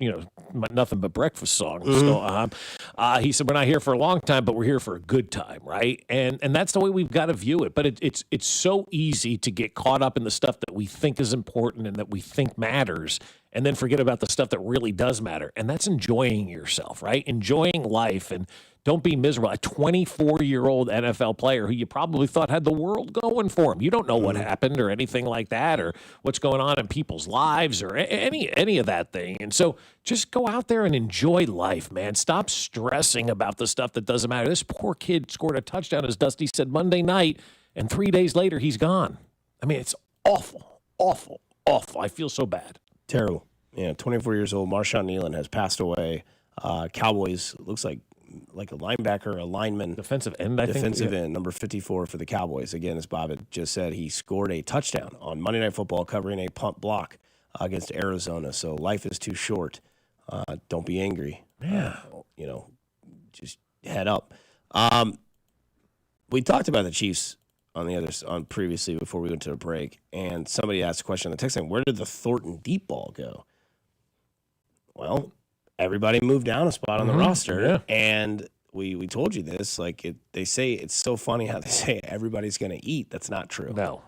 S9: nothing but breakfast songs.
S16: Mm-hmm.
S9: So, he said, we're not here for a long time, but we're here for a good time, right? And that's the way we've got to view it. But it's it's so easy to get caught up in the stuff that we think is important and that we think matters, and then forget about the stuff that really does matter, and that's enjoying yourself, right? Enjoying life, and don't be miserable. A 24-year-old NFL player who you probably thought had the world going for him. You don't know what happened or anything like that, or what's going on in people's lives, or any of that thing. And so just go out there and enjoy life, man. Stop stressing about the stuff that doesn't matter. This poor kid scored a touchdown, as Dusty said, Monday night, and 3 days later he's gone. I mean, it's awful, awful, awful. I feel so bad.
S16: Terrible. 24 years old. Marshawn Nealon has passed away. Cowboys, looks like a linebacker, a lineman.
S9: Defensive end, I think.
S16: Defensive end, number 54 for the Cowboys. Again, as Bob had just said, he scored a touchdown on Monday Night Football covering a punt block against Arizona. So life is too short. Don't be angry.
S9: Yeah.
S16: Just head up. We talked about the Chiefs on previously before we went to a break, and somebody asked a question on the text line, where did the Thornton deep ball go? Well, everybody moved down a spot on the roster, and we told you this. They say it's so funny how they say everybody's going to eat. That's not true.
S9: No.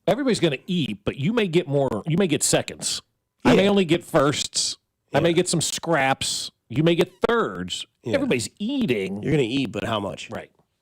S9: Everybody's going to eat, but you may get more. You may get seconds. I may only get firsts. I may get some scraps. You may get thirds. Yeah. Everybody's eating.
S16: You're going to eat, but how much?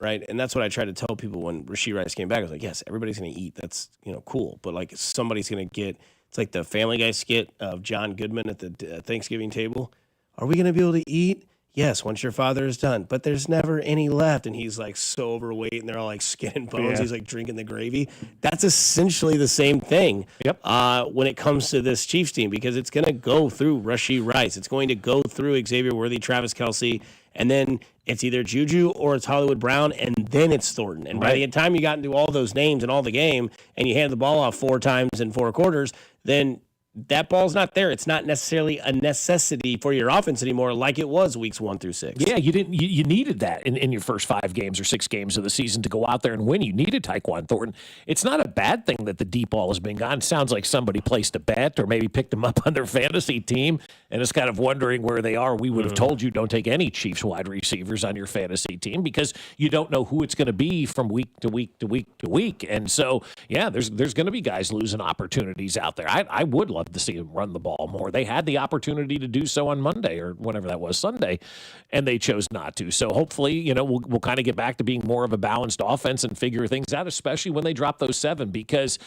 S9: Right.
S16: And that's what I tried to tell people when Rashee Rice came back. I was like, yes, everybody's going to eat. That's, cool. But, somebody's going to get – it's like the Family Guy skit of John Goodman at the Thanksgiving table. Are we going to be able to eat? Yes, once your father is done. But there's never any left. And he's, so overweight, and they're all, skin and bones.
S9: Yeah.
S16: He's, drinking the gravy. That's essentially the same thing when it comes to this Chiefs team, because it's going to go through Rashee Rice. It's going to go through Xavier Worthy, Travis Kelce, and then it's either Juju or it's Hollywood Brown, and then it's Thornton. And by the time you got into all those names and all the game, and you hand the ball off 4 times in 4 quarters, then that ball's not there. It's not necessarily a necessity for your offense anymore like it was weeks 1 through 6.
S9: Yeah, you didn't. You needed that in your first 5 games or 6 games of the season to go out there and win. You needed Tyquan Thornton. It's not a bad thing that the deep ball has been gone. It sounds like somebody placed a bet or maybe picked them up on their fantasy team and is kind of wondering where they are. We would have told you don't take any Chiefs wide receivers on your fantasy team because you don't know who it's going to be from week to week to week to week. And so, yeah, there's going to be guys losing opportunities out there. I would love to see them run the ball more. They had the opportunity to do so on Monday or whenever that was, Sunday, and they chose not to. So hopefully, we'll kind of get back to being more of a balanced offense and figure things out, especially when they drop those 7, because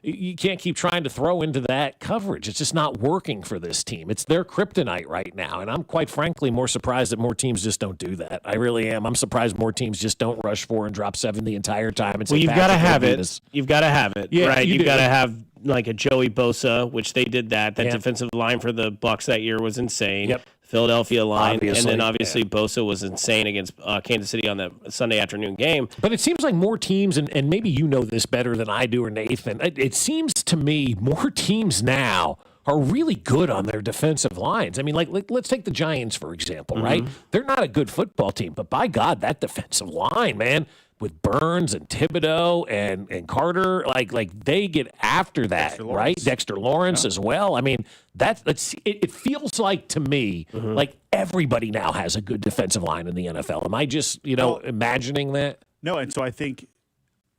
S9: you can't keep trying to throw into that coverage. It's just not working for this team. It's their kryptonite right now, and I'm quite frankly more surprised that more teams just don't do that. I really am. I'm surprised more teams just don't rush 4 and drop 7 the entire time. And
S16: you've got to have it. You've got to have it,
S9: yeah,
S16: right? You've
S9: do.
S16: got to have like a Joey Bosa, which they did that. That defensive line for the Bucs that year was insane.
S9: Yep.
S16: Philadelphia line, and then obviously Bosa was insane against Kansas City on the Sunday afternoon game.
S9: But it seems like more teams, and maybe you know this better than I do or Nathan, it seems to me more teams now are really good on their defensive lines. I mean, like let's take the Giants, for example, right? They're not a good football team, but by God, that defensive line, man, with Burns and Thibodeau and Carter, like they get after that, right? Dexter Lawrence as well. I mean, it feels like to me like everybody now has a good defensive line in the NFL. Am I just imagining that?
S1: No, and so I think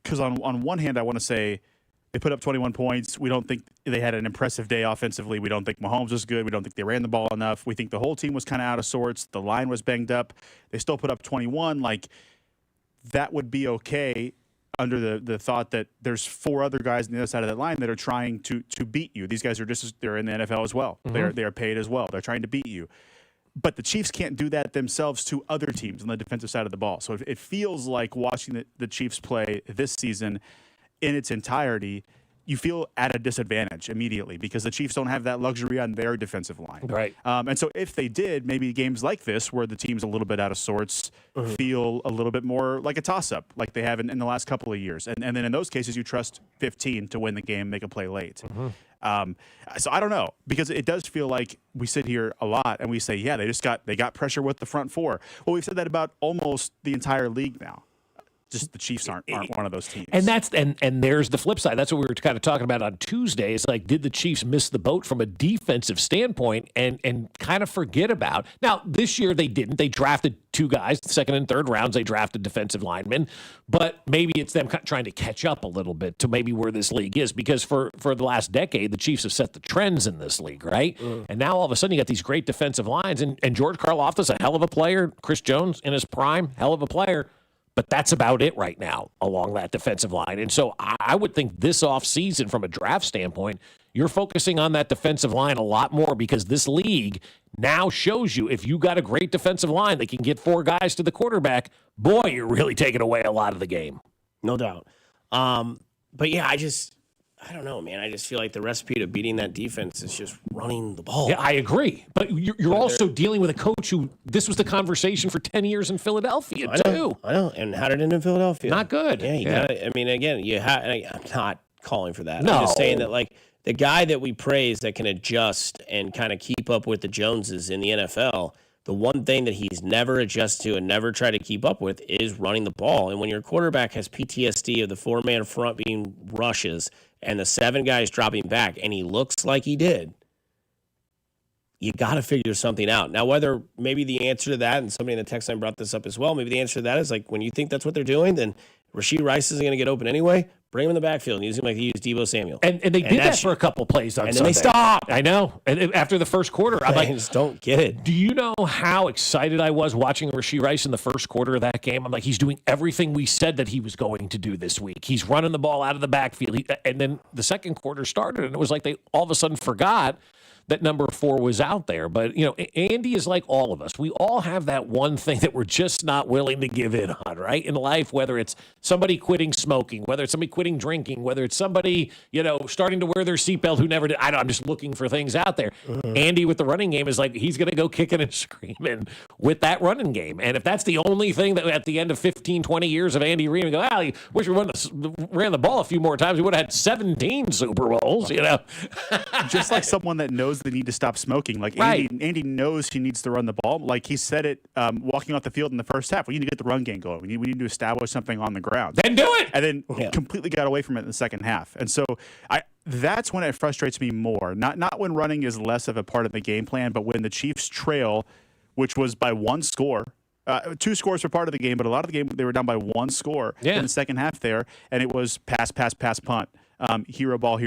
S1: because on one hand I want to say they put up 21 points. We don't think they had an impressive day offensively. We don't think Mahomes was good. We don't think they ran the ball enough. We think the whole team was kind of out of sorts. The line was banged up. They still put up 21. That would be okay under the thought that there's 4 other guys on the other side of that line that are trying to beat you. These guys are they're in the NFL as well. They are paid as well. They're trying to beat you. But the Chiefs can't do that themselves to other teams on the defensive side of the ball. So it feels like watching the Chiefs play this season in its entirety, you feel at a disadvantage immediately because the Chiefs don't have that luxury on their defensive line.
S9: Right.
S1: And so if they did, maybe games like this where the team's a little bit out of sorts feel a little bit more like a toss-up like they have in the last couple of years. And then in those cases, you trust 15 to win the game, make a play late. So I don't know, because it does feel like we sit here a lot and we say, yeah, they got pressure with the front 4. Well, we've said that about almost the entire league now. just the Chiefs aren't one of those teams.
S9: And there's the flip side. That's what we were kind of talking about on Tuesday. It's like, did the Chiefs miss the boat from a defensive standpoint and kind of forget about? Now, this year they didn't. They drafted two guys, second and third rounds. They drafted defensive linemen, but maybe it's them trying to catch up a little bit to maybe where this league is, because for the last decade, the Chiefs have set the trends in this league, right? And now all of a sudden you got these great defensive lines, and George Karlaftis, a hell of a player. Chris Jones in his prime, hell of a player. But that's about it right now along that defensive line. And so I would think this offseason, from a draft standpoint, you're focusing on that defensive line a lot more, because this league now shows you if you got a great defensive line that can get four guys to the quarterback, boy, you're really taking away a lot of the game.
S16: No doubt. But yeah, I don't know, man. I just feel like the recipe to beating that defense is just running the ball.
S9: Yeah, I agree. But you're also dealing with a coach who, this was the conversation for 10 years in Philadelphia, too.
S16: I know. And how did it end in Philadelphia?
S9: Not good.
S16: Yeah, you gotta, I mean, again, I'm not calling for that.
S9: No.
S16: I'm just saying that, like, the guy that we praise that can adjust and kind of keep up with the Joneses in the NFL, the one thing that he's never adjusted to and never tried to keep up with is running the ball. And when your quarterback has PTSD of the four-man front being rushes and the seven guys dropping back, and he looks like he did, you got to figure something out. Now, whether maybe the answer to that, and somebody in the text line brought this up as well, maybe the answer to that is, like, when you think that's what they're doing, then Rashee Rice isn't going to get open anyway. Bring him in the backfield and use him like he used Deebo Samuel.
S9: And they did that for a couple plays on
S16: and
S9: Sunday.
S16: then they stopped.
S9: I know. And after the first quarter, I'm like,
S16: I just don't get it.
S9: Do you know how excited I was watching Rashee Rice in the first quarter of that game? I'm like, he's doing everything we said that he was going to do this week. He's running the ball out of the backfield. And then the second quarter started, and it was like they all of a sudden forgot that number 4 was out there. But, you know, Andy is like all of us. We all have that one thing that we're just not willing to give in on, right? In life, whether it's somebody quitting smoking, whether it's somebody quitting drinking, whether it's somebody, you know, starting to wear their seatbelt who never did. I'm just looking for things out there. Andy with the running game is like, he's going to go kicking and screaming with that running game. And if that's the only thing that at the end of 15, 20 years of Andy Reid, we go, I wish we ran the ball a few more times. We would have had 17 Super Bowls, you know.
S1: Just like someone that knows they need to stop smoking. Like Andy knows he needs to run the ball. Like he said it walking off the field in the first half. We need to get the run game going. We need to establish something on the ground.
S9: Then do it.
S1: And then completely got away from it in the second half. And so that's when it frustrates me more. Not when running is less of a part of the game plan, but when the Chiefs trail, which was by one score. 2 scores were part of the game, but a lot of the game they were down by 1 score in the second half there, and it was pass, punt, hero ball,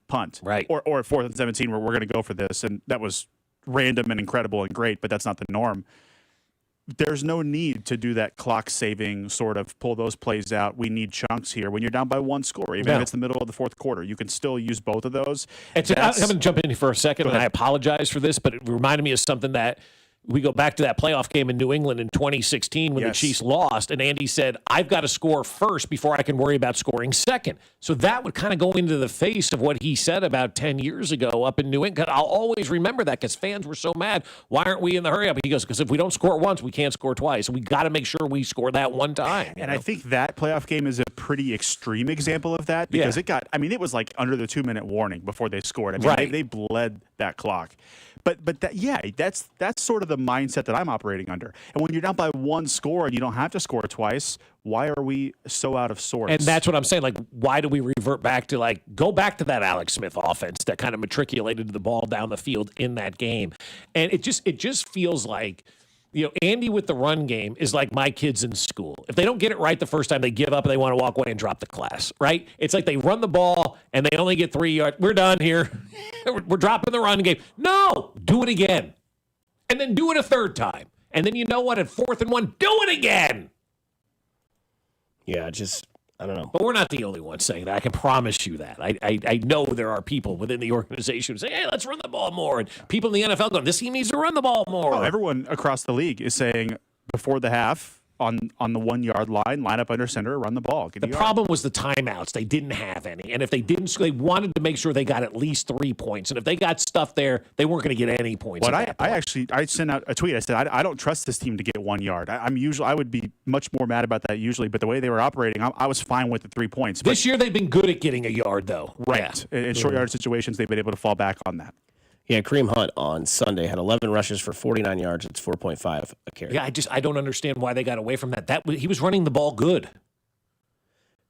S1: punt,
S9: right?
S1: Or 4th and 17 where we're going to go for this, and that was random and incredible and great, but that's not the norm. There's no need to do that clock saving sort of pull those plays out. We need chunks here. When you're down by 1 score, even if it's the middle of the 4th quarter, you can still use both of those.
S9: I'm going to jump in here for a second, and I apologize for this, but it reminded me of something that we go back to that playoff game in New England in 2016 when the Chiefs lost, and Andy said, I've got to score first before I can worry about scoring second. So that would kind of go into the face of what he said about 10 years ago up in New England. I'll always remember that because fans were so mad. Why aren't we in the hurry up? He goes, because if we don't score once, we can't score twice. We got to make sure we score that one time.
S1: And I think that playoff game is a pretty extreme example of that because it was like under the 2-minute warning before they scored. I mean, they bled that clock. But that's sort of the mindset that I'm operating under. And when you're down by 1 score and you don't have to score twice, why are we so out of sorts?
S9: And that's what I'm saying. Like, why do we revert back to go back to that Alex Smith offense that kind of matriculated the ball down the field in that game? And it just feels like, you know, Andy with the run game is like my kids in school. If they don't get it right the first time, they give up and they want to walk away and drop the class, right? It's like they run the ball and they only get 3 yards. We're done here. We're dropping the run game. No, do it again. And then do it a third time. And then you know what? At 4th and 1, do it again.
S16: Yeah, I don't know.
S9: But we're not the only ones saying that. I can promise you that. I know there are people within the organization who say, hey, let's run the ball more. And people in the NFL going, this team needs to run the ball more.
S1: Oh, everyone across the league is saying before the half, on the 1-yard line, line up under center, run the ball.
S9: The problem was the timeouts. They didn't have any. And if they didn't, they wanted to make sure they got at least 3 points. And if they got stuff there, they weren't going to get any points.
S1: But I sent out a tweet. I said, I don't trust this team to get 1 yard. I would be much more mad about that usually. But the way they were operating, I was fine with the 3 points.
S9: This year, they've been good at getting a yard, though.
S1: Right. In short yard situations, they've been able to fall back on that.
S16: Yeah, Kareem Hunt on Sunday had 11 rushes for 49 yards. It's 4.5 a carry.
S9: Yeah, I don't understand why they got away from that. He was running the ball good.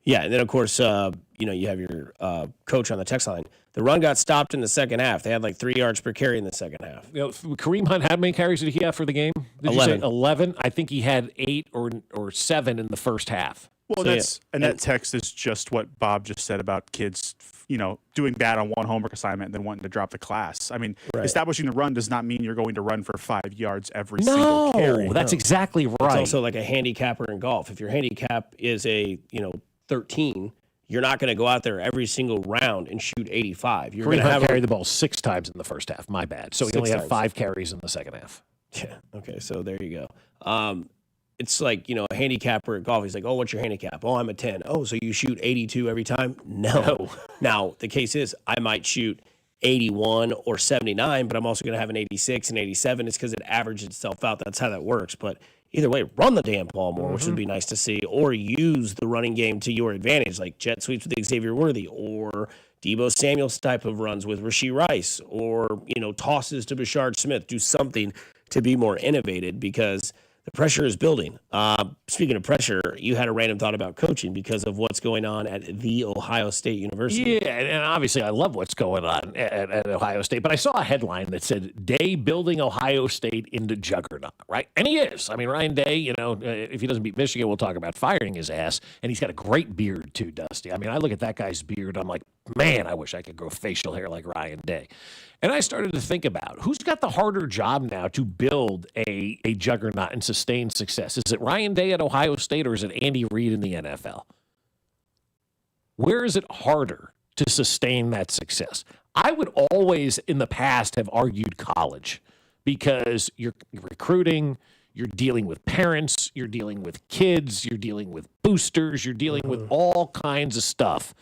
S16: Yeah, and then, of course, you have your coach on the text line. The run got stopped in the second half. They had like 3 yards per carry in the second half.
S9: Kareem Hunt, how many carries did he have for the game? Did
S16: 11.
S9: you say 11? I think he had 8 or 7 in the first half.
S1: Well, that text is just what Bob just said about kids, doing bad on one homework assignment and then wanting to drop the class. I mean, establishing the run does not mean you're going to run for 5 yards every single carry.
S9: No, that's exactly right.
S16: It's also like a handicapper in golf. If your handicap is a 13, you're not going to go out there every single round and shoot 85. You're going to
S9: carry the ball 6 times in the first half. My bad. So he only had 5 carries in the second half.
S16: Yeah. Okay. So there you go. It's like, a handicapper at golf. He's like, oh, what's your handicap? Oh, I'm a 10. Oh, so you shoot 82 every time? No. Now, the case is I might shoot 81 or 79, but I'm also going to have an 86 and 87. It's because it averages itself out. That's how that works. But either way, run the damn ball more, which would be nice to see, or use the running game to your advantage, like jet sweeps with Xavier Worthy, or Deebo Samuel's type of runs with Rashee Rice, or, tosses to Bashard Smith. Do something to be more innovative because the pressure is building. Speaking of pressure, you had a random thought about coaching because of what's going on at The Ohio State University.
S9: Yeah, and obviously I love what's going on at Ohio State, but I saw a headline that said, Day building Ohio State into juggernaut, right? And he is. I mean, Ryan Day, if he doesn't beat Michigan, we'll talk about firing his ass, and he's got a great beard too, Dusty. I mean, I look at that guy's beard, I'm like, man, I wish I could grow facial hair like Ryan Day. And I started to think about who's got the harder job now to build a juggernaut and sustain success. Is it Ryan Day at Ohio State or is it Andy Reid in the NFL? Where is it harder to sustain that success? I would always in the past have argued college because you're recruiting, you're dealing with parents, you're dealing with kids, you're dealing with boosters, you're dealing with all kinds of stuff.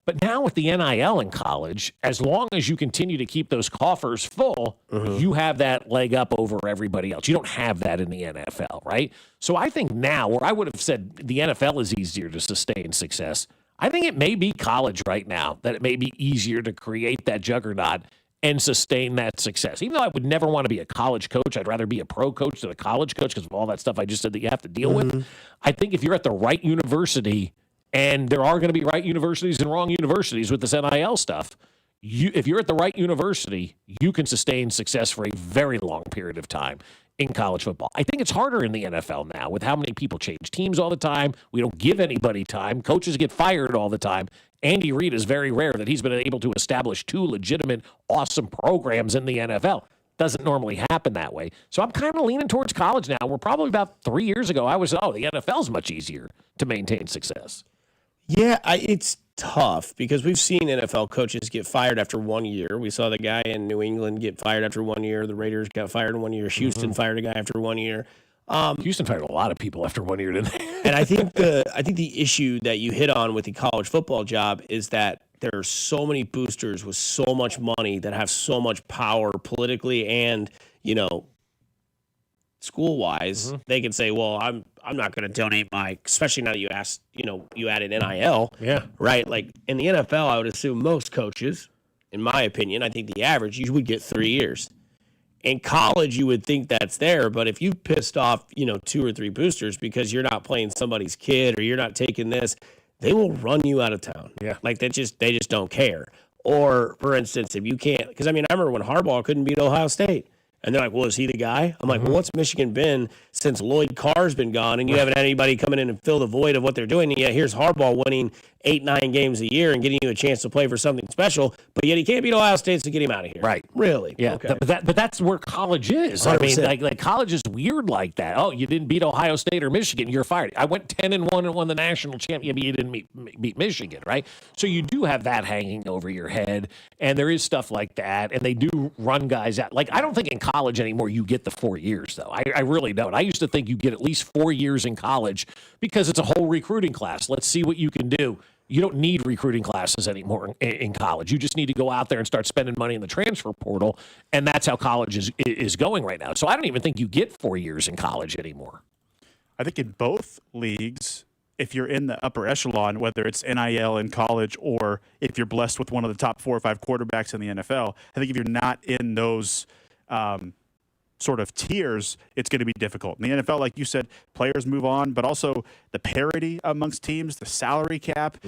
S9: But now with the NIL in college, as long as you continue to keep those coffers full, you have that leg up over everybody else. You don't have that in the NFL, right? So I think now, where I would have said the NFL is easier to sustain success, I think it may be college right now, that it may be easier to create that juggernaut and sustain that success. Even though I would never want to be a college coach, I'd rather be a pro coach than a college coach because of all that stuff I just said that you have to deal with. I think if you're at the right university, and there are going to be right universities and wrong universities with this NIL stuff, if you're at the right university, you can sustain success for a very long period of time in college football. I think it's harder in the NFL now with how many people change teams all the time. We don't give anybody time. Coaches get fired all the time. Andy Reid is very rare that he's been able to establish 2 legitimate, awesome programs in the NFL. Doesn't normally happen that way. So I'm kind of leaning towards college now. We're probably about 3 years ago, I was, the NFL's much easier to maintain success.
S16: Yeah, it's tough because we've seen NFL coaches get fired after 1 year. We saw the guy in New England get fired after 1 year. The Raiders got fired in 1 year. Houston fired a guy after 1 year.
S9: Houston fired a lot of people after 1 year, didn't they?
S16: And I think the issue that you hit on with the college football job is that there are so many boosters with so much money that have so much power politically and, school-wise. They can say, well, I'm not going to donate especially now that you added NIL.
S9: Yeah.
S16: Right? Like in the NFL, I would assume most coaches, in my opinion, I think the average, you would get 3 years. In college, you would think that's there, but if you pissed off, 2 or 3 boosters because you're not playing somebody's kid or you're not taking this, they will run you out of town.
S9: Yeah.
S16: Like they just don't care. Or, for instance, if you can't, because I remember when Harbaugh couldn't beat Ohio State. And they're like, well, is he the guy? I'm like, well, what's Michigan been since Lloyd Carr's been gone and you haven't had anybody coming in and fill the void of what they're doing? And yet here's Harbaugh winning 8-9 games a year and getting you a chance to play for something special, but yet he can't beat Ohio State, so get him out of here.
S9: Right.
S16: Really?
S9: Yeah.
S16: Okay.
S9: But that's where college is.
S16: 100%.
S9: I mean, like college is weird like that. Oh, you didn't beat Ohio State or Michigan, you're fired. I went 10-1 and won the national championship, but you didn't beat Michigan, right? So you do have that hanging over your head, and there is stuff like that, and they do run guys out. Like, I don't think in college anymore you get the 4 years, though. I really don't. I used to think you get at least 4 years in college because it's a whole recruiting class. Let's see what you can do. You don't need recruiting classes anymore in college. You just need to go out there and start spending money in the transfer portal, and that's how college is going right now. So I don't even think you get 4 years in college anymore.
S1: I think in both leagues, if you're in the upper echelon, whether it's NIL in college or if you're blessed with one of the top 4 or 5 quarterbacks in the NFL, I think if you're not in those sort of tiers, it's going to be difficult. In the NFL, like you said, players move on, but also the parity amongst teams, the salary cap.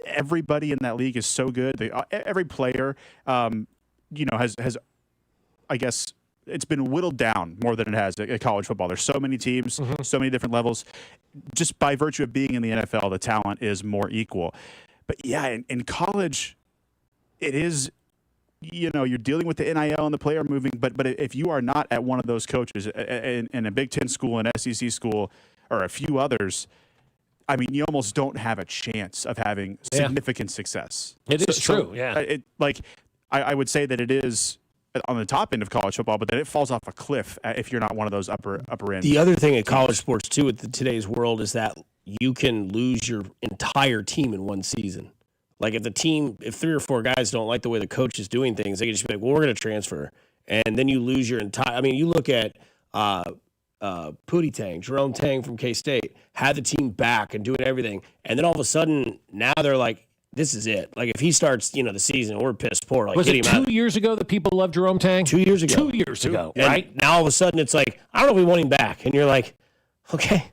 S1: Everybody in that league is so good. Every player, has, I guess, it's been whittled down more than it has at college football. There's so many teams, so many different levels. Just by virtue of being in the NFL, the talent is more equal. But yeah, in college, it is, you're dealing with the NIL and the player moving, but if you are not at one of those coaches in a Big Ten school, an SEC school, or a few others, I mean, you almost don't have a chance of having significant success.
S9: It is true, yeah.
S1: I would say that it is on the top end of college football, but then it falls off a cliff if you're not one of those upper end.
S16: The other thing at college sports too, with today's world, is that you can lose your entire team in one season. Like if 3 or 4 guys don't like the way the coach is doing things, they can just be like, well, we're going to transfer. And then you lose your entire, I mean, you look at Pootie Tang, Jerome Tang from K-State, had the team back and doing everything. And then all of a sudden, now they're like, this is it. Like if he starts, the season, we're pissed poor. Like,
S9: was it 2 years ago that people loved Jerome Tang?
S16: 2 years ago.
S9: 2 years ago,
S16: and
S9: right?
S16: Now all of a sudden it's like, I don't know if we want him back. And you're like, okay.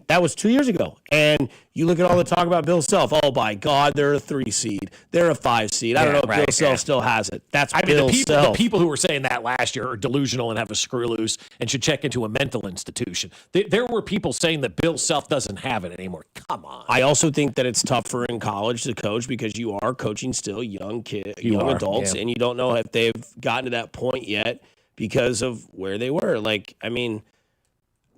S16: That was 2 years ago. And you look at all the talk about Bill Self. Oh, by God, they're a 3 seed. They're a 5 seed. I don't know if Bill Self still has it. That's Bill Self.
S9: The people who were saying that last year are delusional and have a screw loose and should check into a mental institution. There were people saying that Bill Self doesn't have it anymore. Come on.
S16: I also think that it's tougher in college to coach because you are coaching still young adults, and you don't know if they've gotten to that point yet because of where they were. Like, I mean,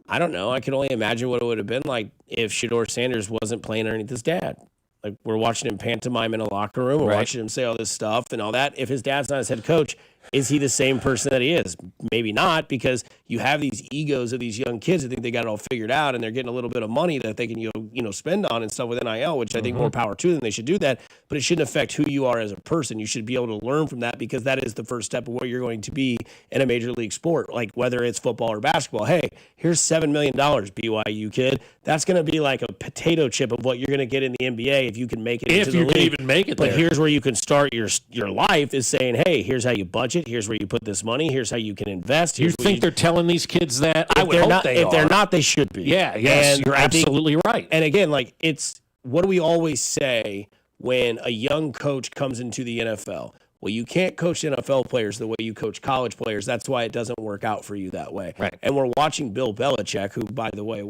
S16: I don't know. I can only imagine what it would have been like if Shedeur Sanders wasn't playing underneath his dad. Like, we're watching him pantomime in a locker room. We're watching him say all this stuff and all that. If his dad's not his head coach, is he the same person that he is? Maybe not, because you have these egos of these young kids that think they got it all figured out, and they're getting a little bit of money that they can spend on and stuff with NIL, which I think more power to them. They should do that, but it shouldn't affect who you are as a person. You should be able to learn from that, because that is the first step of what you're going to be in a major league sport, like whether it's football or basketball. Hey, here's $7 million, BYU kid. That's going to be like a potato chip of what you're going to get in the NBA if you can make it into the league.
S9: If you can even make it there.
S16: But here's where you can start your life, is saying, hey, here's how you budget. Here's where you put this money. Here's how you can invest.
S9: You think they're telling these kids that? I would hope they are.
S16: If they're not, they should be.
S9: Yeah, yes,
S16: and
S9: you're absolutely right.
S16: And again, like, it's, what do we always say when a young coach comes into the NFL? Well, you can't coach NFL players the way you coach college players. That's why it doesn't work out for you that way.
S9: Right.
S16: And we're watching Bill Belichick, who, by the way,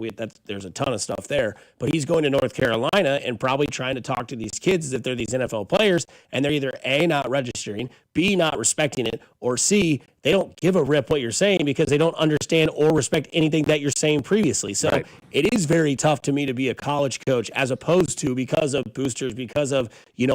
S16: there's a ton of stuff there, but he's going to North Carolina and probably trying to talk to these kids as if they're these NFL players, and they're either A, not registering, B, not respecting it, or C, they don't give a rip what you're saying because they don't understand or respect anything that you're saying previously. So it is very tough to me to be a college coach, as opposed to, because of boosters, because of,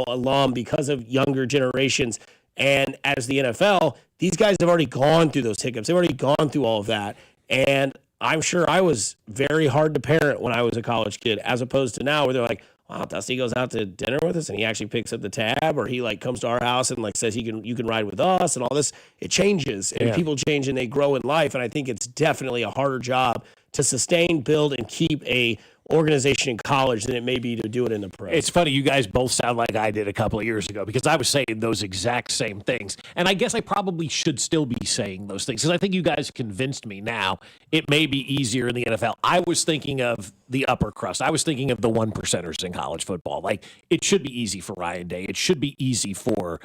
S16: alum, because of younger generations. And as the NFL, these guys have already gone through those hiccups. They've already gone through all of that. And I'm sure I was very hard to parent when I was a college kid, as opposed to now where they're like, wow, Dusty goes out to dinner with us and he actually picks up the tab, or he comes to our house and says you can ride with us and all this. It changes, and people change and they grow in life. And I think it's definitely a harder job to sustain, build, and keep a organization in college than it may be to do it in the pros.
S9: It's funny, you guys both sound like I did a couple of years ago, because I was saying those exact same things. And I guess I probably should still be saying those things, because I think you guys convinced me now it may be easier in the NFL. I was thinking of the upper crust. I was thinking of the 1%ers in college football. Like, it should be easy for Ryan Day. It should be easy for,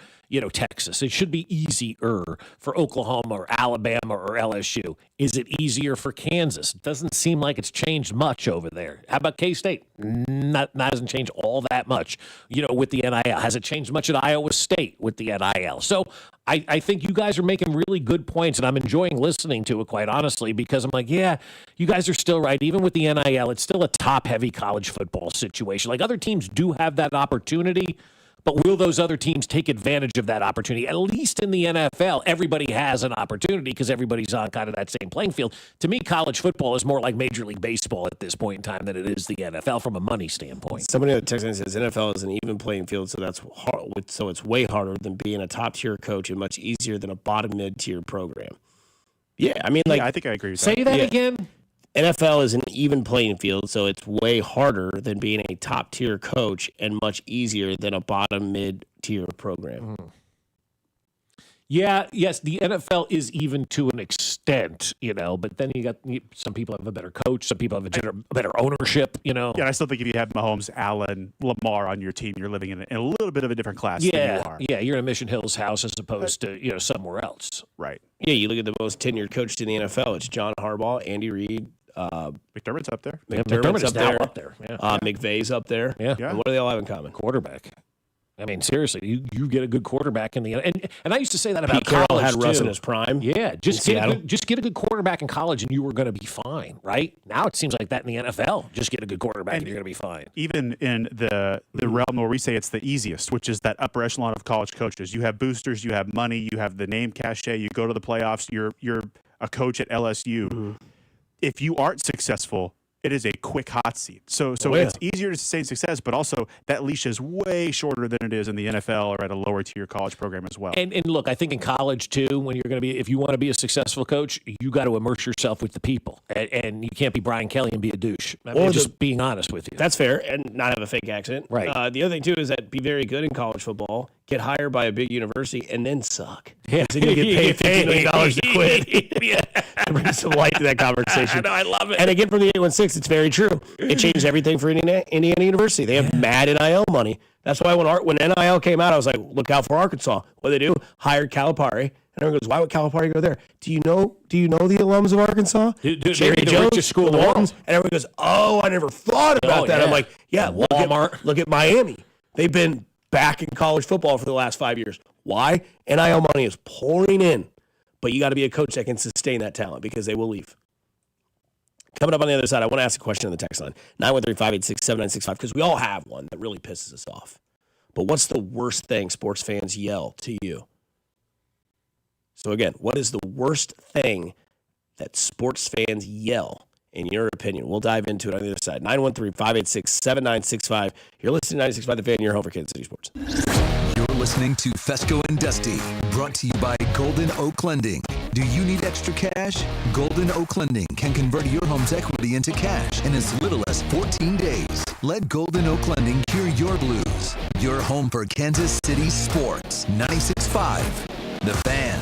S9: Texas. It should be easier for Oklahoma or Alabama or LSU. Is it easier for Kansas? It doesn't seem like it's changed much over there. How about K-State? Not hasn't changed all that much, with the NIL. Has it changed much at Iowa State with the NIL? So I think you guys are making really good points, and I'm enjoying listening to it, quite honestly, because I'm like, yeah, you guys are still right. Even with the NIL, it's still a top-heavy college football situation. Like, other teams do have that opportunity, but will those other teams take advantage of that opportunity? At least in the NFL, everybody has an opportunity because everybody's on kind of that same playing field. To me, college football is more like Major League Baseball at this point in time than it is the NFL from a money standpoint.
S16: Somebody in the text says NFL is an even playing field, so that's hard, so it's way harder than being a top-tier coach and much easier than a bottom mid-tier program. Yeah, I mean,
S1: I think I agree with that.
S9: Say that again.
S16: NFL is an even playing field, so it's way harder than being a top-tier coach and much easier than a bottom mid-tier program.
S9: Yeah, yes, the NFL is even to an extent, but then you got some people have a better coach, some people have a better ownership,
S1: Yeah, I still think if you have Mahomes, Allen, Lamar on your team, you're living in a little bit of a different class than you are.
S9: Yeah, you're in a Mission Hills house as opposed to, somewhere else.
S1: Right.
S16: Yeah, you look at the most tenured coaches in the NFL. It's John Harbaugh, Andy Reid.
S1: McDermott's up there.
S9: McDermott's up there. Yeah.
S16: McVay's up there.
S9: Yeah.
S16: And what do they all have in common?
S9: Quarterback. I mean, seriously, you get a good quarterback in the and I used to say that about
S16: Pete Carroll
S9: college
S16: had Russ
S9: too.
S16: in his prime.
S9: Yeah, just get a good quarterback in college, and you were going to be fine. Right now, it seems like that in the NFL. Just get a good quarterback, and you're going to be fine.
S1: Even in the realm where we say it's the easiest, which is that upper echelon of college coaches, you have boosters, you have money, you have the name cachet, you go to the playoffs, you're a coach at LSU.
S16: Mm-hmm.
S1: If you aren't successful, it is a quick hot seat. So it's easier to sustain success, but also that leash is way shorter than it is in the NFL or at a lower tier college program as well.
S9: And look, I think in college too, when you're going to be, if you want to be a successful coach, you got to immerse yourself with the people, and you can't be Brian Kelly and be a douche. I mean, just being honest with you.
S16: That's fair, and not have a fake accent.
S9: Right.
S16: The other thing too is that be very good in college football, get hired by a big university, and then suck.
S9: Yeah.
S16: So you get paid $50 million to quit.
S9: Yeah.
S16: Bring some light to that conversation.
S9: I know, I love it.
S16: And again, from the 816, it's very true. It changed everything for Indiana University. They have mad NIL money. That's why when NIL came out, I was like, look out for Arkansas. What they do? Hired Calipari. And everyone goes, why would Calipari go there? Do you know the alums of Arkansas?
S9: Jerry Jones, the richest school in the world.
S16: And everyone goes, oh, I never thought about that.
S9: Yeah.
S16: I'm like, yeah,
S9: Walmart.
S16: Look at Miami. They've been back in college football for the last 5 years. Why? NIL money is pouring in. But you got to be a coach that can sustain that talent because they will leave. Coming up on the other side, I want to ask a question on the text line, 913-586-7965, because we all have one that really pisses us off. But what's the worst thing sports fans yell to you? So again, what is the worst thing that sports fans yell, in your opinion? We'll dive into it on the other side. 913-586-7965. You're listening to 96.5 The Fan, your home for Kansas City sports.
S7: You're listening to Fescoe and Dusty, brought to you by Golden Oak Lending. Do you need extra cash? Golden Oak Lending can convert your home's equity into cash in as little as 14 days. Let Golden Oak Lending cure your blues. Your home for Kansas City sports. 96.5 The Fan.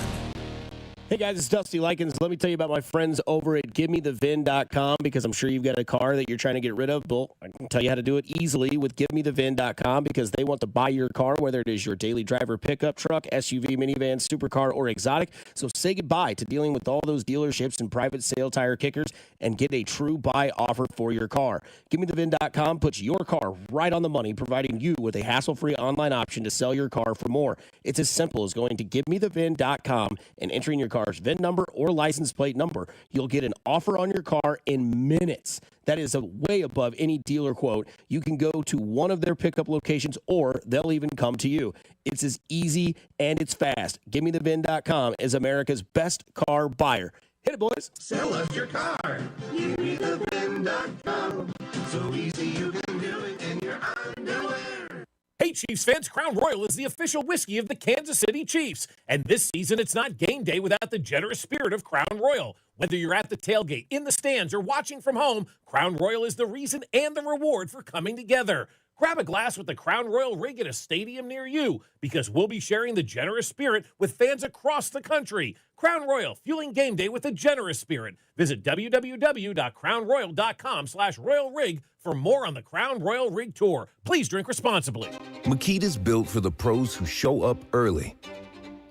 S16: Hey guys, it's Dusty Likens. Let me tell you about my friends over at GiveMeTheVin.com, because I'm sure you've got a car that you're trying to get rid of. Well, I can tell you how to do it easily with GiveMeTheVin.com, because they want to buy your car, whether it is your daily driver pickup truck, SUV, minivan, supercar, or exotic. So say goodbye to dealing with all those dealerships and private sale tire kickers and get a true buy offer for your car. GiveMeTheVin.com puts your car right on the money, providing you with a hassle-free online option to sell your car for more. It's as simple as going to GiveMeTheVin.com and entering your car's VIN number or license plate number. You'll get an offer on your car in minutes. That is way above any dealer quote. You can go to one of their pickup locations, or they'll even come to you. It's as easy and it's fast. GiveMeTheVin.com is America's best car buyer. Hit it, boys.
S2: Sell us your car. GiveMeTheVin.com. So easy you can do it in your underwear.
S5: Hey, Chiefs fans, Crown Royal is the official whiskey of the Kansas City Chiefs. And this season, it's not game day without the generous spirit of Crown Royal. Whether you're at the tailgate, in the stands, or watching from home, Crown Royal is the reason and the reward for coming together. Grab a glass with the Crown Royal rig at a stadium near you, because we'll be sharing the generous spirit with fans across the country. Crown Royal, fueling game day with a generous spirit. Visit www.crownroyal.com/Royal Rig for more on the Crown Royal Rig Tour. Please drink responsibly.
S30: Makita's built for the pros who show up early,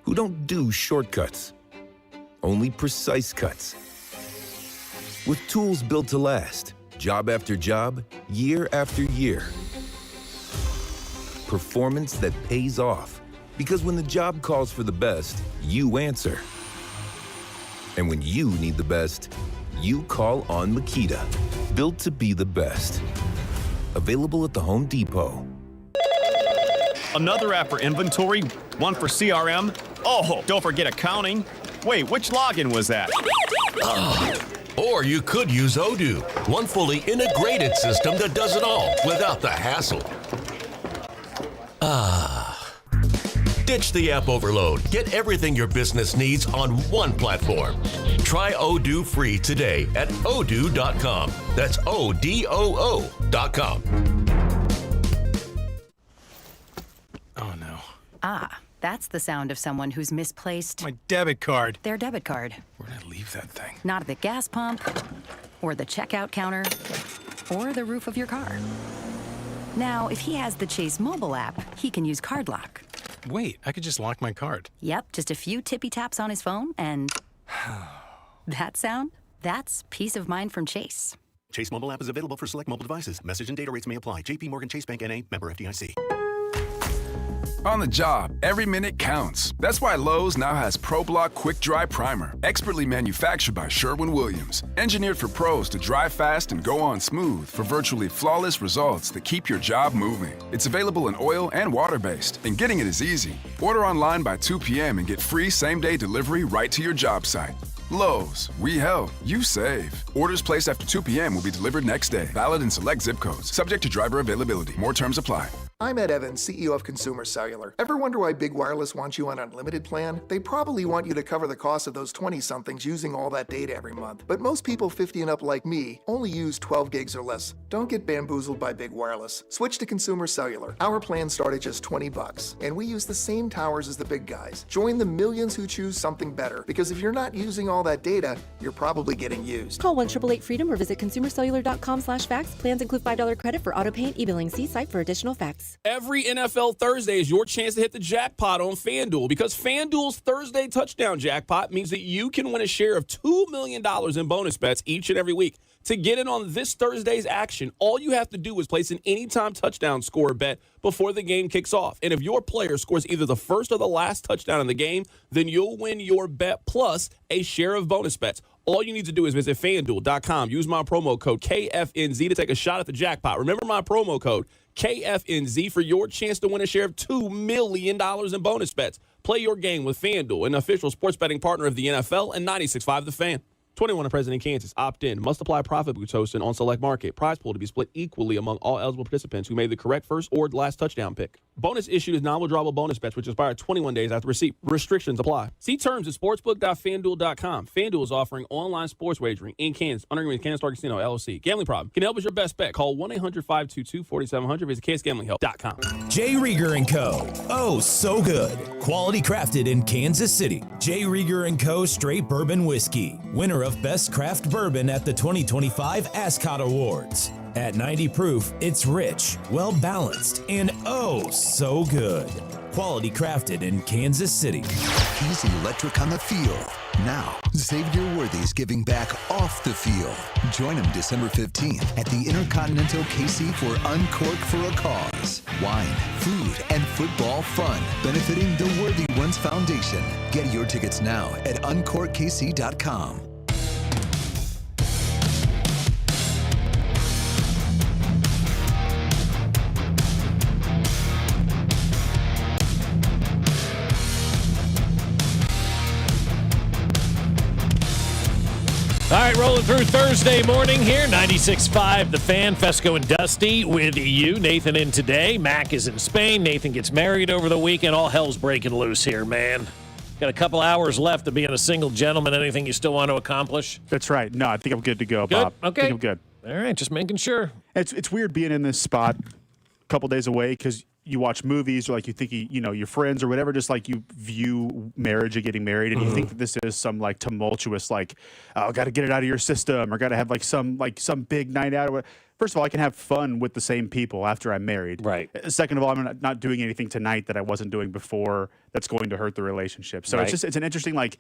S30: who don't do shortcuts, only precise cuts. With tools built to last, job after job, year after year. Performance that pays off, because when the job calls for the best, you answer. And when you need the best, you call on Makita. Built to be the best. Available at the Home Depot.
S3: Another app for inventory, one for CRM. Oh, don't forget accounting. Wait, which login was that?
S6: Or you could use Odoo, one fully integrated system that does it all without the hassle. Ditch the app overload. Get everything your business needs on one platform. Try Odoo free today at odoo.com. That's ODOO.com.
S4: Oh, no.
S10: Ah, that's the sound of someone who's misplaced
S4: My debit card.
S10: their debit card.
S4: Where'd I leave that thing?
S10: Not at the gas pump, or the checkout counter, or the roof of your car. Now, if he has the Chase mobile app, he can use Card Lock.
S4: Wait, I could just lock my card.
S10: Yep, just a few tippy taps on his phone, and that sound? That's peace of mind from Chase.
S11: Chase mobile app is available for select mobile devices. Message and data rates may apply. JP Morgan Chase Bank N.A. Member FDIC.
S15: On the job, every minute counts. That's why Lowe's now has ProBlock Quick Dry Primer, expertly manufactured by Sherwin-Williams. Engineered for pros to dry fast and go on smooth for virtually flawless results that keep your job moving. It's available in oil and water-based, and getting it is easy. Order online by 2 p.m. and get free same-day delivery right to your job site. Lowe's, we help, you save. Orders placed after 2 p.m. will be delivered next day. Valid in select zip codes. Subject to driver availability. More terms apply.
S17: I'm Ed Evans, CEO of Consumer Cellular. Ever wonder why Big Wireless wants you on an unlimited plan? They probably want you to cover the cost of those 20-somethings using all that data every month. But most people 50 and up like me only use 12 gigs or less. Don't get bamboozled by Big Wireless. Switch to Consumer Cellular. Our plans start at just $20, and we use the same towers as the big guys. Join the millions who choose something better, because if you're not using all that data, you're probably getting used.
S20: Call 1-888-FREEDOM or visit consumercellular.com/facts. Plans include $5 credit for auto pay and e-billing. See site for additional facts.
S12: Every NFL Thursday is your chance to hit the jackpot on FanDuel, because FanDuel's Thursday touchdown jackpot means that you can win a share of $2 million in bonus bets each and every week. To get in on this Thursday's action, all you have to do is place an anytime touchdown score bet before the game kicks off. And if your player scores either the first or the last touchdown in the game, then you'll win your bet plus a share of bonus bets. All you need to do is visit FanDuel.com. Use my promo code KFNZ to take a shot at the jackpot. Remember my promo code KFNZ for your chance to win a share of $2 million in bonus bets. Play your game with FanDuel, an official sports betting partner of the NFL and 96.5 The Fan. 21 and present in Kansas. Opt in. Must apply profit boost hosting on select market. Prize pool to be split equally among all eligible participants who made the correct first or last touchdown pick. Bonus issued is non-withdrawable bonus bets, which expire 21 days after receipt. Restrictions apply. See terms at sportsbook.fanduel.com. FanDuel is offering online sports wagering in Kansas under agreement with Kansas Star Casino, LLC. Gambling problem? Can help with your best bet. Call 1-800-522-4700. Visit kansasgamblinghelp.com.
S13: J. Rieger & Co. Oh, so good. Quality crafted in Kansas City. J. Rieger & Co. Straight Bourbon Whiskey. Winner of Best Craft Bourbon at the 2025 Ascot Awards. At 90 proof, it's rich, well-balanced, and oh, so good. Quality crafted in Kansas City.
S7: Easy Electric on the field. Now, Xavier Worthy's giving back off the field. Join him December 15th at the Intercontinental KC for Uncork for a Cause. Wine, food, and football fun, benefiting the Worthy Ones Foundation. Get your tickets now at uncorkkc.com.
S5: All right, rolling through Thursday morning here, 96.5 The Fan, Fescoe and Dusty with you. Nathan in today. Mac is in Spain. Nathan gets married over the weekend. All hell's breaking loose here, man. Got a couple hours left of being a single gentleman. Anything you still want to accomplish?
S1: That's right. No, I think I'm good to go,
S5: Good?
S1: Bob.
S5: Okay.
S1: I think I'm good.
S5: All right, just making sure.
S1: It's weird being in this spot a couple days away because you watch movies or like you think your friends or whatever, just like you view marriage and getting married and you think that this is some like tumultuous like, oh, got to get it out of your system or got to have like some big night out or whatever. First of all, I can have fun with the same people after I'm married.
S5: Right.
S1: Second of all, I'm not doing anything tonight that I wasn't doing before that's going to hurt the relationship. So
S5: Right.
S1: it's an interesting like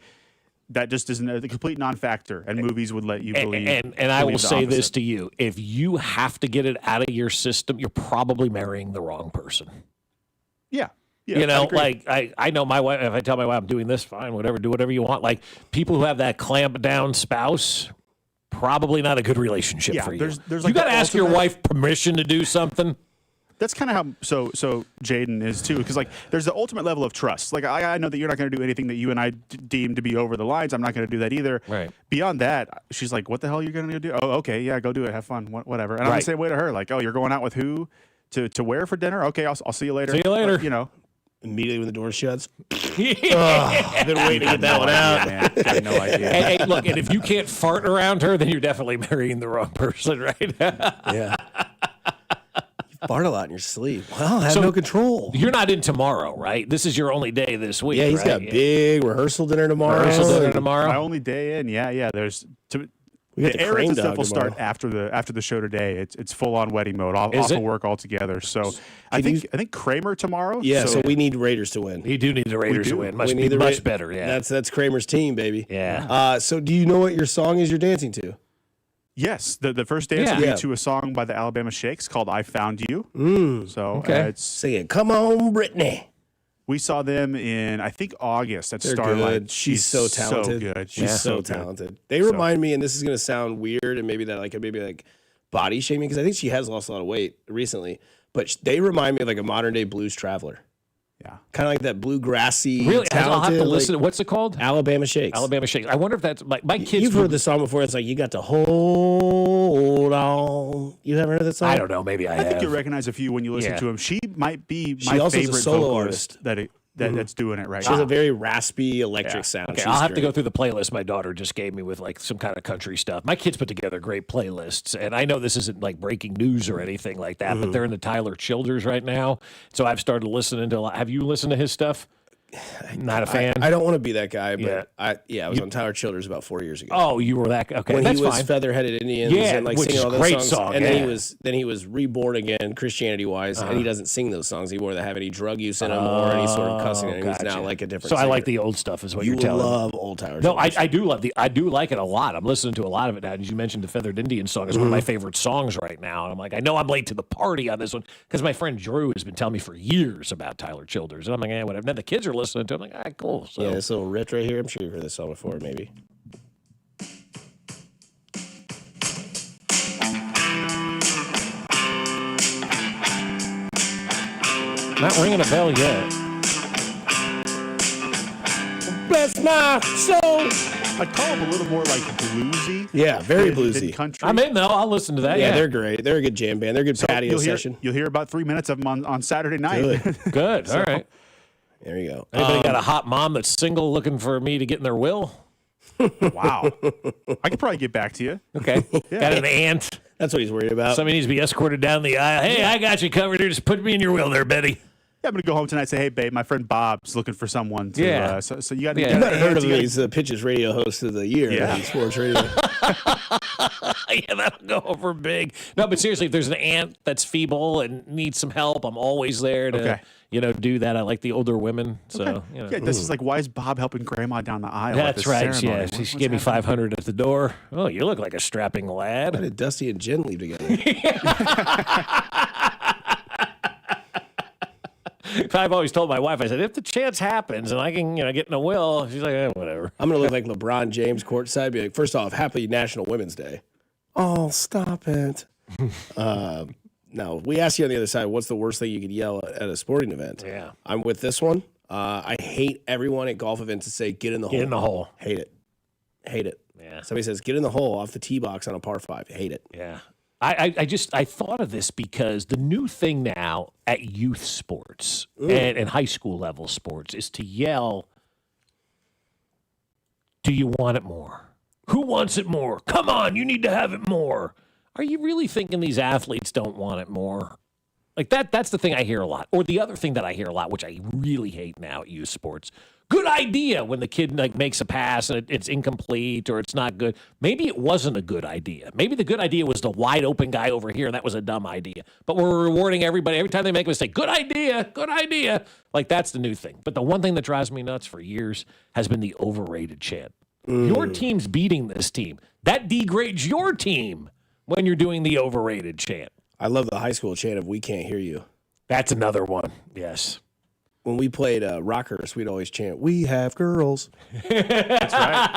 S1: that just isn't a complete non-factor, and movies would let you believe.
S5: And I will
S1: believe the
S5: say this
S1: opposite.
S5: to you: if you have to get it out of your system, you're probably marrying the wrong person.
S1: Yeah. Yeah,
S5: you know,
S1: I agree.
S5: like I know my wife. If I tell my wife I'm doing this, fine, whatever, do whatever you want. Like people who have that clamp down spouse, probably not a good relationship
S1: Yeah,
S5: for you.
S1: there's
S5: You
S1: like
S5: got to
S1: the
S5: ask your
S1: ultimate-
S5: wife permission to do something.
S1: That's kind of how so Jaden is too, because like there's the ultimate level of trust. Like I know that you're not going to do anything that you and I deem to be over the lines. I'm not going to do that either.
S5: Right.
S1: Beyond that, she's like, "What the hell are you going to do?" Oh, okay, yeah, go do it, have fun, whatever. And I'm the
S5: Right.
S1: same way to her. Like, "Oh, you're going out with who to where for dinner? Okay, I'll see you later."
S5: See you later.
S1: You know,
S16: Immediately when the door shuts. I've been waiting to get that one out.
S1: Man. I have no idea.
S9: Hey, look, and if you can't fart around her, then you're definitely marrying the wrong person, right?
S16: Yeah. You fart a lot in your sleep. Well, I have no control.
S9: You're not in tomorrow, right? This is your only day this week.
S16: Yeah, he's
S9: right?
S16: got big rehearsal dinner tomorrow.
S1: My only day in. Yeah. There's
S16: got
S1: the
S16: the
S1: errands
S16: crane
S1: and stuff
S16: dog
S1: will start
S16: tomorrow.
S1: after the show today. It's full on wedding mode. Off
S9: Is
S1: of
S9: it?
S1: work altogether. So I think Kramer tomorrow.
S16: Yeah, so we need Raiders to win.
S9: You do need the Raiders to win. Must
S16: We
S9: be
S16: need the
S9: much better, yeah.
S16: That's Kramer's team, baby.
S9: Yeah.
S16: So do you know what your song is you're dancing to?
S1: Yes, the first dance will be to a song by the Alabama Shakes called "I Found You." So it's
S16: sing it. Come on, Brittany.
S1: We saw them in I think August at
S16: They're
S1: Starlight.
S16: good. She's so talented.
S1: So good.
S16: She's so talented. They remind me, and this is going to sound weird, and maybe like body shaming because I think she has lost a lot of weight recently. But they remind me of like a modern day blues traveler.
S1: Yeah,
S16: kind of like that bluegrassy.
S9: Really, I'll have to
S16: talented,
S9: listen. What's it called?
S16: Alabama Shakes.
S9: Alabama Shakes. I wonder if that's my kids.
S16: You've heard the song before. It's like you got to hold on. You haven't heard that song?
S9: I don't know. Maybe I have.
S1: think you'll recognize a few when you listen
S9: Yeah.
S1: to them. She might be
S16: She
S1: my
S16: also is a
S1: favorite
S16: solo
S1: vocalist
S16: artist.
S1: that's doing it right
S16: She has
S1: now.
S16: a very raspy electric sound.
S9: Okay,
S16: She's
S9: I'll have to
S16: great.
S9: go through the playlist my daughter just gave me with like some kind of country stuff. My kids put together great playlists, and I know this isn't like breaking news or anything like that, but they're in the Tyler Childers right now. So I've started listening to a lot. Have you listened to his stuff? Not a fan.
S16: I don't want to be that guy, but
S9: Yeah.
S16: I was on Tyler Childers about 4 years ago.
S9: Oh, you were that okay?
S16: When
S9: That's
S16: he was
S9: fine.
S16: Feather-Headed Indians and like
S9: which
S16: singing
S9: is
S16: all those
S9: great
S16: songs,
S9: song,
S16: and
S9: yeah.
S16: then he was reborn again Christianity wise, and he doesn't sing those songs anymore that have any drug use in them or any sort of cussing. And he's now
S9: Gotcha.
S16: like a different.
S9: So I
S16: singer.
S9: like the old stuff, is what
S16: you
S9: you're telling me.
S16: love old Tyler.
S9: No,
S16: Childers.
S9: I do love I do like it a lot. I'm listening to a lot of it now. As you mentioned, the Feathered Indian song is one of my favorite songs right now. And I'm like, I know I'm late to the party on this one because my friend Drew has been telling me for years about Tyler Childers, and I'm like, whatever. Then the kids are listening to it. I'm like, all right, cool. So.
S16: Yeah, this little riff right here. I'm sure you've heard this song before, maybe.
S9: Not ringing a bell yet.
S16: Bless my soul.
S1: I'd call them a little more like bluesy.
S16: Yeah, very
S1: than
S16: bluesy.
S1: country.
S9: I'm in though. I'll listen to that.
S16: Yeah,
S9: Yeah,
S16: they're great. They're a good jam band. They're a good patio
S1: you'll hear,
S16: session.
S1: You'll hear about 3 minutes of them on Saturday night.
S9: good. All right.
S16: There you go.
S9: Anybody got a hot mom that's single looking for me to get in their will?
S1: Wow. I could probably get back to you.
S9: Okay. Got an aunt.
S16: That's what he's worried about.
S9: Somebody needs to be escorted down the aisle. Hey, I got you covered here. Just put me in your will there, Betty.
S1: Yeah, I'm going to go home tonight and say, hey, babe, my friend Bob's looking for someone to.
S9: Yeah.
S1: So you got
S9: Yeah.
S1: to.
S16: You might have heard of him. He's the Pitches Radio host of the year
S1: Yeah.
S16: on sports radio.
S9: Yeah, that'll go over big. No, but seriously, if there's an aunt that's feeble and needs some help, I'm always there to, do that. I like the older women. So,
S1: Yeah, this is like, why is Bob helping Grandma down the aisle? at
S9: That's
S1: this
S9: right.
S1: ceremony?
S9: Yeah, she gave me $500 at the door. Oh, you look like a strapping lad.
S16: Why did Dusty and Jen leave together?
S9: I've always told my wife, I said, if the chance happens and I can, get in a will, she's like, whatever.
S16: I'm going to look like LeBron James courtside. Be like, first off, happy National Women's Day. Oh, stop it. No, we asked you on the other side, what's the worst thing you could yell at a sporting event?
S9: Yeah.
S16: I'm with this one. I hate everyone at golf events to say, get in the hole.
S9: Get in the hole.
S16: Hate it. Hate it.
S9: Yeah.
S16: Somebody says, get in the hole off the tee box on a par 5. Hate it.
S9: Yeah. I thought of this because the new thing now at youth sports and high school level sports is to yell, do you want it more? Who wants it more? Come on, you need to have it more. Are you really thinking these athletes don't want it more? Like that's the thing I hear a lot. Or the other thing that I hear a lot, which I really hate now at youth sports. Good idea when the kid makes a pass and it's incomplete or it's not good. Maybe it wasn't a good idea. Maybe the good idea was the wide open guy over here and that was a dumb idea. But we're rewarding everybody every time they make a mistake. Good idea, good idea. Like that's the new thing. But the one thing that drives me nuts for years has been the overrated chant. Your team's beating this team. That degrades your team when you're doing the overrated chant.
S16: I love the high school chant of "We Can't Hear You."
S9: That's another one. Yes.
S16: When we played Rockhurst, we'd always chant, "We have girls."
S1: That's right.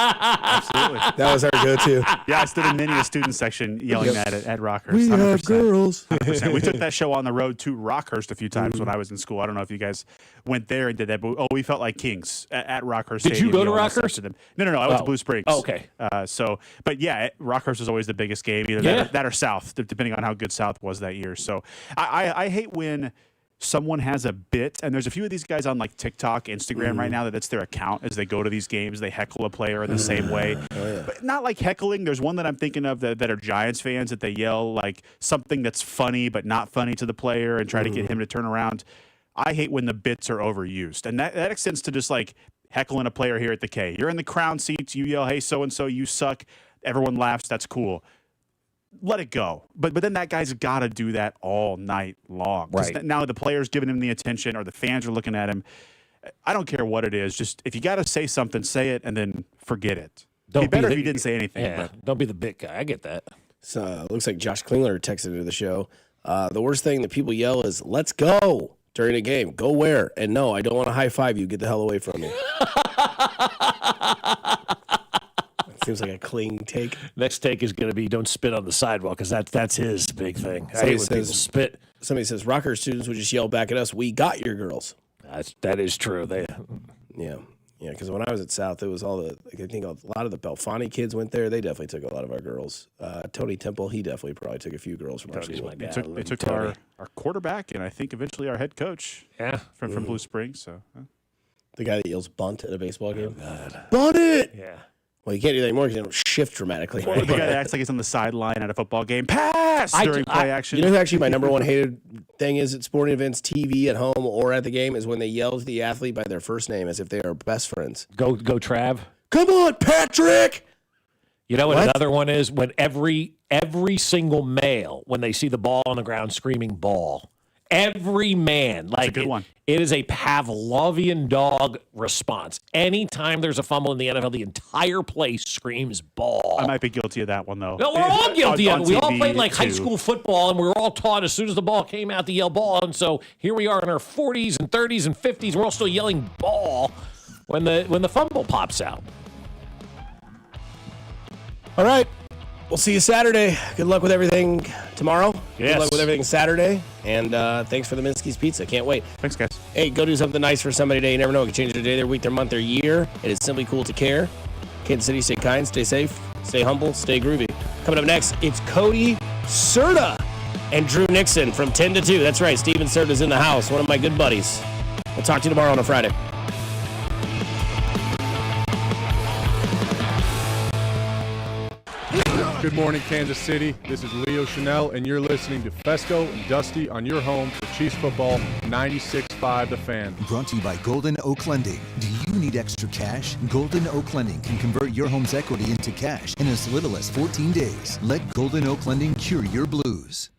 S1: Absolutely.
S16: That was our go-to.
S1: Yeah, I stood in many a student section yelling that at Rockhurst.
S16: We
S1: 100%.
S16: have girls.
S1: 100%. We took that show on the road to Rockhurst a few times when I was in school. I don't know if you guys went there and did that, but we felt like kings at Rockhurst.
S9: Did you
S1: Stadium
S9: go to
S1: yelling stuff
S9: Rockhurst?
S1: to them. No. I went to Blue Springs.
S9: Oh, okay.
S1: But yeah, Rockhurst was always the biggest game, either that or South, depending on how good South was that year. So I hate when someone has a bit, and there's a few of these guys on like TikTok, Instagram right now that's their account as they go to these games. They heckle a player in the same way, but not like heckling. There's one that I'm thinking of that are Giants fans that they yell like something that's funny but not funny to the player and try to get him to turn around. I hate when the bits are overused, and that extends to just like heckling a player here at the K. You're in the crown seats, you yell, "Hey, so and so, you suck." Everyone laughs. That's cool. Let it go. But then that guy's got to do that all night long.
S9: Right.
S1: Now the player's giving him the attention or the fans are looking at him. I don't care what it is. Just if you got to say something, say it and then forget it. It'd be better if you didn't say anything.
S9: Yeah, don't be the big guy. I get that.
S16: So looks like Josh Klingler texted into the show. The worst thing that people yell is, "Let's go." During a game. Go where? And no, I don't want to high five you. Get the hell away from me. Seems like a clean take.
S9: Next take is going to be don't spit on the sidewalk because that's his big thing. I hate when people spit.
S16: Somebody says rocker students would just yell back at us, "We got your girls."
S9: That is true.
S16: Yeah. Because when I was at South, it was all the. I think a lot of the Belfani kids went there. They definitely took a lot of our girls. Tony Temple, he definitely probably took a few girls from our school.
S1: They took our quarterback and I think eventually our head coach.
S9: Yeah,
S1: from Blue Springs. So
S16: the guy that yells "bunt" at a baseball game.
S9: God.
S16: Bunt it.
S9: Yeah.
S16: Well, you can't do that anymore because they don't shift dramatically.
S1: Or the guy that acts like he's on the sideline at a football game. Pass during play action.
S16: You know who actually my number one hated thing is at sporting events, TV, at home, or at the game is when they yell to the athlete by their first name as if they are best friends.
S9: Go Trav.
S16: Come on, Patrick.
S9: You know what another one is? When every single male, when they see the ball on the ground screaming ball. Every man, like
S1: a good one.
S9: It is a Pavlovian dog response. Anytime there's a fumble in the NFL, the entire place screams ball.
S1: I might be guilty of that one, though.
S9: No, we're all guilty of it. We all played like high
S1: too.
S9: school football, and we were all taught as soon as the ball came out to yell ball. And so here we are in our 40s and 30s and 50s. We're all still yelling ball when the fumble pops out.
S16: All right. We'll see you Saturday. Good luck with everything tomorrow.
S9: Yes.
S16: Good luck with everything Saturday. And thanks for the Minsky's Pizza. Can't wait.
S1: Thanks, guys.
S16: Hey, go do something nice for somebody today. You never know. It can change their day, their week, their month, their year. It is simply cool to care. Kansas City, stay kind, stay safe, stay humble, stay groovy. Coming up next, it's Cody Serta and Drew Nixon from 10 to 2. That's right. Steven Serta's in the house, one of my good buddies. We'll talk to you tomorrow on a Friday.
S14: Good morning, Kansas City. This is Leo Chanel, and you're listening to Fescoe and Dusty on your home for Chiefs football, 96.5 The Fan.
S7: Brought to you by Golden Oak Lending. Do you need extra cash? Golden Oak Lending can convert your home's equity into cash in as little as 14 days. Let Golden Oak Lending cure your blues.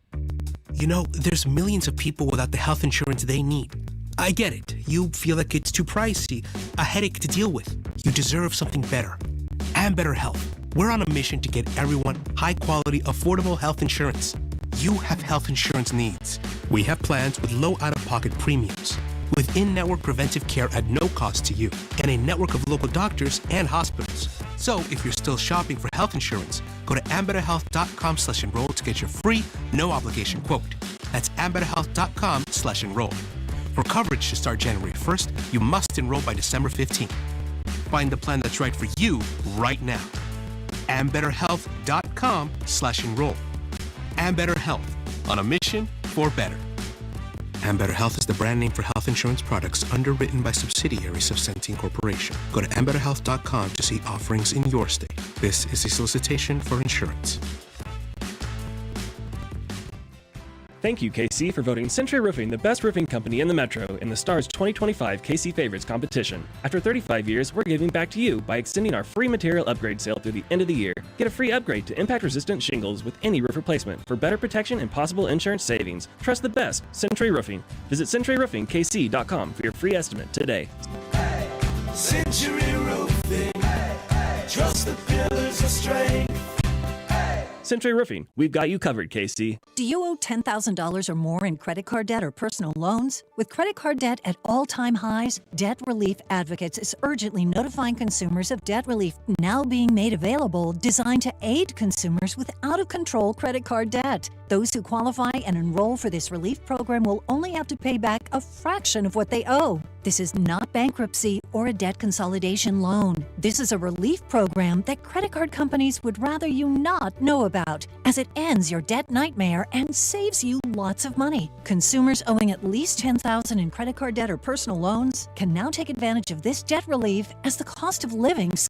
S18: You know, there's millions of people without the health insurance they need. I get it. You feel like it's too pricey, a headache to deal with. You deserve something better. And better health. We're on a mission to get everyone high-quality, affordable health insurance. You have health insurance needs. We have plans with low out-of-pocket premiums, with in-network preventive care at no cost to you, and a network of local doctors and hospitals. So if you're still shopping for health insurance, go to ambetterhealth.com/enroll to get your free, no-obligation quote. That's ambetterhealth.com/enroll. For coverage to start January 1st, you must enroll by December 15th. Find the plan that's right for you right now. ambetterhealth.com/enroll. Ambetter Health, on a mission for better. Ambetter Health is the brand name for health insurance products underwritten by subsidiaries of Centene Corporation. Go to ambetterhealth.com to see offerings in your state. This is a solicitation for insurance.
S19: Thank you, KC, for voting Century Roofing the best roofing company in the Metro in the Stars 2025 KC Favorites competition. After 35 years, we're giving back to you by extending our free material upgrade sale through the end of the year. Get a free upgrade to impact-resistant shingles with any roof replacement for better protection and possible insurance savings. Trust the best, Century Roofing. Visit CenturyRoofingKC.com for your free estimate today.
S2: Century Roofing. Trust the pillars of strength.
S19: Century Roofing, we've got you covered, KC.
S21: Do you owe $10,000 or more in credit card debt or personal loans? With credit card debt at all-time highs, Debt Relief Advocates is urgently notifying consumers of debt relief now being made available, designed to aid consumers with out-of-control credit card debt. Those who qualify and enroll for this relief program will only have to pay back a fraction of what they owe. This is not bankruptcy or a debt consolidation loan. This is a relief program that credit card companies would rather you not know about, as it ends your debt nightmare and saves you lots of money. Consumers owing at least $10,000 in credit card debt or personal loans can now take advantage of this debt relief as the cost of living